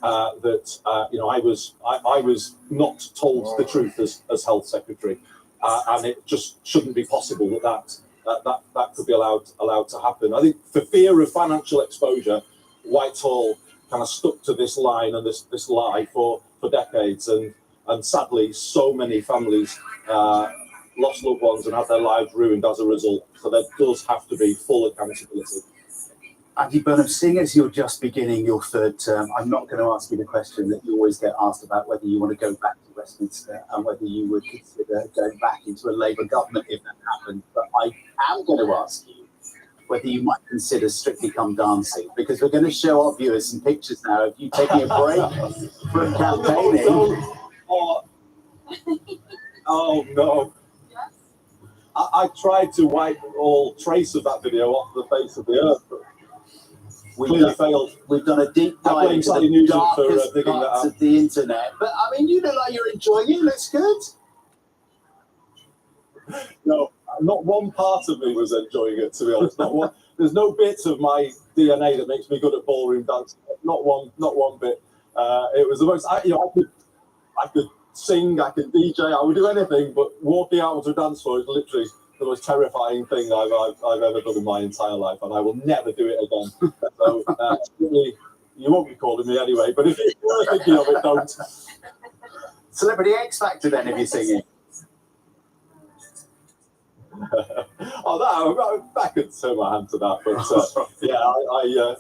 that I was not told the truth as health secretary, and it just shouldn't be possible that could be allowed to happen. I think for fear of financial exposure, Whitehall kind of stuck to this line and this lie for decades, and sadly, so many families lost loved ones and had their lives ruined as a result. So there does have to be full accountability. Andy Burnham, seeing as you're just beginning your third term, I'm not going to ask you the question that you always get asked about whether you want to go back to Westminster and whether you would consider going back into a Labour government if that happened. But I am going to ask you whether you might consider Strictly Come Dancing, because we're going to show our viewers some pictures now of you taking a break from campaigning. Oh no. I tried to wipe all trace of that video off the face of the earth, but clearly failed. We've done a deep dive into the darkest parts of the internet, but I mean, you look like you're enjoying it. It looks good. No, not one part of me was enjoying it, to be honest. Not one. There's no bit of my DNA that makes me good at ballroom dancing. Not one bit. It was the most. I could sing, I could DJ, I would do anything, but walking out onto a dance floor is literally the most terrifying thing I've ever done in my entire life, and I will never do it again. So really, you won't be calling me anyway, but if you're thinking of it, don't. Celebrity X Factor then, if you're singing. I could turn my hand to that, but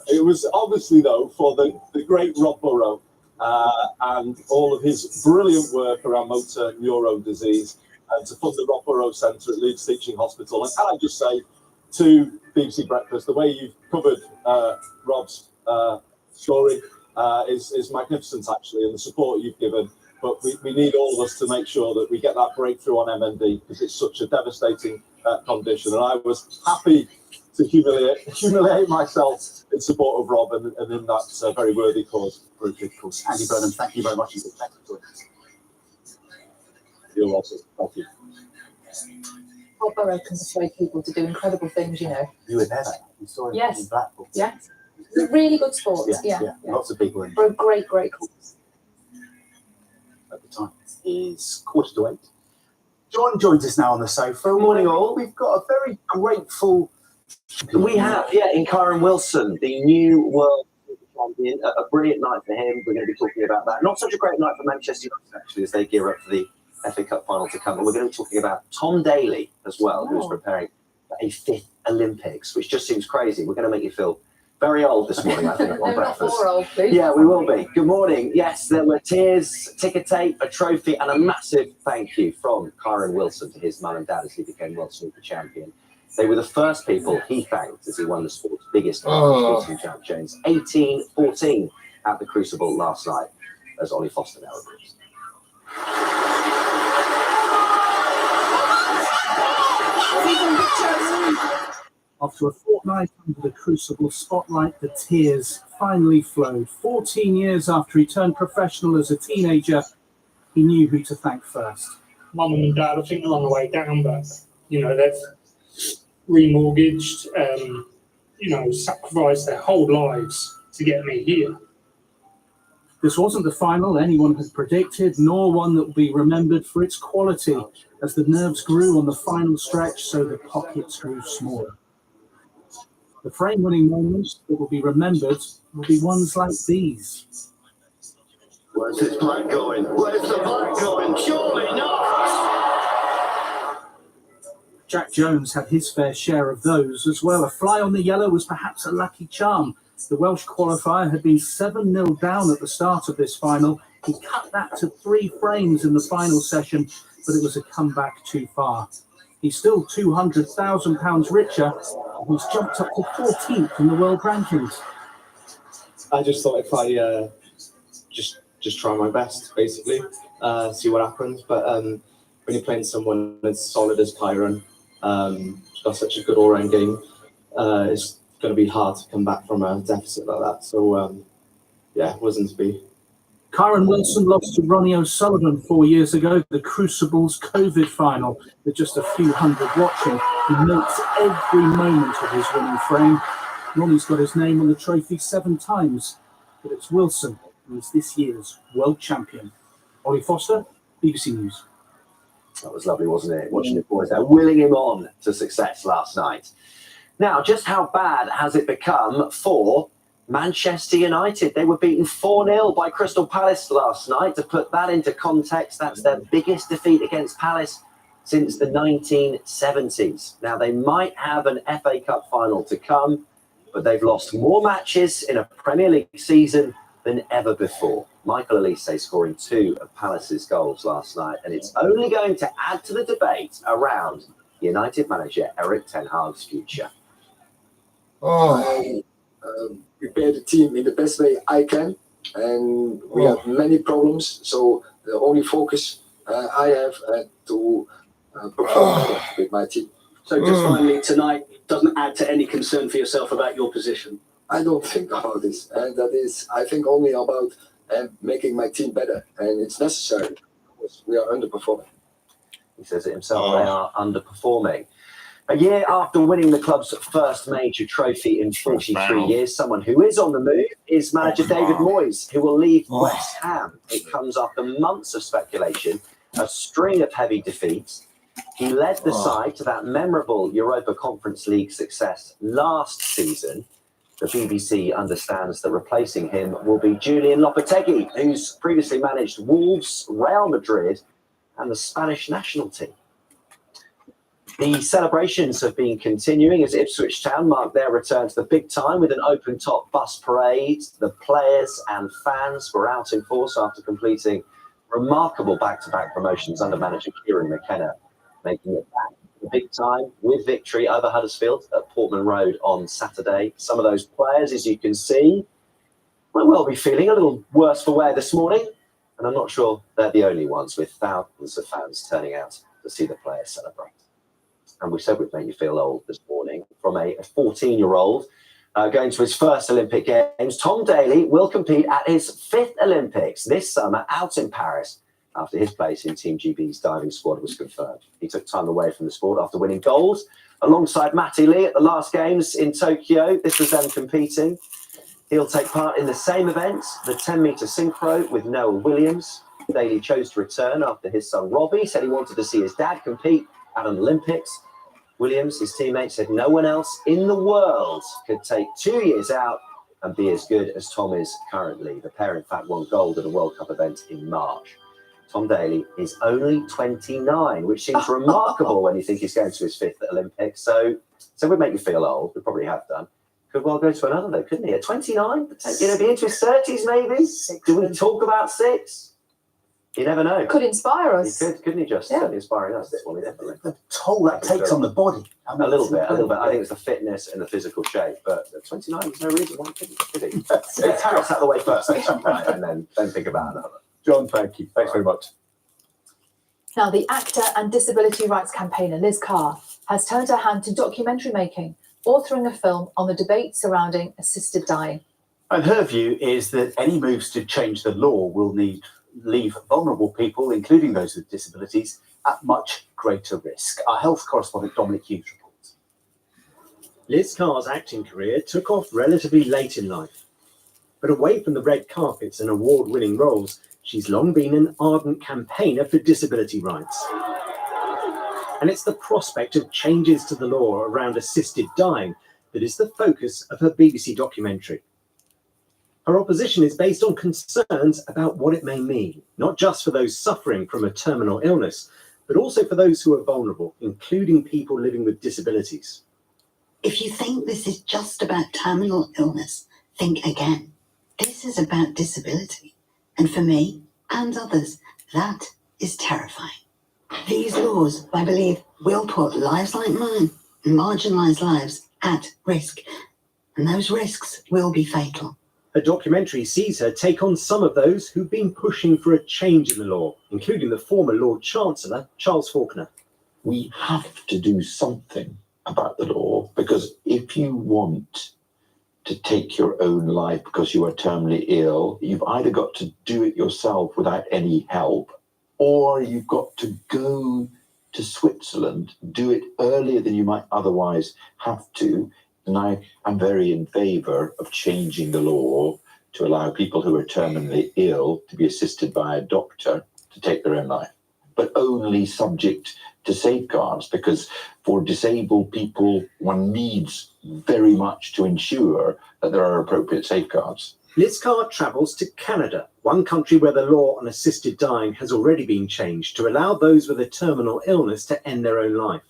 it was obviously though for the great Rob Burrow. And all of his brilliant work around motor neurone disease, and to fund the Rob Burrow Centre at Leeds Teaching Hospital. And can I just say to BBC Breakfast, the way you've covered Rob's story is magnificent, actually, and the support you've given. But we need all of us to make sure that we get that breakthrough on MND, because it's such a devastating condition. And I was happy to humiliate myself in support of Rob and in that very worthy cause. Of course. Andy Burnham, thank you very much. You're welcome. Thank you. Rob Burrow can persuade people to do incredible things, You were there, you saw him Yes. in Blackpool. Yes. Really good sport. Yeah. Lots of people in For a great cause. at the time. It's 7:45. John joins us now on the sofa. Good morning, all. We've got a very grateful. We have, yeah, in Kyron Wilson, the new world champion. A brilliant night for him. We're going to be talking about that. Not such a great night for Manchester United, actually, as they gear up for the FA Cup final to come. But we're going to be talking about Tom Daley as well, who's preparing for a 5th Olympics, which just seems crazy. We're going to make you feel very old this morning, I think, on breakfast. More old, please. Yeah, we will be. Good morning. Yes, there were tears, ticker tape, a trophy, and a massive thank you from Kyron Wilson to his mum and dad as he became World Snooker Champion. They were the first people he thanked as he won the sport's biggest sporting champ, James. 18-14 at the Crucible last night, as Ollie Foster now reveals. After a fortnight under the Crucible spotlight, the tears finally flowed. 14 years after he turned professional as a teenager, he knew who to thank first. Mum and Dad, I think, are on the way down, but, you know, they've remortgaged, you know, sacrificed their whole lives to get me here. This wasn't the final anyone had predicted, nor one that will be remembered for its quality. As the nerves grew on the final stretch, so the pockets grew smaller. The frame-winning moments that will be remembered will be ones like these. Where's this black going? Where's the black going? Surely not! Jack Jones had his fair share of those as well. A fly on the yellow was perhaps a lucky charm. The Welsh qualifier had been 7-0 down at the start of this final. He cut that to 3 frames in the final session, but it was a comeback too far. He's still £200,000 richer, and he's jumped up to 14th in the world rankings. I just thought if I just try my best, basically, see what happens. But when you're playing someone as solid as Kyron, who's got such a good all-round game, it's going to be hard to come back from a deficit like that. So, yeah, it wasn't to be. Kyron Wilson lost to Ronnie O'Sullivan 4 years ago, the Crucible's COVID final, with just a few hundred watching. He milks every moment of his winning frame. Ronnie's got his name on the trophy 7 times, but it's Wilson who is this year's world champion. Ollie Foster, BBC News. That was lovely, wasn't it? Watching the boys there, willing him on to success last night. Now, just how bad has it become for Manchester United? They were beaten 4-0 by Crystal Palace last night. To put that into context, that's their biggest defeat against Palace since the 1970s. Now, they might have an FA Cup final to come, but they've lost more matches in a Premier League season than ever before. Michael Olise scoring 2 of Palace's goals last night, and it's only going to add to the debate around United manager Erik ten Hag's future. I prepare the team in the best way I can, and we have many problems. So the only focus I have to perform with my team. So just finally, tonight doesn't add to any concern for yourself about your position? I don't think about this, and that is, I think only about making my team better, and it's necessary because we are underperforming. He says it himself, they are underperforming. A year after winning the club's first major trophy in 43 years, someone who is on the move is manager David Moyes, who will leave West Ham. It comes after months of speculation, a string of heavy defeats. He led the side to that memorable Europa Conference League success last season. The BBC understands that replacing him will be Julian Lopetegui, who's previously managed Wolves, Real Madrid, and the Spanish national team. The celebrations have been continuing as Ipswich Town mark their return to the big time with an open-top bus parade. The players and fans were out in force after completing remarkable back-to-back promotions under manager Kieran McKenna, making it back to the big time with victory over Huddersfield at Portman Road on Saturday. Some of those players, as you can see, might well be feeling a little worse for wear this morning, and I'm not sure they're the only ones, with thousands of fans turning out to see the players celebrate. And we said we'd make you feel old this morning. From a 14-year-old going to his first Olympic Games, Tom Daley will compete at his 5th Olympics this summer out in Paris after his place in Team GB's diving squad was confirmed. He took time away from the sport after winning gold alongside Matty Lee at the last Games in Tokyo. This was them competing. He'll take part in the same event, the 10-metre synchro with Noah Williams. Daley chose to return after his son Robbie said he wanted to see his dad compete at an Olympics. Williams, his teammate, said no one else in the world could take 2 years out and be as good as Tom is currently. The pair, in fact, won gold at a World Cup event in March. Tom Daley is only 29, which seems remarkable when you think he's going to his 5th Olympics. So would make you feel old. We probably have done. Could well go to another though, couldn't he? At 29, be into his 30s maybe. Do we talk about 6? You never know. Could inspire us. He could, couldn't he? Just certainly inspiring us. This one, definitely. The toll that takes on the body. A little bit. I think it's the fitness and the physical shape. But at 29, there's no reason why he couldn't, could he? Let's house out of the way first, right, and then think about another. John, thank you. Thanks very much. Now, the actor and disability rights campaigner Liz Carr has turned her hand to documentary making, authoring a film on the debate surrounding assisted dying. And her view is that any moves to change the law will leave vulnerable people, including those with disabilities, at much greater risk. Our health correspondent Dominic Hughes reports. Liz Carr's acting career took off relatively late in life. But away from the red carpets and award-winning roles, she's long been an ardent campaigner for disability rights. And it's the prospect of changes to the law around assisted dying that is the focus of her BBC documentary. Her opposition is based on concerns about what it may mean, not just for those suffering from a terminal illness, but also for those who are vulnerable, including people living with disabilities. If you think this is just about terminal illness, think again. This is about disability. And for me and others, that is terrifying. These laws, I believe, will put lives like mine, marginalised lives, at risk. And those risks will be fatal. Her documentary sees her take on some of those who've been pushing for a change in the law, including the former Lord Chancellor, Charles Faulkner. We have to do something about the law, because if you want to take your own life because you are terminally ill, you've either got to do it yourself without any help, or you've got to go to Switzerland, do it earlier than you might otherwise have to. And I am very in favour of changing the law to allow people who are terminally ill to be assisted by a doctor to take their own life, but only subject to safeguards, because for disabled people, one needs very much to ensure that there are appropriate safeguards. Liz Carr travels to Canada, one country where the law on assisted dying has already been changed to allow those with a terminal illness to end their own life.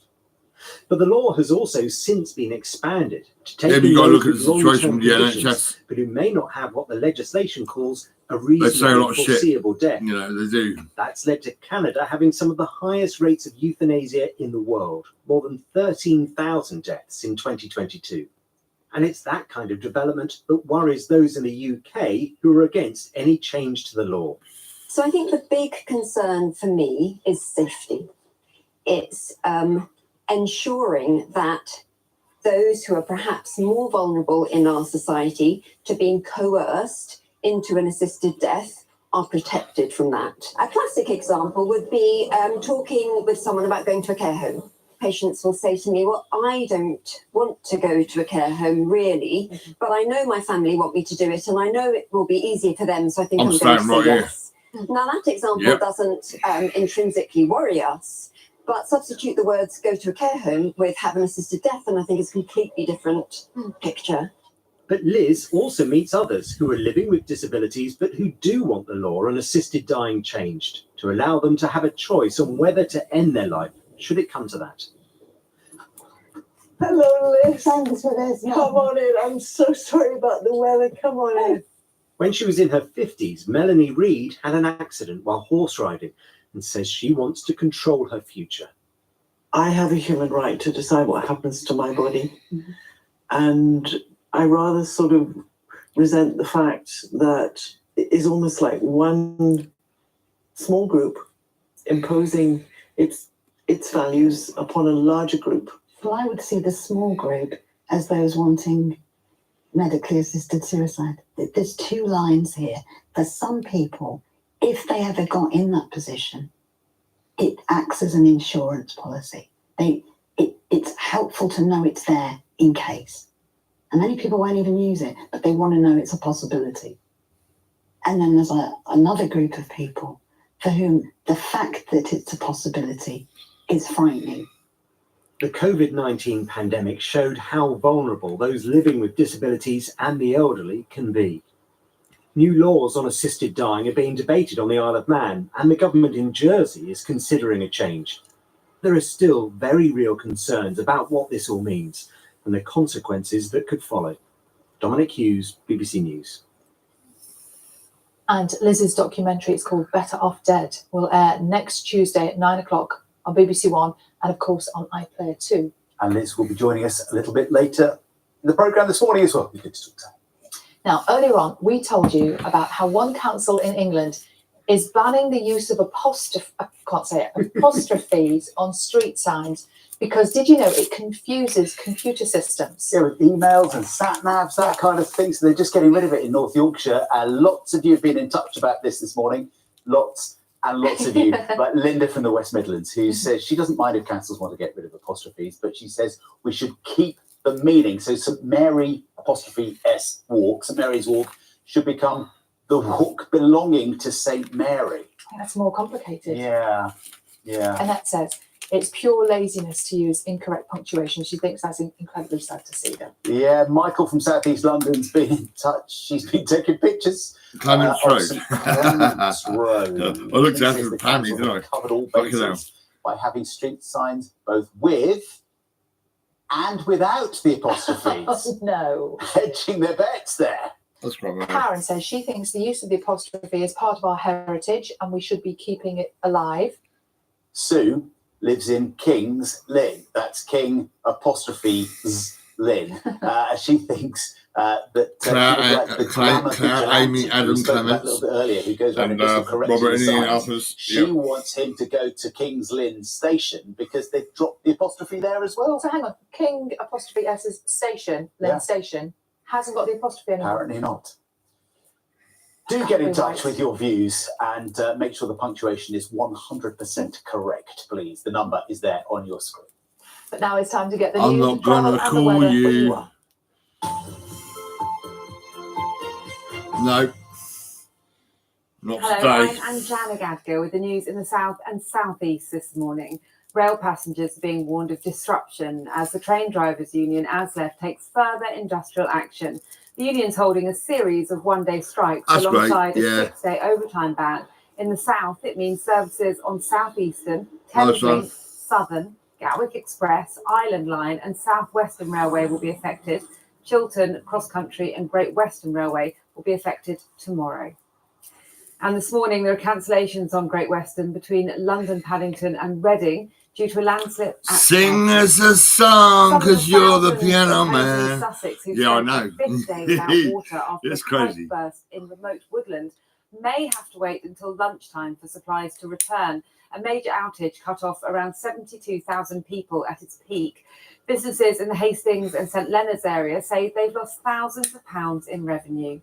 But the law has also since been expanded to take in those with long-term conditions, but who may not have what the legislation calls a reasonably foreseeable death. You know, they do. That's led to Canada having some of the highest rates of euthanasia in the world, more than 13,000 deaths in 2022. And it's that kind of development that worries those in the UK who are against any change to the law. So I think the big concern for me is safety. It's ensuring that those who are perhaps more vulnerable in our society to being coerced into an assisted death are protected from that. A classic example would be talking with someone about going to a care home. Patients will say to me, well, I don't want to go to a care home really, but I know my family want me to do it and I know it will be easier for them, so I think I'm going to say yes. Now that example doesn't intrinsically worry us, but substitute the words go to a care home with have an assisted death and I think it's a completely different picture. But Liz also meets others who are living with disabilities but who do want the law on assisted dying changed to allow them to have a choice on whether to end their life, should it come to that. Hello, Liz. Thanks for this. Come on in. I'm so sorry about the weather. Come on in. When she was in her 50s, Melanie Reid had an accident while horse riding and says she wants to control her future. I have a human right to decide what happens to my body. And I rather sort of resent the fact that it is almost like one small group imposing its values upon a larger group. Well, I would see the small group as those wanting medically assisted suicide. There's two lines here. For some people, if they ever got in that position, it acts as an insurance policy. It's helpful to know it's there in case. And many people won't even use it, but they want to know it's a possibility. And then there's another group of people for whom the fact that it's a possibility is frightening. The COVID-19 pandemic showed how vulnerable those living with disabilities and the elderly can be. New laws on assisted dying are being debated on the Isle of Man, and the government in Jersey is considering a change. There are still very real concerns about what this all means and the consequences that could follow. Dominic Hughes, BBC News. And Liz's documentary, it's called Better Off Dead, will air next Tuesday at 9 o'clock on BBC One and, of course, on iPlayer 2. And Liz will be joining us a little bit later in the programme this morning as well. Now, earlier on, we told you about how one council in England is banning the use of apostrophes on street signs because, did you know, it confuses computer systems? Yeah, with emails and sat-navs, that kind of thing. So they're just getting rid of it in North Yorkshire. Lots of you have been in touch about this morning. Lots and lots of you. Like Linda from the West Midlands, who says she doesn't mind if councils want to get rid of apostrophes, but she says we should keep the meaning. So St Mary '(S) walk, St Mary's Walk, should become the walk belonging to St Mary. That's more complicated. Yeah, yeah. Annette says it's pure laziness to use incorrect punctuation. She thinks that's incredibly sad to see them. Yeah, Michael from South East London's been in touch. She's been taking pictures. Clements of Road. St Clements Road. I looked after the family, didn't I? Covered all Fucking hell. bases by having street signs both with and without the apostrophes. Oh, no. Hedging their bets there. That's quite Karen says she thinks the use of the apostrophe is part of our heritage and we should be keeping it alive. Sue lives in King's Lynn. That's King apostrophes Lynn. She thinks that Claire, Amy, Adam Clements, a little bit earlier, who goes around and and correcting Robert the and Ian signs. Alphas. She wants him to go to King's Lynn Station because they've dropped the apostrophe there as well. So hang on, King apostrophe S's station, Lynn Yeah. Station, hasn't got the apostrophe anymore. Apparently not. Do get in touch with your views and make sure the punctuation is 100% correct, please. The number is there on your screen. But now it's time to get the I'm news, not the travel gonna and the call weather you. where you are. No. Not Hello, today. I'm Jana Gadgo with the news in the south and southeast this morning. Rail passengers are being warned of disruption as the Train Drivers Union, ASLEF, takes further industrial action. The union's holding a series of one-day strikes That's alongside great, a yeah. 6-day overtime ban. In the south, it means services on Southeastern, Nice Thameslink, one. Southern, Gatwick Express, Island Line and South Western Railway will be affected. Chiltern, Cross Country and Great Western Railway will be affected tomorrow. And this morning, there are cancellations on Great Western between London, Paddington and Reading due to a landslip. Sing us a song, because you're the piano Counties in man. Sussex, who Yeah, I spent know. a fifth day without water after It's a pipe crazy. burst in remote woodland, may have to wait until lunchtime for supplies to return. A major outage cut off around 72,000 people at its peak. Businesses in the Hastings and St Leonard's area say they've lost thousands of pounds in revenue.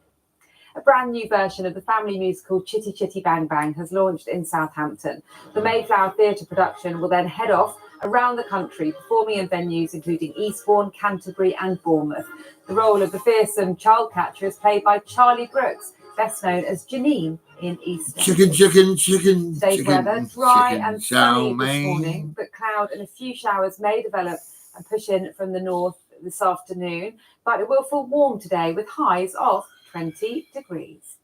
A brand new version of the family musical Chitty Chitty Bang Bang has launched in Southampton. The Mayflower Theatre production will then head off around the country, performing in venues including Eastbourne, Canterbury and Bournemouth. The role of the fearsome child catcher is played by Charlie Brooks, best known as Janine in Eastern. Chicken, chicken, chicken, Today's chicken, weather, dry chicken, and chow sunny this mein. morning, but cloud and a few showers may develop and push in from the north this afternoon. But it will feel warm today with highs of 20 degrees.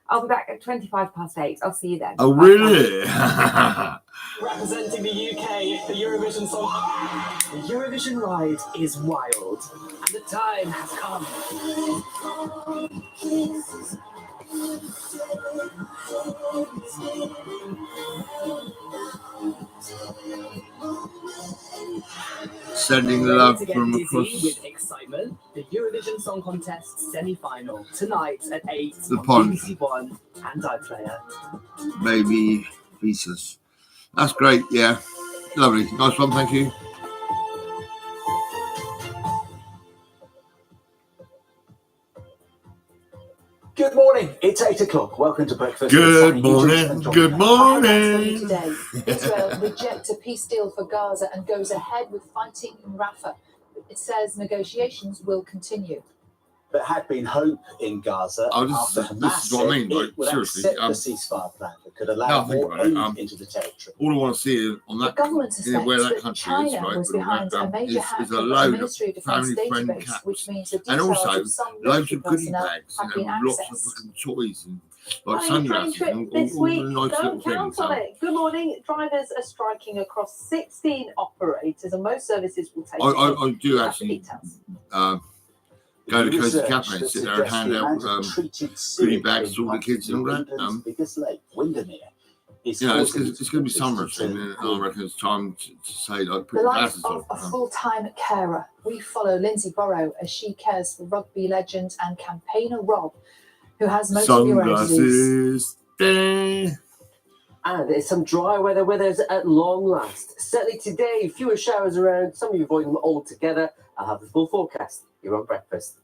I'll be back at 8:25. I'll see you then. Oh, Bye. really? Representing the UK, the Eurovision song. The Eurovision ride is wild, and the time has come. Sending love To get from dizzy across with excitement, the Eurovision Song Contest semi-final tonight at 8 the on pond. BBC One and iPlayer. Baby pieces. That's great, yeah. Lovely. Nice one, thank you. Good morning. It's 8 o'clock. Welcome to breakfast. Good with Sammy morning. Nugent and John Good Campbell. morning. Today, Israel rejects a peace deal for Gaza and goes ahead with fighting in Rafah. It says negotiations will continue. There had been hope in Gaza after Hamas this is what I mean. said Like, it would seriously, accept the ceasefire plan that could allow more aid into the territory. All I want to see is on that, government suspects where that that country China is, right, was behind a major hack is a of the load of Ministry of Defence family-friend database, caps, which means the and details also of some loads military of goodie personnel bags, have been lots of accessed. fucking toys and like Planning a train sunglasses trip and this all week. the nice little Don't count things. on it. Good morning. Drivers are striking across 16 operators, and most services will take. I do actually go to Coastal Cafe and sit there and hand out goodie bags to all the kids and all that. Biggest lake, Windermere, It's going to be summer soon, and I reckon it's time to say, like, put The your life glasses of a on. full-time carer. We follow Lindsay Borrow as she cares for rugby legend and campaigner Rob, who has motor neurone disease. Sunglasses. And it's some dry weather with us at long last. Certainly today, fewer showers around. Some of you avoid them altogether. I'll have the full forecast. You're on breakfast.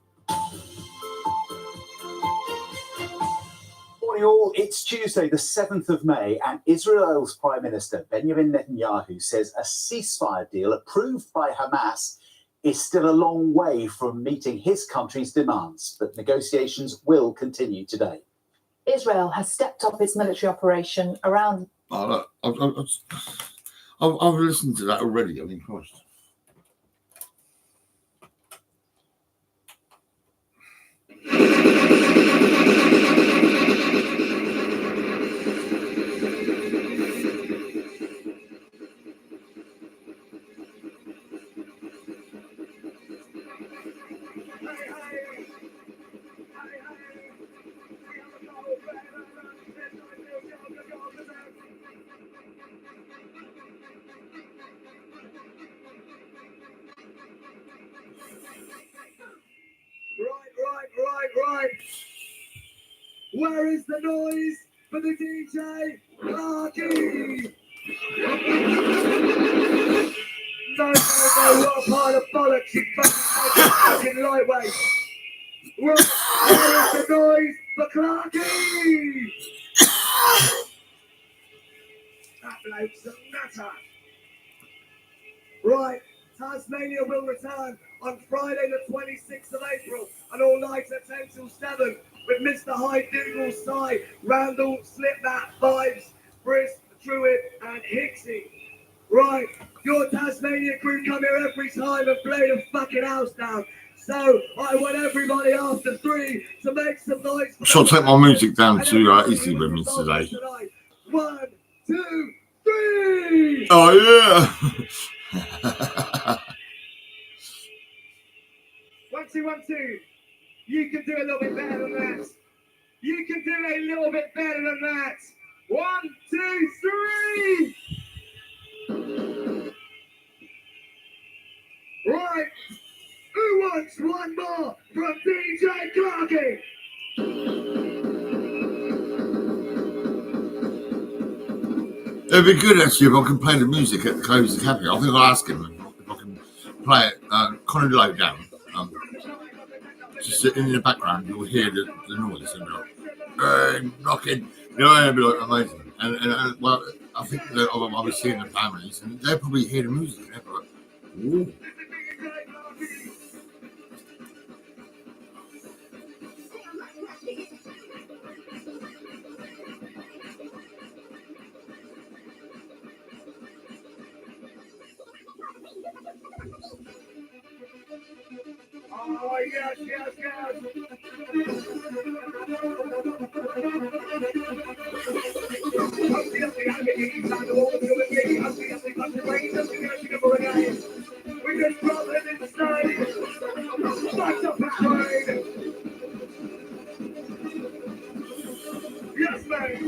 Morning all, it's Tuesday the 7th of May and Israel's Prime Minister Benjamin Netanyahu says a ceasefire deal approved by Hamas is still a long way from meeting his country's demands, but negotiations will continue today. Israel has stepped up its military operation around. Oh, look, I've listened to that already. I mean, Christ. Right. Where is the noise for the DJ Clarky? No, what a pile of bollocks, you fucking lightweight. Where is the noise for Clarky? That bloke's a nutter. Right, Tasmania will return on Friday the 26th of April and all nights at 10 till 7 with Mr. Hyde, Dougal, Sy, Randall, Slipbat, Vibes, Brisk, Druid and Hixie. Right, your Tasmania crew come here every time and play the fucking house down. So I want everybody after 3 to make some noise. So I'll take my music down to Easy with me today. 1, 2, 3. Oh yeah. 1, 2, 1, 2. You can do a little bit better than that. You can do a little bit better than that. 1, 2, 3. Right. Who wants one more from DJ Clarky? It'd be good actually if I can play the music at the Coastal Cafe. I think I'll ask him if I can play it kind of low down. Just in the background, you'll hear the noise and rocking. You know, it'd be like amazing. And well, I think that I'll be seeing the families, and they'll probably hear the music. And they'll be like, ooh. Oh, yes. We just drop it in the stage. Back up the train. Yes, mate.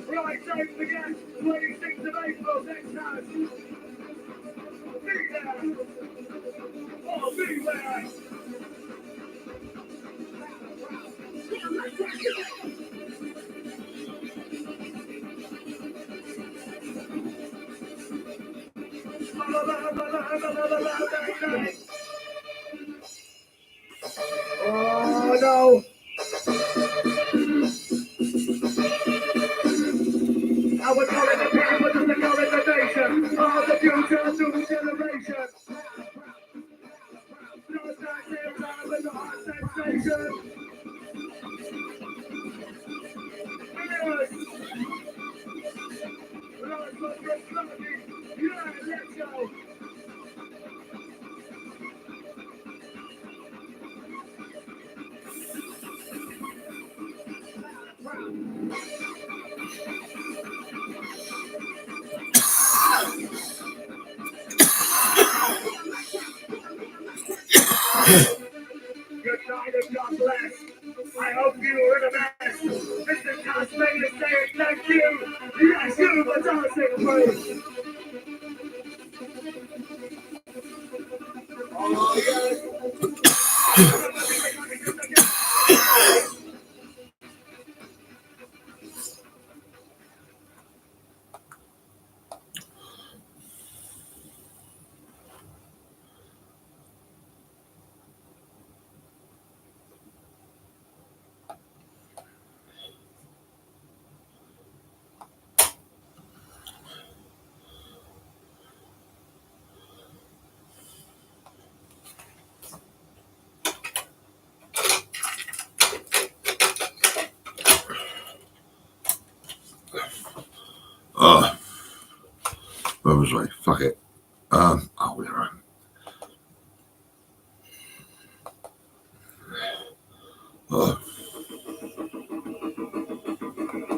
Right, don't forget, 26th of April, next house. Be there. Oh, beware. Oh no! I was calling the power to the current nation of the future new generation. No time to time with the hot sensation. Yes. Yeah, let's go. Good night and God bless. I hope you were the best. Mr. Tasmania saying thank you. Yes, you for dancing first. Oh, yes. Where was I? Fuck it. Whatever.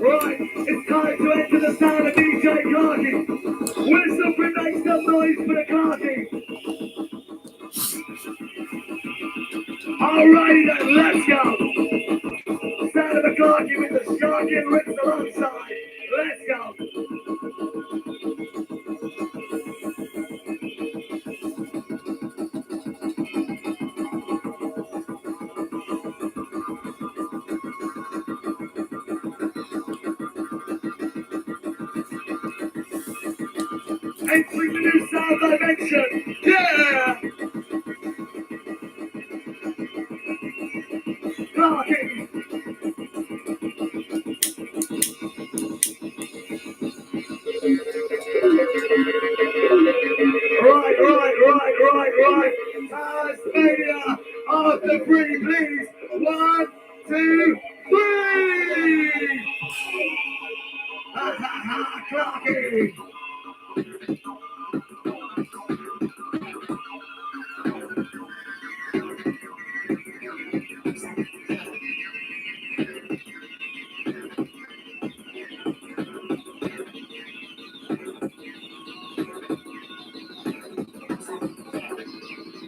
Right, it's time to enter the sound of DJ Clarky. Whistle for make some noise for the Clarky. Alrighty then, let's go. Sound of the Clarky with the Sharky and Ritz alongside. Let's go. Entering the new sound dimension. Yeah! Clarky. Right. Tasmania after three, please. 1, 2, 3. Ha ha ha, Clarky.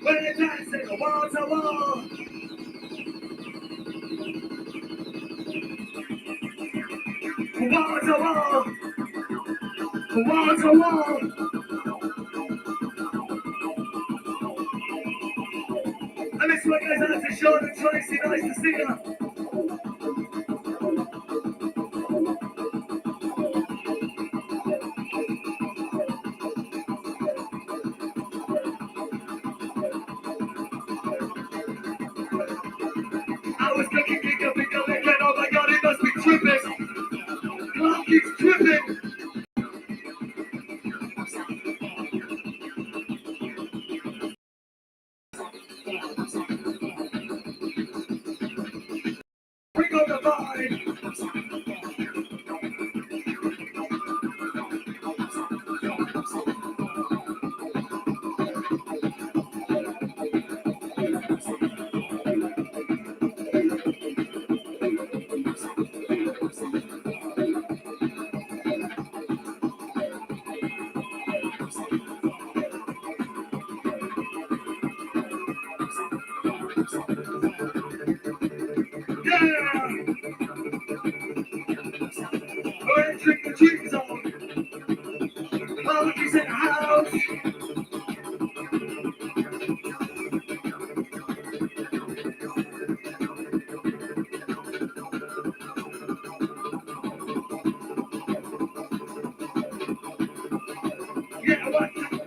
We're dancing wall to wall. Wall to wall. Wall to wall. And this one goes out to Sean and Tracy. Nice to see you. I was thinking, again, oh my God, it must be tripping. Clarky's tripping. Bring on the vibe.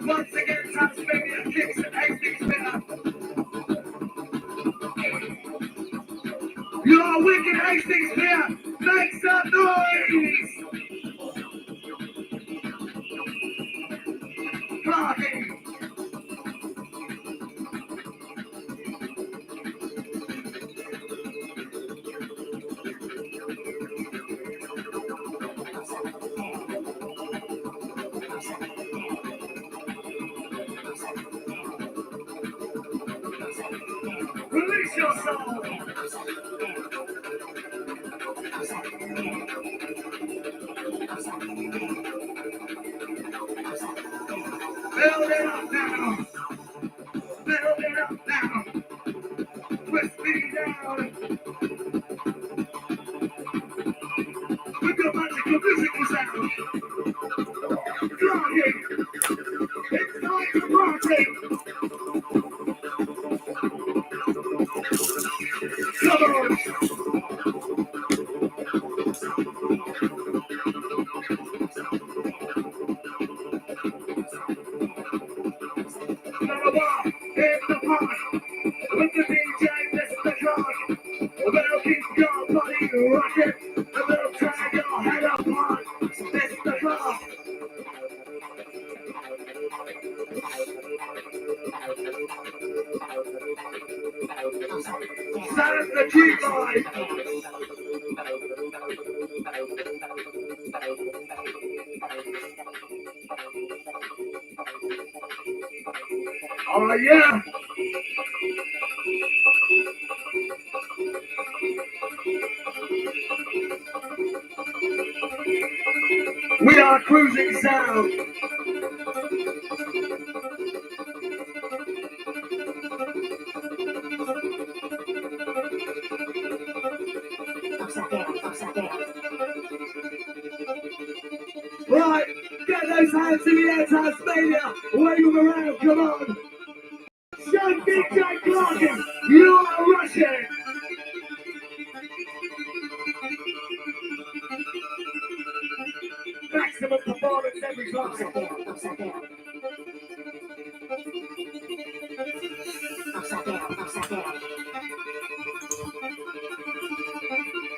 Once again, Tasmania kicks and Hastings winner. Your wicked Hastings here makes some noise. Clarking. Release your soul. Build it up now. Build it up now. Twist me down. With your magical musical sound. Flying. It's time to party. Come on. Number one in the park. With the DJ, Mr. Clark. Well, keep your body rocking. A little turn your head apart. Mr. Clark. Stand the tree line. Oh, yeah. We are cruising sound. Right, get those hands in the air, Tasmania. Wave them around, come on. Show DJ Clarkin, you are rushing. Maximum performance every class.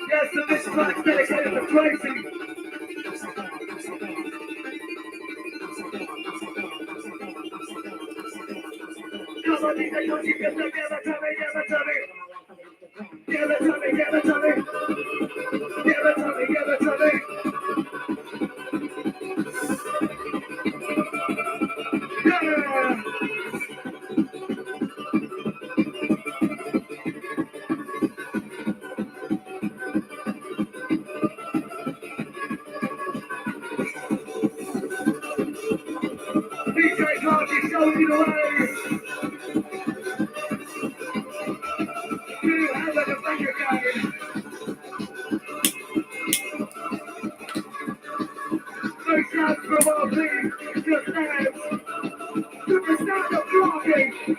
Yes, and this track's dedicated to Tracy. Come on, DJ, don't you get the give it to me, give it to me. Give it to me, give it to me. Give it to me, give it to me. Yeah. DJ Clarky, show me the way. You have like a finger game. No shots from our team, just hands. To the sound of Clarky.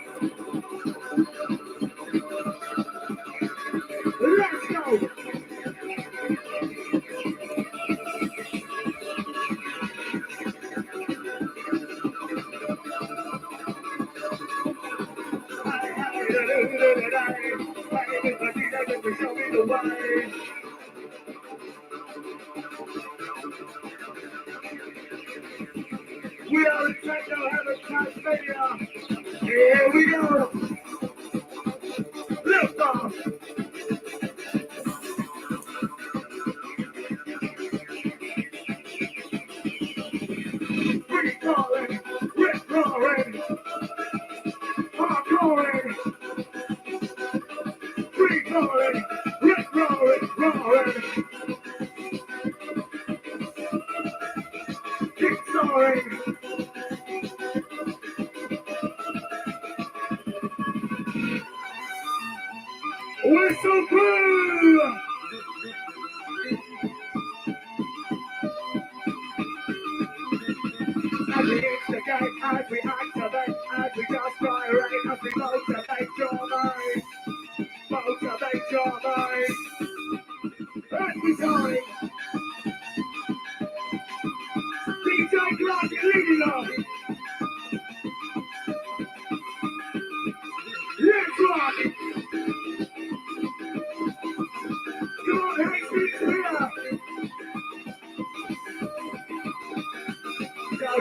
Let's go. Show me the way. We are the Techno Heaven Tasmania. Here we go. Lift off. Free calling, rip roaring, hardcoring. Free calling, rip roaring, roaring. Kick soaring. Whistle crew! As we instigate, as we activate, as we just gyrate, as we motivate your mind. Motivate your mind. Every time. DJ Clark leading us.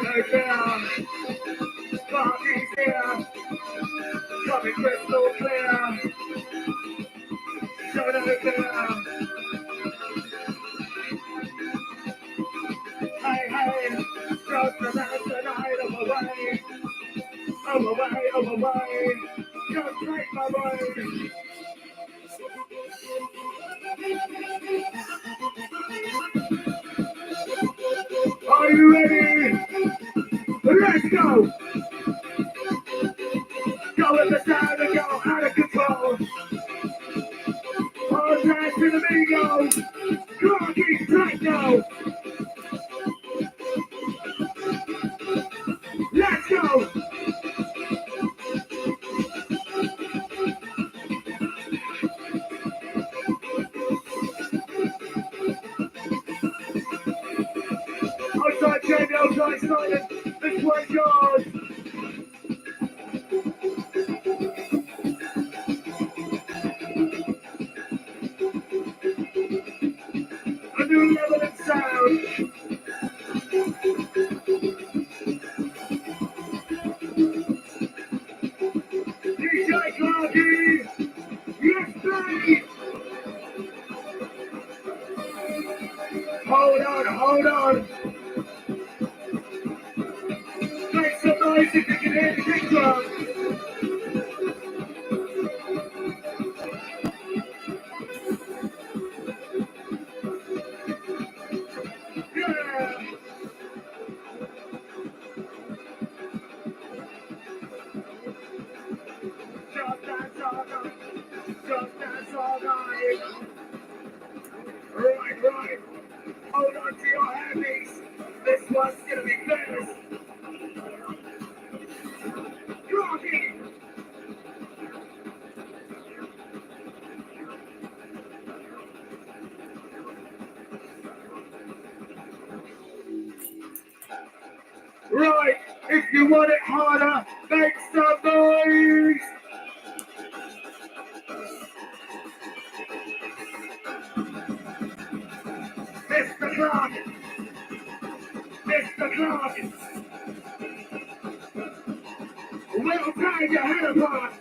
no fear. Clarky's here. Coming crystal clear. Show no fear. Hey, hey, just announce the night of away. Of away. Just take my way. Are you ready? Let's go! Go with the sound and go out of control. All dance to the Migos. Clarky Techno. Let's go! Outside Jamie, outside Simon. This one's yours. A new level of sound. DJ Clarky. Yes, please. Hold on. Make some noise if you can hear the kick drum. Yeah. Just dance all night. Right. Hold on to your hammies. This one's gonna be famous. Clarky. Right, if you want it harder, make some noise! Mr. Clark! Well time your head apart!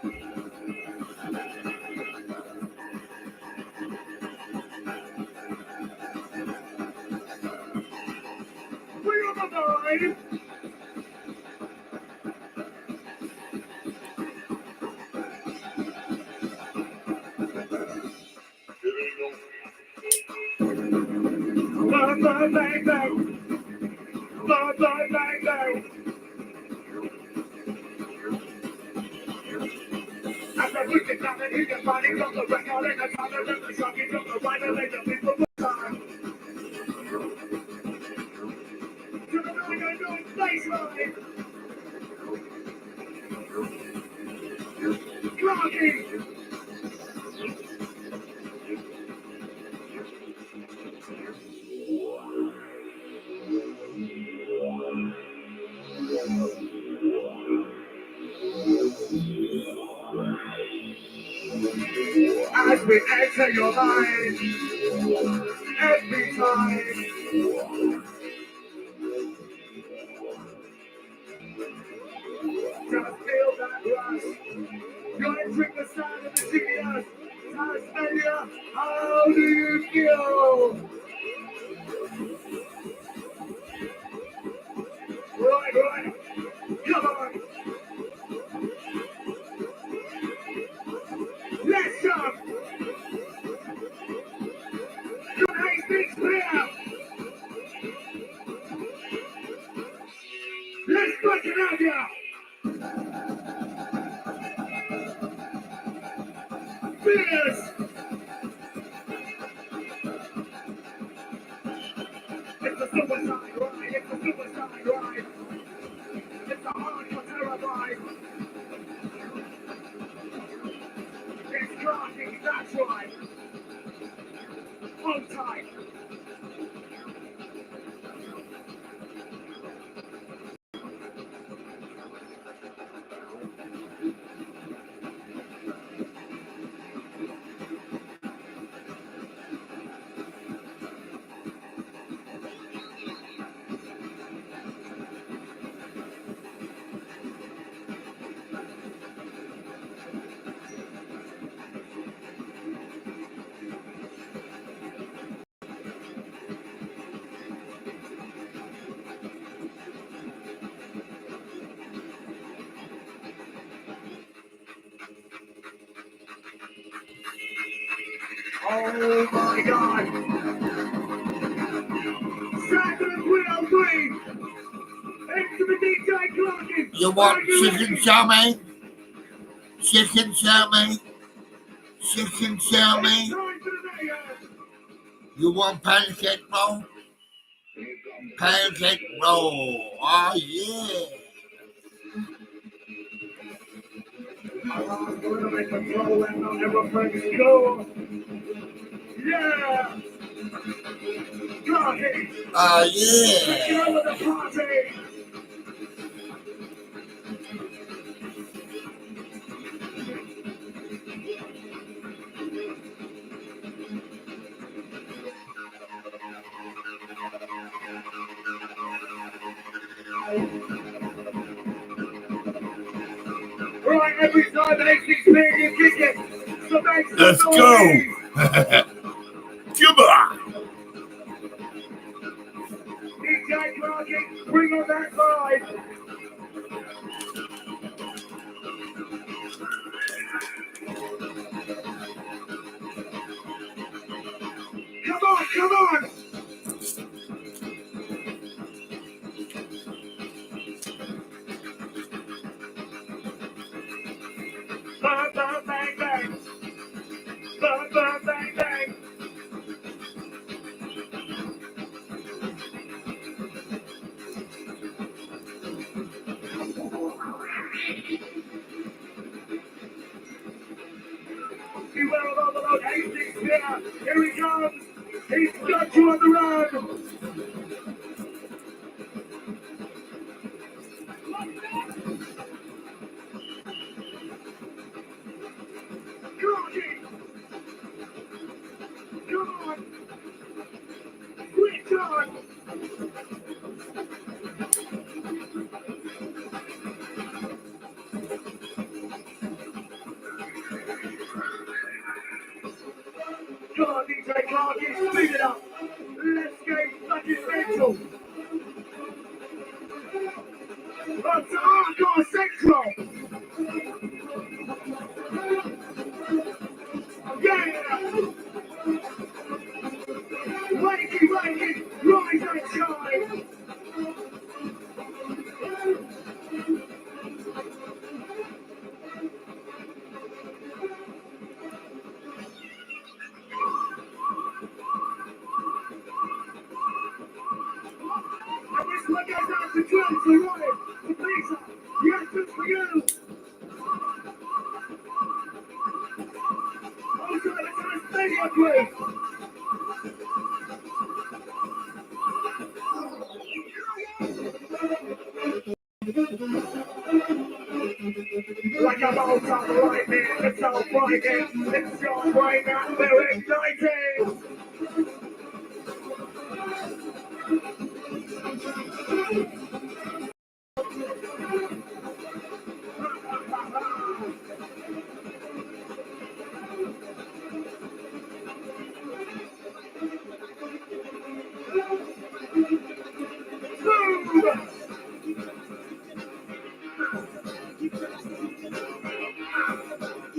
We're on the line! Bang, bang, bang. Bang, bang, bang, bang. As the music comes and you can find it on the record and the time and the shocking from the right and the people will time. To the night I know baseline. Clarky. As we enter your mind, every time. Just feel that rush. You're entering the sound of the genius. Tasmania, how do you feel? Right. Come on. Let's go. Your hate speaks clear. Let's put it out here. Fierce. It's a suicide ride. It's a suicide ride. It's a hardcore terror ride. It's Clarky, that's right. On time. Oh my God! Second wheel three. Into the DJ Clarkin. You want chicken chow mein? Chicken chow mein? Chicken chow mein? You want pancake roll? Pancake roll. Oh yeah. Control and not everything's cool. Yeah! Clarkin. Oh yeah. Taking over the party. Right, every time Hastings Media kick it. So make some Let's noise. go. Come on. DJ Clarkin, bring on that vibe. Come on, come on. Bang, bang, bang, bang. Bang, bang, bang, bang. Beware of overload Hastings here. Here he comes. He's got you on the run. Clarkin. Come on. Switch on. Come on, DJ Clarkin, speed it up. Let's get fucking mental. Up to Hardcore Central. Yeah. Wakey, wakey, rise and shine. And this one goes out to Jones, who won it. To Peter. Yes, it's for you. Also, let's have a stadium, please. Like a bolt of lightning, it's all frightening. It's your brain out there igniting. Boom!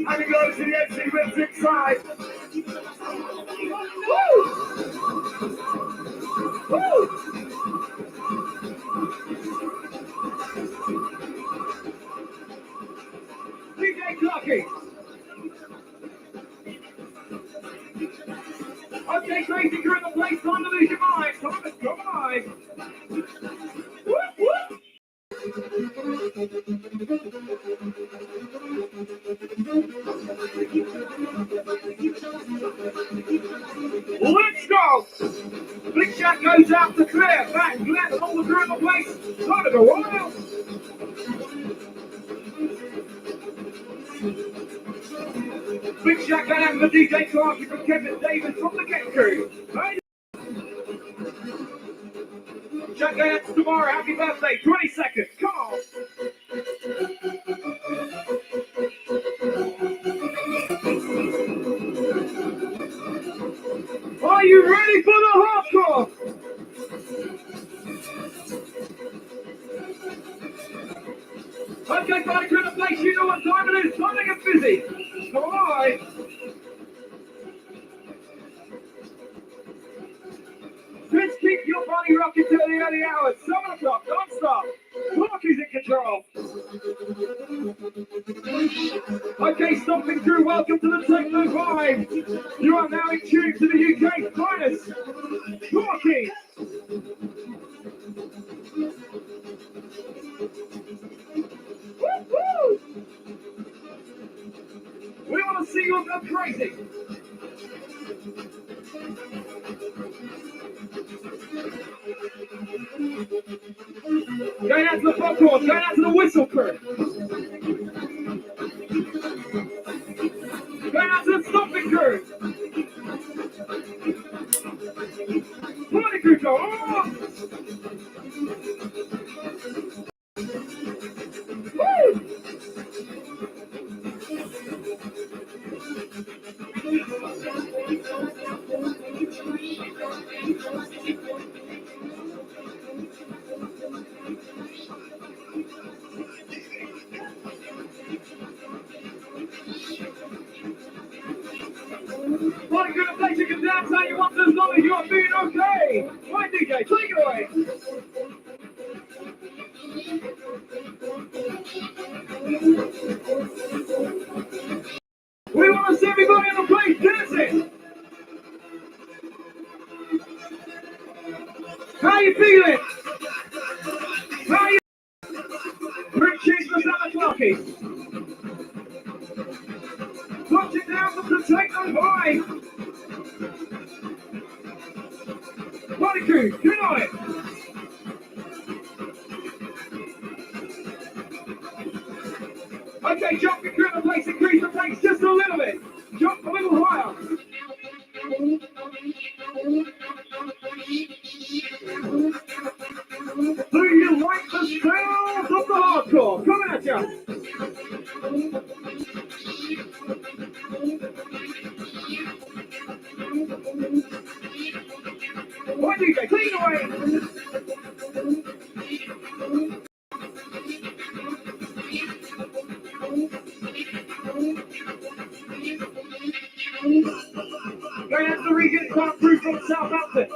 And he goes to the edge, he rips inside. Woo! Woo! DJ Clarkin. Okay, crazy, you're in the place. Time to lose your mind. Time to come alive. Whoop, whoop. Let's go! Big Jack goes out to clear. Back left, all through the place. Time to go wild. Big Jack and the DJ Clarkin from Kevin Davis from the Get Crew. Right? Jack Dance tomorrow. Happy birthday. 20 seconds. Come on. Are you ready for the hardcore? Okay, guys, you're in the place. You know what time it is. Time to get busy. Come on. party rocking till the early hours. 7 o'clock, non-stop. Clarky's in control. Okay, stomping through. Welcome to the Techno Vibe. You are now in tune to the UK's finest. Clarky. Woo-hoo! We want to see you go crazy. Going out to the popcorn, going out to the whistle crew. Going out to the stomping crew. Party crew go on. Woo! Party crew, play you can dance how you want as long as you are feeling okay. Right, DJ, take it away. We want to see everybody in the place dancing. How you feeling? How you? Rick Cheese for 7 o'clockies. Watching down from the Techno Vibe. Party crew, good on it. Okay, jumping through the place, increase the pace just a little bit. Jump a little higher. Do you like the sounds of the hardcore? Coming at you. One DJ, take it away. Going out to the Regent Park crew from Southampton.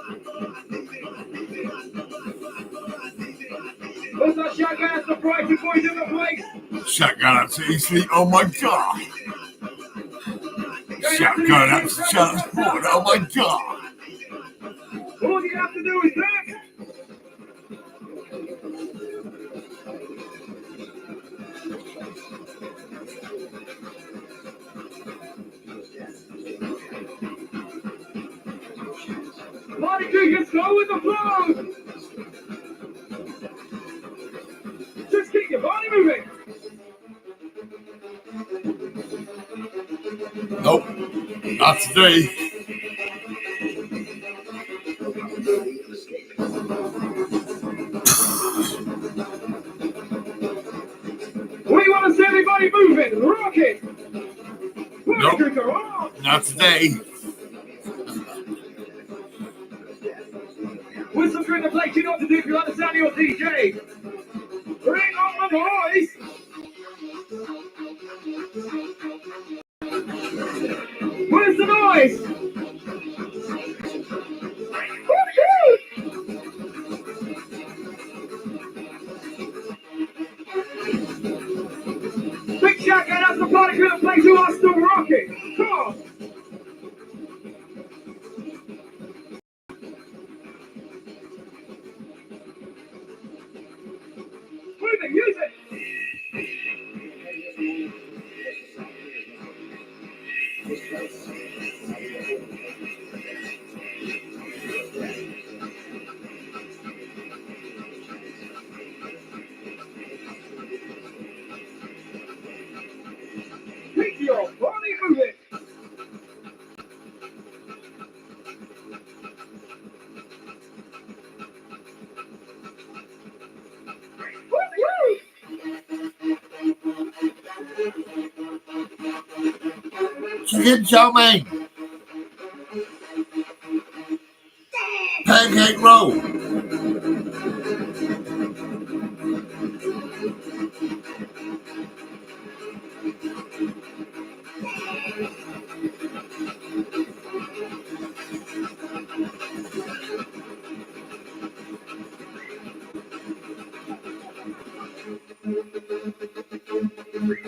What's that shout going out to the Brighton boys in the place? Shout going out to Eastleigh, oh my god. Shout going out to Chelmsford, oh my god. All you have to do is dance. Party crew, just go with the flow. Just keep your body moving. Nope, not today. We want to see everybody moving, rocking. Nope, not today. Whistle through the place, you know what to do if you understand your DJ. Bring on the noise. Where's the noise? Big shout out to the party crew, the place who are still rocking. Come on. Use it. Keep your body moving. Chicken chow mein. Pancake roll. Get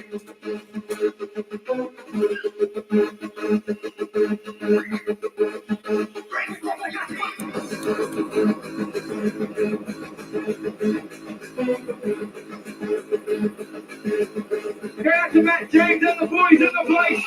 out to Matt James and the boys in the place.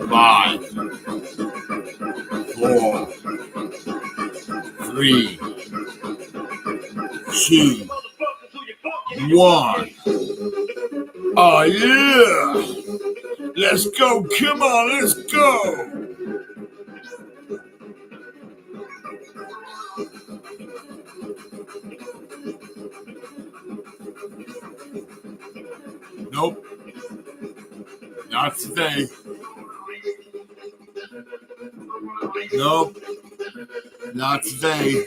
Five, 4, 3, 2, 1. Oh yeah! Let's go! Come on, let's go! Nope. Not today. Nope. Not today.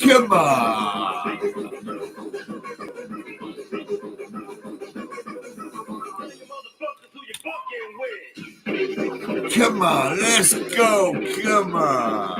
Come on. Come on, let's go. Come on.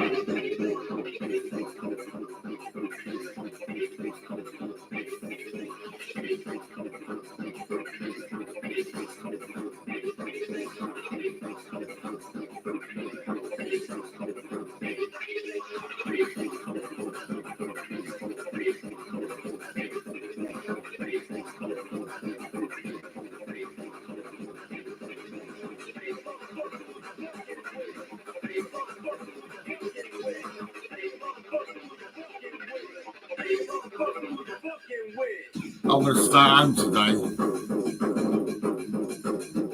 I'm going to start home today.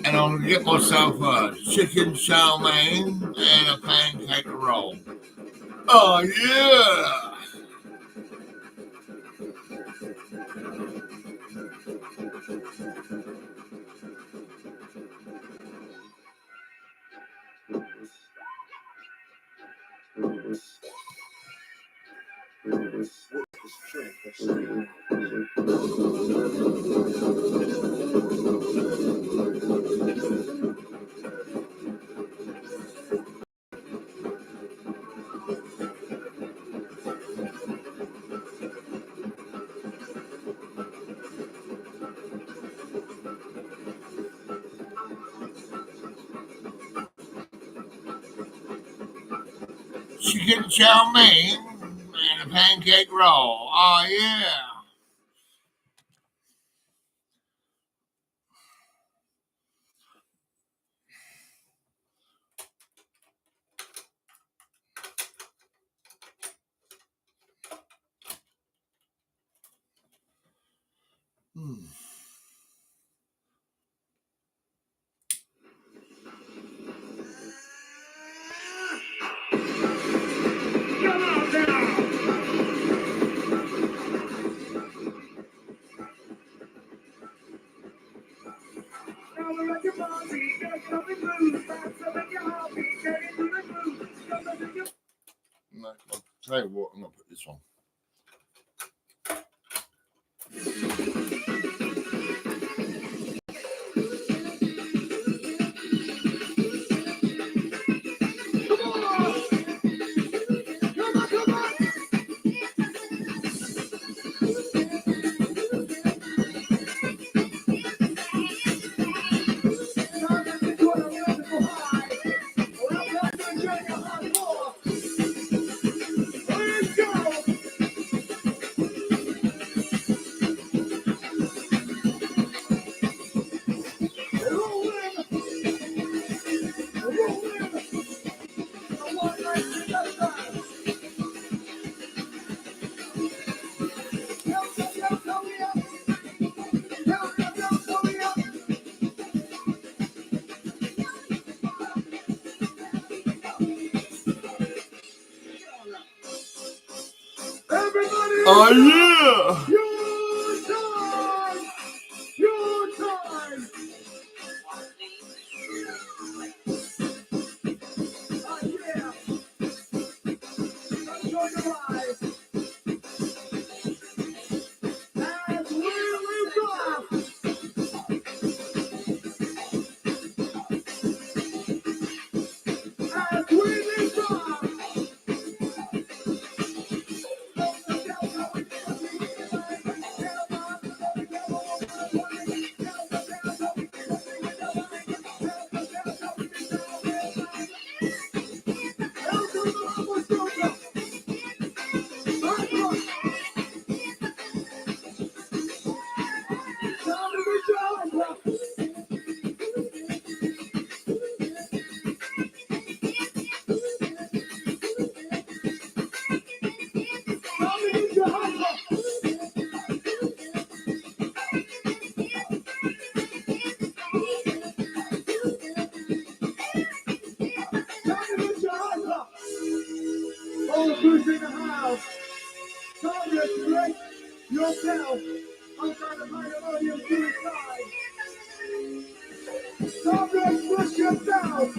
And I'm going to get myself a chicken chow mein and a pancake roll. Oh, yeah! Chicken chow mein and a pancake roll. Oh, yeah. tell you what, I'm gonna put this on. Oh yeah! Your time! Oh yeah! Enjoy your life! As we lift off! As we lift off! All who's in the house, time to break yourself. I'm trying to find an audience suicide. Time to express yourself.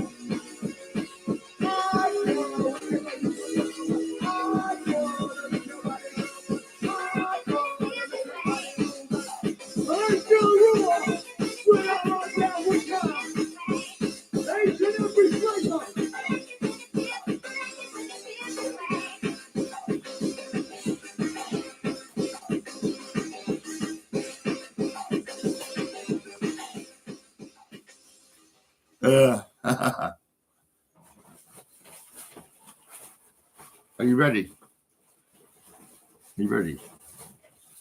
Are you ready? Are you ready?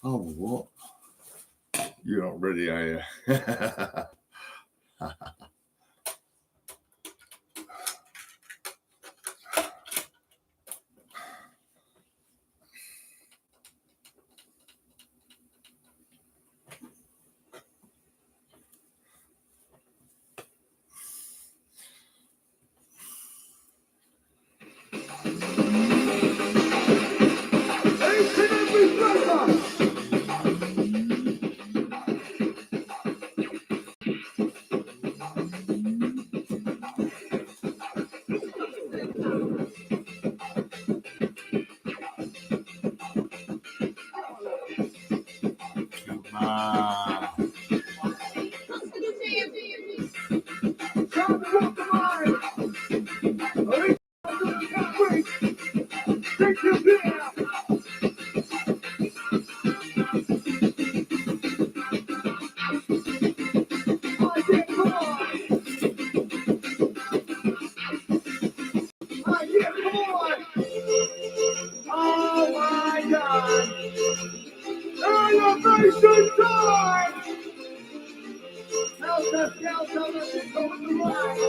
Oh, what? You're not ready, are you? Oh my God! Elevation time! Helter Skelter, let's go with the line.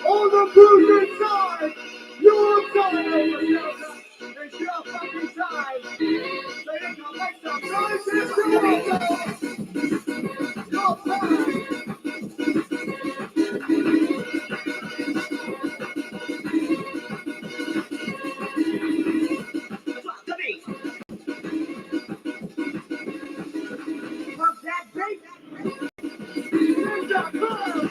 All the booze inside! You're coming over, Delta! It's your fucking time! So you can make some noise in the world! Your time! Pump that beat! Ninja, come!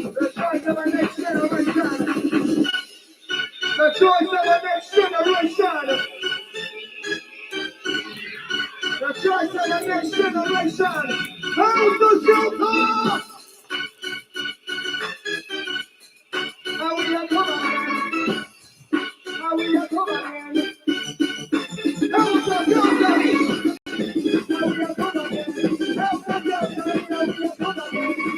The choice of our next generation. The choice of our next generation. The choice of our next generation. How's the Joker? How we are coming? How we are coming? How's the Joker? How we are coming? How's the Joker? How we are coming?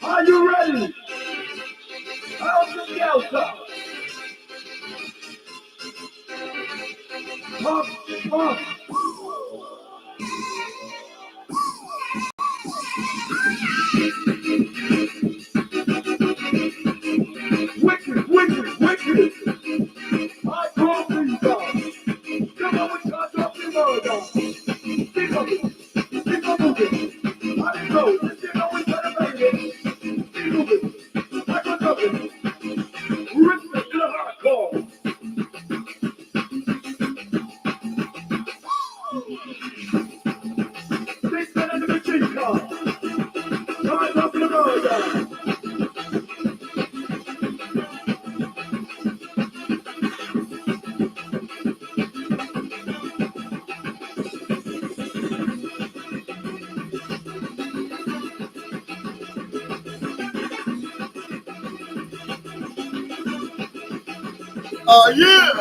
Are you ready? How's the Delta? Pump, pump. Wicked, wicked, wicked. I call these dogs. Come on, we got up in murder. Keep up it. Keep on moving. I didn't know. This shit always better make it. Keep moving. I got nothing. Respect to the hardcore. Six men in the machine car. Rise up in the murder. Oh, yeah!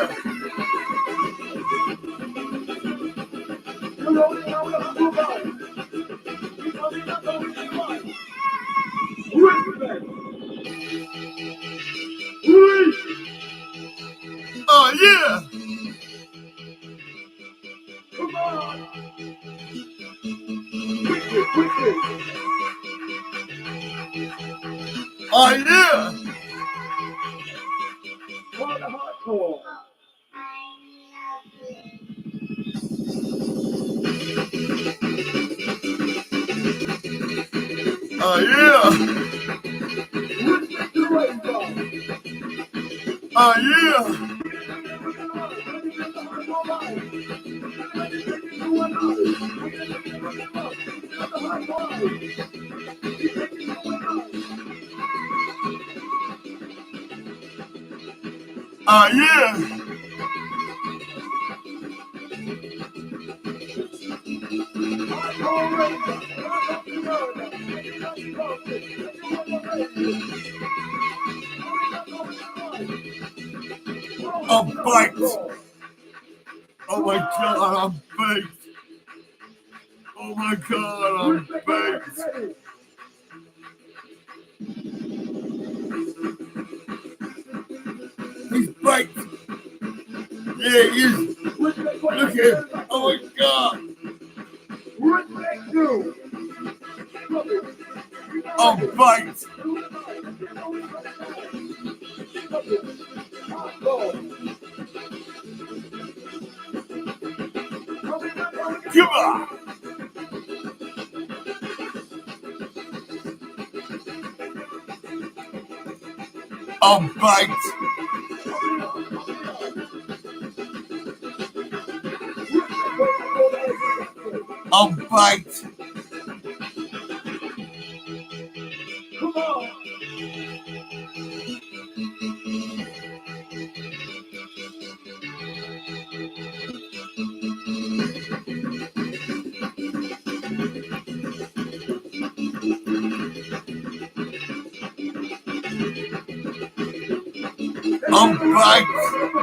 Oh, yeah! Come on! Wicked, wicked! Oh, yeah! For the hardcore! Oh, yeah! Respect the rainbow! Oh, yeah! Oh, yeah! I'm baked! Oh my god, I'm baked! Oh my god, I'm baked! He's baked! Yeah, he is! Look at him! Oh my god! Respect you! I'm baked! Come on! I'm baked! I'm baked! Come on! I'm baked!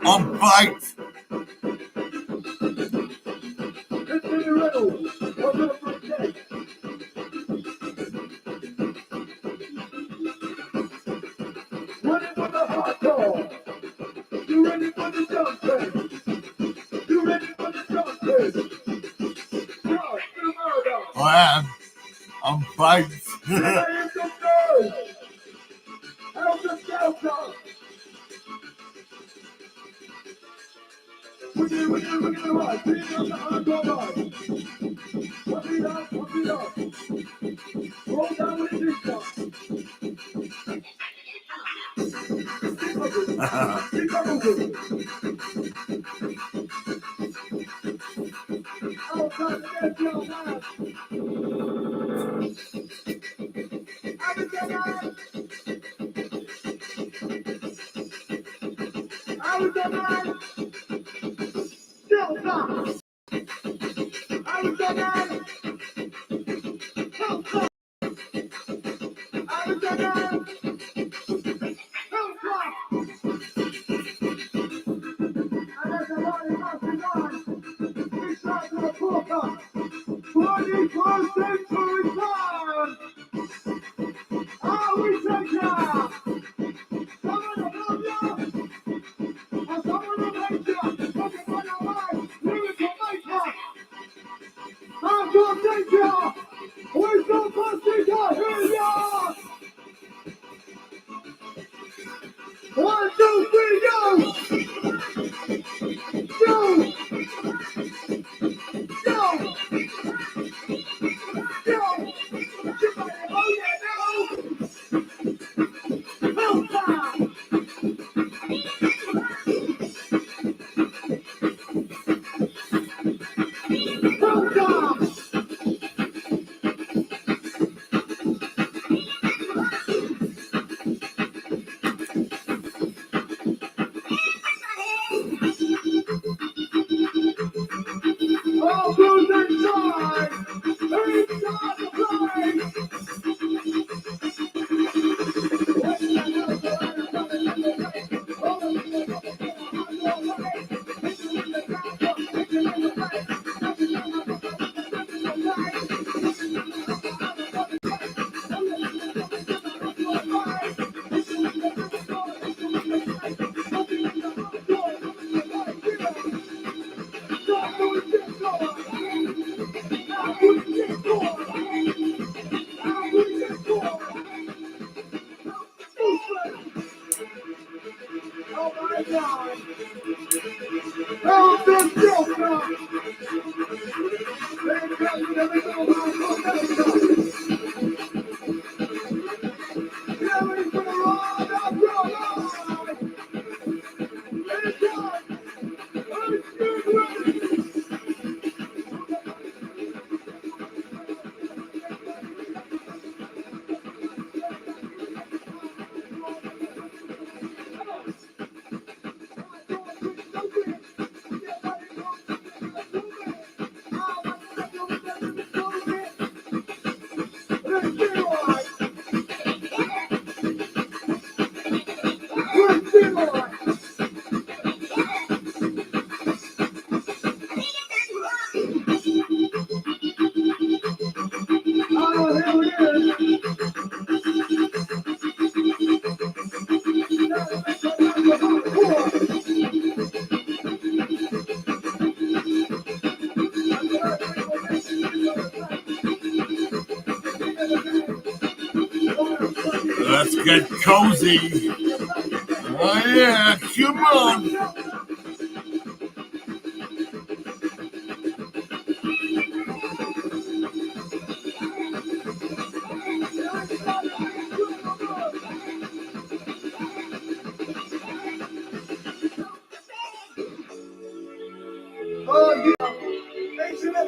I'm baked! Ready for the hardcore? You ready for the jump phase? You ready for the jump phase? Cross the murder. I am. I'm baked. Ready to go. How's the Delta? Look at the right. Put it on the hardcore right. Put it up, put it up. Roll down with the discount. Keep on moving. Outside the dead, One, two, three, go! Go! Go! Go! Oh yeah, no! Go time! Go time! All goes inside! Inside the plane! Oh my God! Oh, this Joker! Let's get cozy. Oh yeah, come on.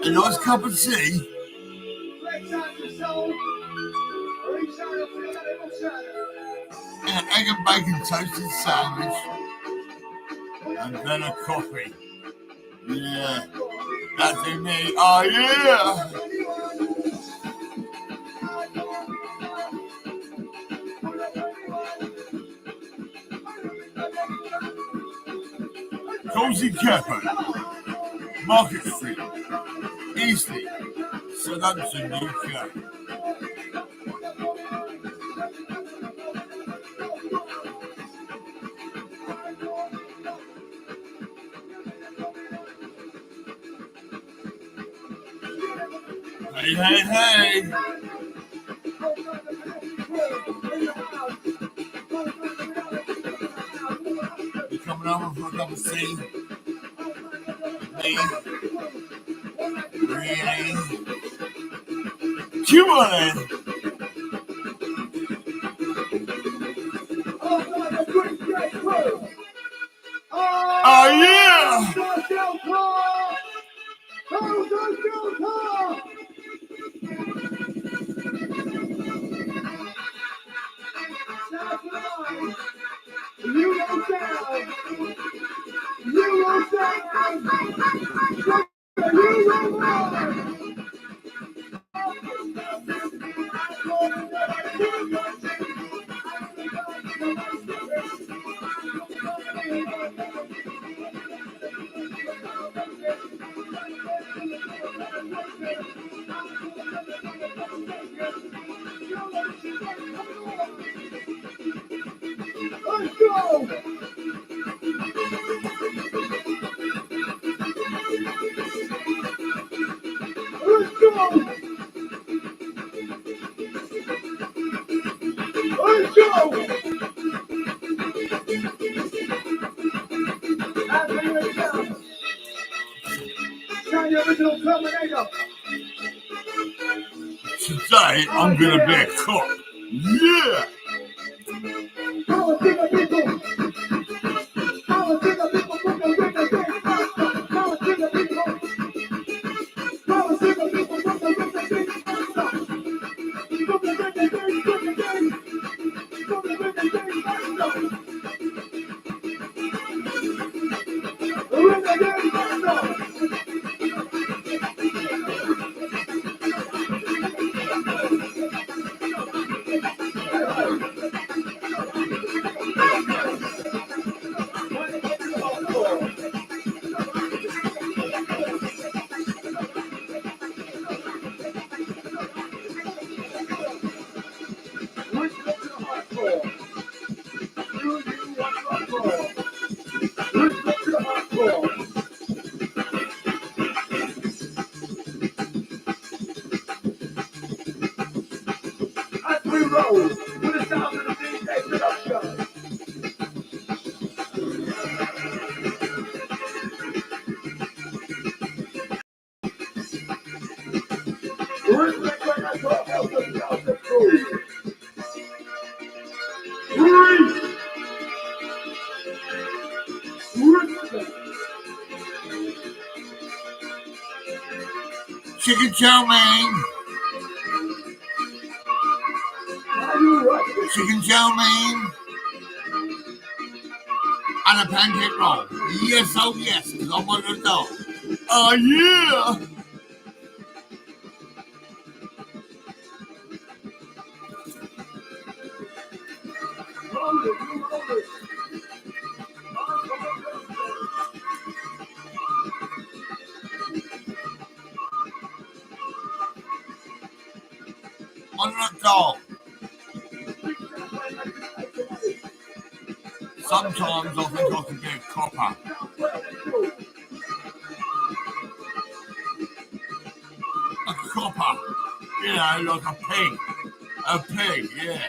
A nice cup of tea. An egg and bacon toasted sandwich. And then a coffee. Yeah. That's in me. Oh yeah. Cozy Cafe, Market Street, Eastleigh, Southampton, UK. Hey, hey, hey! You coming over for a cup of tea? Me? Really? Come on then! Oh yeah! You go down. Now the original Terminator. Today, I'm going to be a cop. Yeah! Power to the people. Power to the people. Put the wicked things faster. Power to the people. Power to the people. Put the wicked things faster. Put the wicked things, put the things. Put the wicked things faster. The wicked things faster. As we roll with the sound of the DJ production. Respect like I talk, help us out the crew. Chicken chow mein. Chicken chow mein. And a pancake roll. Yes, oh yes, because I'm on the dog. Oh yeah! On the dog. Sometimes I think I can be a copper. A copper. You know, like a pig. A pig, yeah.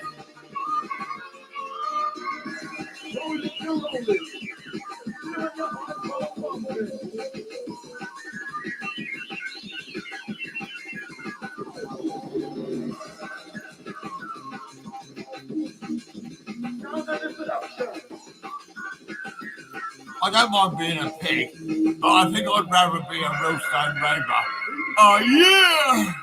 I don't mind being a pig, but I think I'd rather be a real stone rover. Oh yeah!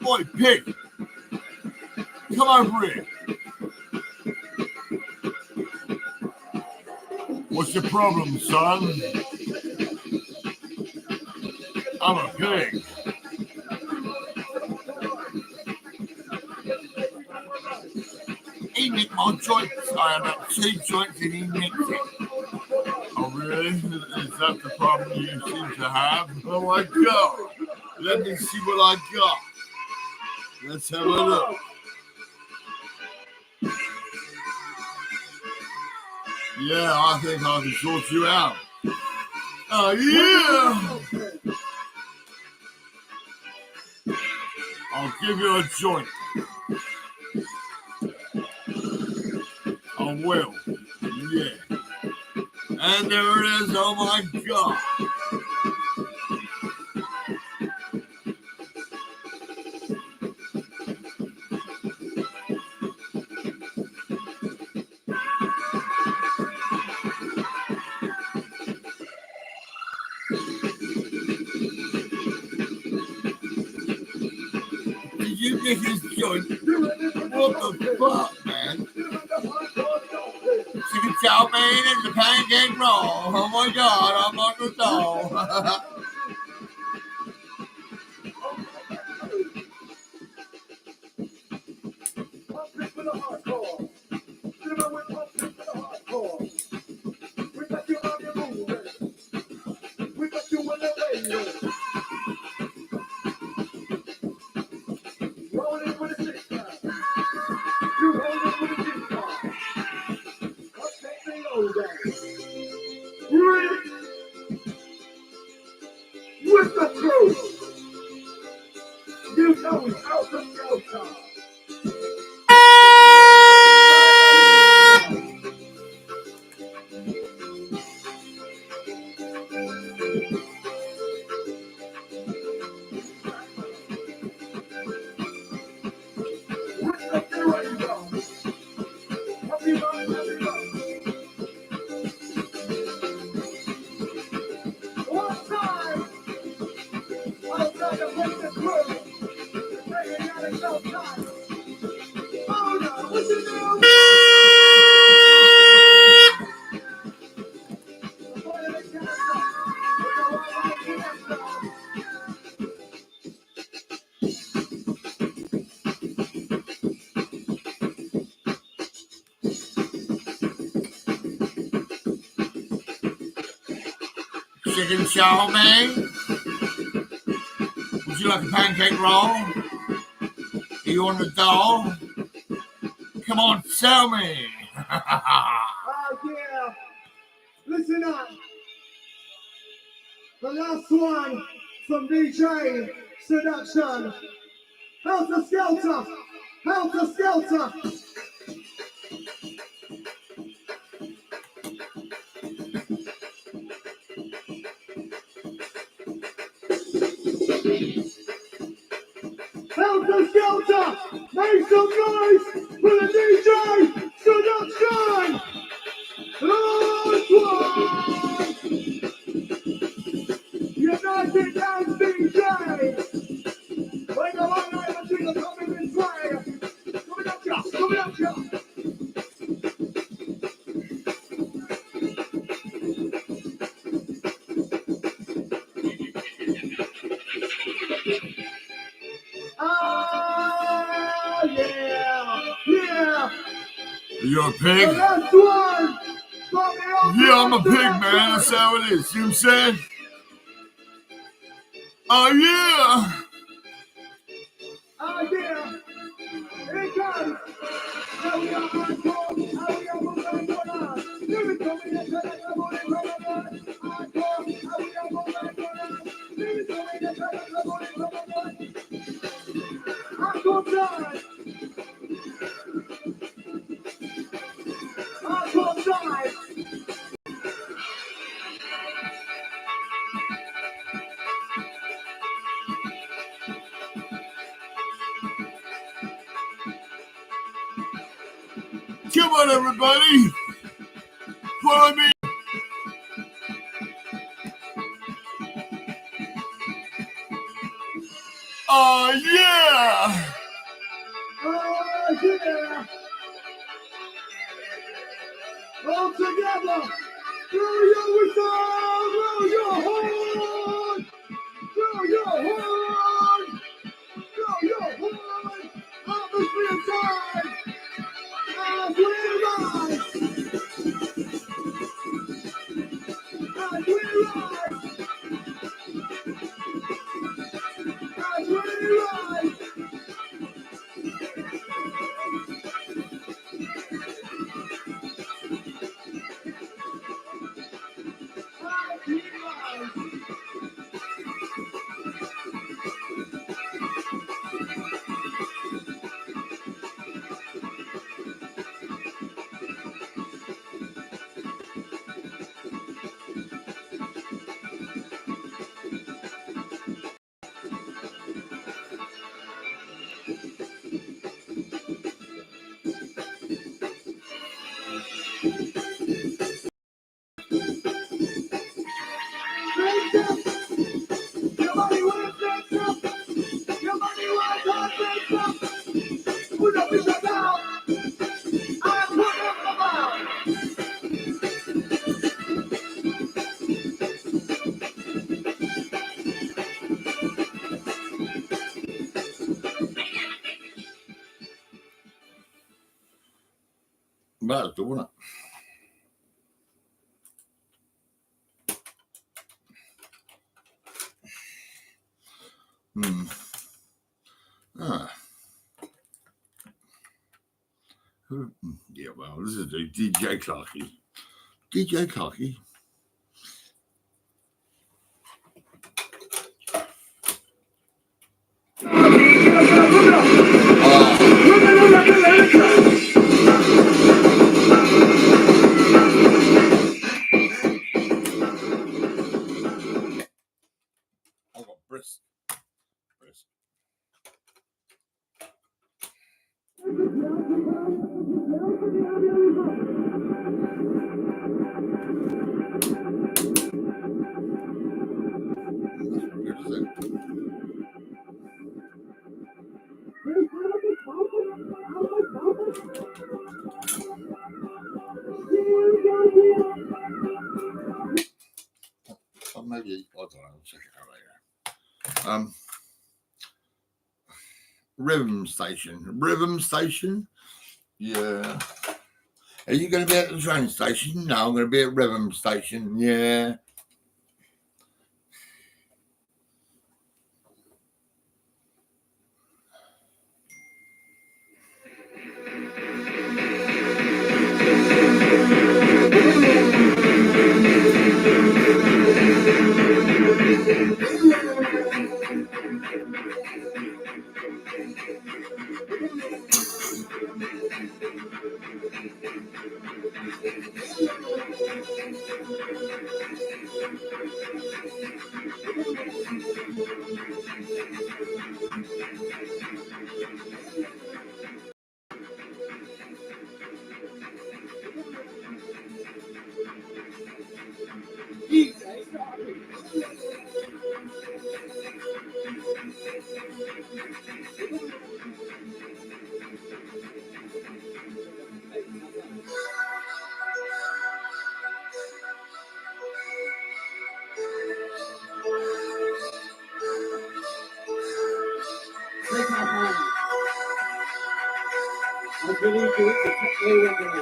Boy, pig, come over here. What's your problem, son? I'm a pig. He nicked my joints. I had about 2 joints and he nicked it. Oh, really? Is that the problem you seem to have? Oh, my God. Let me see what I got. Let's have a look. Yeah, I think I can sort you out. Oh, yeah! I'll give you a joint. I will. Yeah. And there it is. Oh, my God. Did you get his joint? What the fuck, man? Chicken chow mein and the pancake roll. Oh my God, I'm on the soul. With the truth, you know it's out of your time. Chicken chow mein. Would you like a pancake roll? Are you on the dole? Come on, tell me. Oh, yeah. Listen up. The last one from DJ Seduction. Helter Skelter. Helter Skelter. Helter Skelter. Make some noise for the DJ Seduction. Last one. United Dance DJ. When the one night until the coming in play. Coming up, ya. Coming up, ya. Ah, yeah. Yeah. You're a pig? The last one. Yeah, I'm a pig, man. That's how it is. You know what I'm saying? Oh, yeah. Oh, yeah. Here it comes. How we are hardcore. How we are moving. Lyrical, we are trying to move it. Hardcore. How we are moving. Lyrical, we are trying to move it. Hardcore time. Hardcore time. Come on, everybody. Follow me. Oh, yeah. Oh, yeah. All together. Throw your whistle. Blow your horn. Blow your horn. Blow your horn. Atmosphere time. As we rise. As we rise. As we rise. About to, wasn't it? Ah. Yeah, well, this is DJ Clarky. DJ Clarky. I got brisk. Maybe I don't know. I'll check it out later. Rhythm station. Yeah. Are you going to be at the train station? No, I'm going to be at Rhythm station. Yeah. Take my hand. I believe you to play with me.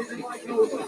Take the mic over.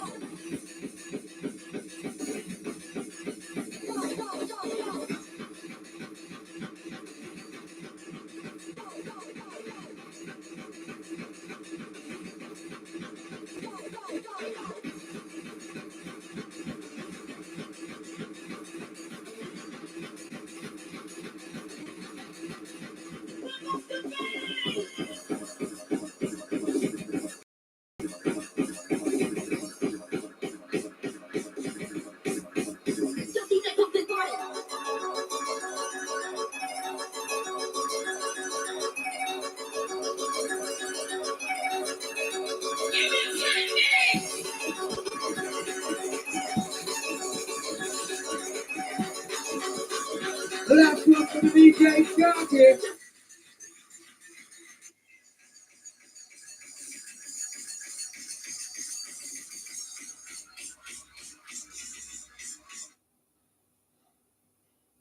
Last one for the DJ started.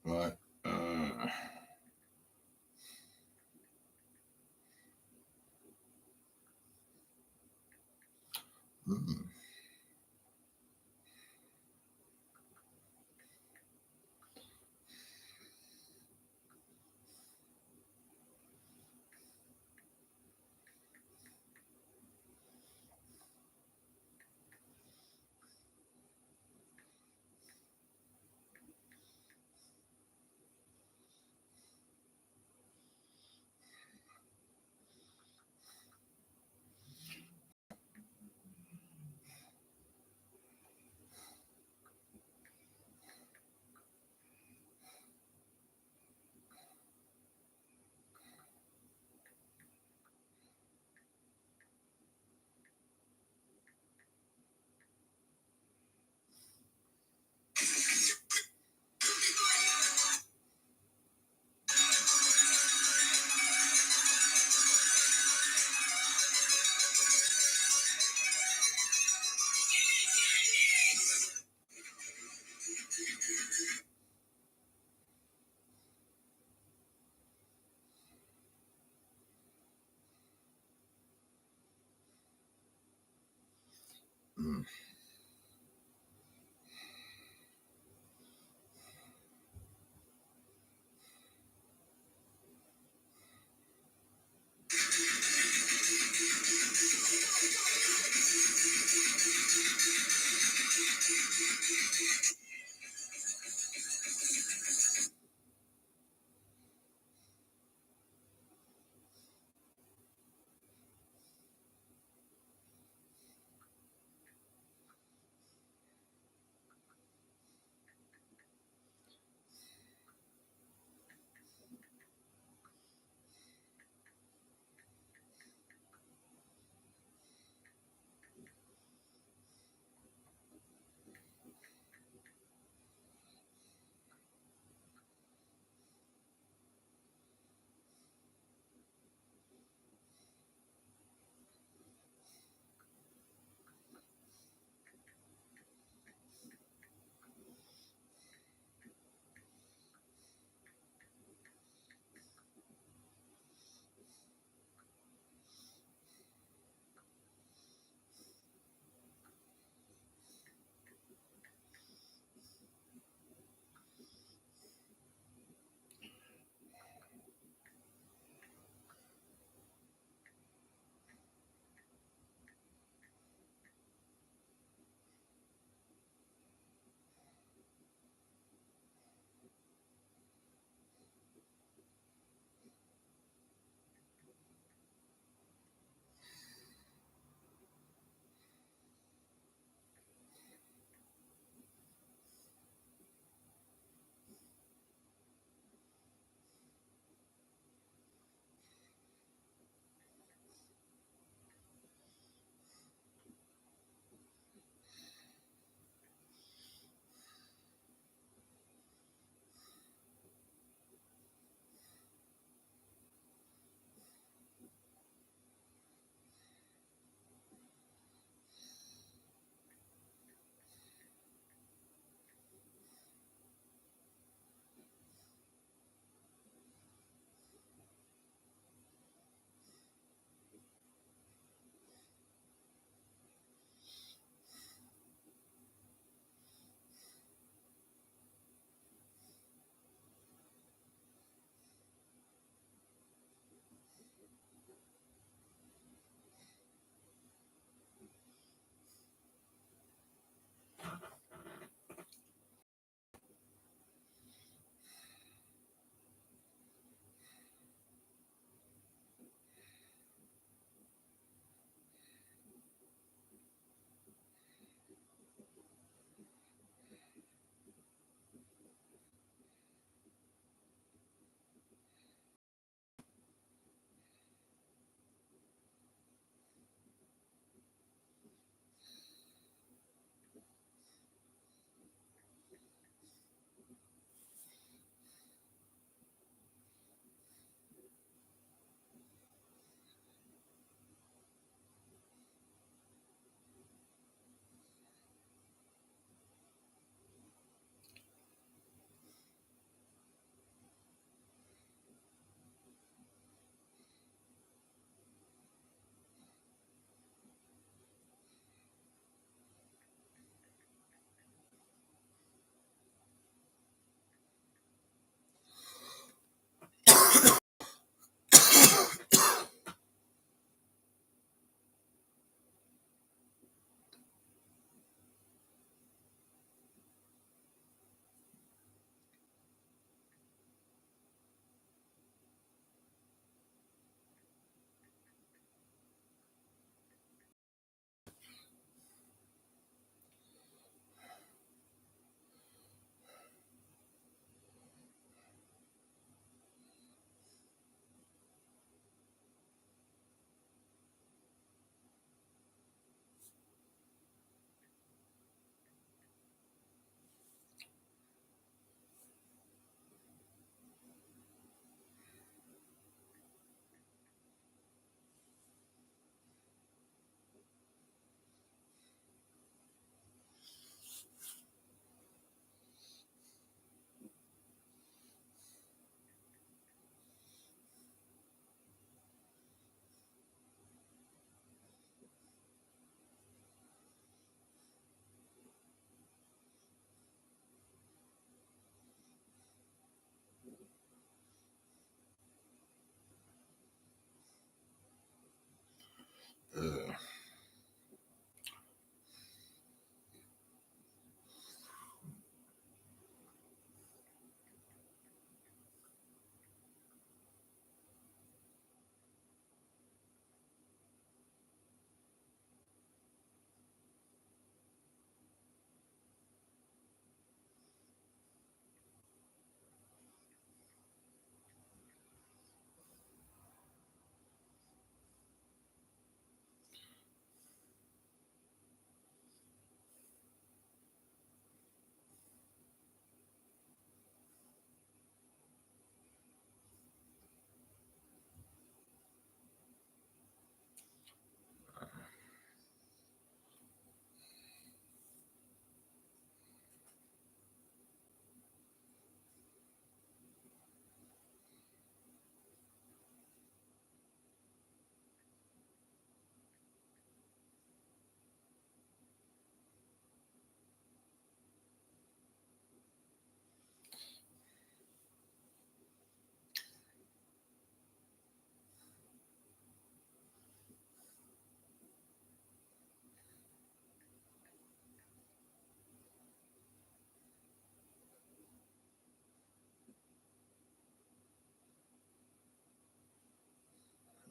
Right.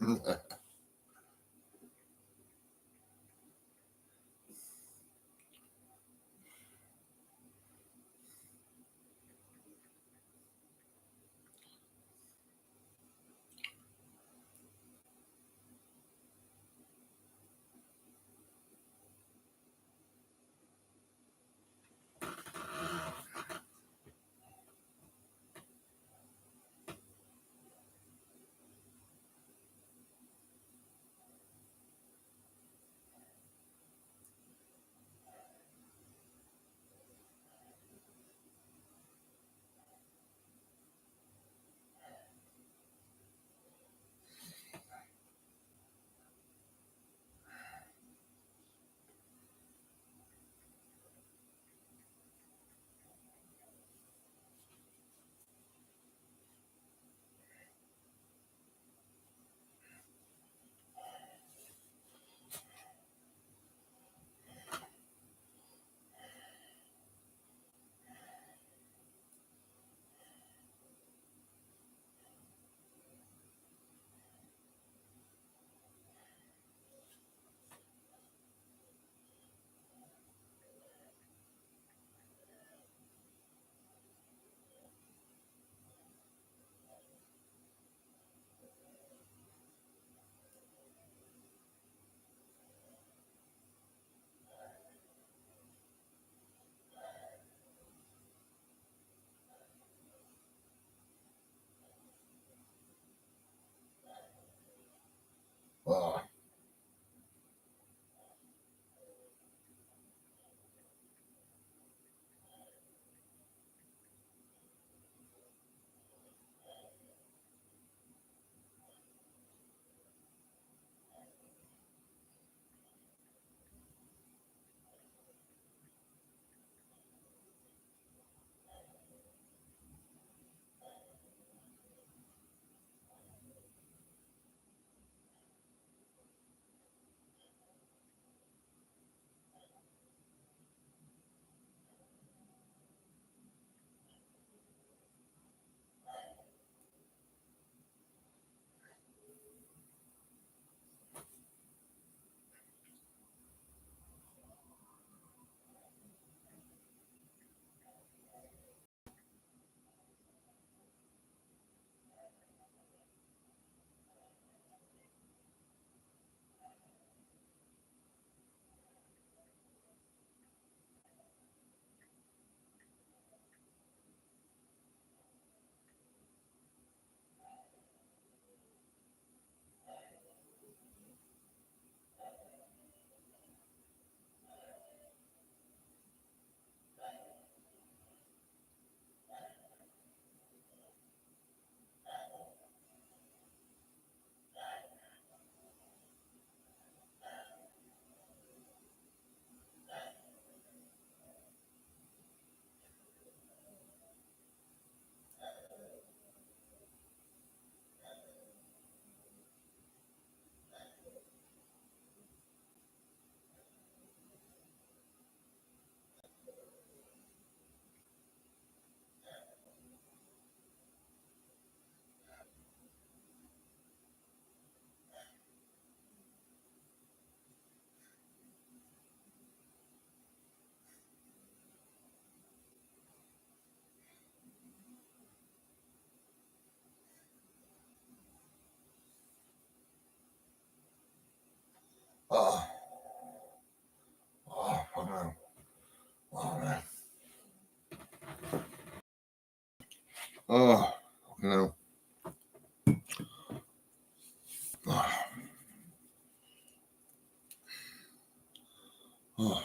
Oh. Oh. Oh, fucking hell. Oh, man. Oh, fucking hell. Oh. Oh.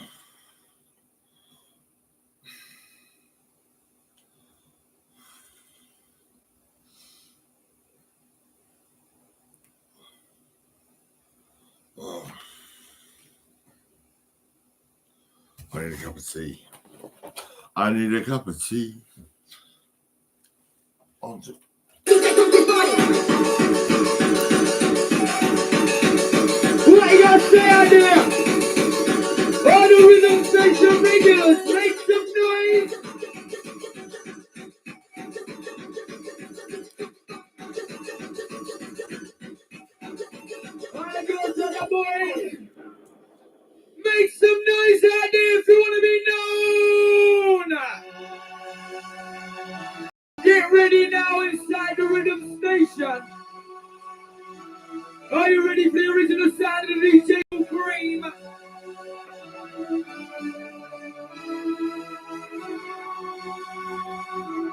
Oh. I need a cup of tea. I need a cup of tea. I'll just... What you got to say out there? All the rhythm section regulars, make some noise.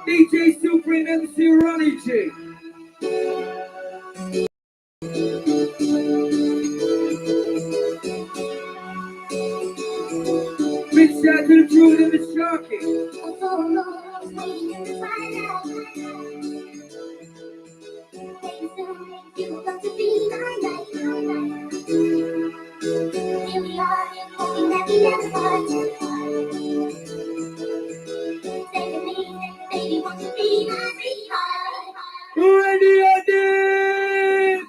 DJ Supreme MC Ronnie G. Big shout to the Druid and the Sharky. Ready or dead?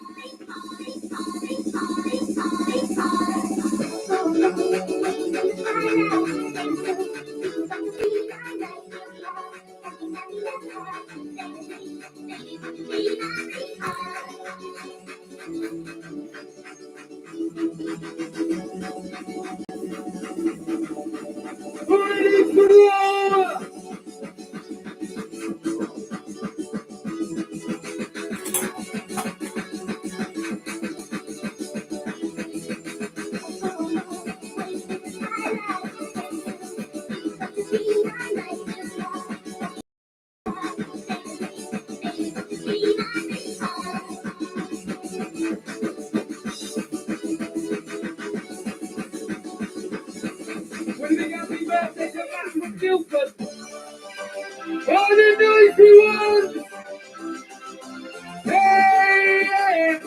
Ready for the hour? When we got the birthday to Matt from Guildford. All the noisy ones! Hey!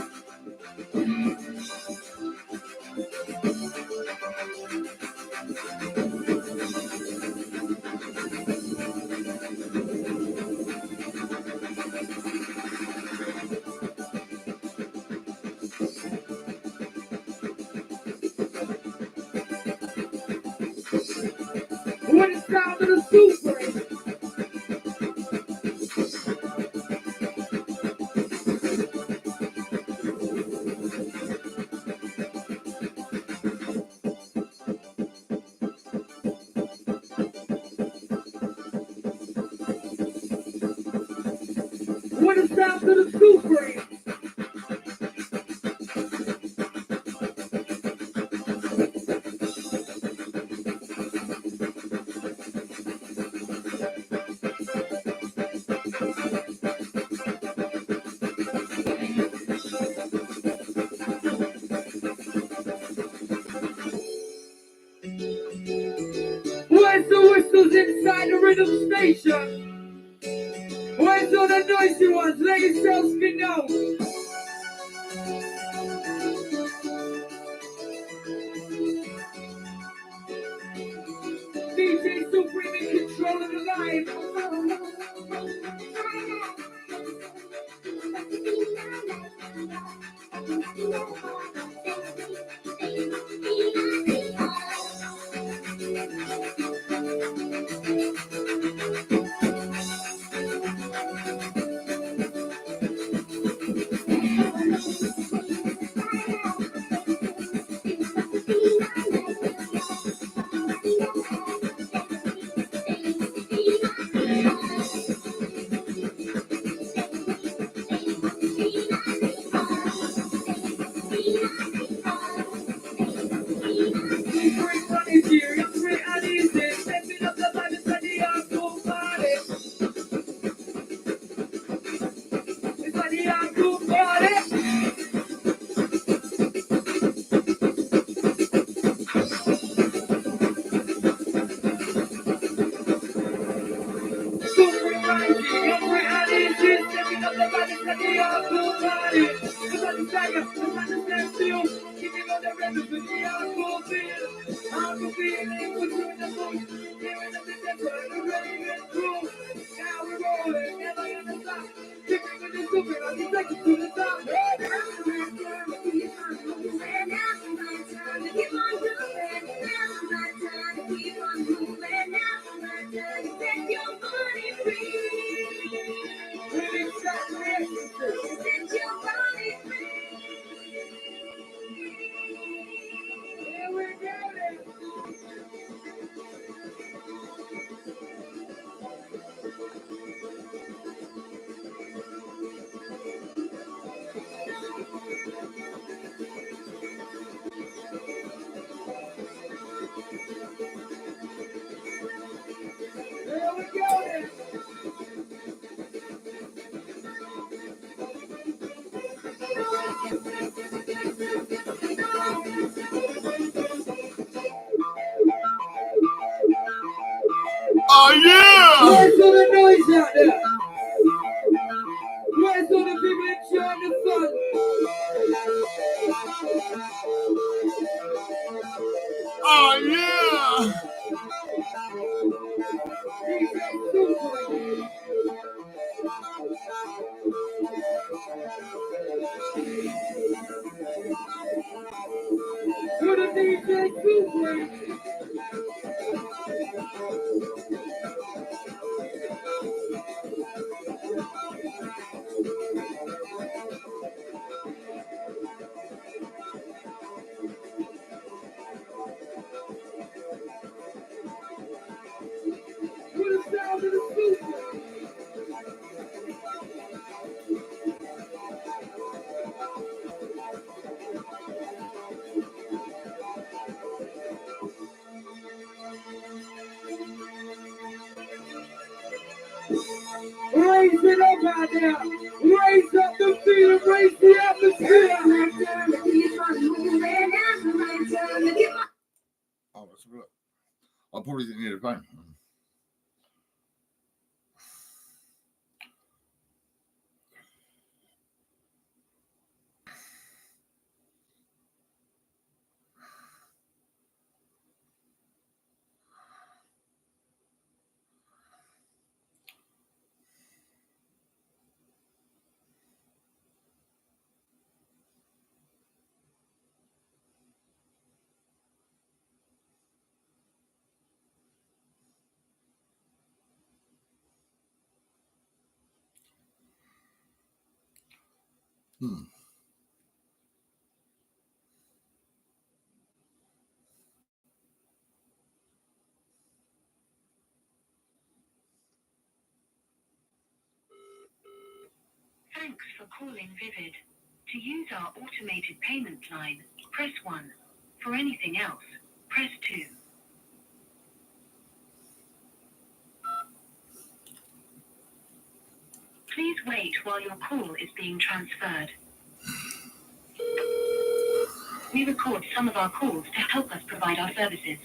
What is down to the super? What is down to the super? Where's the whistles inside the rhythm station? Where's all the noisy ones? Let yourselves be known. DJ Supreme in control of the line. Oh, yeah! Where's all the noise out there? Where's all the people enjoying the fun? Oh, yeah! To the DJ Super. To the sound of the Super. Raise it up out there. Raise up the feet and raise the atmosphere. Oh, let's have a look. I probably didn't need a phone. Thanks for calling Vivid. To use our automated payment line, press 1. For anything else, press 2. Please wait while your call is being transferred. We record some of our calls to help us provide our services.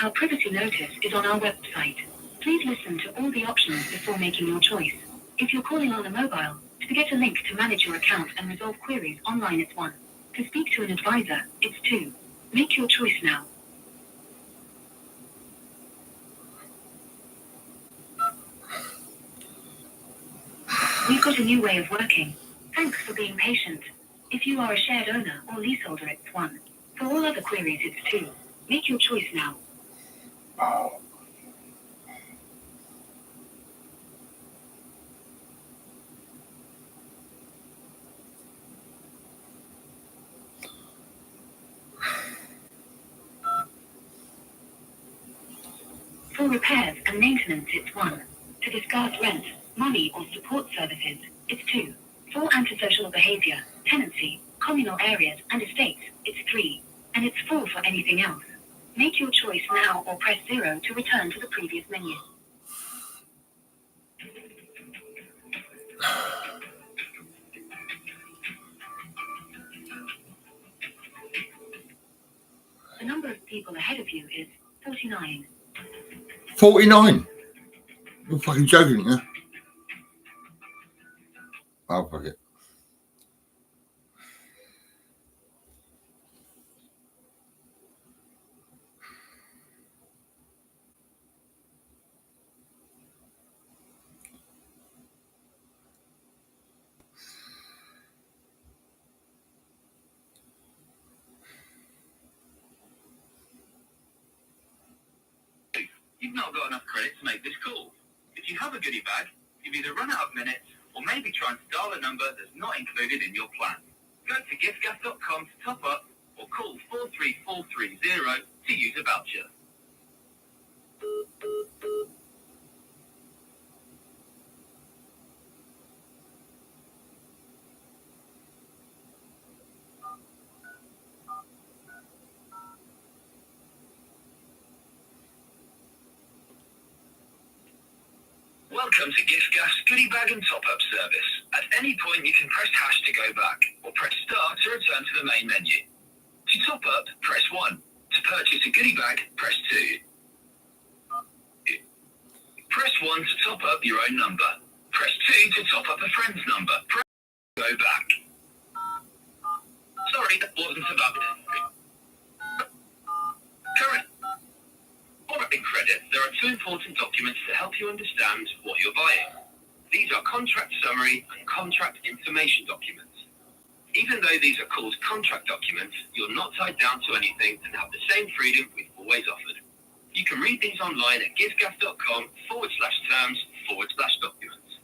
Our privacy notice is on our website. Please listen to all the options before making your choice. If you're calling on a mobile, to get a link to manage your account and resolve queries online, it's 1. To speak to an advisor, it's 2. Make your choice now. We've got a new way of working. Thanks for being patient. If you are a shared owner or leaseholder, it's 1. For all other queries, it's 2. Make your choice now. For repairs and maintenance, it's 1. To discuss rent, money or support services, it's 2. For antisocial behavior, tenancy, communal areas and estates, it's 3. And it's 4 for anything else. Make your choice now or press 0 to return to the previous menu. The number of people ahead of you is 49. 49? You're fucking joking, yeah? Oh, fuck it. You've not got enough credit to make this call. If you have a goodie bag, you've either run out of minutes or maybe try and dial a number that's not included in your plan. Go to giftgas.com to top up or call 43430 to use a voucher. Welcome to GiftGas Goodie Bag and Top Up service. At any point you can press hash to go back, or press star to return to the main menu. To top up, press 1. To purchase a goodie bag, press 2. Press 1 to top up your own number. Press 2 to top up a friend's number. Press go back. Sorry, that wasn't about it. Current. Alright, credit. There are 2 important documents to help you understand what you're buying. These are contract summary and contract information documents. Even though these are called contract documents, you're not tied down to anything and have the same freedom we've always offered. You can read these online at gizgas.com/terms/documents.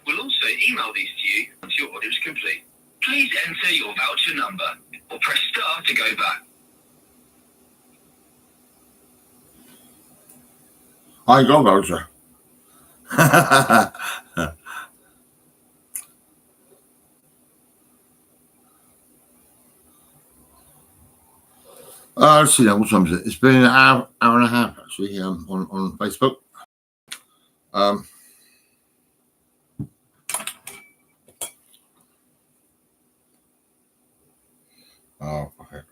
We'll also email these to you once your order is complete. Please enter your voucher number or press star to go back. I got voucher. Let's see now, what time is it? It's been an hour and a half actually on Facebook. Oh, okay.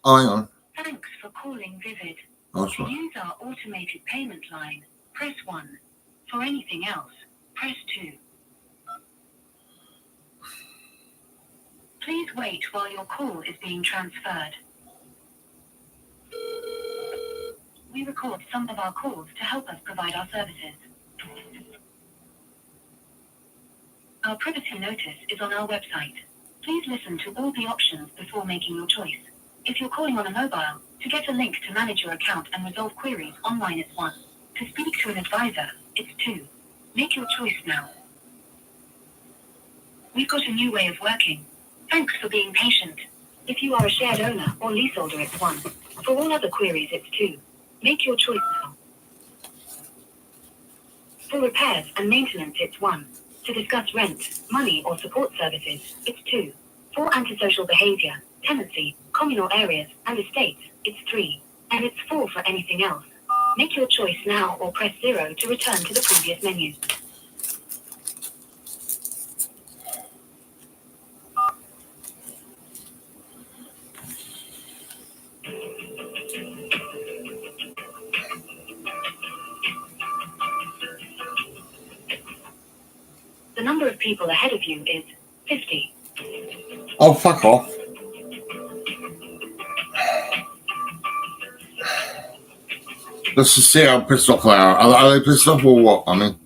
Oh, hang on. Thanks for calling Vivid. That's To right. use our automated payment line, press 1. For anything else, press 2. Please wait while your call is being transferred. We record some of our calls to help us provide our services. Our privacy notice is on our website. Please listen to all the options before making your choice. If you're calling on a mobile, to get a link to manage your account and resolve queries online, it's 1. To speak to an advisor, it's 2. Make your choice now. We've got a new way of working. Thanks for being patient. If you are a shared owner or leaseholder, it's 1. For all other queries, it's 2. Make your choice now. For repairs and maintenance, it's 1. To discuss rent, money or support services, it's 2. For antisocial behavior, tenancy, communal areas, and estates, it's 3. And it's 4 for anything else. Make your choice now or press 0 to return to the previous menu. The number of people ahead of you is 50. Oh, fuck off. Let's just see how pissed off they are. Are they pissed off or what? I mean,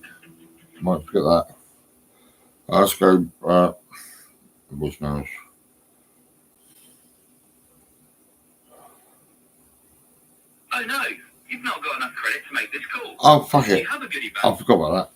might forget that. Let's go. Voicemails. Oh no, you've not got enough credit to make this call. Oh, fuck Do it. you have a goodie bag? I forgot about that.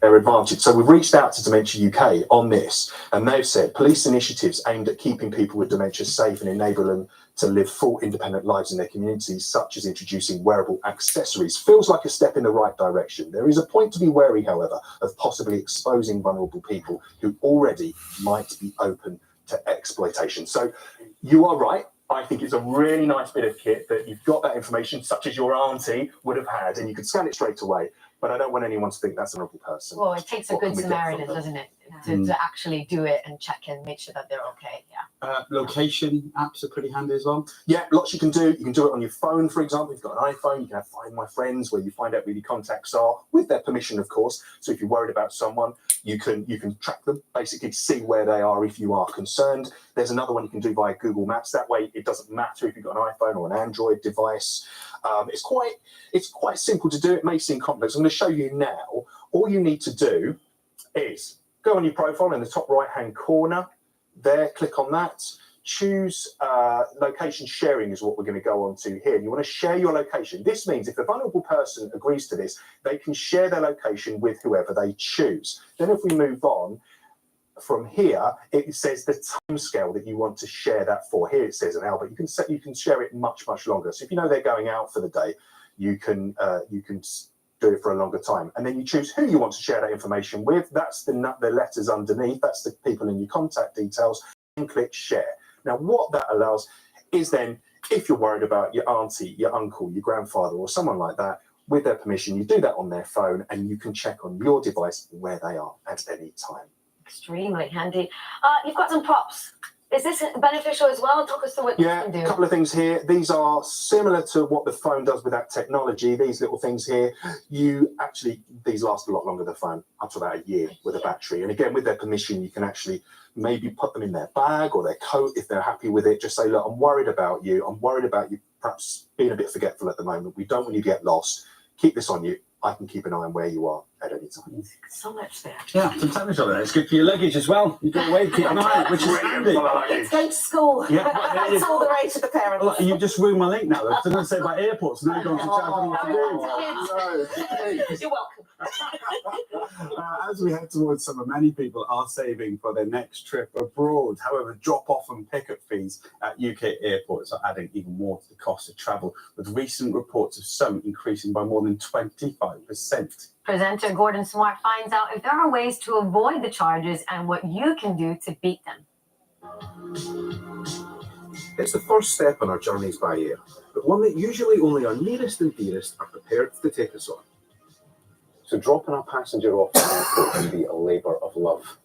Their advantage. So we've reached out to Dementia UK on this, and they've said police initiatives aimed at keeping people with dementia safe and enable them to live full independent lives in their communities, such as introducing wearable accessories, feels like a step in the right direction. There is a point to be wary, however, of possibly exposing vulnerable people who already might be open to exploitation. So you are right. I think it's a really nice bit of kit that you've got that information, such as your auntie would have had, and you could scan it straight away. But I don't want anyone to think that's an honourable person. Well, it takes a What good can we get Samaritan, from them? doesn't it, to actually do it and check and make sure that they're okay. Yeah. Location apps are pretty handy as well. Yeah, lots you can do. You can do it on your phone, for example. If you've got an iPhone, you can have Find My Friends, where you find out who your contacts are, with their permission, of course. So if you're worried about someone, you can track them, basically see where they are if you are concerned. There's another one you can do via Google Maps. That way, it doesn't matter if you've got an iPhone or an Android device. It's quite simple to do. It may seem complex. I'm going to show you now. All you need to do is go on your profile in the top right-hand corner. There, click on that. Choose location sharing is what we're going to go on to here. You want to share your location. This means if a vulnerable person agrees to this, they can share their location with whoever they choose. Then if we move on from here, it says the time scale that you want to share that for. Here it says an hour, but you can share it much longer. So if you know they're going out for the day, you can do it for a longer time. And then you choose who you want to share that information with. That's the letters underneath. That's the people in your contact details. And click share. Now, what that allows is then, if you're worried about your auntie, your uncle, your grandfather, or someone like that, with their permission, you do that on their phone and you can check on your device where they are at any time. Extremely handy. You've got some props. Is this beneficial as well? Talk us through what you can do. A couple of things here. These are similar to what the phone does with that technology. These little things here, these last a lot longer than the phone, up to about a year with a battery. And again, with their permission, you can actually maybe put them in their bag or their coat if they're happy with it. Just say, look, I'm worried about you. I'm worried about you perhaps being a bit forgetful at the moment. We don't want you to get lost. Keep this on you. I can keep an eye on where you are at any time. So much there. Yeah, some temperature on there. It's good for your luggage as well. You got away, keep an eye on it, which is handy. It's going to school. Yeah, That's all the rage to the parents. Well, you just ruined my link now. I was going to say about airports. Now you're going to tell me what to do. You're welcome. As we head towards summer, many people are saving for their next trip abroad. However, drop-off and pick-up fees at UK airports are adding even more to the cost of travel, with recent reports of some increasing by more than 25%. Presenter Gordon Smart finds out if there are ways to avoid the charges and what you can do to beat them. It's the first step on our journeys by air, but one that usually only our nearest and dearest are prepared to take us on. So dropping a passenger off at the airport can be a labour of love.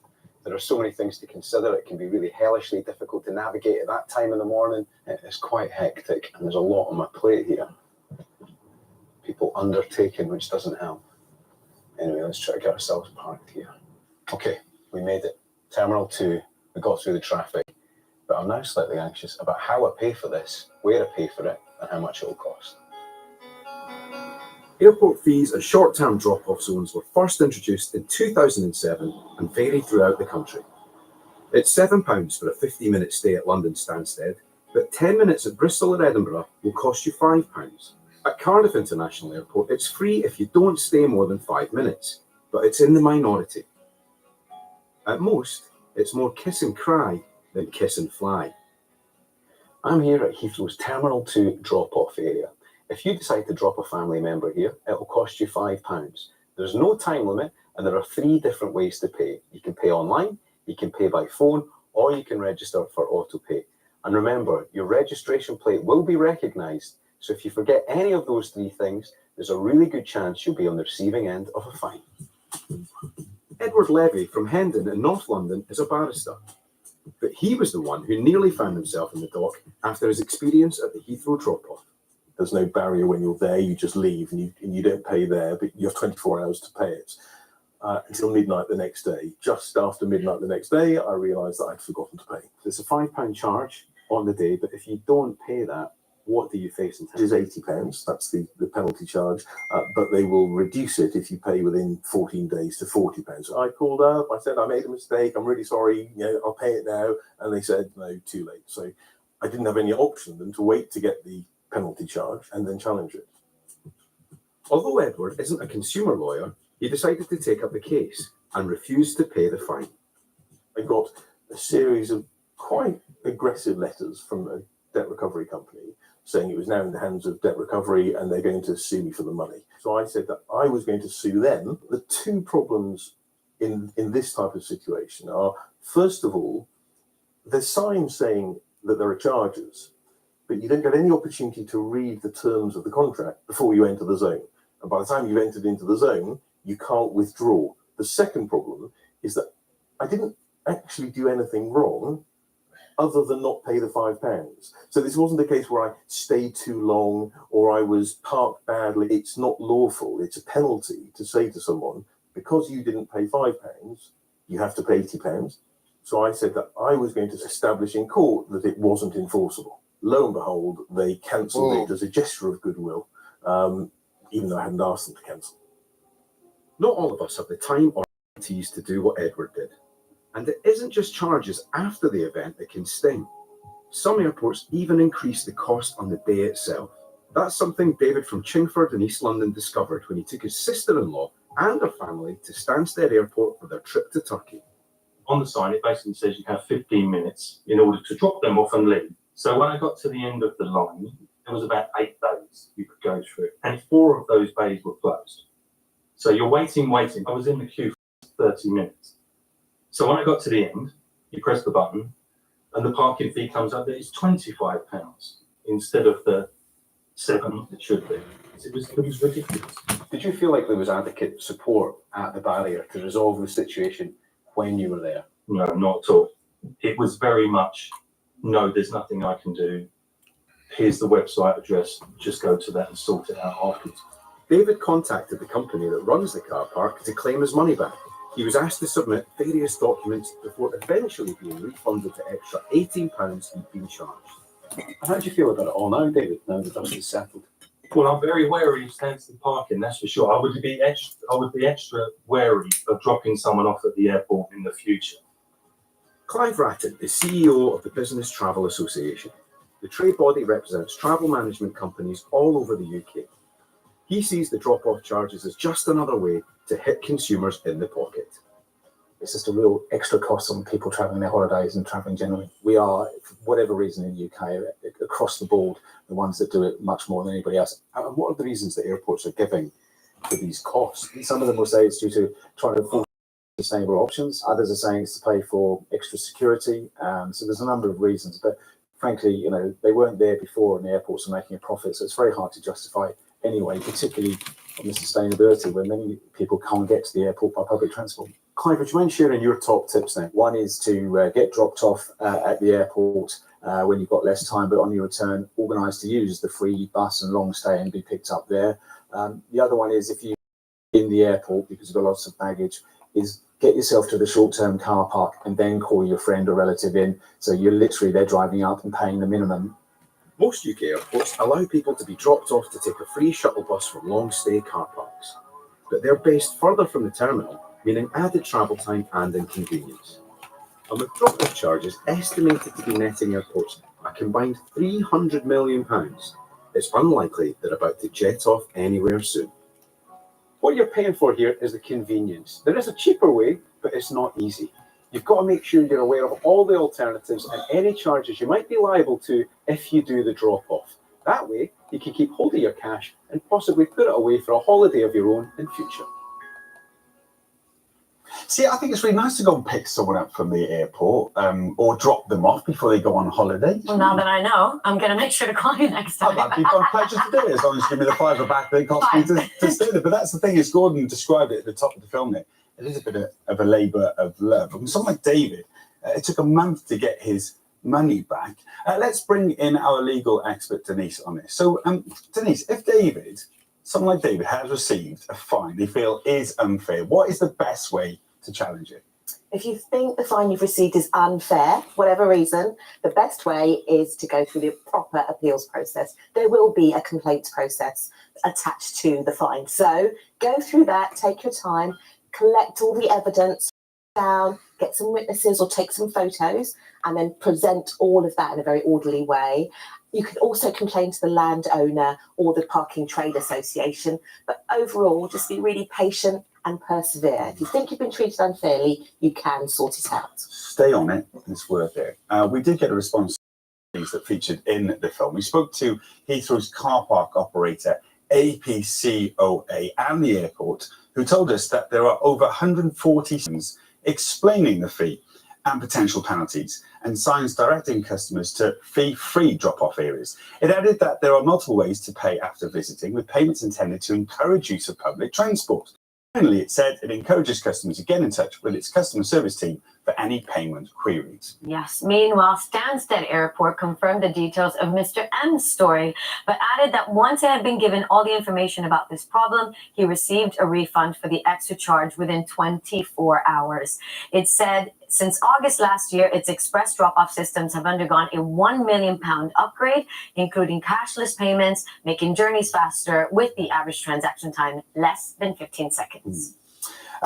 There are so many things to consider. It can be really hellishly difficult to navigate at that time in the morning. It's quite hectic, and there's a lot on my plate here. People undertaking, which doesn't help. Anyway, let's try to get ourselves parked here. Okay, we made it. Terminal 2, we got through the traffic, but I'm now slightly anxious about how I pay for this, where I pay for it, and how much it will cost. Airport fees and short-term drop-off zones were first introduced in 2007 and vary throughout the country. It's £7 for a 50-minute stay at London Stansted, but 10 minutes at Bristol or Edinburgh will cost you £5. At Cardiff International Airport, it's free if you don't stay more than 5 minutes, but it's in the minority. At most, it's more kiss and cry than kiss and fly. I'm here at Heathrow's Terminal 2 drop-off area. If you decide to drop a family member here, it will cost you £5. There's no time limit, and there are 3 different ways to pay. You can pay online, you can pay by phone, or you can register for autopay. And remember, your registration plate will be recognised, so if you forget any of those 3 things, there's a really good chance you'll be on the receiving end of a fine. Edward Levy from Hendon in North London is a barrister, but he was the one who nearly found himself in the dock after his experience at the Heathrow drop-off. There's no barrier when you're there, you just leave and you don't pay there, but you have 24 hours to pay it until midnight the next day. Just after midnight the next day, I realised that I'd forgotten to pay. There's a £5 charge on the day, but if you don't pay that, what do you face in It is £80, that's the penalty charge, but they will reduce it if you pay within 14 days to £40. So I called up, I said, I made a mistake, I'm really sorry, I'll pay it now. And they said, no, too late. So I didn't have any option than to wait to get the penalty charge and then challenge it. Although Edward isn't a consumer lawyer, he decided to take up the case and refused to pay the fine. I got a series of quite aggressive letters from a debt recovery company saying it was now in the hands of debt recovery and they're going to sue me for the money. So I said that I was going to sue them. The 2 problems in this type of situation are, first of all, there's signs saying that there are charges, but you don't get any opportunity to read the terms of the contract before you enter the zone. And by the time you've entered into the zone, you can't withdraw. The second problem is that I didn't actually do anything wrong other than not pay the £5. So this wasn't a case where I stayed too long or I was parked badly. It's not lawful. It's a penalty to say to someone, because you didn't pay £5, you have to pay £80. So I said that I was going to establish in court that it wasn't enforceable. Lo and behold, they cancelled it as a gesture of goodwill, even though I hadn't asked them to cancel. Not all of us have the time or expertise to do what Edward did. And it isn't just charges after the event that can sting. Some airports even increase the cost on the day itself. That's something David from Chingford in East London discovered when he took his sister-in-law and her family to Stansted Airport for their trip to Turkey. On the sign, it basically says you have 15 minutes in order to drop them off and leave. So when I got to the end of the line, there was about 8 bays you could go through, and 4 of those bays were closed. So you're waiting. I was in the queue for 30 minutes. So when I got to the end, you press the button, and the parking fee comes up that it's £25 instead of the 7 it should be. It was ridiculous. Did you feel like there was adequate support at the barrier to resolve the situation when you were there? No, not at all. It was very much, no, there's nothing I can do. Here's the website address. Just go to that and sort it out afterwards. David contacted the company that runs the car park to claim his money back. He was asked to submit various documents before eventually being refunded the extra £18 he'd been charged. How do you feel about it all now, David, now the dust is settled? Well, I'm very wary of Stansted parking, that's for sure. I would be extra wary of dropping someone off at the airport in the future. Clive Ratton is CEO of the Business Travel Association. The trade body represents travel management companies all over the UK. He sees the drop-off charges as just another way to hit consumers in the pocket. It's just a real extra cost on people travelling their holidays and travelling generally. We are, for whatever reason in the UK, across the board, the ones that do it much more than anybody else. And what are the reasons that airports are giving for these costs? Some of them will say it's due to trying to afford sustainable options. Others are saying it's to pay for extra security. So there's a number of reasons. But frankly, you know, they weren't there before and the airports are making a profit. So it's very hard to justify anyway, particularly on the sustainability where many people can't get to the airport by public transport. Clive, would you mind sharing your top tips then? One is to get dropped off at the airport when you've got less time, but on your return, organise to use the free bus and long stay and be picked up there. The other one is if you're in the airport because you've got lots of baggage, is get yourself to the short-term car park and then call your friend or relative in. So you're literally there driving up and paying the minimum. Most UK airports allow people to be dropped off to take a free shuttle bus from long-stay car parks, but they're based further from the terminal, meaning added travel time and inconvenience. And with drop-off charges estimated to be netting airports a combined £300 million, it's unlikely they're about to jet off anywhere soon. What you're paying for here is the convenience. There is a cheaper way, but it's not easy. You've got to make sure you're aware of all the alternatives and any charges you might be liable to if you do the drop-off. That way, you can keep hold of your cash and possibly put it away for a holiday of your own in future. See, I think it's really nice to go and pick someone up from the airport or drop them off before they go on holiday. Well, now that I know, I'm going to make sure to call you next time. That'd be a pleasure to do it, as long as you give me the £5 back that it cost me to stay there. But that's the thing, as Gordon described it at the top of the film there, it is a bit of a labour of love. And someone like David, it took a month to get his money back. Let's bring in our legal expert, Denise, on this. So, Denise, if someone like David has received a fine they feel is unfair, what is the best way to challenge it? If you think the fine you've received is unfair, whatever reason, the best way is to go through the proper appeals process. There will be a complaints process attached to the fine. So go through that, take your time, collect all the evidence down, get some witnesses or take some photos, and then present all of that in a very orderly way. You could also complain to the landowner or the Parking Trade Association, but overall, just be really patient and persevere. If you think you've been treated unfairly, you can sort it out. Stay on it, it's worth it. We did get a response to these that featured in the film. We spoke to Heathrow's car park operator, APCOA, and the airport, who told us that there are over 140 explaining the fee. and potential penalties, and signs directing customers to fee-free drop-off areas. It added that there are multiple ways to pay after visiting, with payments intended to encourage use of public transport. Finally, it said it encourages customers to get in touch with its customer service team for any payment queries. Yes. Meanwhile, Stansted Airport confirmed the details of Mr. M's story, but added that once he had been given all the information about this problem, he received a refund for the extra charge within 24 hours. It said since August last year, its express drop-off systems have undergone a £1 million upgrade, including cashless payments, making journeys faster with the average transaction time less than 15 seconds.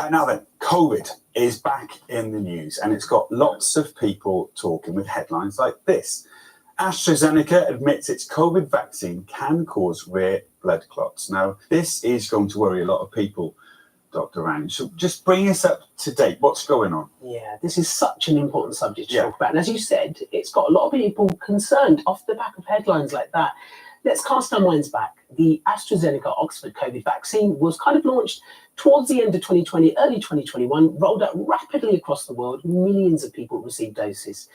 Now then, COVID is back in the news, and it's got lots of people talking with headlines like this. AstraZeneca admits its COVID vaccine can cause rare blood clots. Now, this is going to worry a lot of people, Dr. Rand. So just bring us up to date. What's going on? Yeah, this is such an important subject to talk about. And as you said, it's got a lot of people concerned off the back of headlines like that. Let's cast our minds back. The AstraZeneca Oxford COVID vaccine was kind of launched towards the end of 2020, early 2021, rolled out rapidly across the world. Millions of people received doses.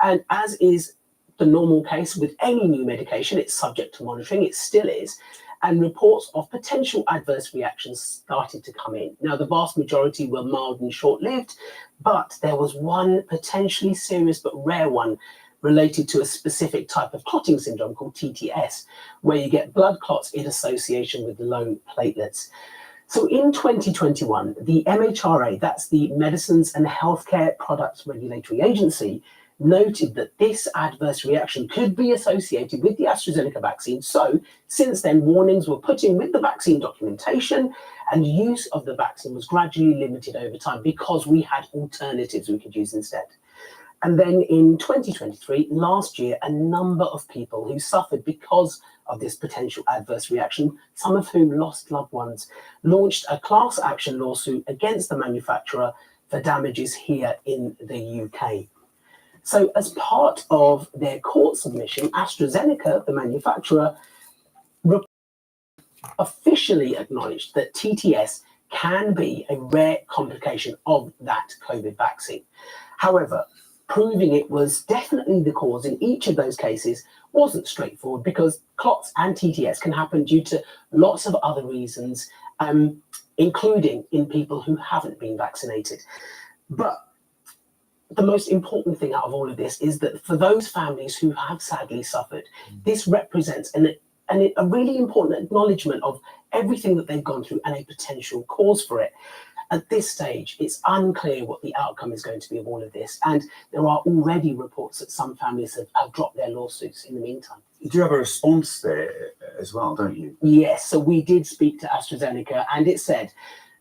And as is the normal case with any new medication, it's subject to monitoring. It still is. And reports of potential adverse reactions started to come in. Now, the vast majority were mild and short-lived, but there was one potentially serious but rare one related to a specific type of clotting syndrome called TTS, where you get blood clots in association with low platelets. So in 2021, the MHRA, that's the Medicines and Healthcare Products Regulatory Agency, noted that this adverse reaction could be associated with the AstraZeneca vaccine. So since then, warnings were put in with the vaccine documentation, and use of the vaccine was gradually limited over time because we had alternatives we could use instead. And then in 2023, last year, a number of people who suffered because of this potential adverse reaction, some of whom lost loved ones, launched a class action lawsuit against the manufacturer for damages here in the UK. So as part of their court submission, AstraZeneca, the manufacturer, officially acknowledged that TTS can be a rare complication of that COVID vaccine. However, proving it was definitely the cause in each of those cases wasn't straightforward, because clots and TTS can happen due to lots of other reasons, including in people who haven't been vaccinated. But the most important thing out of all of this is that for those families who have sadly suffered, this represents a really important acknowledgement of everything that they've gone through and a potential cause for it. At this stage, it's unclear what the outcome is going to be of all of this. And there are already reports that some families have dropped their lawsuits in the meantime. You do have a response there as well, don't you? Yes, so we did speak to AstraZeneca, and it said,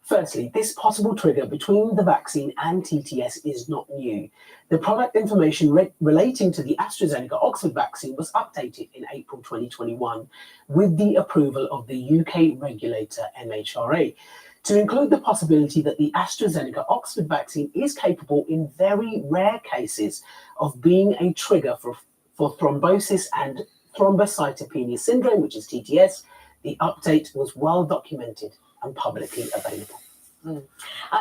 firstly, this possible trigger between the vaccine and TTS is not new. The product information relating to the AstraZeneca Oxford vaccine was updated in April 2021 with the approval of the UK regulator MHRA to include the possibility that the AstraZeneca Oxford vaccine is capable in very rare cases of being a trigger for thrombosis and thrombocytopenia syndrome, which is TTS. The update was well documented and publicly available.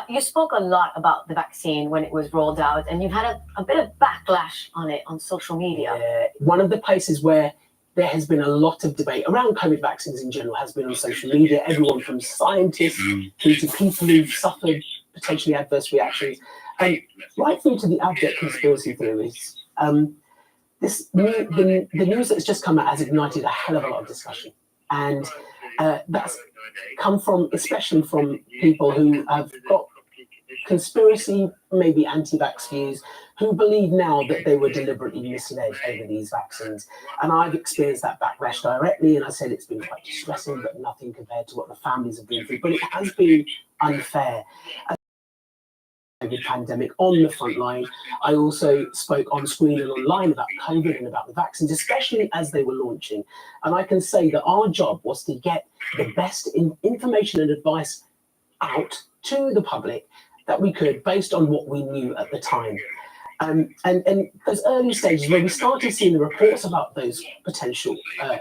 You spoke a lot about the vaccine when it was rolled out, and you've had a bit of backlash on it on social media. One of the places where there has been a lot of debate around COVID vaccines in general has been on social media. Everyone from scientists through to people who've suffered potentially adverse reactions, and right through to the abject conspiracy theorists. The news that's just come out has ignited a hell of a lot of discussion. And that's come from, especially from people who have got conspiracy, maybe anti-vax views, who believe now that they were deliberately misled over these vaccines. And I've experienced that backlash directly, and I said it's been quite distressing, but nothing compared to what the families have been through. But it has been unfair. COVID pandemic on the front line. I also spoke on screen and online about COVID and about the vaccines, especially as they were launching. And I can say that our job was to get the best information and advice out to the public that we could, based on what we knew at the time. And those early stages where we started seeing the reports about those potential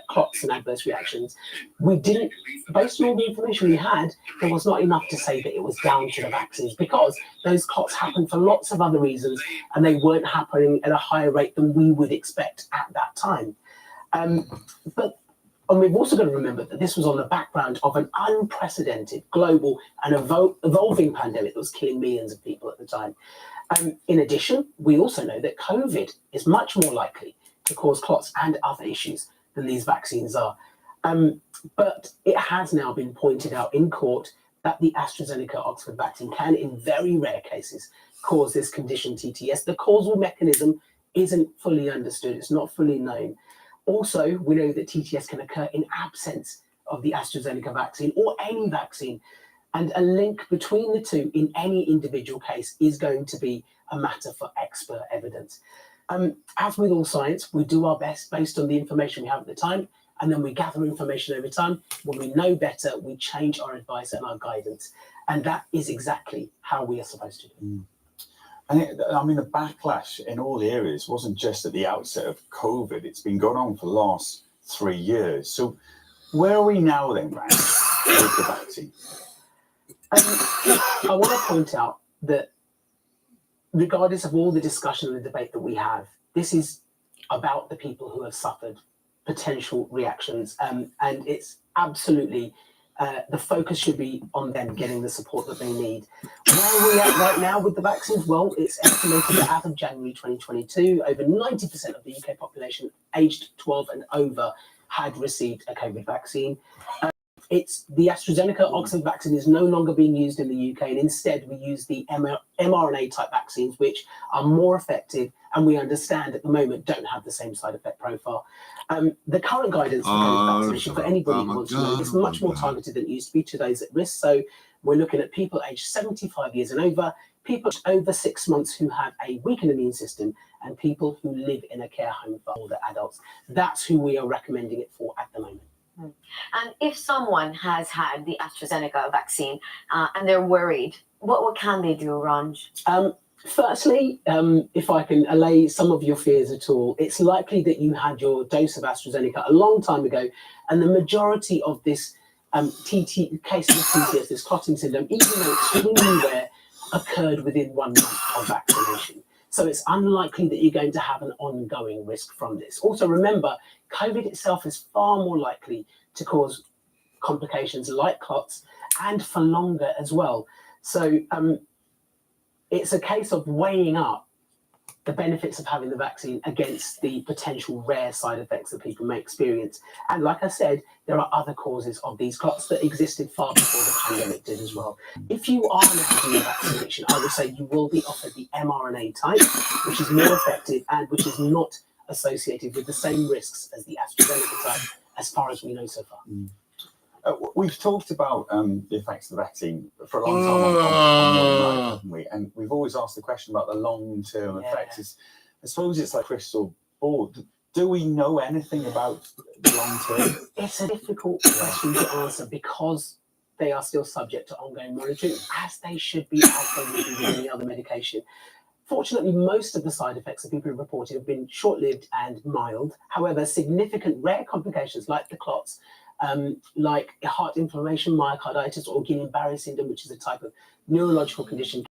clots and adverse reactions, we didn't, based on all the information we had, there was not enough to say that it was down to the vaccines, because those clots happen for lots of other reasons and they weren't happening at a higher rate than we would expect at that time. And we've also got to remember that this was on the background of an unprecedented global and evolving pandemic that was killing millions of people at the time. In addition, we also know that COVID is much more likely to cause clots and other issues than these vaccines are. But it has now been pointed out in court that the AstraZeneca Oxford vaccine can, in very rare cases, cause this condition TTS. The causal mechanism isn't fully understood, it's not fully known. Also, we know that TTS can occur in absence of the AstraZeneca vaccine or any vaccine, and a link between the two in any individual case is going to be a matter for expert evidence. As with all science, we do our best based on the information we have at the time, and then we gather information over time. When we know better, we change our advice and our guidance, and that is exactly how we are supposed to do. And I mean, the backlash in all areas wasn't just at the outset of COVID. It's been going on for the last 3 years. So where are we now then, Rand, with the vaccine? I want to point out that regardless of all the discussion and the debate that we have, this is about the people who have suffered potential reactions. And it's absolutely, the focus should be on them getting the support that they need. Where are we at right now with the vaccines? Well, it's estimated that as of January 2022, over 90% of the UK population aged 12 and over had received a COVID vaccine. It's the AstraZeneca Oxford vaccine is no longer being used in the UK, and instead we use the mRNA type vaccines, which are more effective and we understand at the moment don't have the same side effect profile. The current guidance for COVID vaccination for anybody who wants to know is much more targeted than it used to be to those at risk. So we're looking at people aged 75 years and over, people over 6 months who have a weakened immune system, and people who live in a care home for older adults. That's who we are recommending it for at the moment. And if someone has had the AstraZeneca vaccine and they're worried, what can they do, Ranj? Firstly, if I can allay some of your fears at all, it's likely that you had your dose of AstraZeneca a long time ago, and the majority of this cases of TTS, this clotting syndrome, even though it's extremely rare, occurred within 1 month of vaccination. So it's unlikely that you're going to have an ongoing risk from this. Also, remember, COVID itself is far more likely to cause complications like clots, and for longer as well. So it's a case of weighing up the benefits of having the vaccine against the potential rare side effects that people may experience. And like I said, there are other causes of these clots that existed far before the pandemic did as well. If you are now doing a vaccination, I would say you will be offered the mRNA type, which is more effective and which is not associated with the same risks as the AstraZeneca type, as far as we know so far. We've talked about the effects of the vaccine for a long time on life, haven't we? And we've always asked the question about the long-term effects. I suppose it's like crystal ball. Do we know anything about the long-term? It's a difficult question to answer because they are still subject to ongoing monitoring, as they should be, as they would be with any other medication. Fortunately, most of the side effects that people have reported have been short-lived and mild. However, significant rare complications like the clots, like heart inflammation, myocarditis, or Guillain-Barré syndrome, which is a type of neurological condition,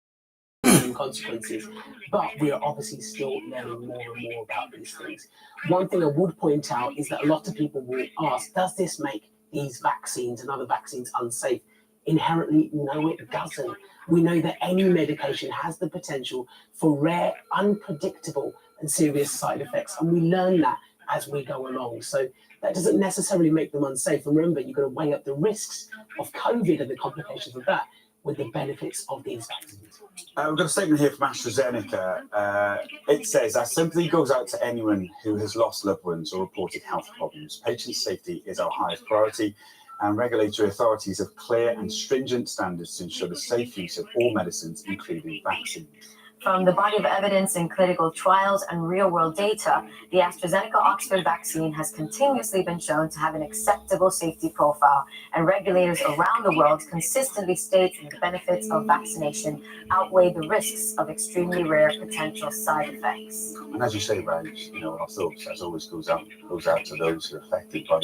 and consequences. But we are obviously still learning more and more about these things. One thing I would point out is that a lot of people will ask, does this make these vaccines and other vaccines unsafe? Inherently, no, it doesn't. We know that any medication has the potential for rare, unpredictable, and serious side effects, and we learn that as we go along. So that doesn't necessarily make them unsafe. And remember, you've got to weigh up the risks of COVID and the complications of that with the benefits of these vaccines. We've got a statement here from AstraZeneca. It says, our sympathy goes out to anyone who has lost loved ones or reported health problems. Patient safety is our highest priority, and regulatory authorities have clear and stringent standards to ensure the safe use of all medicines, including vaccines. From the body of evidence in clinical trials and real-world data, the AstraZeneca-Oxford vaccine has continuously been shown to have an acceptable safety profile, and regulators around the world consistently state that the benefits of vaccination outweigh the risks of extremely rare potential side effects. And as you say, Raj, our thoughts, as always, goes out to those who are affected by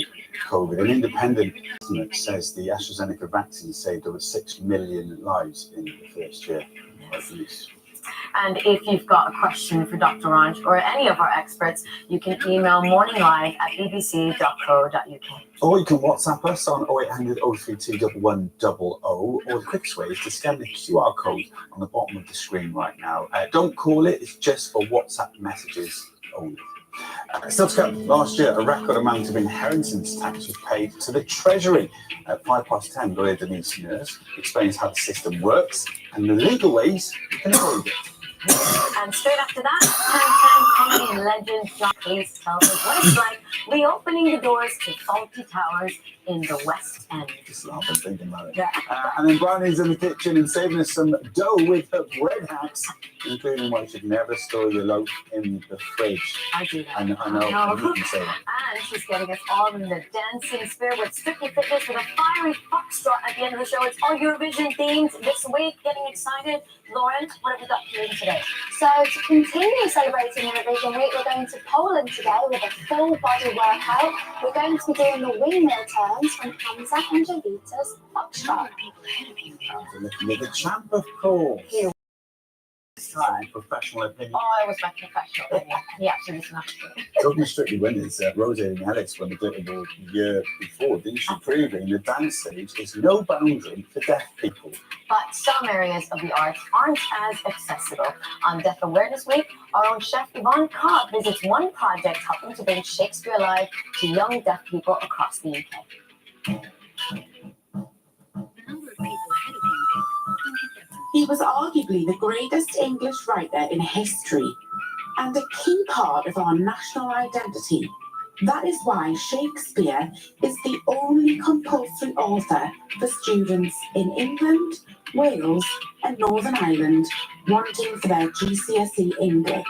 COVID. An independent estimate says the AstraZeneca vaccine saved over 6 million lives in the first year of use. And if you've got a question for Dr. Ranj or any of our experts, you can email morninglive@bbc.co.uk. Or you can WhatsApp us on 0800 032 1100, or the quickest way is to scan the QR code on the bottom of the screen right now. Don't call it, it's just for WhatsApp messages only. Still to come, last year, a record amount of inheritance tax was paid to the Treasury. At 10:05, lawyer Denise Nurse explains how the system works and the legal ways you can avoid it. And straight after that, Can comedy legend John Cleese tells us what it's like reopening the doors to faulty towers in the West End. Just laughing thinking about it. Yeah. And then Bryony's in the kitchen and saving us some dough with her bread hacks, including why you should never store your loaf in the fridge. I do that. I know. You can say that. And she's getting us all in the dancing spirit with Strictly Fitness with a fiery foxtrot at the end of the show. It's all Eurovision themed this week. Getting excited. Lauren, what have we got for you today? So to continue celebrating Eurovision Week, we're going to Poland today with a full body workout. We're going to be doing the windmill turns from Hamza and Jovita's Foxtrot. Absolutely. The champ, of course. Professional opinion. Oh, it was my professional opinion. He actually smashed it. Talking of Strictly Winners, Rosie and Alex won the Glitter Ball the year before, didn't she? Proving the dance stage is no boundary for deaf people. But some areas of the arts aren't as accessible. On Deaf Awareness Week, our own chef Yvonne Cobb visits one project helping to bring Shakespeare alive to young deaf people across the UK. He was arguably the greatest English writer in history and a key part of our national identity. That is why Shakespeare is the only compulsory author for students in England, Wales, and Northern Ireland wanting for their GCSE English.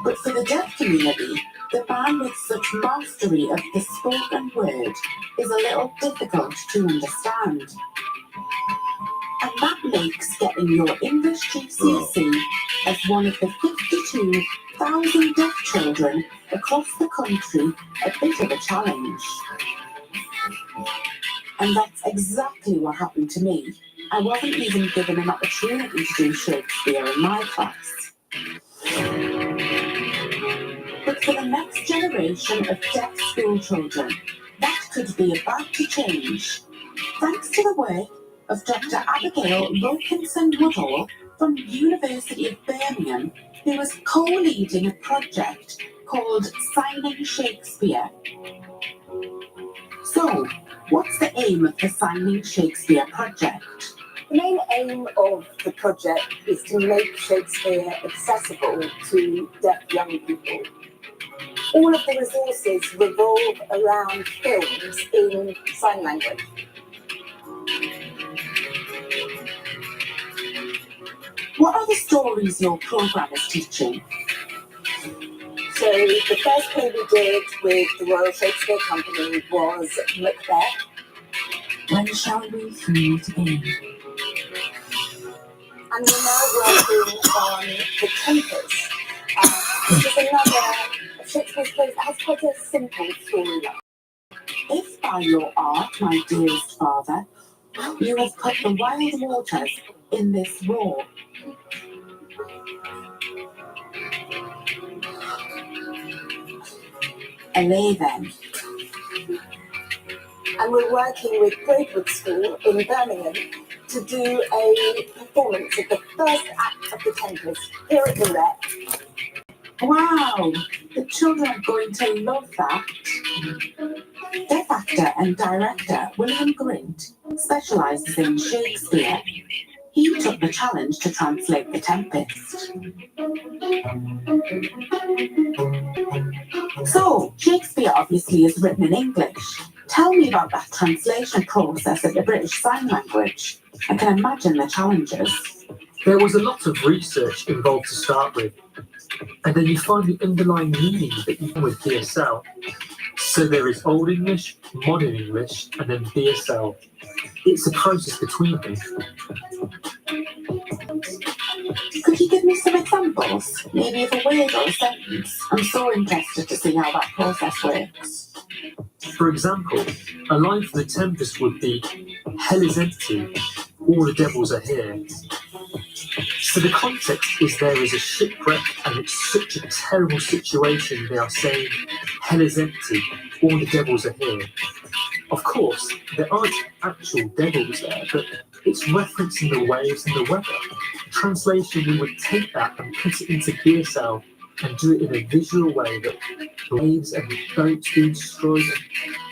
But for the deaf community, the man with such mastery of the spoken word is a little difficult to understand. And that makes getting your English GCSE as one of the 52,000 deaf children across the country a bit of a challenge. And that's exactly what happened to me. I wasn't even given an opportunity to do Shakespeare in my class. But for the next generation of deaf school children, that could be about to change. Thanks to the work of Dr. Abigail Wilkinson-Woodall from the University of Birmingham, who was co-leading a project called Signing Shakespeare. So, what's the aim of the Signing Shakespeare project? The main aim of the project is to make Shakespeare accessible to deaf young people. All of the resources revolve around films in sign language. What are the stories your programme is teaching? So the first play we did with the Royal Shakespeare Company was Macbeth. When shall we meet again? And we're now working on The Tempest, which is another of Shakespeare's plays that has quite a simple storyline. If by your art, my dearest father, you have put the wild waters in this war, allay them. And we're working with Braidwood School in Birmingham to do a performance of the first act of The Tempest here at the Rep. Wow, the children are going to love that. Deaf actor and director William Grint specialises in Shakespeare. He took the challenge to translate The Tempest. So, Shakespeare obviously is written in English. Tell me about that translation process of the British Sign Language. I can imagine the challenges. There was a lot of research involved to start with, and then you find the underlying meaning that you with BSL. So there is Old English, Modern English, and then BSL. It's a process between them. Could you give me some examples? Maybe of a word or a sentence? I'm so interested to see how that process works. For example, a line from The Tempest would be, "Hell is empty, all the devils are here." So the context is there is a shipwreck and it's such a terrible situation they are saying, "Hell is empty, all the devils are here." Of course, there aren't actual devils there, but it's referencing the waves and the weather. Translation, we would take that and put it into BSL and do it in a visual way that the waves and the boats being destroyed.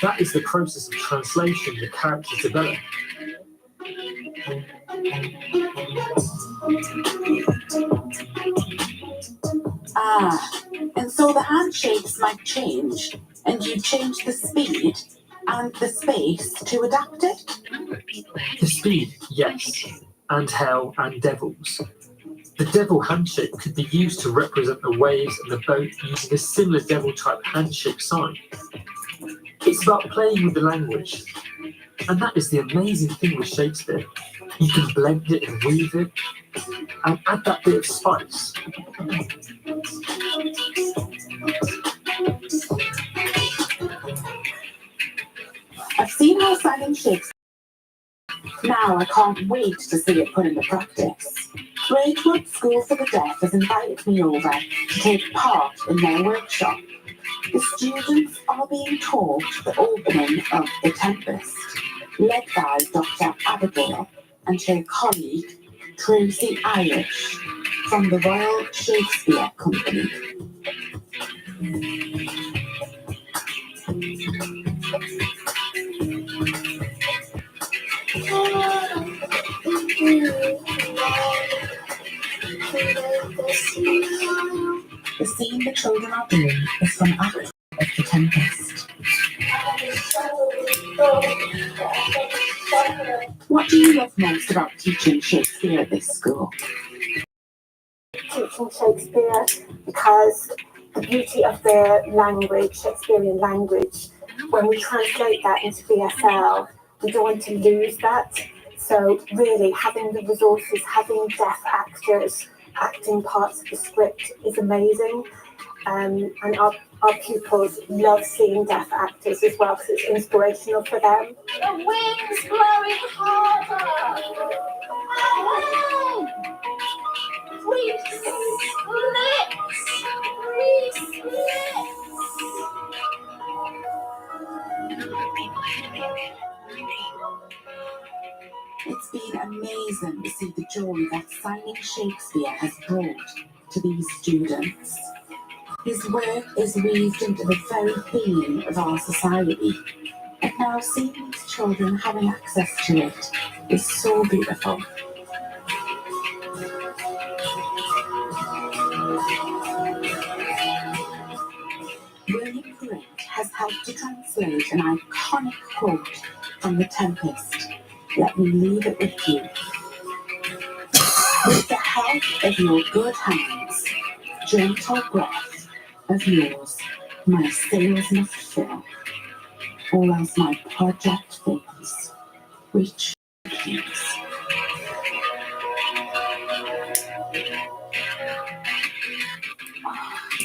That is the process of translation the characters develop. And so the handshakes might change, and you change the speed and the space to adapt it? The speed, yes, and hell and devils. The devil handshake could be used to represent the waves and the boat using a similar devil-type handshake sign. It's about playing with the language, and that is the amazing thing with Shakespeare. You can blend it and weave it, and add that bit of spice. I've seen how Simon Shakespeare. Now I can't wait to see it put into practice. Braidwood School for the Deaf has invited me over to take part in their workshop. The students are being taught the opening of The Tempest, led by Dr. Abigail and her colleague Tracy Irish from the Royal Shakespeare Company. The scene the children are doing is from Act of The Tempest. What do you love most about teaching Shakespeare at this school? Teaching Shakespeare because the beauty of the language, Shakespearean language, when we translate that into BSL, we don't want to lose that. So really having the resources, having deaf actors acting parts of the script is amazing. And our pupils love seeing deaf actors as well because it's inspirational for them. The wind's blowing harder. We It's been amazing to see the joy that signing Shakespeare has brought to these students. His work is weaved into the very being of our society, and now seeing these children having access to it is so beautiful. William Grint has helped to translate an iconic quote from The Tempest. Let me leave it with you. With the help of your good hands, gentle breath of yours, my sails must fill, or else my project fails. Reach peace.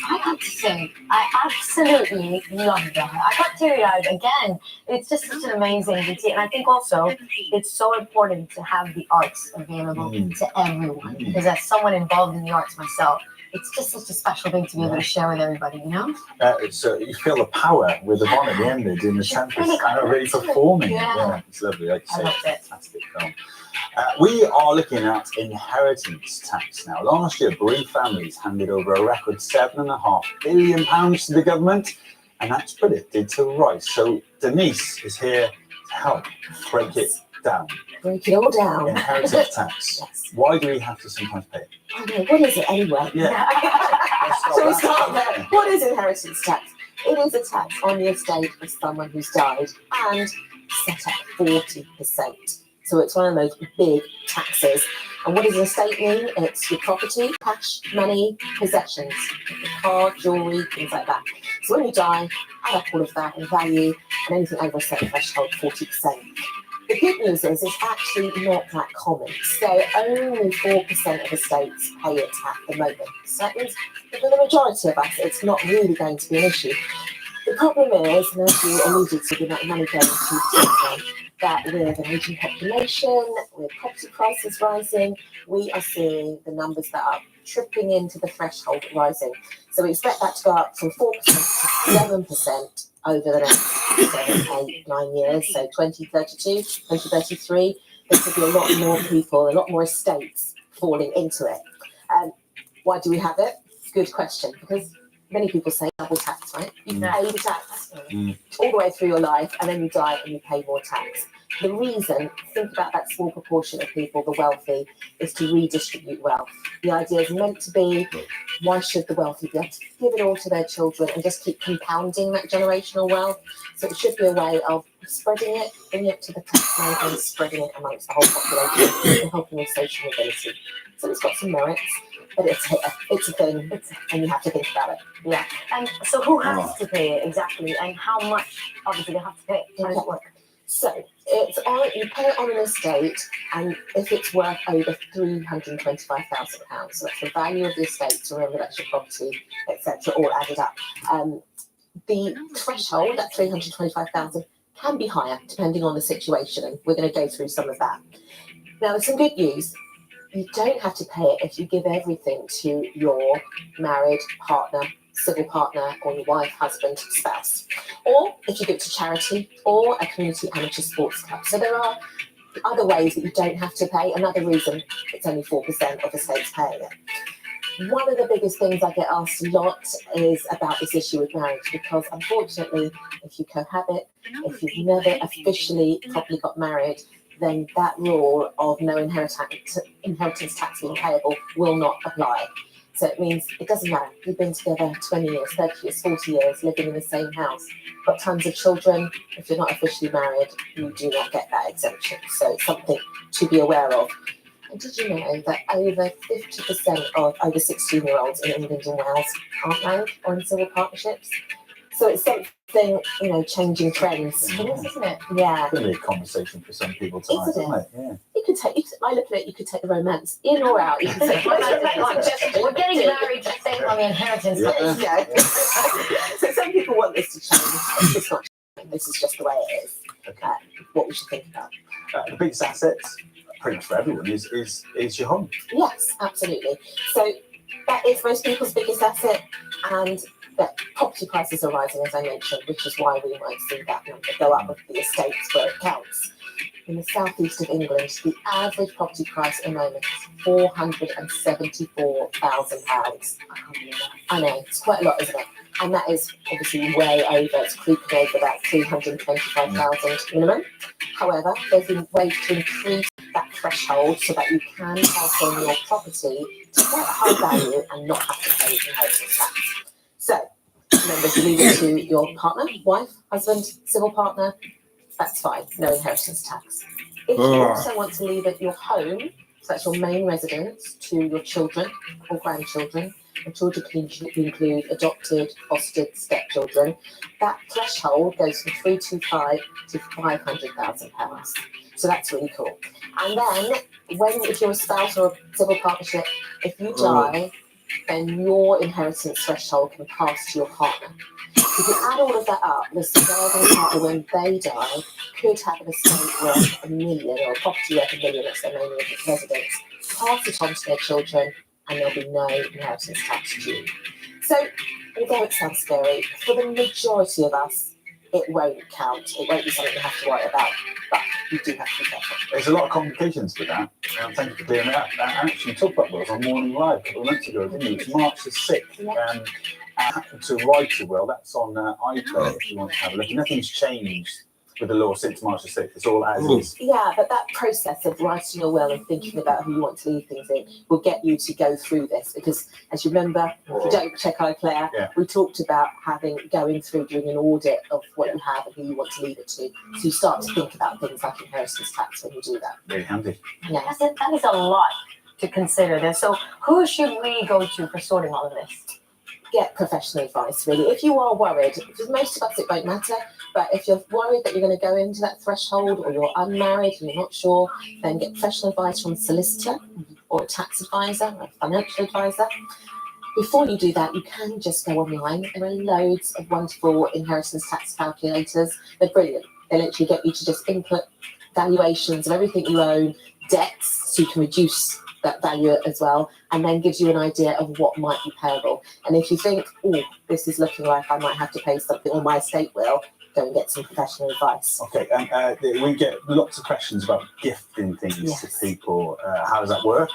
I have to say, I absolutely loved that. I got teary-eyed again. It's just such an amazing routine. And I think also it's so important to have the arts available to everyone. Because as someone involved in the arts myself, it's just such a special thing to be able to share with everybody, you know? You feel the power with the one at the end there doing the Tempest and really performing. Yeah. It's lovely. Like you say, loved it. Fantastic film. We are looking at inheritance tax now. Last year, bereaved families handed over a record £7.5 billion to the government, and that's predicted to rise. So Denise is here to help break it down. Break it all down. Inheritance tax. Yes. Why do we have to sometimes pay it? I know, what is it anyway? Yeah. So we start there. What is inheritance tax? It is a tax on the estate of someone who's died and set at 40%. So it's one of those big taxes. And what does an estate mean? It's your property, cash, money, possessions, your car, jewellery, things like that. So when you die, add up all of that in value, and anything over a certain threshold, 40%. The good news is it's actually not that common. So only 4% of estates pay it at the moment. So that means that for the majority of us, it's not really going to be an issue. The problem is, and as you alluded to, the amount of money going to children, that with an aging population, with property prices rising, we are seeing the numbers that are tripping into the threshold rising. So we expect that to go up from 4% to 7% over the next 7, 8, 9 years. So 2032, 2033, there could be a lot more people, a lot more estates falling into it. Why do we have it? Good question, because many people say double tax, right? You pay the tax all the way through your life, and then you die and you pay more tax. The reason, think about that small proportion of people, the wealthy, is to redistribute wealth. The idea is meant to be, why should the wealthy be able to give it all to their children and just keep compounding that generational wealth? So it should be a way of spreading it, bringing it to the taxman and spreading it amongst the whole population and helping with social mobility. So it's got some merits. But it's a thing, and you have to think about it. Yeah. And so who has to pay it exactly, and how much obviously they have to pay? How does it work? So it's on, you pay it on an estate, and if it's worth over £325,000, so that's the value of the estate, so remember that's your property, etc., all added up. The threshold at £325,000 can be higher depending on the situation, and we're going to go through some of that. Now, there's some good news. You don't have to pay it if you give everything to your married partner, civil partner, or your wife, husband, spouse. Or if you give it to charity or a community amateur sports club. So there are other ways that you don't have to pay. Another reason it's only 4% of estates paying it. One of the biggest things I get asked a lot is about this issue with marriage, because unfortunately, if you cohabit, if you've never officially properly got married, then that rule of no inheritance tax being payable will not apply. So it means it doesn't matter. You've been together 20 years, 30 years, 40 years, living in the same house, got tons of children. If you're not officially married, you do not get that exemption. So it's something to be aware of. And did you know that over 50% of over 16-year-olds in England and Wales aren't married or in civil partnerships? So it's something, changing trends. It is, isn't it? Yeah. It's going to be a conversation for some people tonight, isn't it? Yeah. You could take, I look at it, you could take the romance in or out. You could say, we're getting married to save on the inheritance. Yeah. So some people want this to change. It's not changing. This is just the way it is. Okay. What we should think about. The biggest assets, pretty much for everyone, is your home. Yes, absolutely. So that is most people's biggest asset, and that property prices are rising, as I mentioned, which is why we might see that number go up with the estates where it counts. In the southeast of England, the average property price at the moment is £474,000. I know, it's quite a lot, isn't it? And that is obviously way over, it's creeping over that £325,000 minimum. However, there's been ways to increase that threshold so that you can pass on your property to quite a high value and not have to pay inheritance tax. So, remember to leave it to your partner, wife, husband, civil partner, that's fine, no inheritance tax. If you also want to leave it your home, so that's your main residence, to your children or grandchildren, and children can include adopted, fostered, stepchildren, that threshold goes from £325,000 to £500,000. So that's really cool. And then, if you're a spouse or a civil partnership, if you die, then your inheritance threshold can pass to your partner. If you add all of that up, the surviving partner, when they die, could have an estate worth £1 million or a property worth £1 million, that's their main residence, pass it on to their children, and there'll be no inheritance tax due. So, although it sounds scary, for the majority of us, it won't count. It won't be something you have to worry about, but you do have to be careful. There's a lot of complications with that. Thank you for clearing that up. I actually talked about wills on Morning Live a couple of months ago, didn't you? It's March the 6th. To write a will, that's on iPlayer if you want to have a look. Nothing's changed with the law since March the 6th. It's all as is. Yeah, but that process of writing your will and thinking about who you want to leave things in will get you to go through this, because as you remember, if you don't check out Claire, we talked about going through doing an audit of what you have and who you want to leave it to. So you start to think about things like inheritance tax when you do that. Very handy. Yeah. That is a lot to consider there. So who should we go to for sorting all of this? Get professional advice, really. If you are worried, for most of us it won't matter, but if you're worried that you're going to go into that threshold, or you're unmarried and you're not sure, then get professional advice from a solicitor or a tax advisor or a financial advisor. Before you do that, you can just go online. There are loads of wonderful inheritance tax calculators. They're brilliant. They literally get you to just input valuations of everything you own, debts, so you can reduce that value as well, and then gives you an idea of what might be payable. And if you think, oh, this is looking like I might have to pay something on my estate will, go and get some professional advice. Okay, and we get lots of questions about gifting things to people. How does that work?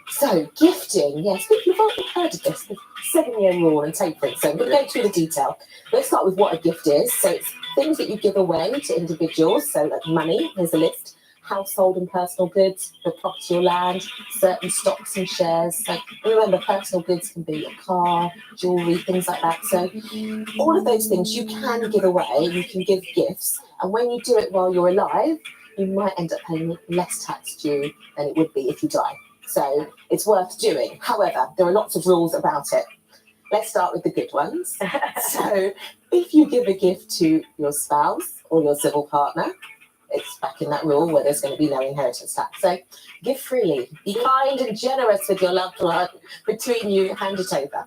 So, gifting, yes, people have already heard of this, the 7-year rule and tapering. So, we'll go through the detail. Let's start with what a gift is. So, it's things that you give away to individuals. So, like money, there's a list. Household and personal goods, your property or land, certain stocks and shares. So remember, personal goods can be a car, jewellery, things like that. So all of those things you can give away, you can give gifts. And when you do it while you're alive, you might end up paying less tax due than it would be if you die. So it's worth doing. However, there are lots of rules about it. Let's start with the good ones. So if you give a gift to your spouse or your civil partner, it's back in that rule where there's going to be no inheritance tax. So give freely, be kind and generous with your loved one. Between you, hand it over.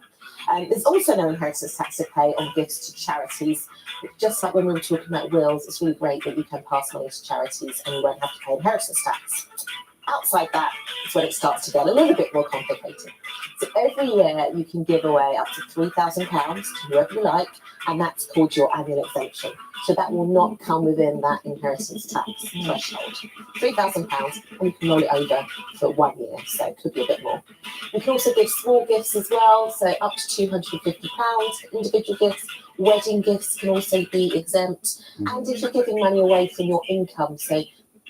And there's also no inheritance tax to pay on gifts to charities. Just like when we were talking about wills, it's really great that you can pass money to charities and you won't have to pay inheritance tax. Outside that is when it starts to get a little bit more complicated. So every year you can give away up to £3,000 to whoever you like, and that's called your annual exemption. So that will not come within that inheritance tax threshold. £3,000, and you can roll it over for 1 year, so it could be a bit more. You can also give small gifts as well, so up to £250 individual gifts. Wedding gifts can also be exempt. And if you're giving money away from your income, so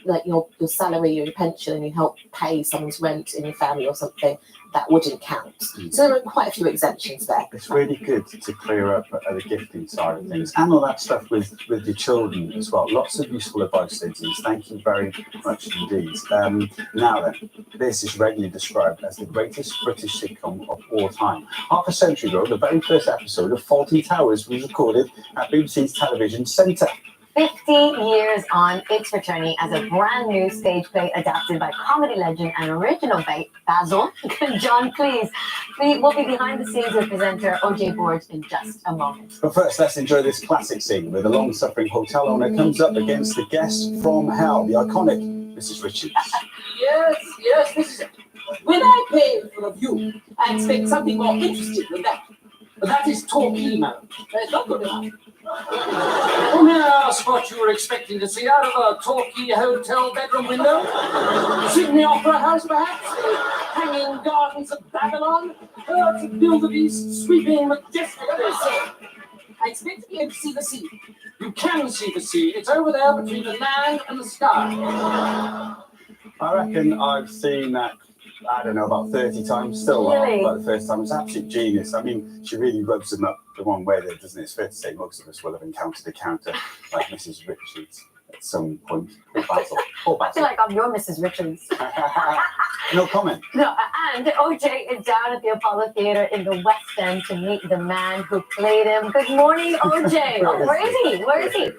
like your salary or your pension, and you help pay someone's rent in your family or something, that wouldn't count. So there are quite a few exemptions there. It's really good to clear up the gifting side of things and all that stuff with your children as well. Lots of useful advice, ladies. Thank you very much indeed. Now then, this is regularly described as the greatest British sitcom of all time. Half a century ago, the very first episode of Fawlty Towers was recorded at BBC's Television Centre. 50 years on, it's returning as a brand new stage play adapted by comedy legend and original Basil John Cleese. We will be behind the scenes with presenter OJ Board in just a moment. But first, let's enjoy this classic scene where the long-suffering hotel owner comes up against the guest from hell, the iconic Mrs. Richards. Yes, this is it. When I pay for a view, I expect something more interesting than that. But that is Torquay, madam. It's not good enough. Oh, may I ask what you were expecting to see out of a Torquay hotel bedroom window? Sydney Opera House, perhaps? Hanging Gardens of Babylon? Birds of wildebeest sweeping majestically? I expect to be able to see the sea. You can see the sea. It's over there between the land and the sky. I reckon I've seen that, I don't know, about 30 times. Still Really? like the first time. It's absolute genius. I mean, she really rubs them up the wrong way there, doesn't it? It's fair to say most of us will have encountered a character like Mrs. Richards at some point. Or Basil. I feel like I'm your Mrs. Richards. No comment. No, and OJ is down at the Apollo Theatre in the West End to meet the man who played him. Good morning, OJ. Where is he? Where is he?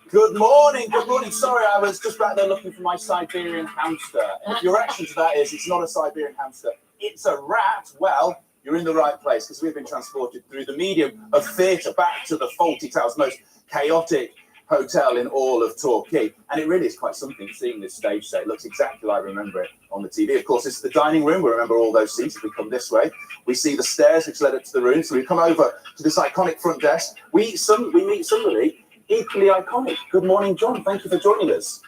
Good morning, good morning. Sorry, I was just back there looking for my Siberian hamster. And if your reaction to that is it's not a Siberian hamster, it's a rat, well, you're in the right place, because we've been transported through the medium of theatre back to the Fawlty Towers, most chaotic hotel in all of Torquay. And it really is quite something seeing this stage set. It looks exactly like I remember it on the TV. Of course, this is the dining room. We remember all those seats. If we come this way, we see the stairs which led up to the room. So we come over to this iconic front desk. We meet somebody equally iconic. Good morning, John. Thank you for joining us.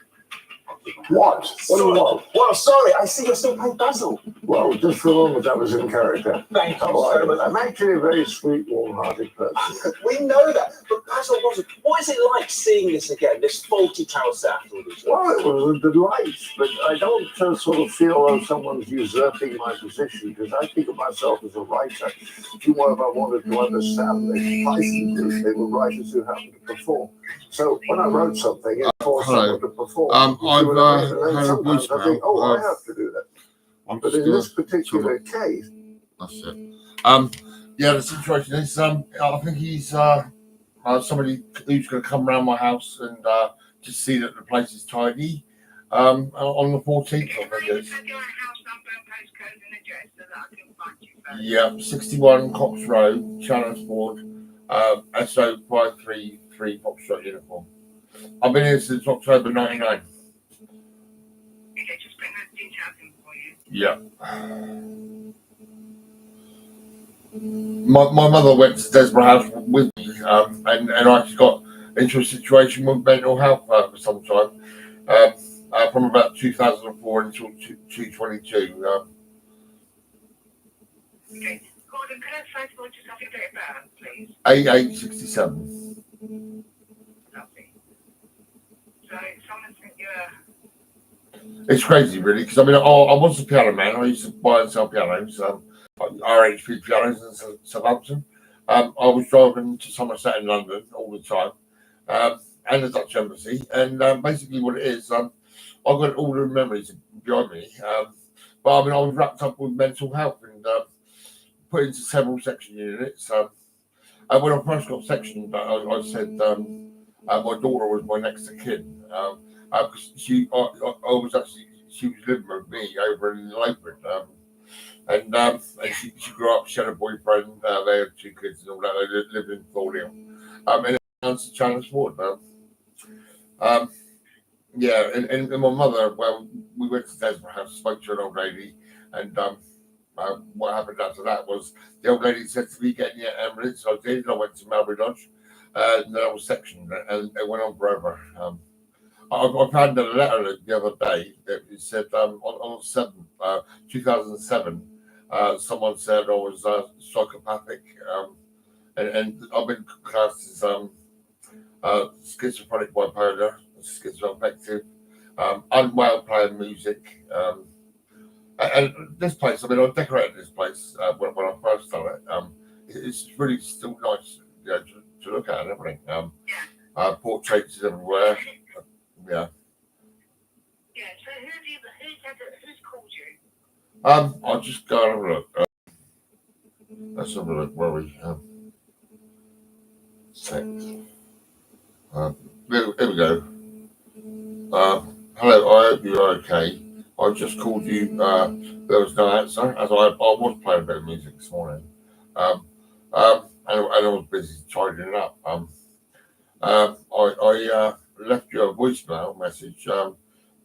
What? What do you want? Well, sorry, I see you're still playing Basil. Well, just remember that was in character. Thank you Oh, so much. I'm actually a very sweet, warm-hearted person. We know that, but Basil wasn't. What is it like seeing this again, this faulty house after all these years? Well, it was a delight, but I don't sort of feel as someone's usurping my position, because I think of myself as a writer. If you ever wanted to understand the Python group, they were writers who happened to perform. So when I wrote something, it forced someone to perform. I've And then had a sometimes I think, oh, I voicemail. have to do that. I'm But just in this gonna- particular case, That's it. Yeah, the situation is, I think he's somebody who's going to come around my house and just see that the place is tidy. On the 14th, I think it is. Yeah, 61 Cox Road, Chelmsford, SO 533 Foxtrot uniform. I've been here since October 99. Yeah. My mother went to Desborough House with me, and I actually got into a situation with mental health for some time, from about 2004 until 2022. Okay. Gordon, can I first of all just have your date of birth, please? 8867. Lovely. So, someone sent you a... It's crazy, really, because I mean, I was a piano man. I used to buy and sell pianos, RHP pianos in Southampton. I was driving to Somerset in London all the time, and the Dutch Embassy. And basically, what it is, I've got all the memories behind me. But I mean, I was wrapped up with mental health and put into several section units. And when I first got sectioned, I said my daughter was my next of kin. Because she was living with me over in Lakewood, and she grew up. She had a boyfriend. They had 2 kids and all that. They lived in Thornhill, and to Chelmsford. Yeah, and my mother. Well, we went to Desborough House, spoke to an old lady, and what happened after that was the old lady said to me, "Get in your ambulance." So I did. And I went to Melbury Lodge, and then I was sectioned, and it went on forever. I found a letter the other day that it said on 7th, 2007, someone said I was psychopathic, and I've been classed as schizophrenic, bipolar, schizoaffective, unwell playing music. And this place, I mean, I decorated this place when I first done it. It's really still nice, you know, to look at and everything. Portraits everywhere. Yeah. Yeah, so who's called you? I'll just go and have a look. Let's have a look where we here we go. Hello, I hope you're okay. I just called you. There was no answer, as I was playing a bit of music this morning. And I was busy tidying it up. I left you a voicemail message.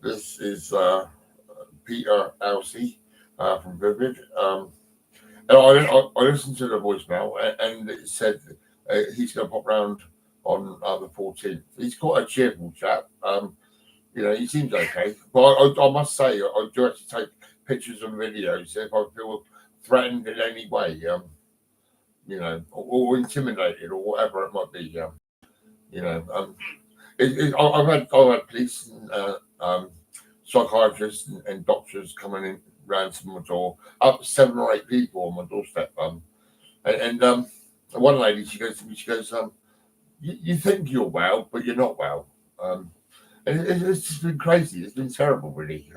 This is Peter Elsey from Vivid. And I listened to the voicemail, and it said he's going to pop round on the 14th. He's quite a cheerful chap. You know, he seems okay. But I must say, I do actually take pictures and videos if I feel threatened in any way, you know, or intimidated or whatever it might be. You know, I've had police and psychiatrists and doctors coming in round to my door, up to 7 or 8 people on my doorstep. And one lady, she goes to me, she goes, you think you're well, but you're not well. And it's just been crazy. It's been terrible, really.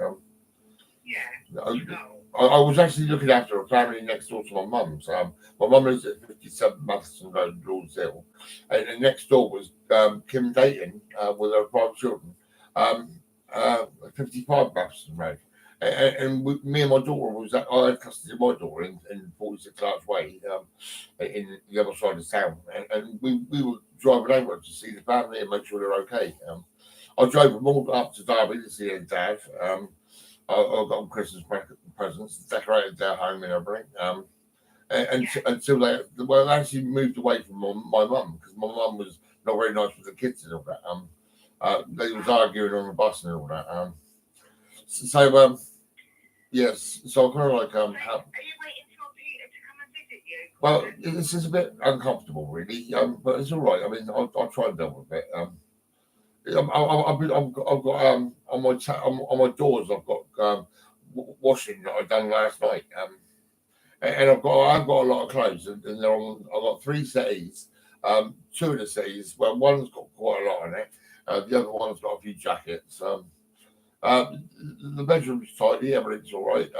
I was actually looking after a family next door to my mum's. My mum lives at 57 Matheson Road, Lord's Hill, and next door was Kim Dayton with her 5 children, 55 Matheson Road. And me and my daughter I had custody of my daughter in 46 Arch Way, in the other side of town, and we were driving over to see the family and make sure they're okay. I drove them all up to Derby to see their dad. I got them Christmas presents, decorated their home and everything. Until they actually moved away from my mum, because my mum was not very nice with the kids and all that. They was arguing on the bus and all that. So yes, so I kind of like Are you waiting for Peter to come and visit you? well, this is a bit uncomfortable, really. But it's all right. I mean, I'll try and deal with it. I've got on my doors. I've got washing that I done last night. And I've got a lot of clothes, and they're on. I've got 3 settees. 2 of the settees. Well, one's got quite a lot in it. The other one's got a few jackets. The bedroom's tidy. Everything's all right.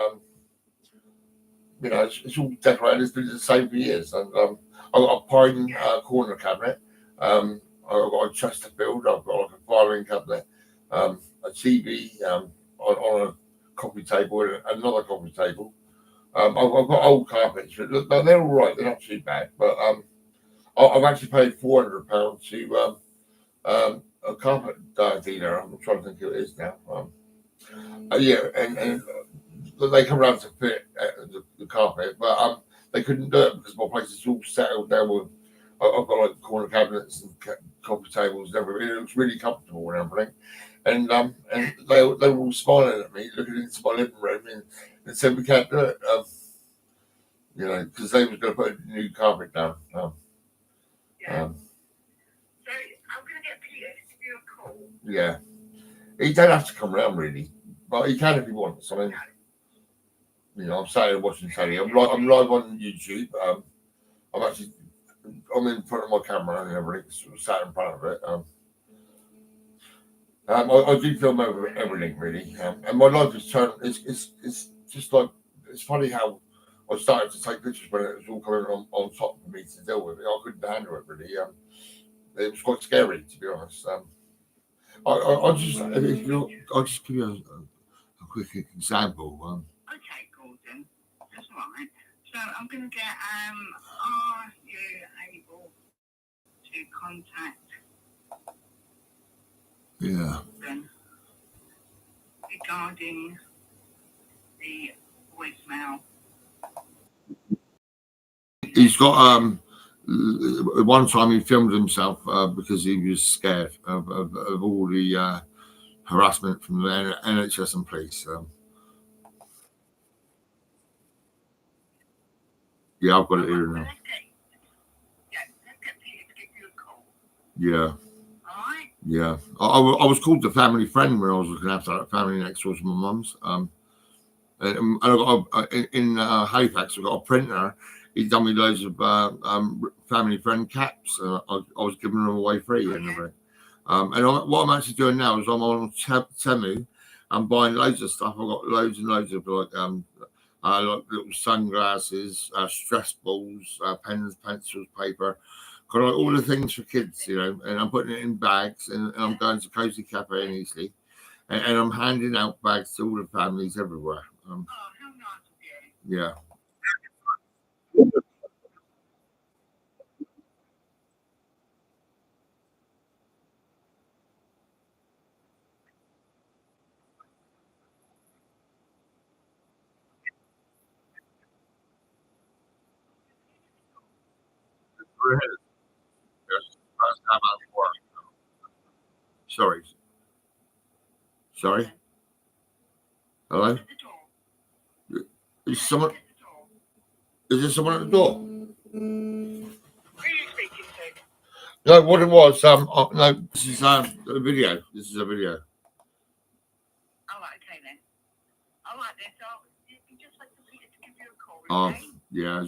You know, it's all decorated. It's been the same for years. And I've got a pine corner cabinet. I've got a Chesterfield. I've got like a filing cabinet, a TV on a coffee table, and another coffee table. I've got old carpets, but they're all right. They're not too bad. But I've actually paid £400 to a carpet dealer. I'm trying to think who it is now. Yeah, and they come around to fit the carpet, but they couldn't do it because my place is all settled down with. I've got like corner cabinets and coffee tables and everything. It looks really comfortable and everything. And they were all smiling at me, looking into my living room, and said we can't do it. You know, because they was going to put a new carpet down. So I'm going to get Peter to give you a call. Yeah, he don't have to come around really, but he can if he wants. I mean, you know, I'm sat here watching telly. I'm live on YouTube. I'm in front of my camera and everything, sort of sat in front of it. I do film everything really, and my life has turned. It's just like it's funny how I started to take pictures when it was all coming on top for me to deal with it. I couldn't handle it really. It was quite scary to be honest. I'll just give you a quick example. Okay, Gordon. That's right. So I'm going to get, are you able to contact them regarding the voicemail? He's got one time he filmed himself because he was scared of all the harassment from the NHS and police. Yeah, I've got it here now. Yeah. Yeah. I was called the family friend when I was looking after that family next door to my mum's. And I got in Halifax, I got a printer. He'd done me loads of family friend caps. I was giving them away free and everything. What I'm actually doing now is I'm on Temu. I'm buying loads of stuff. I've got loads and loads of like little sunglasses, stress balls, pens, pencils, paper, got like all the things for kids, you know, and I'm putting it in bags and I'm going to Cozy Cafe in Eastleigh and I'm handing out bags to all the families everywhere. Yeah. Sorry. Hello? Is someone? Is there someone at the door? No, what it was, no, this is a video. This is a video. All right, okay then. All right then, so you just like Peter to give you a call, okay? Yeah,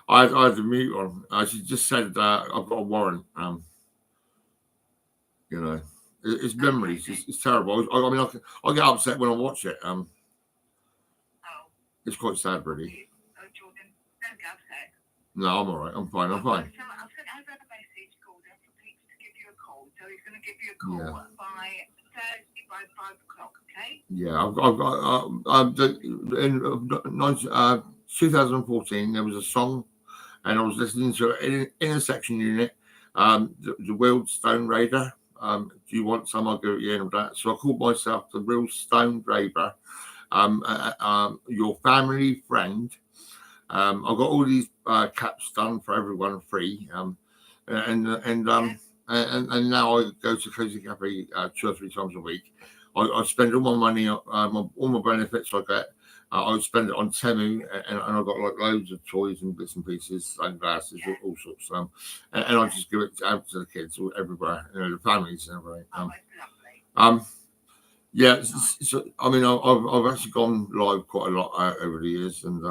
I had the mute on. She just said I've got a warrant. You know, it's memories. It's terrible. I mean, I get upset when I watch it. It's quite sad, really. Oh, Jordan, don't get upset. No, I'm all right. I'm fine. I'm fine. So I've sent over a message, Gordon, for Peter to give you a call. So he's going to give you a call by Thursday by 5 o'clock, okay? Yeah, I've got in 2014 there was a song, and I was listening to it in a section unit. The Wheeled Stone Raider. Do you want some? I'll give you in that. So I called myself the Real Stone Raider. Your family friend. I've got all these caps done for everyone free. And now I go to Cozy Cafe 2 or 3 times a week. I spend all my money, all my benefits I get. I would spend it on Temu, and I've got like loads of toys and bits and pieces, sunglasses, all sorts. And I just give it out to the kids everywhere, the families and everything. Yeah. So I mean, I've actually gone live quite a lot over the years, and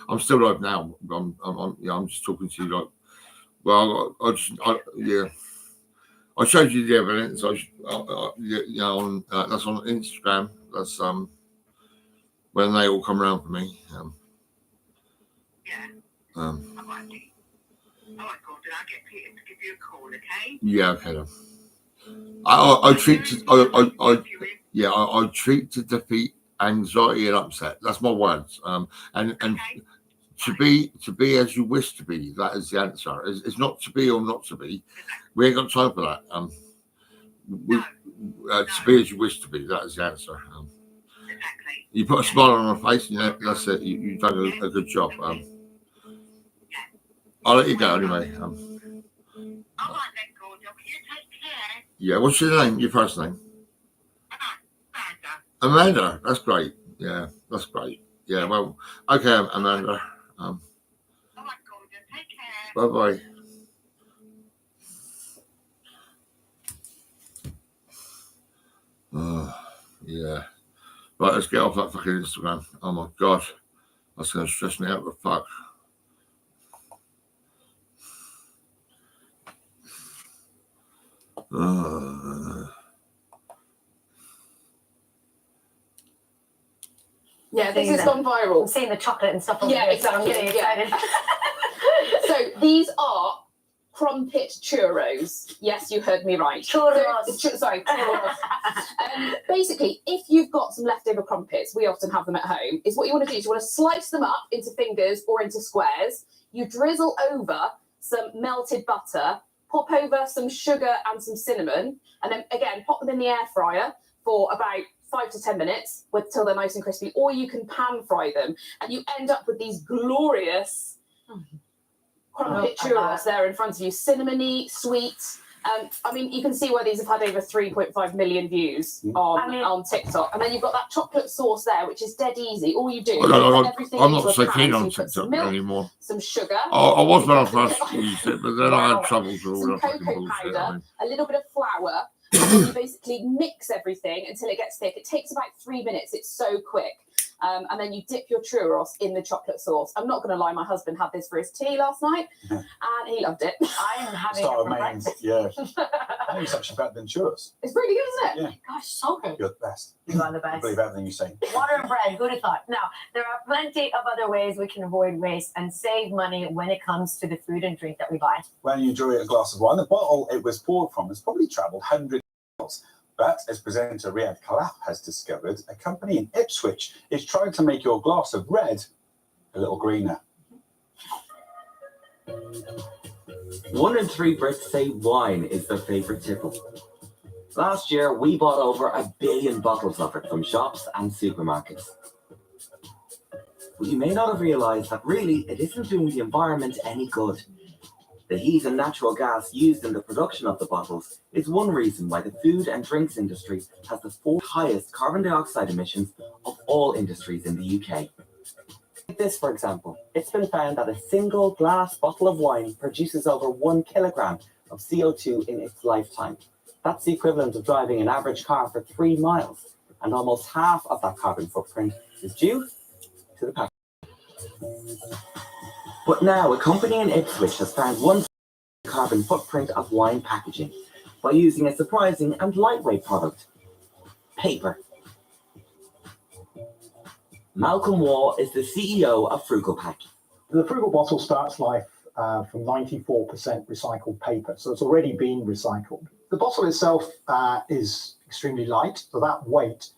I'm still live now. I'm just talking to you like. Well, I showed you the evidence. That's on Instagram. That's when they all come around for me. All right, Gordon, I'll get Peter to give you a call, okay? Yeah, okay. I treat to defeat anxiety and upset. That's my words. And to be as you wish to be. That is the answer. It's not to be or not to be. We ain't got time for that. To be as you wish to be. That is the answer. You put a smile on my face, and that's it. You've done a good job. I'll let you go anyway. All right then, Gordon. You take care. Yeah. What's your name? Your first name? Amanda. That's great. Yeah, that's great. Yeah. Well, okay, Amanda. All right, Gordon. Take care. Bye bye. Yeah. Right, let's get off that fucking Instagram. Oh my god, that's gonna stress me out the fuck. Yeah, this has gone viral. I'm seeing the chocolate and stuff. Yeah, exactly. I'm getting excited. So these are crumpet churros. Yes, you heard me right. Churros. Sorry, churros. Basically, if you've got some leftover crumpets, we often have them at home, is what you want to do is you want to slice them up into fingers or into squares. You drizzle over some melted butter, pop over some sugar and some cinnamon, and then again, pop them in the air fryer for about 5 to 10 minutes till they're nice and crispy, or you can pan fry them, and you end up with these glorious crumpet churros there in front of you, cinnamony, sweet. I mean, you can see why these have had over 3.5 million views on TikTok. And then you've got that chocolate sauce there, which is dead easy. All you do is put everything I'm into not a so pan. keen So on you put TikTok some milk, anymore. some sugar. I was when I first used it, but then I had troubles with all some that fucking cocoa bullshit. powder, a little bit of flour, and then you basically mix everything until it gets thick. It takes about 3 minutes. It's so quick. And then you dip your churros in the chocolate sauce. I'm not going to lie, my husband had this for his tea last night, and he loved it. I'm having Start it for with mains, breakfast. yeah. I think it's actually better than churros. It's really good, isn't it? Yeah. Gosh, so good. You're the best. You are the I best. believe everything you say. Water and bread, who'd have thought? Now, there are plenty of other ways we can avoid waste and save money when it comes to the food and drink that we buy. When you enjoy a glass of wine, the bottle it was poured from has probably travelled hundreds of miles. But as presenter Riyad Khalaf has discovered, a company in Ipswich is trying to make your glass of red a little greener. 1 in 3 Brits say wine is their favourite tipple. Last year, we bought over 1 billion bottles of it from shops and supermarkets. But you may not have realised that really it isn't doing the environment any good. The heat and natural gas used in the production of the bottles is one reason why the food and drinks industry has the 4th highest carbon dioxide emissions of all industries in the UK. Take this, for example. It's been found that a single glass bottle of wine produces over 1 kilogram of CO2 in its lifetime. That's the equivalent of driving an average car for 3 miles, and almost half of that carbon footprint is due to the packaging. But now, a company in Ipswich has found 1 carbon footprint of wine packaging by using a surprising and lightweight product: paper. Malcolm Waugh is the CEO of Frugal Pack. The Frugal bottle starts life from 94% recycled paper, so it's already been recycled. The bottle itself is extremely light, so that weight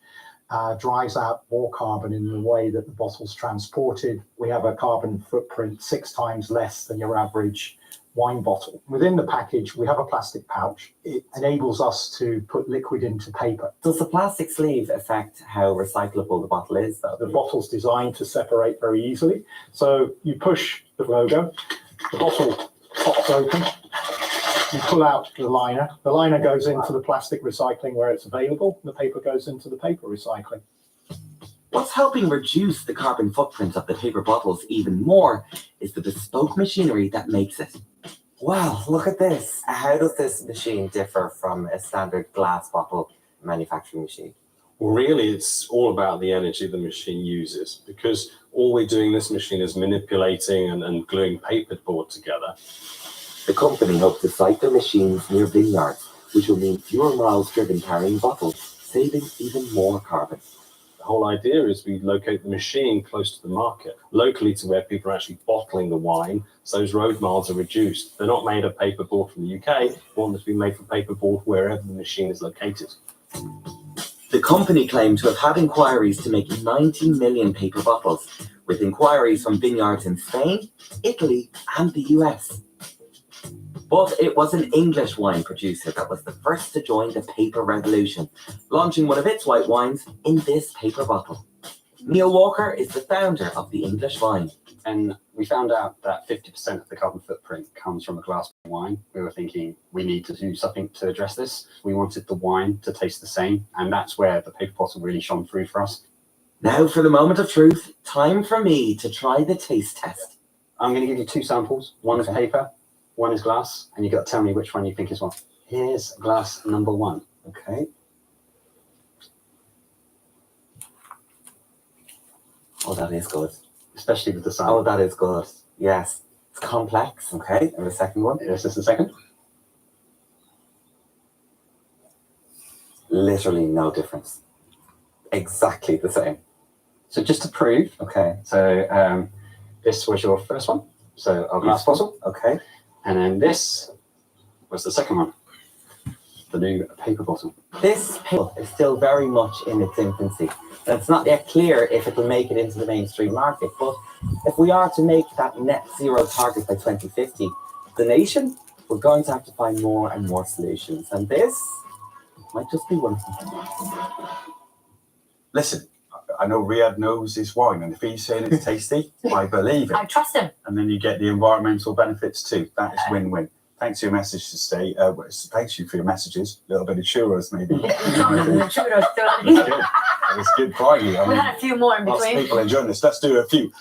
drives out more carbon in the way that the bottle's transported. We have a carbon footprint 6 times less than your average wine bottle. Within the package, we have a plastic pouch. It enables us to put liquid into paper. Does the plastic sleeve affect how recyclable the bottle is, though? The bottle's designed to separate very easily. So you push the logo, the bottle pops open, You pull out the liner. The liner goes into the plastic recycling where it's available. The paper goes into the paper recycling. What's helping reduce the carbon footprint of the paper bottles even more is the bespoke machinery that makes it. Wow, look at this. How does this machine differ from a standard glass bottle manufacturing machine? Well, really, it's all about the energy the machine uses, because all we're doing in this machine is manipulating and gluing paper board together. The company hopes to site their machines near vineyards, which will mean fewer miles driven carrying bottles, saving even more carbon. The whole idea is we locate the machine close to the market, locally to where people are actually bottling the wine, so those road miles are reduced. They're not made of paper board from the UK, we want them to be made from paper board wherever the machine is located. The company claimed to have had inquiries to make 90 million paper bottles, with inquiries from vineyards in Spain, Italy, and the US. But it was an English wine producer that was the first to join the paper revolution, launching one of its white wines in this paper bottle. Neil Walker is the founder of the English Vine. And we found out that 50% of the carbon footprint comes from a glass wine. We were thinking we need to do something to address this. We wanted the wine to taste the same, and that's where the paper bottle really shone through for us. Now for the moment of truth, time for me to try the taste test. I'm going to give you two samples. One is paper, one is glass, and you've got to tell me which one you think is what. Here's glass number one. Okay. Oh, that is good. Especially with the sound. Oh, that is good. Yes. It's complex. Okay. And the second one? This is the second. Literally no difference. Exactly the same. So just to prove. Okay. So this was your first one. So our glass bottle. Okay. And then this was the second one. The new paper bottle. This paper is still very much in its infancy. And it's not yet clear if it will make it into the mainstream market, but if we are to make that net zero target by 2050, the nation, we're going to have to find more and more solutions. And this might just be one of them. Listen, I know Riyadh knows his wine, and if he's saying it's tasty, I believe it. I trust him. And then you get the environmental benefits too. That is win-win. Thanks for your message to stay. Thanks you for your messages. A little bit of churros, maybe. It was good finally. We had a few more in Lots of between. people enjoying this. Let's do a few.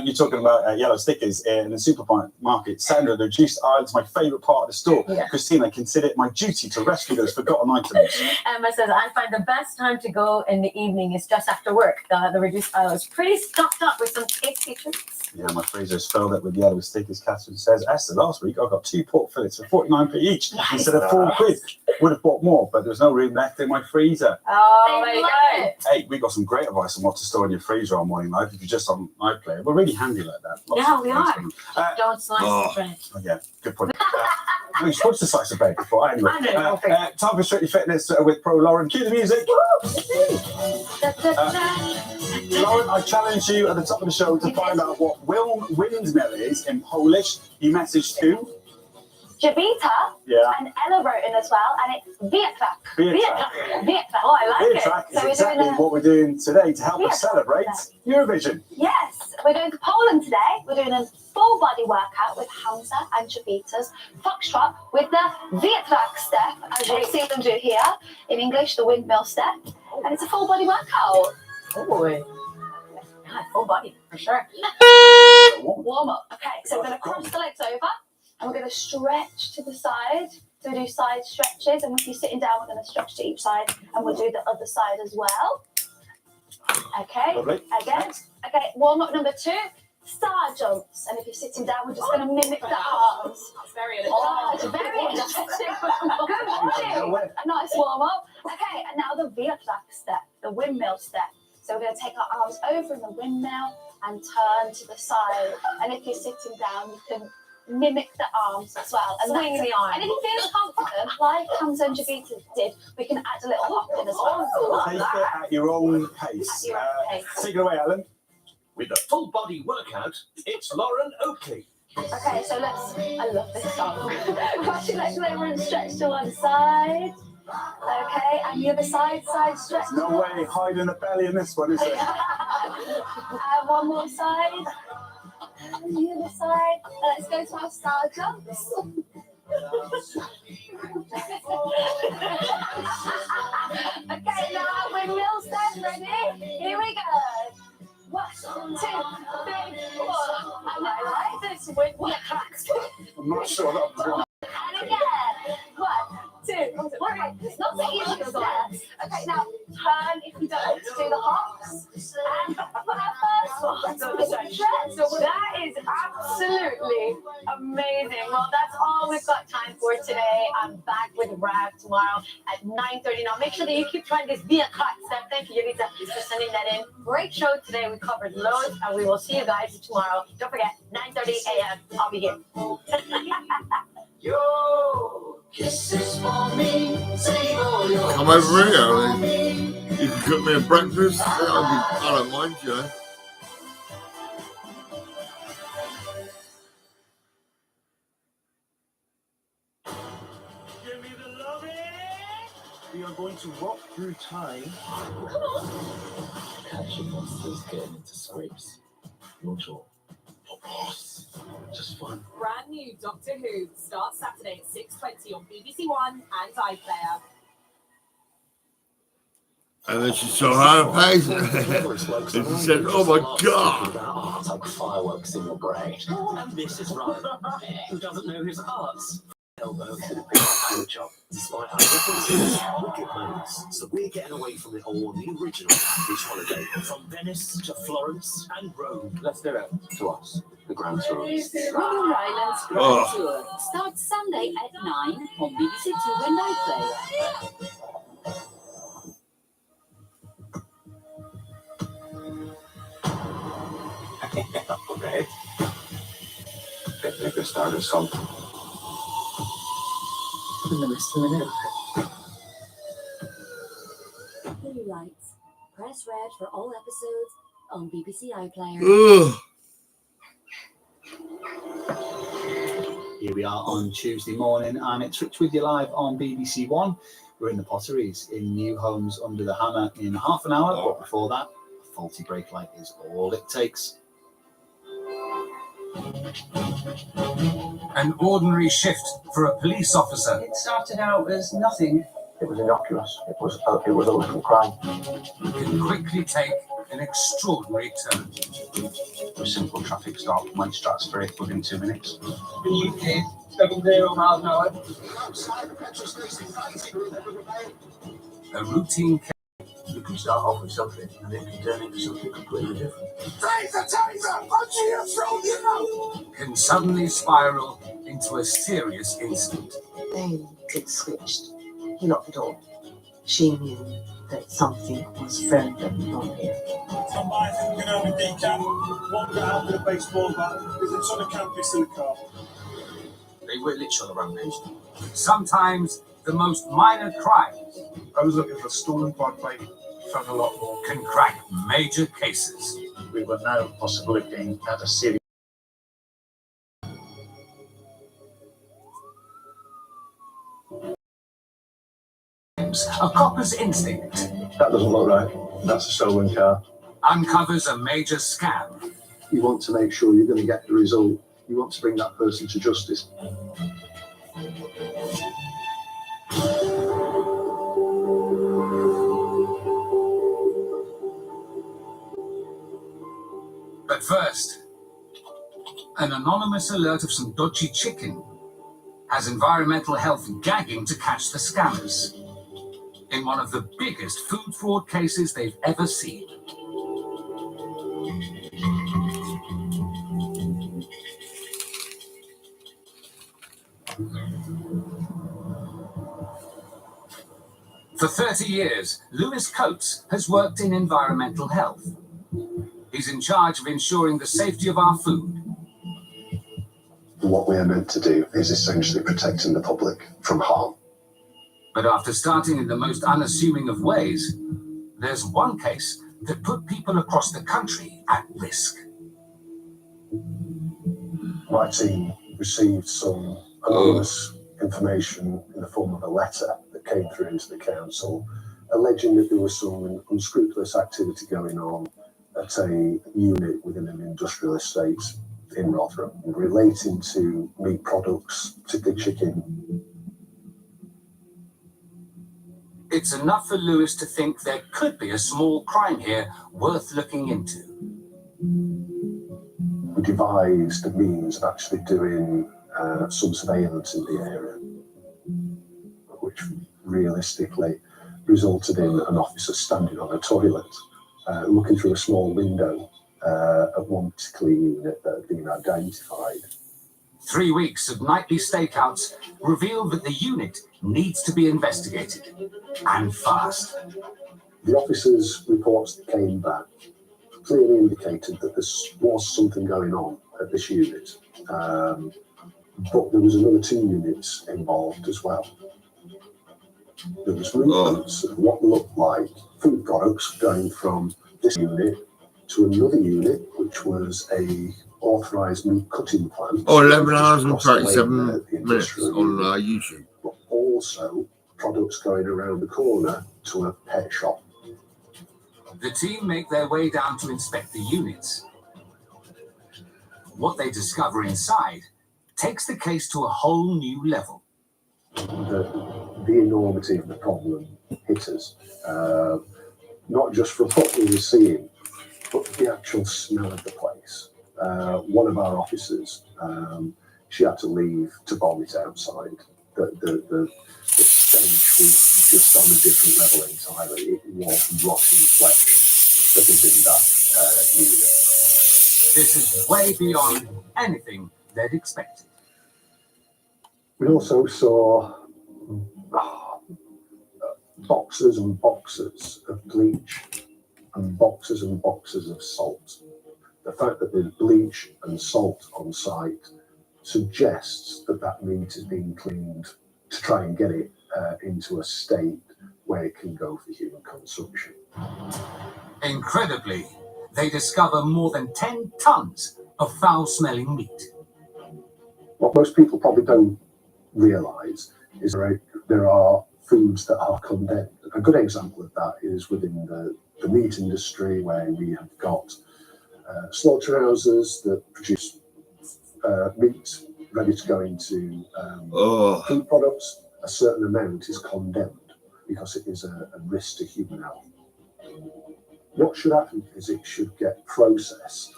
You're talking about yellow stickers in the supermarket. Sandra, the reduced aisles, my favourite part of the store. Yeah. Christina, I consider it my duty to rescue those forgotten items. Emma says, I find the best time to go in the evening is just after work. The reduced aisle is pretty stocked up with some tasty treats. Yeah, my freezer's filled up with yellow stickers. Catherine says, Esther, last week I got 2 pork fillets for 49p each instead of £4. Would have bought more, but there's no room left in my freezer. Oh, there you go. Hey, we got some great advice on what to store in your freezer on Morning Live if you're just on iPlayer. We're really handy like that. Lots Yeah, of we things. are. Don't slice the bread. Oh, yeah, good point. You're supposed to slice a bread before. Anyway, I know, time for Strictly Fitness with Pro Lauren. Cue the music. Lauren, I challenge you at the top of the show to find out what windmill is in Polish. You message to Jabita, Yeah. and Ella wrote in as well, and it's Vietrak. Vietrak. Oh, I like Vietrak it. is So we're exactly doing what we're doing today to help us Vietrak. celebrate Eurovision. Yes, we're going to Poland today. We're doing a full body workout with Hamza and Jabita's foxtrot with the Vietrak step, as you see them do here. In English, the windmill step. And it's a full body workout. Oh boy. God, full body, for sure. Warm up. Okay, so we're going to cross the legs over and we're going to stretch to the side. So we do side stretches, and if you're sitting down, we're going to stretch to each side, and we'll do the other side as well. Okay, Lovely. again. Okay, warm up number 2, star jumps. And if you're sitting down, we're just going to mimic the arms. That's very Oh, it's very energetic. Good morning. A nice warm up. Okay, and now the Vietrak step, the windmill step. So we're going to take our arms over in the windmill and turn to the side. And if you're sitting down, you can mimic the arms as well. And Swing the arm. And if you feel confident, like Hamza and Jabita did, we can add a little hop in as well. Take it at your own pace. At your own pace. Take it away, Alan. With a full body workout, it's Lauren Oakley. Okay, so I love this song. Cross your legs over and stretch to one side. Okay, and the other side stretch. No way hiding the belly in this one, is there? And one more side. And the other side. Let's go to our star jumps. Okay, now windmill stand ready. Here we go. 1, 2, 3, 4. And I like this windmill cracks. I'm not sure that was right. And again. 1, 2, 3. It's not so easy as that. Okay, now turn if you don't want to do the hops. And for our first one, That is absolutely amazing. Well, that's all we've got time for today. I'm back with Rav tomorrow at 9:30. Now, make sure that you keep trying this via cut step. Thank you, Yolita, for sending that in. Great show today. We covered loads, and we will see you guys tomorrow. Don't forget, 9:30 a.m. I'll be here. Yo, kisses for me, save all your Come over here, kisses you can cook me a breakfast. I don't mind, you know. We are going to walk through time. Come on. Catch your monsters getting into scrapes. No joy. No boss. Just fun. Brand new Doctor Who starts Saturday at 6:20 on BBC One and iPlayer. And then she saw her face and she said, "Oh my God." It's like fireworks in your brain. And this is right. Who doesn't know his arts? Elbow to the big job. Despite our differences, we're good mates. So we're getting away from it all on the original beach holiday. From Venice to Florence and Rome. Let's do it. To us, the Grand Tourists. Royal Islands Grand Oh. Tour starts Sunday at 9 on BBC Two and iPlayer. Okay. Make a start of something. And the rest of the minute. Blue lights. Press red for all episodes on BBC iPlayer. Here we are on Tuesday morning, and it's Rich with you live on BBC One. We're in the Potteries in New Homes Under the Hammer in half an hour, but before that, a faulty brake light is all it takes. An ordinary shift for a police officer. It started out as nothing. It was innocuous. It was a little crime. Can quickly take an extraordinary turn. A simple traffic stop went stratospheric within 2 minutes. UK 70 miles an hour. A routine You can start off with something and it can turn into something completely different. Taser! Punch your throat, you know! can suddenly spiral into a serious incident. Then it switched. He locked the door. She knew that something was very, very wrong here. Somebody thinking over decaf, wandered out with a baseball bat, there's a ton of campus in the car. They were literally on a rampage. Sometimes the most minor crimes. I was looking for stolen quad plate, found a lot more. Can crack major cases. We were now possibly looking at a serious. A copper's instinct That doesn't look right. That's a stolen car. uncovers a major scam. You want to make sure you're going to get the result. You want to bring that person to justice. But first, an anonymous alert of some dodgy chicken has environmental health gagging to catch the scammers in one of the biggest food fraud cases they've ever seen. For 30 years, Lewis Coates has worked in environmental health. He's in charge of ensuring the safety of our food. What we are meant to do is essentially protecting the public from harm. But after starting in the most unassuming of ways, there's one case that put people across the country at risk. My team received some anonymous information in the form of a letter that came through into the council, alleging that there was some unscrupulous activity going on at a unit within an industrial estate in Rotherham relating to meat products, particularly chicken. It's enough for Lewis to think there could be a small crime here worth looking into. We devised a means of actually doing some surveillance in the area, which realistically resulted in an officer standing on a toilet, looking through a small window at one particular unit that had been identified. 3 weeks of nightly stakeouts revealed that the unit needs to be investigated, and fast. The officers' reports that came back clearly indicated that there was something going on at this unit, but there was another 2 units involved as well. There was movements of what looked like food products going from this unit to another unit, which was a authorised meat cutting plant. 11 hours and 37 minutes on YouTube. But also products going around the corner to a pet shop. The team make their way down to inspect the units. What they discover inside takes the case to a whole new level. The enormity of the problem hit us, not just from what we were seeing, but the actual smell of the place. One of our officers, she had to leave to vomit outside. The stench was just on a different level entirely. It was rotten flesh that was in that unit. This is way beyond anything they'd expected. We also saw boxes and boxes of bleach and boxes of salt. The fact that there's bleach and salt on site suggests that that meat is being cleaned to try and get it into a state where it can go for human consumption. Incredibly, they discover more than 10 tons of foul-smelling meat. What most people probably don't realise is there are foods that are condemned. A good example of that is within the meat industry, where we have got slaughterhouses that produce meat ready to go into food products. A certain amount is condemned because it is a risk to human health. What should happen is it should get processed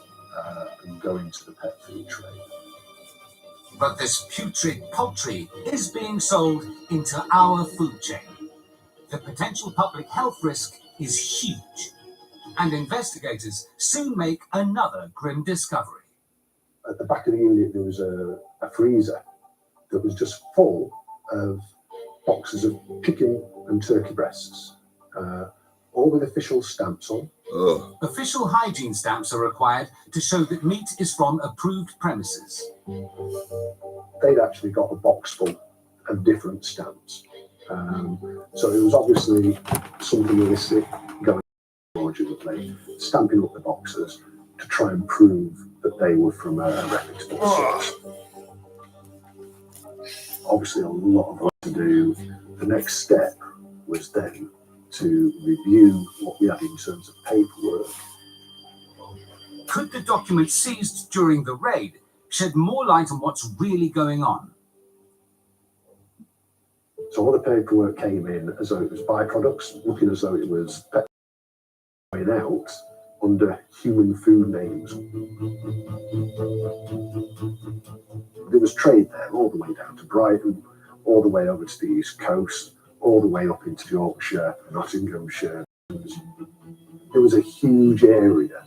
and go into the pet food trade. But this putrid poultry is being sold into our food chain. The potential public health risk is huge, and investigators soon make another grim discovery. At the back of the unit, there was a freezer that was just full of boxes of chicken and turkey breasts, all with official stamps on. Official hygiene stamps are required to show that meat is from approved premises. They'd actually got a box full of different stamps. So it was obviously something illicit going on, fraudulently, stamping up the boxes to try and prove that they were from a reputable source. Obviously, a lot of work to do. The next step was then to review what we had in terms of paperwork. Could the documents seized during the raid shed more light on what's really going on? So all the paperwork came in as though it was byproducts, looking as though it was pet going out under human food names. There was trade there all the way down to Brighton, all the way over to the East Coast, all the way up into Yorkshire, Nottinghamshire. There was a huge area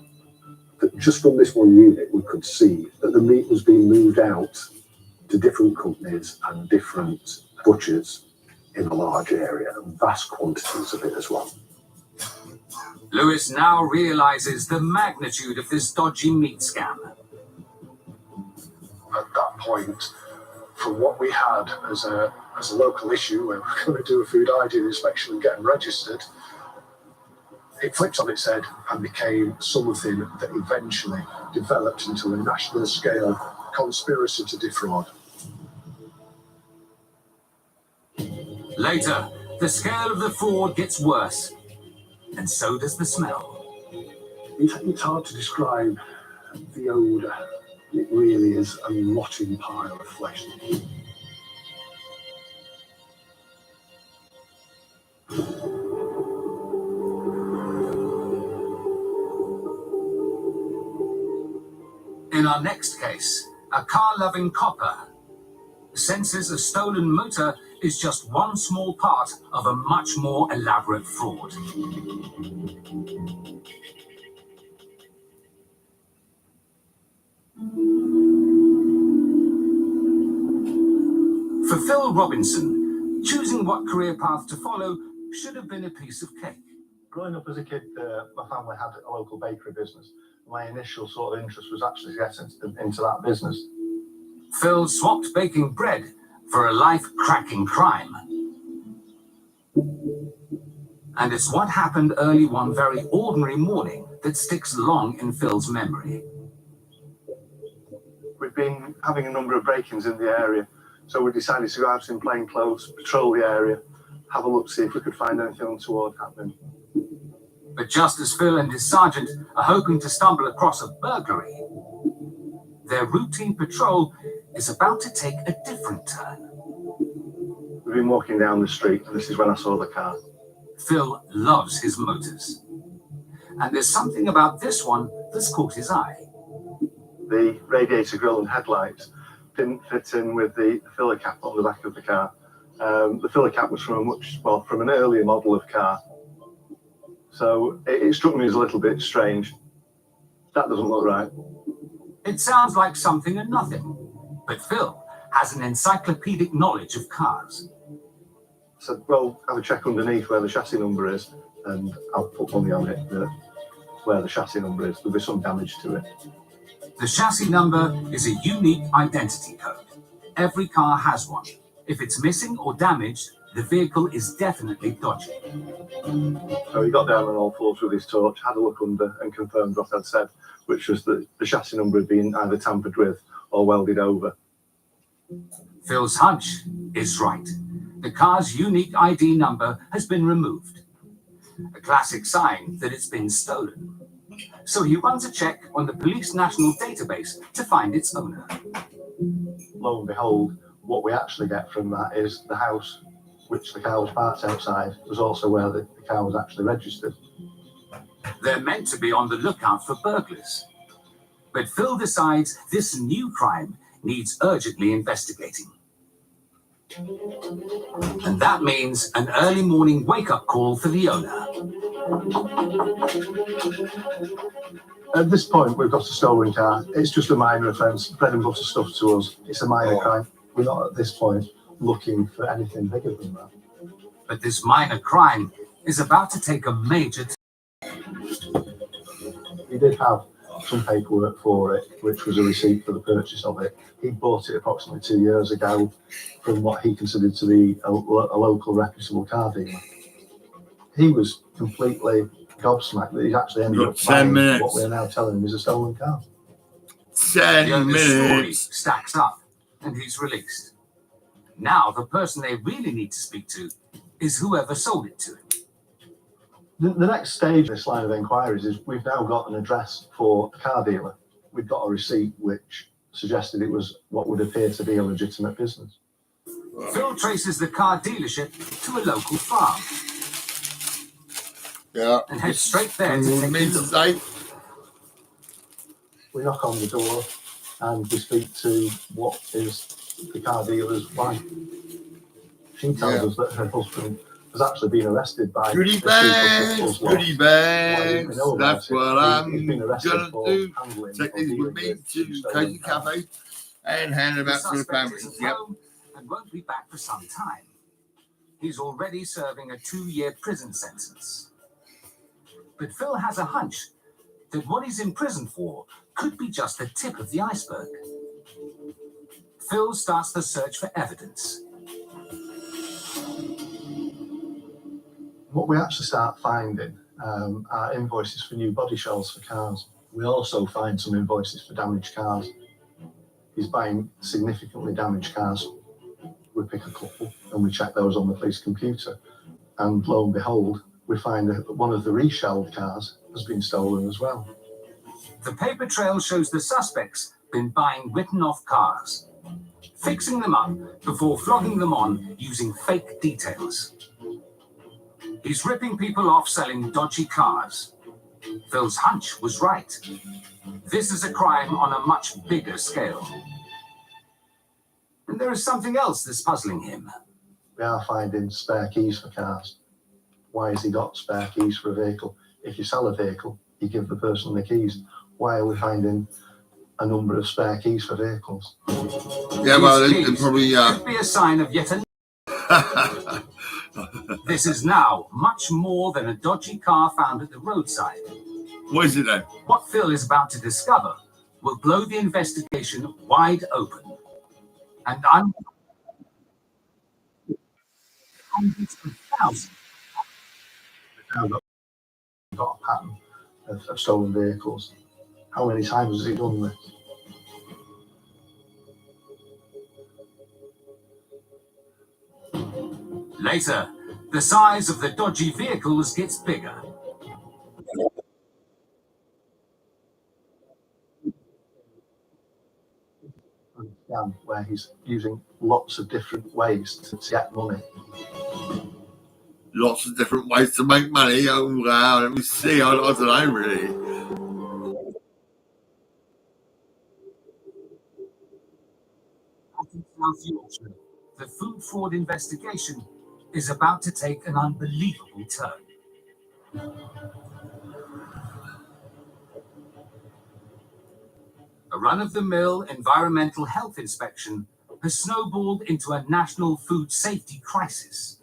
that just from this one unit we could see that the meat was being moved out to different companies and different butchers in a large area, and vast quantities of it as well. Lewis now realizes the magnitude of this dodgy meat scam. At that point, from what we had as a local issue where we're going to do a food hygiene inspection and get them registered, it flipped on its head and became something that eventually developed into a national scale conspiracy to defraud. Later, the scale of the fraud gets worse, and so does the smell. It's hard to describe the odour It really is a rotting pile of flesh. In our next case, a car-loving copper senses a stolen motor is just one small part of a much more elaborate fraud. For Phil Robinson, choosing what career path to follow should have been a piece of cake. Growing up as a kid, my family had a local bakery business. My initial sort of interest was actually to get into that business. Phil swapped baking bread for a life-cracking crime. And it's what happened early one very ordinary morning that sticks long in Phil's memory. We've been having a number of break-ins in the area, so we decided to go out in plain clothes, patrol the area, have a look, see if we could find anything untoward happening. But just as Phil and his sergeant are hoping to stumble across a burglary, their routine patrol is about to take a different turn. We've been walking down the street, and this is when I saw the car. Phil loves his motors. And there's something about this one that's caught his eye. The radiator grille and headlights didn't fit in with the filler cap on the back of the car. The filler cap was from an earlier model of car. So it struck me as a little bit strange. That doesn't look right. It sounds like something and nothing, but Phil has an encyclopedic knowledge of cars. So, well, have a check underneath where the chassis number is, and I'll put money on it that where the chassis number is. There'll be some damage to it. The chassis number is a unique identity code. Every car has one. If it's missing or damaged, the vehicle is definitely dodgy. So he got down on all fours with his torch, had a look under, and confirmed what I'd said, which was that the chassis number had been either tampered with or welded over. Phil's hunch is right. The car's unique ID number has been removed. A classic sign that it's been stolen. So he runs a check on the police national database to find its owner. Lo and behold, what we actually get from that is the house which the car was parked outside was also where the car was actually registered. They're meant to be on the lookout for burglars. But Phil decides this new crime needs urgently investigating. And that means an early morning wake-up call for the owner. At this point, we've got a stolen car. It's just a minor offence, bread and butter stuff to us. It's a minor crime. We're not at this point looking for anything bigger than that. But this minor crime is about to take a major He did have some paperwork for it, which was a receipt for the purchase of it. He bought it approximately 2 years ago from what he considered to be a local reputable car dealer. He was completely gobsmacked that he's actually ended up buying what we're now telling him is a stolen car. 10 minutes. Story stacks up and he's released. Now the person they really need to speak to is whoever sold it to him. The next stage of this line of inquiries is we've now got an address for a car dealer. We've got a receipt which suggested it was what would appear to be a legitimate business. Phil traces the car dealership to a local farm. Yeah. And heads straight there to take a look. We knock on the door and we speak to what is the car dealer's wife. She tells us that her husband has actually been arrested by goodie bags, goodie bags. That's what I'm gonna do. Take these with me to Cozy Cafe and hand them out to the family. Yep. And won't be back for some time. He's already serving a 2-year prison sentence. But Phil has a hunch that what he's in prison for could be just the tip of the iceberg. Phil starts the search for evidence. What we actually start finding are invoices for new body shells for cars. We also find some invoices for damaged cars. He's buying significantly damaged cars. We pick a couple and we check those on the police computer. And lo and behold, we find that one of the reshelled cars has been stolen as well. The paper trail shows the suspects been buying written-off cars, fixing them up before flogging them on using fake details. He's ripping people off selling dodgy cars. Phil's hunch was right. This is a crime on a much bigger scale. And there is something else that's puzzling him. We are finding spare keys for cars. Why has he got spare keys for a vehicle? If you sell a vehicle, you give the person the keys. Why are we finding a number of spare keys for vehicles? Yeah, well, they probably. Could be a sign of yet another. This is now much more than a dodgy car found at the roadside. What is it then? What Phil is about to discover will blow the investigation wide open. And hundreds of thousands. We've now got a pattern of stolen vehicles. How many times has he done this? Later, the size of the dodgy vehicles gets bigger. Scam where he's using lots of different ways to get money. Lots of different ways to make money. Oh wow! Let me see. I don't know really. In South Yorkshire, the food fraud investigation is about to take an unbelievable turn. A run-of-the-mill environmental health inspection has snowballed into a national food safety crisis.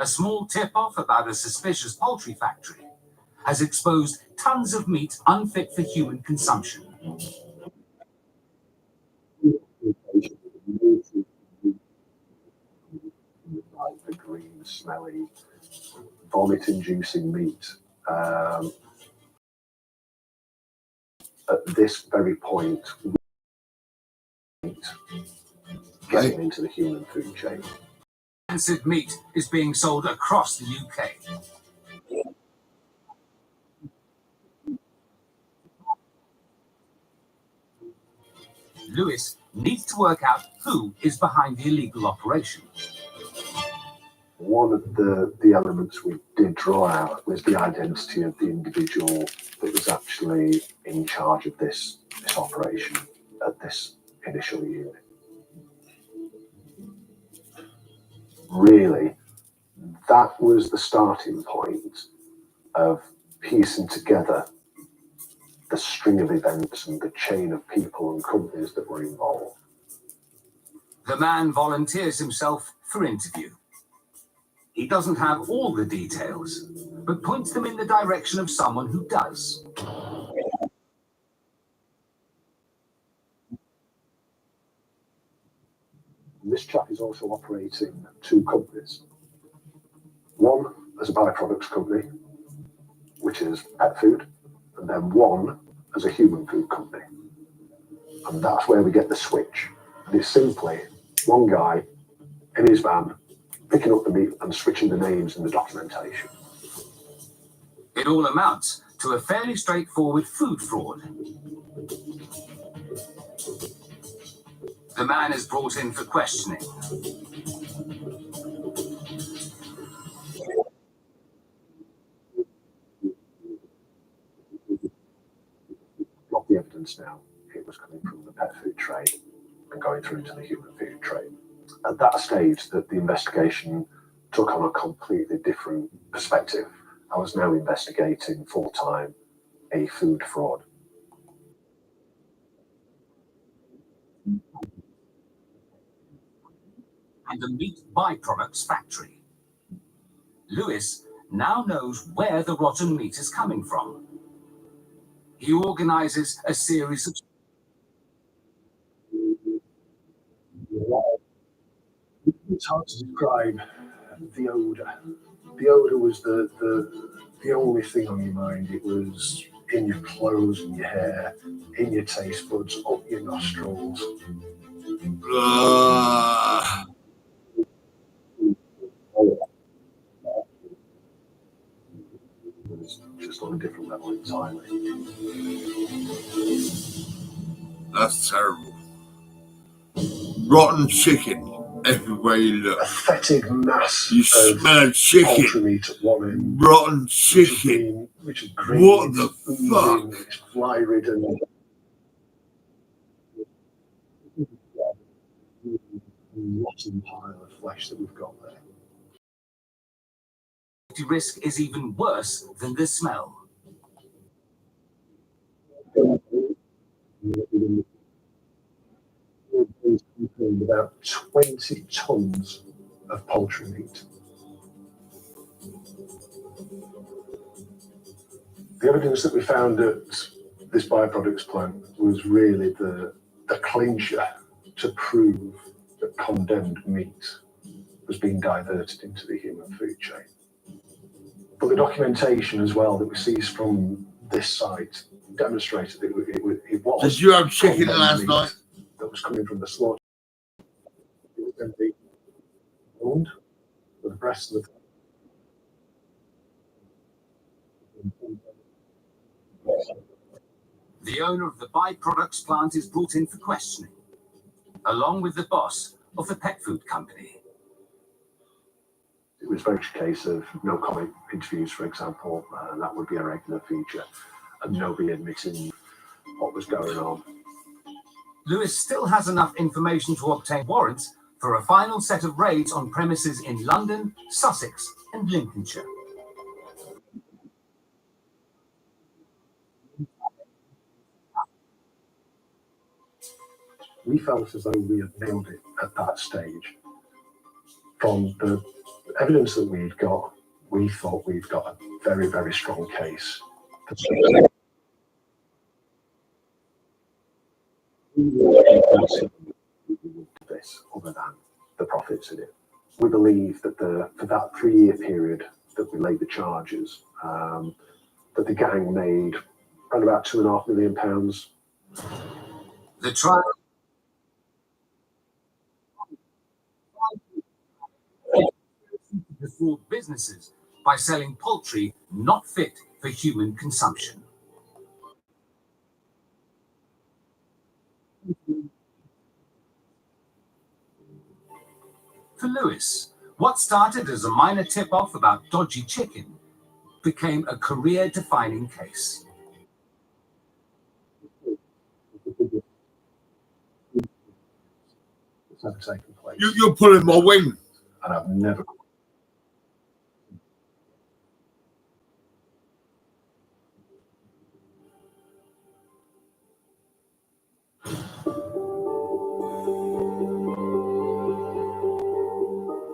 A small tip-off about a suspicious poultry factory has exposed tons of meat unfit for human consumption. Like the green, smelly, vomit-inducing meat. At this very point, getting into the human food chain. Rancid meat is being sold across the UK. Lewis needs to work out who is behind the illegal operation. One of the elements we did draw out was the identity of the individual that was actually in charge of this operation at this initial unit. Really, that was the starting point of piecing together the string of events and the chain of people and companies that were involved. The man volunteers himself for interview. He doesn't have all the details, but points them in the direction of someone who does. This chap is also operating two companies. One as a byproducts company, which is pet food, and then one as a human food company. And that's where we get the switch. And it's simply one guy in his van picking up the meat and switching the names in the documentation. It all amounts to a fairly straightforward food fraud. The man is brought in for questioning. Got the evidence now. It was coming from the pet food trade and going through to the human food trade. At that stage, that the investigation took on a completely different perspective. I was now investigating full-time a food fraud. And a meat byproducts factory. Lewis now knows where the rotten meat is coming from. He organizes a series of... It's hard to describe the odour. The odour was the only thing on your mind. It was in your clothes, in your hair, in your taste buds, up your nostrils. It was just on a different level entirely. That's terrible. Rotten chicken everywhere you look. A fetid mass You of smell chicken. poultry meat at one end. Rotten chicken. Which is green. What the it's fuck? oozing, it's fly ridden. Rotten pile of flesh that we've got there. The risk is even worse than the smell. About 20 tons of poultry meat. The evidence that we found at this byproducts plant was really the clincher to prove that condemned meat was being diverted into the human food chain. But the documentation as well that we seized from this site demonstrated that it was. Did you have chicken condemned last meat night? That was coming from the slaughter. It was then being owned with the breast of the. The owner of the byproducts plant is brought in for questioning, along with the boss of the pet food company. It was very much a case of no comment interviews, for example, and that would be a regular feature, and nobody admitting what was going on. Lewis still has enough information to obtain warrants for a final set of raids on premises in London, Sussex, and Lincolnshire. We felt as though we had nailed it at that stage. From the evidence that we've got, we thought we've got a very, very strong case. This, other than the profits in it. We believe that for that 3-year period that we laid the charges, that the gang made around about £2.5 million. The trial defraud businesses by selling poultry not fit for human consumption. For Lewis, what started as a minor tip-off about dodgy chicken became a career-defining case. It's never taken place. You're pulling my wing. And I've never.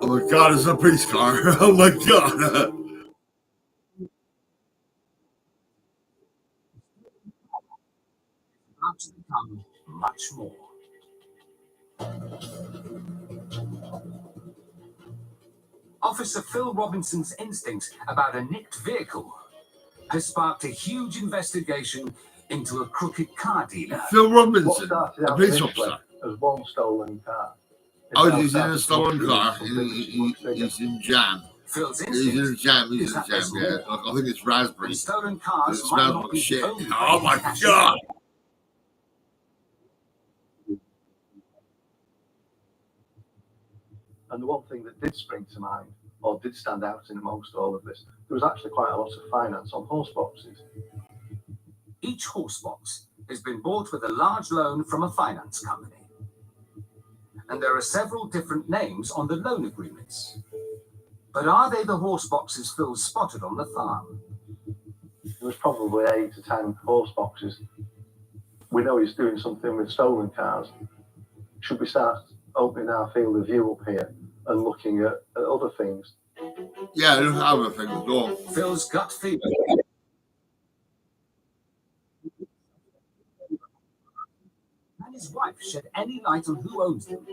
Oh my god, it's a police car. Oh my god. About to become much more. Officer Phil Robinson's instinct about a nicked vehicle has sparked a huge investigation into a crooked car dealer. Phil Robinson, a police officer. As one stolen car. Oh, he's in a stolen car. He's in jam. Phil's He's in a jam. He's in a jam. Yeah, I think it's raspberry. Stolen cars It might smells not like be shit. the only Oh way my to cash god. And the one thing that did spring to mind, or did stand out in amongst all of this, there was actually quite a lot of finance on horse boxes. Each horse box has been bought with a large loan from a finance company. And there are several different names on the loan agreements. But are they the horse boxes Phil spotted on the farm? There was probably 8 to 10 horse boxes. We know he's doing something with stolen cars. Should we start opening our field of view up here and looking at other things? Yeah, look at other things. Go on. Phil's gut feeling. And his wife shed any light on who owns them.